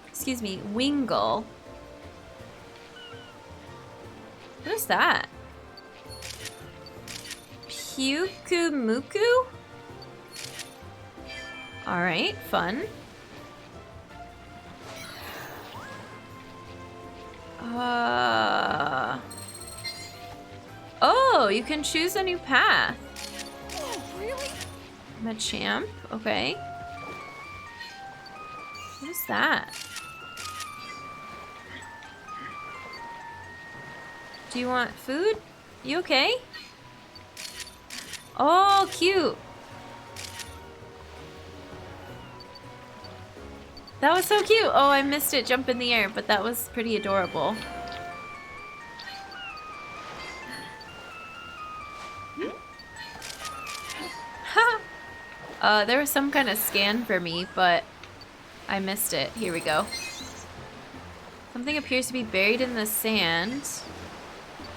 Excuse me, wingull. What is that? Pyukumuku? Alright, fun. Oh, you can choose a new path. Oh, really? Machamp, okay. What is that? Do you want food? You okay? Oh, cute. That was so cute. Oh, I missed it jump in the air, but that was pretty adorable. There was some kind of scan for me, but I missed it. Here we go. Something appears to be buried in the sand.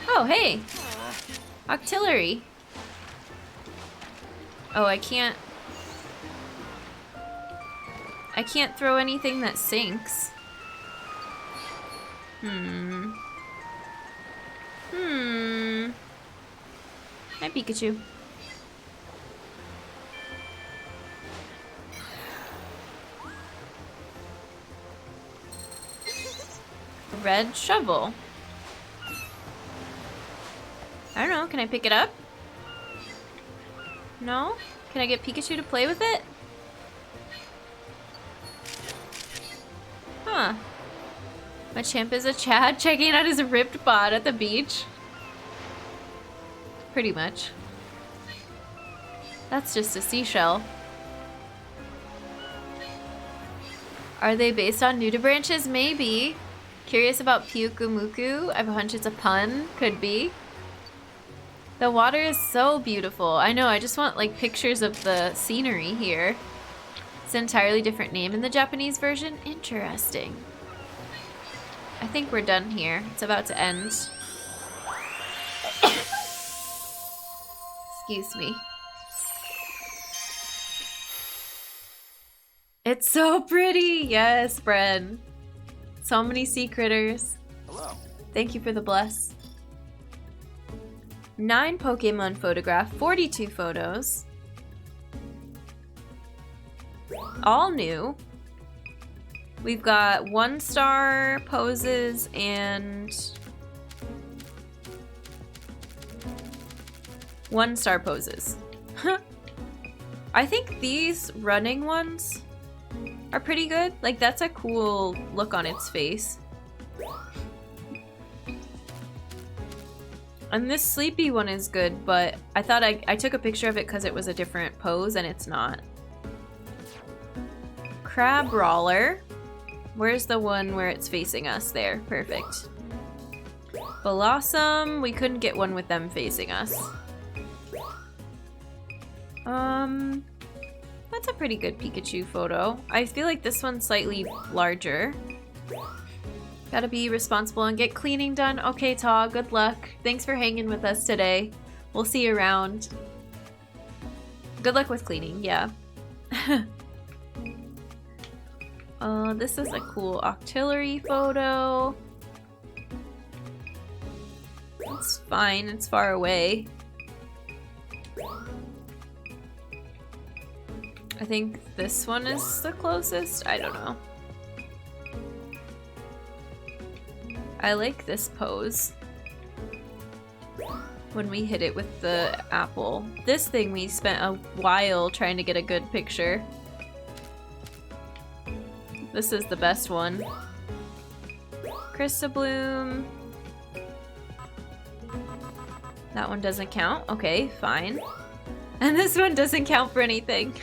Oh, hey. Octillery. Oh, I can't throw anything that sinks. Hi, Pikachu. Red shovel. I don't know, can I pick it up? No? Can I get Pikachu to play with it? Huh. Machamp is a Chad checking out his ripped bod at the beach. Pretty much. That's just a seashell. Are they based on nudibranches? Maybe. Curious about Pyukumuku? I have a hunch it's a pun. Could be. The water is so beautiful. I know, I just want like pictures of the scenery here. It's an entirely different name in the Japanese version. Interesting. I think we're done here. It's about to end. Excuse me. It's so pretty! Yes, Bren. So many sea critters. Hello. Thank you for the bless. 9 Pokemon photograph, 42 photos. All new. We've got 1-star poses and 1-star poses. I think these running ones are pretty good. Like, that's a cool look on its face. And this sleepy one is good, but I thought I took a picture of it because it was a different pose, and it's not. Crab Roller. Where's the one where it's facing us? There. Perfect. Blossom. We couldn't get one with them facing us. That's a pretty good Pikachu photo. I feel like this one's slightly larger. Gotta be responsible and get cleaning done. Okay, Ta, good luck. Thanks for hanging with us today. We'll see you around. Good luck with cleaning, yeah. This is a cool Octillery photo. It's fine, it's far away. I think this one is the closest. I don't know. I like this pose. When we hit it with the apple. This thing we spent a while trying to get a good picture. This is the best one. Crystabloom. That one doesn't count. Okay, fine. And this one doesn't count for anything.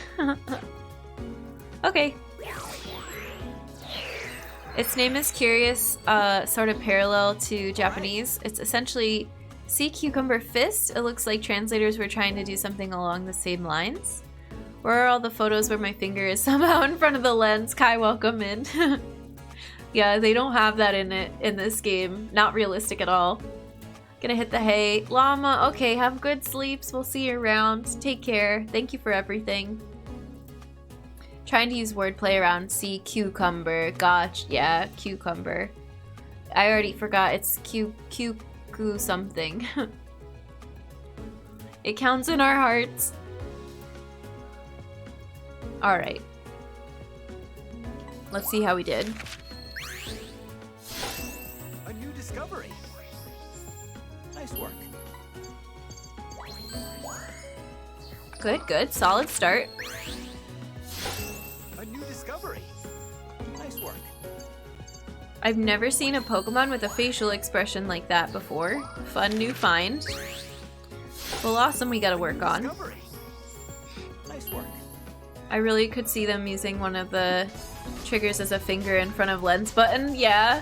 Okay. Its name is curious, sort of parallel to Japanese. It's essentially sea cucumber fist. It looks like translators were trying to do something along the same lines. Where are all the photos where my finger is somehow in front of the lens? Kai, welcome in. Yeah, they don't have that in this game. Not realistic at all. Gonna hit the hay. Llama, okay, have good sleeps. We'll see you around. Take care. Thank you for everything. Trying to use wordplay around sea cucumber. Gotcha. Yeah, cucumber. I already forgot. It's Q something. It counts in our hearts. Alright. Let's see how we did. A new discovery. Nice work. Good, good. Solid start. A new discovery. Nice work. I've never seen a Pokemon with a facial expression like that before. Fun new find. Blossom we gotta work on. Discovery. Nice work. I really could see them using one of the triggers as a finger in front of lens button. Yeah.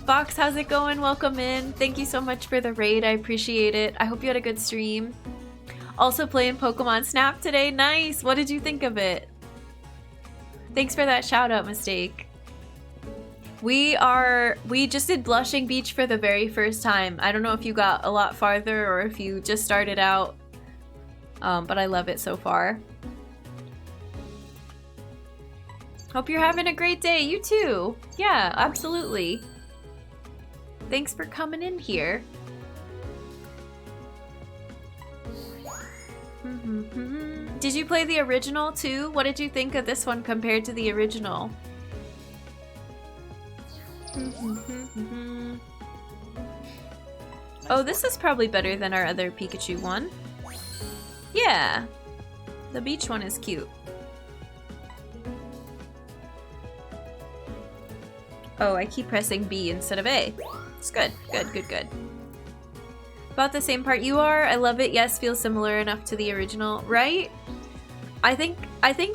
Fox, how's it going? Welcome in. Thank you so much for the raid. I appreciate it. I hope you had a good stream. Also playing Pokemon Snap today. Nice. What did you think of it? Thanks for that shout out, Mistake. We just did Blushing Beach for the very first time. I don't know if you got a lot farther or if you just started out, but I love it so far. Hope you're having a great day. You too. Yeah, absolutely. Thanks for coming in here. Did you play the original too? What did you think of this one compared to the original? Oh, this is probably better than our other Pikachu one. Yeah. The beach one is cute. Oh, I keep pressing B instead of A. It's good. Good, good, good. About the same part you are. I love it. Yes, feels similar enough to the original, right? I think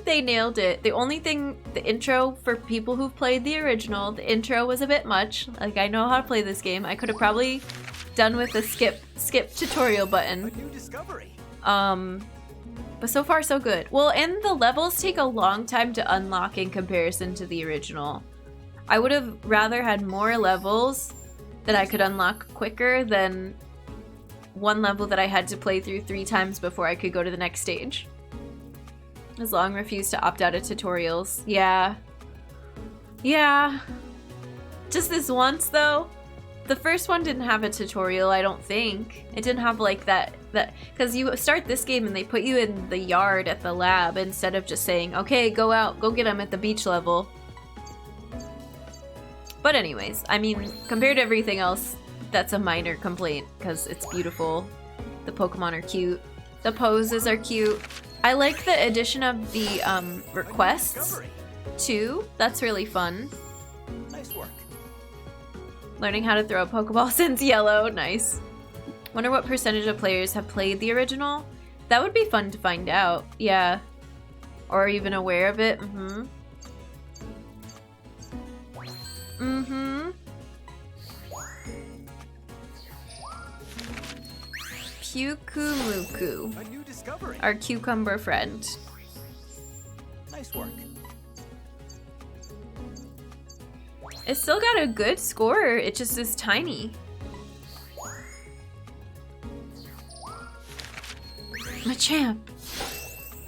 they nailed it. The only thing, the intro for people who've played the original, the intro was a bit much. Like, I know how to play this game. I could have probably done with the skip tutorial button. A new discovery. But so far so good. Well, and the levels take a long time to unlock in comparison to the original. I would have rather had more levels that I could unlock quicker than one level that I had to play through 3 times before I could go to the next stage. As long refused to opt out of tutorials. Yeah. Yeah. Just this once though. The first one didn't have a tutorial, I don't think. It didn't have like that because you start this game and they put you in the yard at the lab instead of just saying, okay, go out, go get them at the beach level. But anyways, I mean, compared to everything else, that's a minor complaint because it's beautiful. The Pokemon are cute. The poses are cute. I like the addition of the requests too. That's really fun. Nice work. Learning how to throw a Pokeball since yellow. Nice. Wonder what percentage of players have played the original? That would be fun to find out. Yeah. Or even aware of it. Mm-hmm. Mm-hmm. Pyukumuku. A new discovery. Our cucumber friend. Nice work. It's still got a good score. It just is tiny. Machamp.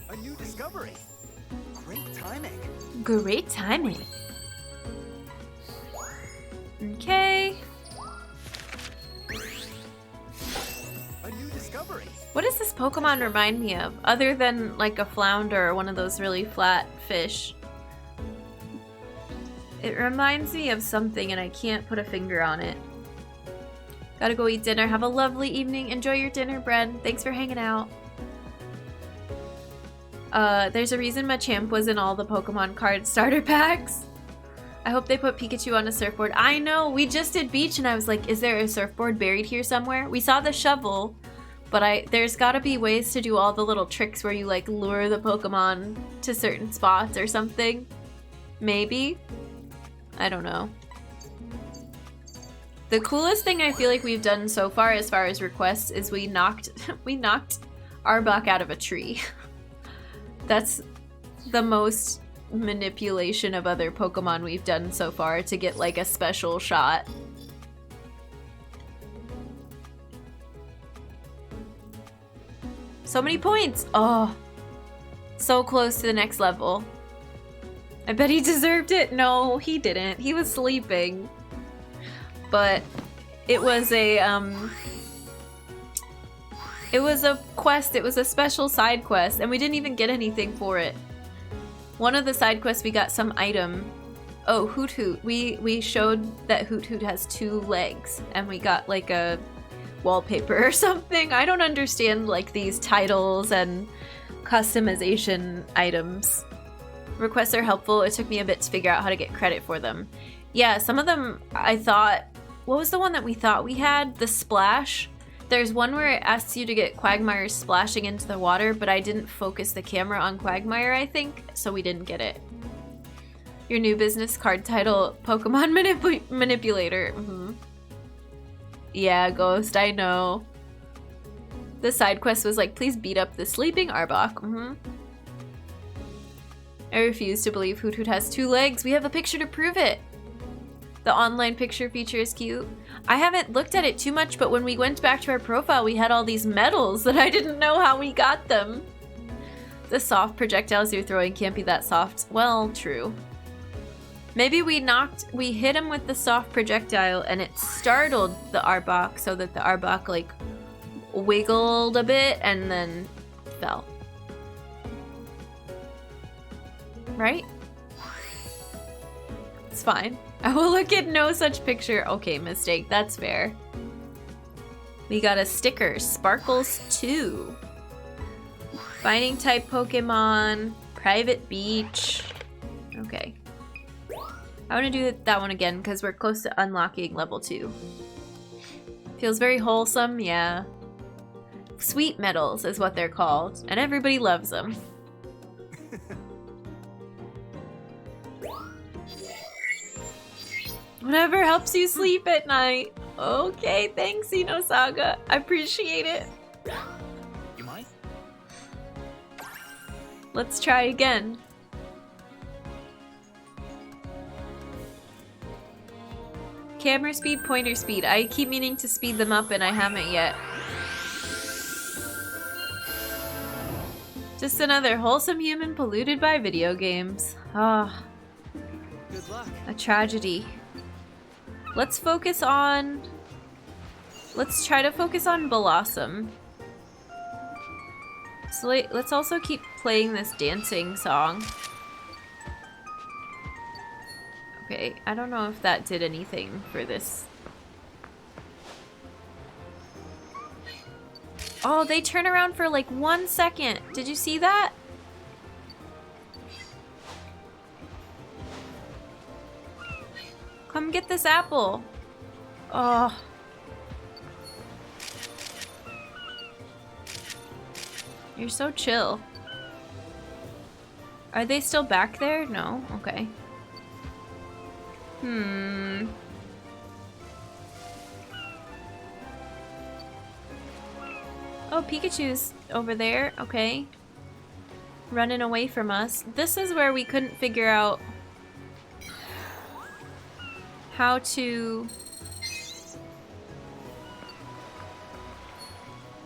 A new discovery. Great timing. Great timing. Okay. A new discovery. What does this Pokemon remind me of? Other than like a flounder or one of those really flat fish. It reminds me of something and I can't put a finger on it. Gotta go eat dinner. Have a lovely evening. Enjoy your dinner, Bren. Thanks for hanging out. There's a reason Machamp was in all the Pokemon card starter packs. I hope they put Pikachu on a surfboard. I know, we just did beach and I was like, is there a surfboard buried here somewhere? We saw the shovel, but there's gotta be ways to do all the little tricks where you like lure the Pokemon to certain spots or something. Maybe? I don't know. The coolest thing I feel like we've done so far as requests is we knocked Arbok out of a tree. That's the most manipulation of other Pokemon we've done so far to get like a special shot. So many points! Oh, so close to the next level. I bet he deserved it. No, he didn't. He was sleeping. But it was a quest. It was a special side quest, and we didn't even get anything for it. One of the side quests, we got some item. Oh, Hoot Hoot. We showed that Hoot Hoot has 2 legs, and we got like a wallpaper or something. I don't understand like these titles and customization items. Requests are helpful. It took me a bit to figure out how to get credit for them. Yeah, some of them I thought... What was the one that we thought we had? The splash? There's one where it asks you to get Quagmire splashing into the water, but I didn't focus the camera on Quagmire, I think, so we didn't get it. Your new business card title, Pokemon Manipulator. Mm-hmm. Yeah, Ghost, I know. The side quest was like, please beat up the sleeping Arbok. Mm-hmm. I refuse to believe Hoot Hoot has 2 legs. We have a picture to prove it. The online picture feature is cute. I haven't looked at it too much, but when we went back to our profile, we had all these medals that I didn't know how we got them. The soft projectiles you're throwing can't be that soft. Well, true. Maybe we hit him with the soft projectile and it startled the Arbok so that the Arbok like wiggled a bit and then fell. Right? It's fine. I will look at no such picture. Okay, mistake. That's fair. We got a sticker. Sparkles 2. Fighting type Pokemon. Private beach. Okay. I want to do that one again because we're close to unlocking level 2. Feels very wholesome, yeah. Sweet medals is what they're called, and everybody loves them. Whatever helps you sleep at night. Okay, thanks, Inosaga. I appreciate it. You mind? Let's try again. Camera speed, pointer speed. I keep meaning to speed them up and I haven't yet. Just another wholesome human polluted by video games. Ah, Good luck. a tragedy. Let's try to focus on Blossom. So let's also keep playing this dancing song. Okay, I don't know if that did anything for this. Oh, they turn around for like 1 second. Did you see that? Come get this apple. Oh. You're so chill. Are they still back there? No? Okay. Oh, Pikachu's over there. Okay. Running away from us. This is where we couldn't figure out how to...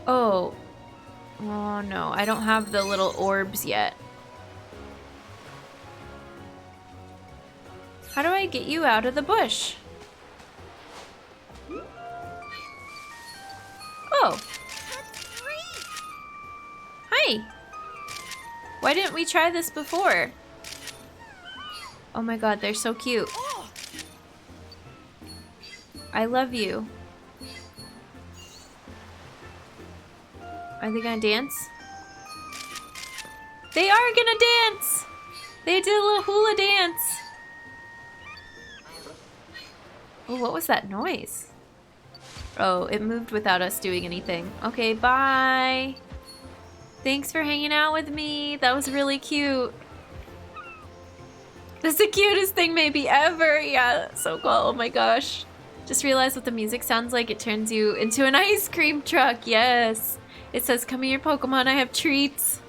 Oh. Oh no, I don't have the little orbs yet. How do I get you out of the bush? Oh. Hi. Why didn't we try this before? Oh my god, they're so cute. I love you. Are they gonna dance? They are gonna dance! They did a little hula dance. Oh, what was that noise? Oh, it moved without us doing anything. Okay, bye. Thanks for hanging out with me. That was really cute. That's the cutest thing maybe ever. Yeah, so cool. Oh my gosh. Just realized what the music sounds like. It turns you into an ice cream truck. Yes. It says, come here, Pokemon. I have treats.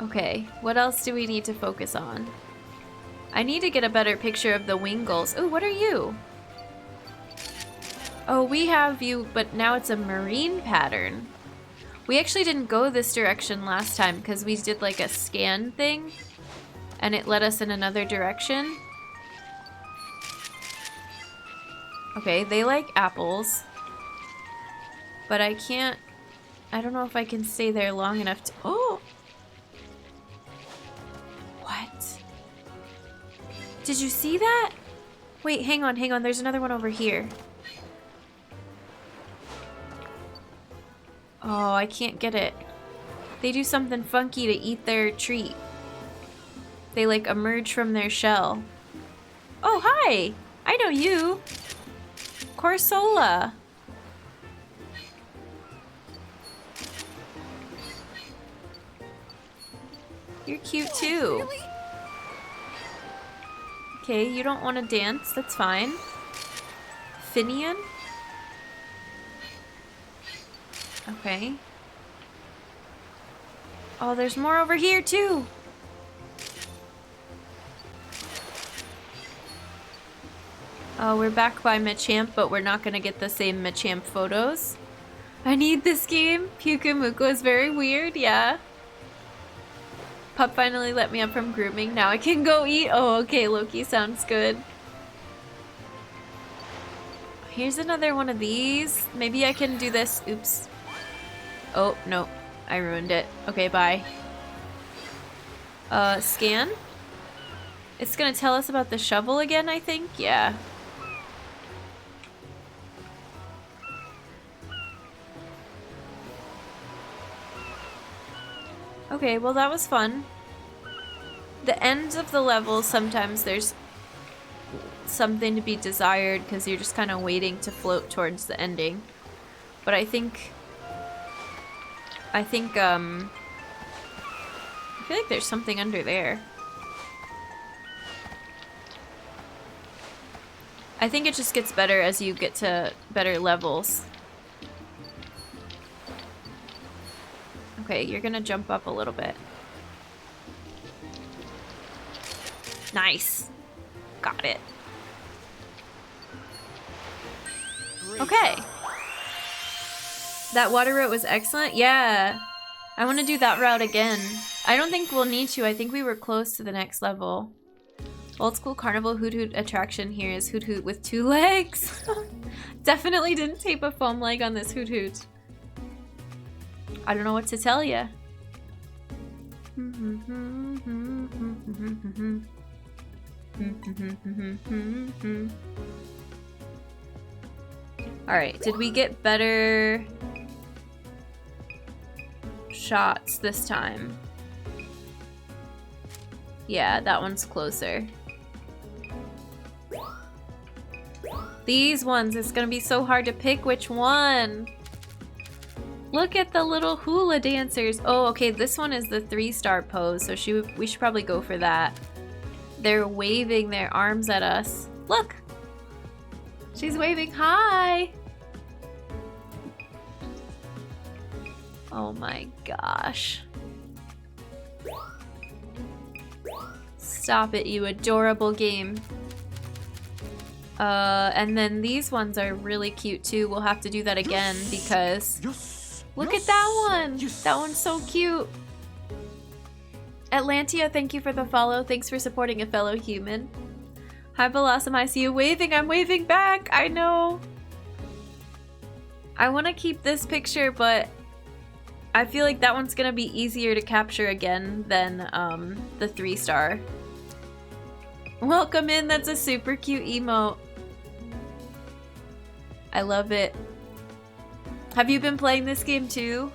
Okay, what else do we need to focus on? I need to get a better picture of the Wingulls. Oh, what are you? Oh, we have you, but now it's a marine pattern. We actually didn't go this direction last time because we did like a scan thing and it led us in another direction. Okay, they like apples, but I don't know if I can stay there long enough to, oh! What? Did you see that? Wait, hang on, there's another one over here. Oh, I can't get it. They do something funky to eat their treat. They like emerge from their shell. Oh, hi! I know you! Corsola! You're cute too. Okay, you don't want to dance, that's fine. Finian? Okay. Oh, there's more over here too! We're back by Machamp, but we're not gonna get the same Machamp photos. I need this game. Pyukumuko is very weird, yeah. Pup finally let me up from grooming. Now I can go eat. Oh, okay, Loki, sounds good. Here's another one of these. Maybe I can do this. Oops. Oh, no. I ruined it. Okay, bye. Scan? It's gonna tell us about the shovel again, I think? Yeah. Okay, well that was fun. The ends of the levels, sometimes there's something to be desired because you're just kind of waiting to float towards the ending. But I feel like there's something under there. I think it just gets better as you get to better levels. Okay, you're gonna jump up a little bit. Nice. Got it. Okay. That water route was excellent. Yeah. I want to do that route again. I don't think we'll need to. I think we were close to the next level. Old school carnival Hoot Hoot attraction here is Hoot Hoot with 2 legs. Definitely didn't tape a foam leg on this Hoot Hoot. I don't know what to tell ya. Alright, did we get better shots this time? Yeah, that one's closer. These ones, it's gonna be so hard to pick which one. Look at the little hula dancers. Oh, okay, this one is the 3-star pose, so we should probably go for that. They're waving their arms at us. Look! She's waving hi! Oh my gosh. Stop it, you adorable game. And then these ones are really cute too. We'll have to do that again because... Look at that one! That one's so cute! Atlantia, thank you for the follow. Thanks for supporting a fellow human. Hi Blossom, I see you waving. I'm waving back! I know! I want to keep this picture, but I feel like that one's gonna be easier to capture again than the 3-star. Welcome in, that's a super cute emote. I love it. Have you been playing this game too?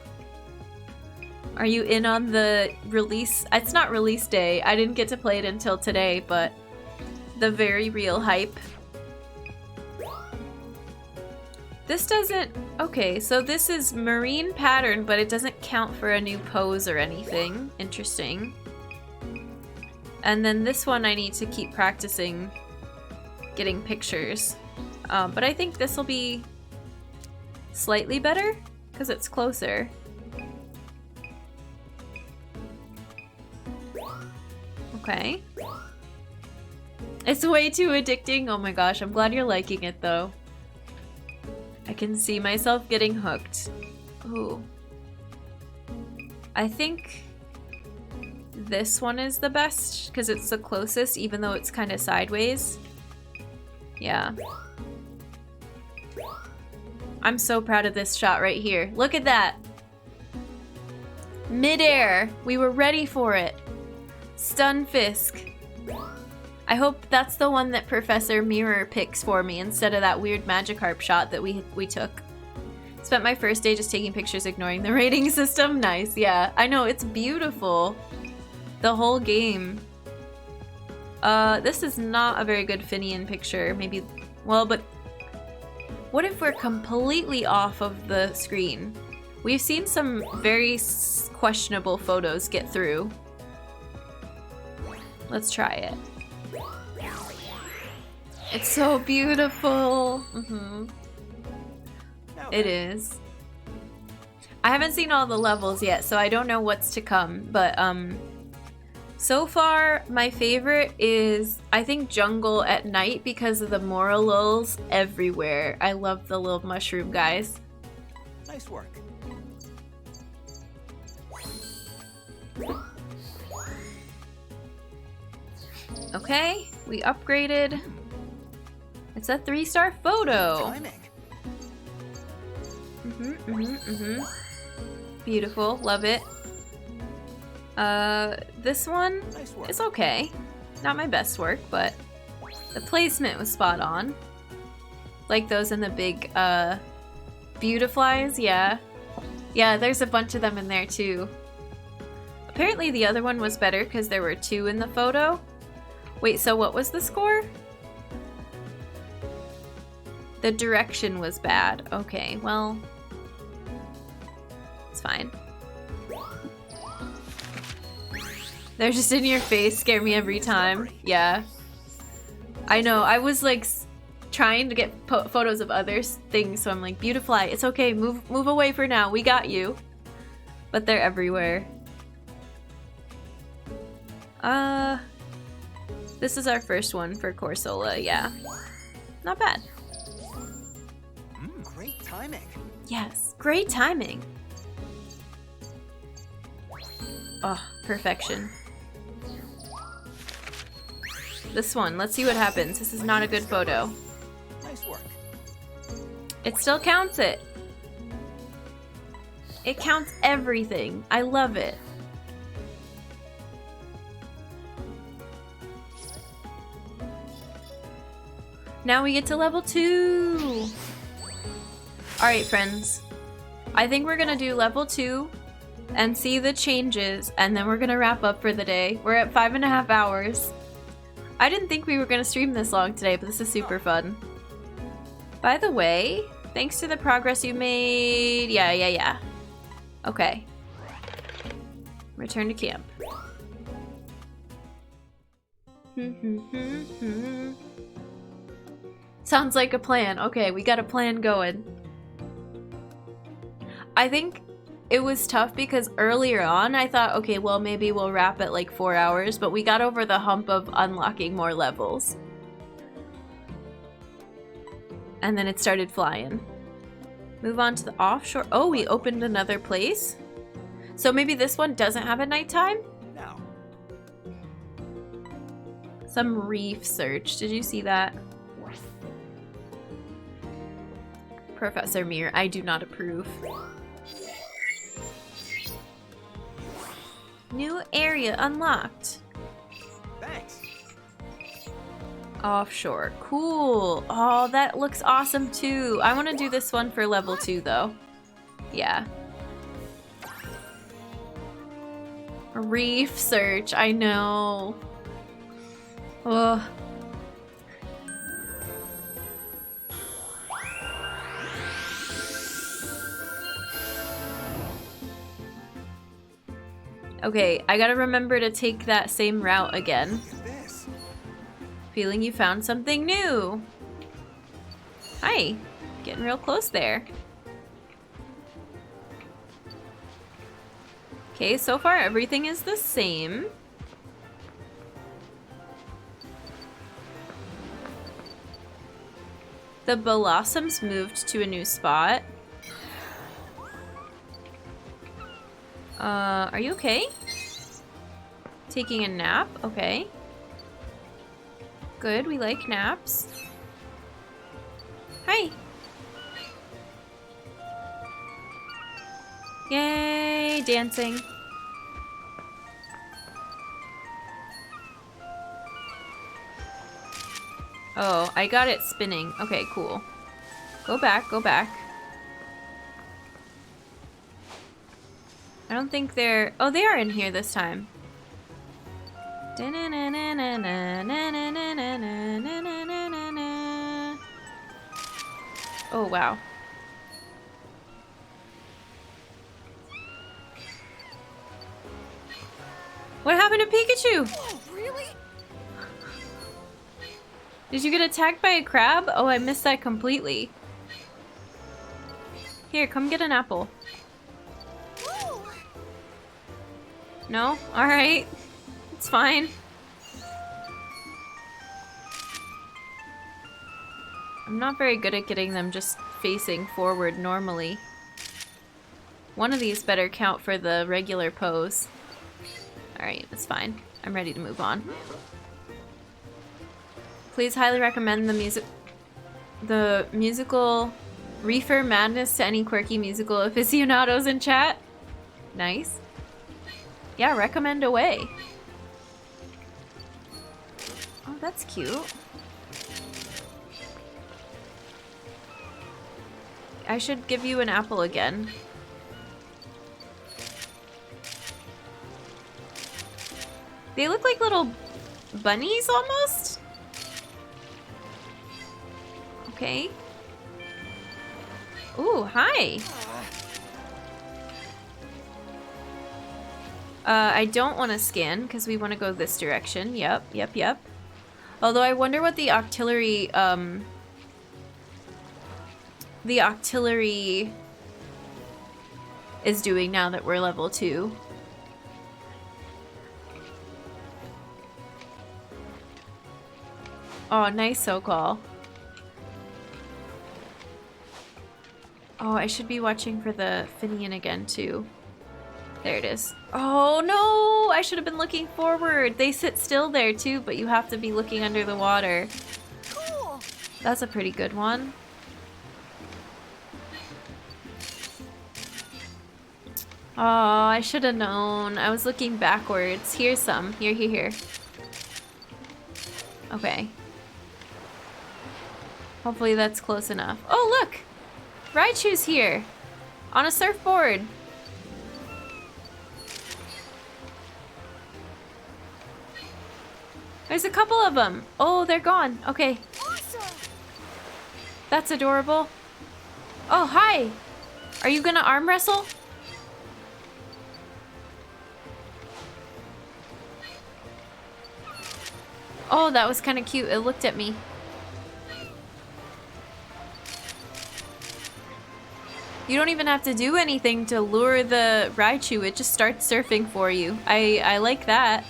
Are you in on the release? It's not release day. I didn't get to play it until today, but the very real hype. This doesn't... Okay, so this is marine pattern, but it doesn't count for a new pose or anything. Interesting. And then this one I need to keep practicing getting pictures. But I think this will be slightly better because it's closer. Okay. It's way too addicting. Oh my gosh, I'm glad you're liking it though. I can see myself getting hooked. Ooh. I think this one is the best because it's the closest even though it's kind of sideways. Yeah. I'm so proud of this shot right here. Look at that. Midair. We were ready for it. Stunfisk. I hope that's the one that Professor Mirror picks for me instead of that weird Magikarp shot that we took. Spent my first day just taking pictures, ignoring the rating system. Nice, yeah. I know, it's beautiful. The whole game. This is not a very good Finian picture. Maybe, well, but what if we're completely off of the screen? We've seen some very questionable photos get through. Let's try it. It's so beautiful. It is. I haven't seen all the levels yet, so I don't know what's to come, but So far, my favorite is, I think, Jungle at night because of the Morelulls everywhere. I love the little mushroom guys. Nice work. Okay, we upgraded. It's a 3-star photo. Timing. Beautiful, love it. This one Nice work. is okay. Not my best work, but the placement was spot on. Like those in the big, Beautiflies, yeah. Yeah, there's a bunch of them in there too. Apparently the other one was better because there were 2 in the photo. Wait, so what was the score? The direction was bad. Okay, well, it's fine. They're just in your face, scare me every time. Yeah. I know, I was like trying to get photos of other things, so I'm like, Beautifly, it's okay, move away for now, we got you. But they're everywhere. This is our first one for Corsola, yeah. Not bad. Great timing. Yes, great timing. Oh, perfection. This one, let's see what happens. This is not a good photo. Nice work. It still counts it. It counts everything. I love it. Now we get to level 2. Alright, friends. I think we're gonna do level 2 and see the changes, and then we're gonna wrap up for the day. We're at 5.5 hours. I didn't think we were gonna stream this long today, but this is super fun. By the way, thanks to the progress you made... Yeah. Okay. Return to camp. Sounds like a plan. Okay, we got a plan going. I think it was tough because earlier on I thought, okay, well maybe we'll wrap at like 4 hours, but we got over the hump of unlocking more levels. And then it started flying. Move on to the offshore. Oh, we opened another place? So maybe this one doesn't have a nighttime? Now. Some reef search. Did you see that? Professor Mir, I do not approve. New area unlocked. Thanks. Offshore. Cool. Oh, that looks awesome too. I want to do this one for level 2 though. Yeah. Reef search. I know. Ugh. Okay, I gotta remember to take that same route again. Look at this. Feeling you found something new. Hi. Getting real close there. Okay, so far everything is the same. The blossoms moved to a new spot. Are you okay? Taking a nap? Okay. Good, we like naps. Hi! Yay, dancing. Oh, I got it spinning. Okay, cool. Go back, go back. I don't think they're... Oh, they are in here this time. Oh, wow. What happened to Pikachu? Oh, really? Did you get attacked by a crab? Oh, I missed that completely. Here, come get an apple. Ooh. No? Alright. It's It's fine. I'm not very good at getting them just facing forward normally. One of these better count for the regular pose. Alright, it's fine. I'm ready to move on. Please highly recommend the musical Reefer Madness to any quirky musical aficionados in chat. Nice. Yeah, recommend away. Oh, that's cute. I should give you an apple again. They look like little bunnies almost? Okay. Ooh, hi. I don't want to scan because we want to go this direction. Yep. Although I wonder what the octillery is doing now that we're level 2. Oh, nice so-call. Oh, I should be watching for the Finian again too. There it is. Oh no! I should have been looking forward. They sit still there too, but you have to be looking under the water. Cool. That's a pretty good one. Oh, I should have known. I was looking backwards. Here's some. Here. Okay. Hopefully that's close enough. Oh, look! Raichu's here! On a surfboard! There's a couple of them! Oh, they're gone. Okay. Awesome. That's adorable. Oh, hi! Are you gonna arm wrestle? Oh, that was kind of cute. It looked at me. You don't even have to do anything to lure the Raichu. It just starts surfing for you. I like that.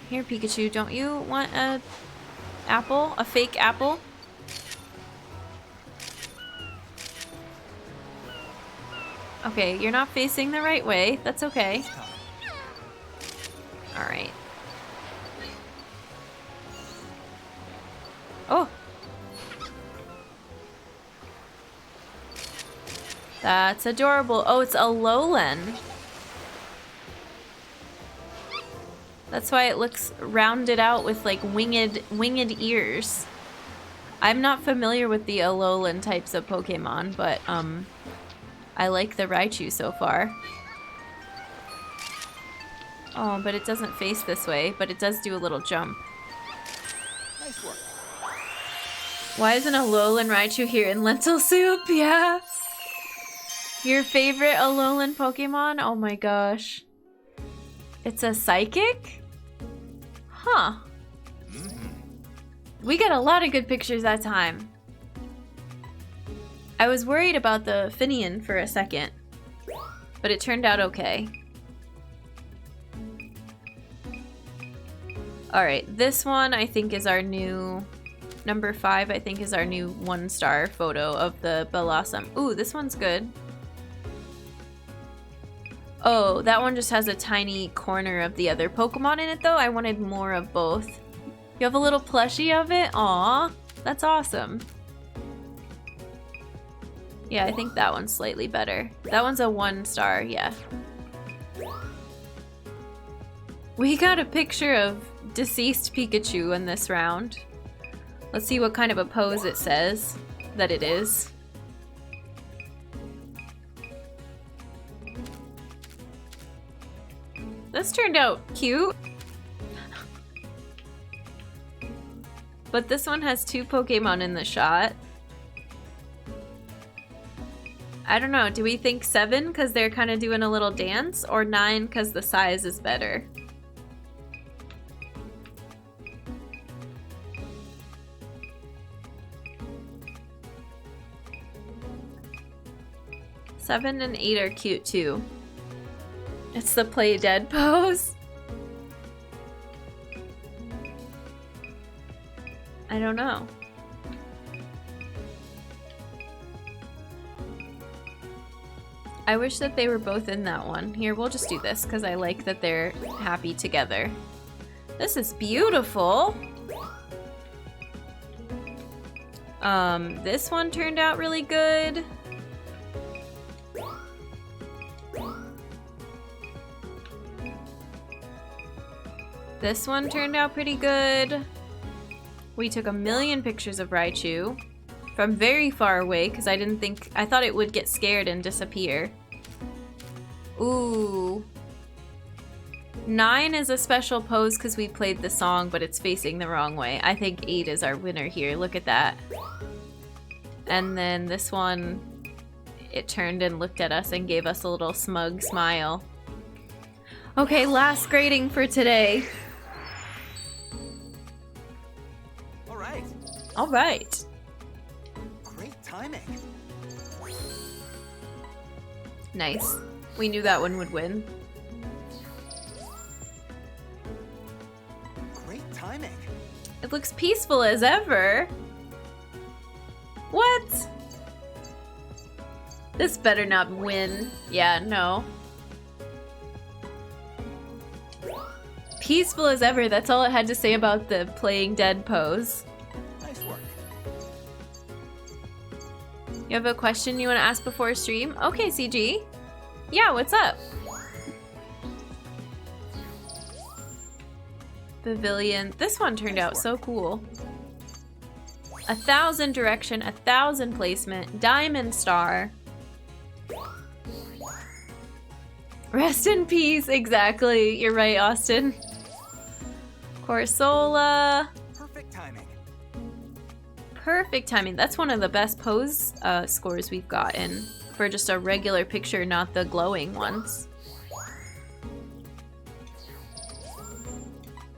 Here, Pikachu, don't you want a apple? A fake apple? Okay, you're not facing the right way. That's okay. Alright. Oh! That's adorable. Oh, it's a Alolan. That's why it looks rounded out with like winged ears. I'm not familiar with the Alolan types of Pokemon, but I like the Raichu so far. Oh, but it doesn't face this way, but it does do a little jump. Nice work. Why isn't Alolan Raichu here in lentil soup? Yeah. Your favorite Alolan Pokemon? Oh my gosh. It's a psychic? Huh. We got a lot of good pictures that time. I was worried about the Finian for a second, but it turned out okay. Alright, this one I think is our new... Number 5 I think is our new 1-star photo of the Blossom. Ooh, this one's good. Oh, that one just has a tiny corner of the other Pokemon in it though. I wanted more of both. You have a little plushie of it? Aw, that's awesome. Yeah, I think that one's slightly better. That one's a 1-star, yeah. We got a picture of deceased Pikachu in this round. Let's see what kind of a pose it says that it is. This turned out cute. But this one has 2 Pokemon in the shot. I don't know, do we think 7 because they're kind of doing a little dance, or 9 because the size is better? 7 and 8 are cute too. It's the play dead pose. I don't know. I wish that they were both in that one. Here, we'll just do this because I like that they're happy together. This is beautiful. This one turned out really good. This one turned out pretty good. We took 1,000,000 pictures of Raichu from very far away because I thought it would get scared and disappear. Ooh. 9 is a special pose because we played the song, but it's facing the wrong way. I think 8 is our winner here. Look at that. And then this one, it turned and looked at us and gave us a little smug smile. Okay, last grading for today. All right. Great timing. Nice. We knew that one would win. Great timing. It looks peaceful as ever. What? This better not win. Yeah, no. Peaceful as ever. That's all it had to say about the playing dead pose. Nice work. You have a question you want to ask before stream? Okay, CG. Yeah, what's up? Pavilion. This one turned out so cool. 1,000 direction, 1,000 placement, diamond star. Rest in peace, exactly. You're right, Austin. Corsola. Perfect timing. Perfect timing. That's one of the best pose scores we've gotten for just a regular picture, not the glowing ones.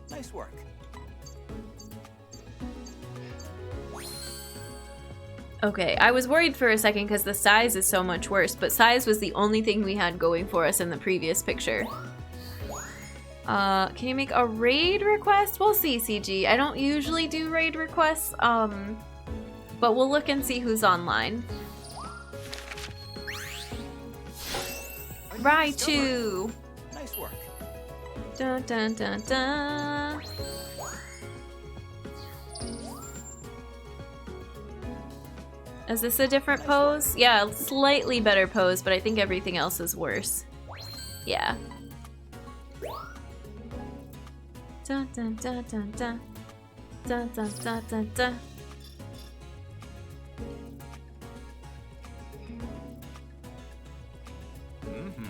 Nice work. Okay, I was worried for a second because the size is so much worse, but size was the only thing we had going for us in the previous picture. Can you make a raid request? We'll see, CG. I don't usually do raid requests, but we'll look and see who's online. Raichu! Nice work. Dun dun dun dun. Is this a different pose? Yeah, slightly better pose, but I think everything else is worse. Yeah. Dun dun dun dun dun. Dun dun dun dun dun. Mm-hmm.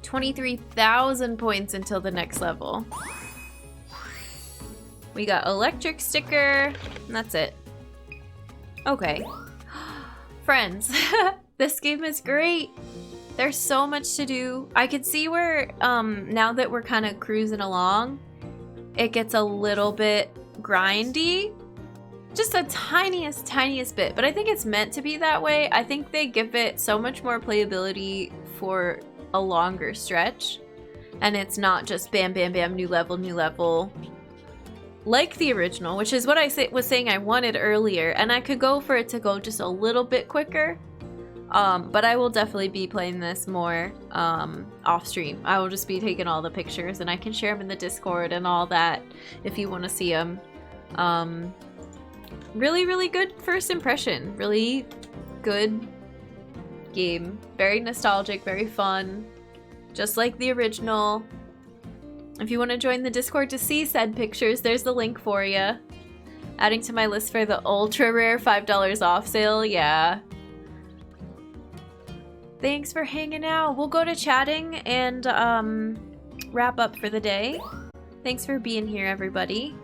23,000 points until the next level. We got electric sticker, and that's it. Okay. Friends, this game is great. There's so much to do. I could see where, now that we're kind of cruising along, it gets a little bit grindy. Just a tiniest bit, but I think it's meant to be that way. I think they give it so much more playability for a longer stretch, and it's not just bam, bam, bam, new level, like the original, which is what I was saying I wanted earlier, and I could go for it to go just a little bit quicker. But I will definitely be playing this more off stream. I will just be taking all the pictures, and I can share them in the Discord and all that if you want to see them. Really good first impression. Really good game. Very nostalgic, very fun. Just like the original. If you want to join the Discord to see said pictures, there's the link for you. Adding to my list for the ultra rare $5 off sale, yeah. Thanks for hanging out. We'll go to chatting and wrap up for the day. Thanks for being here, everybody.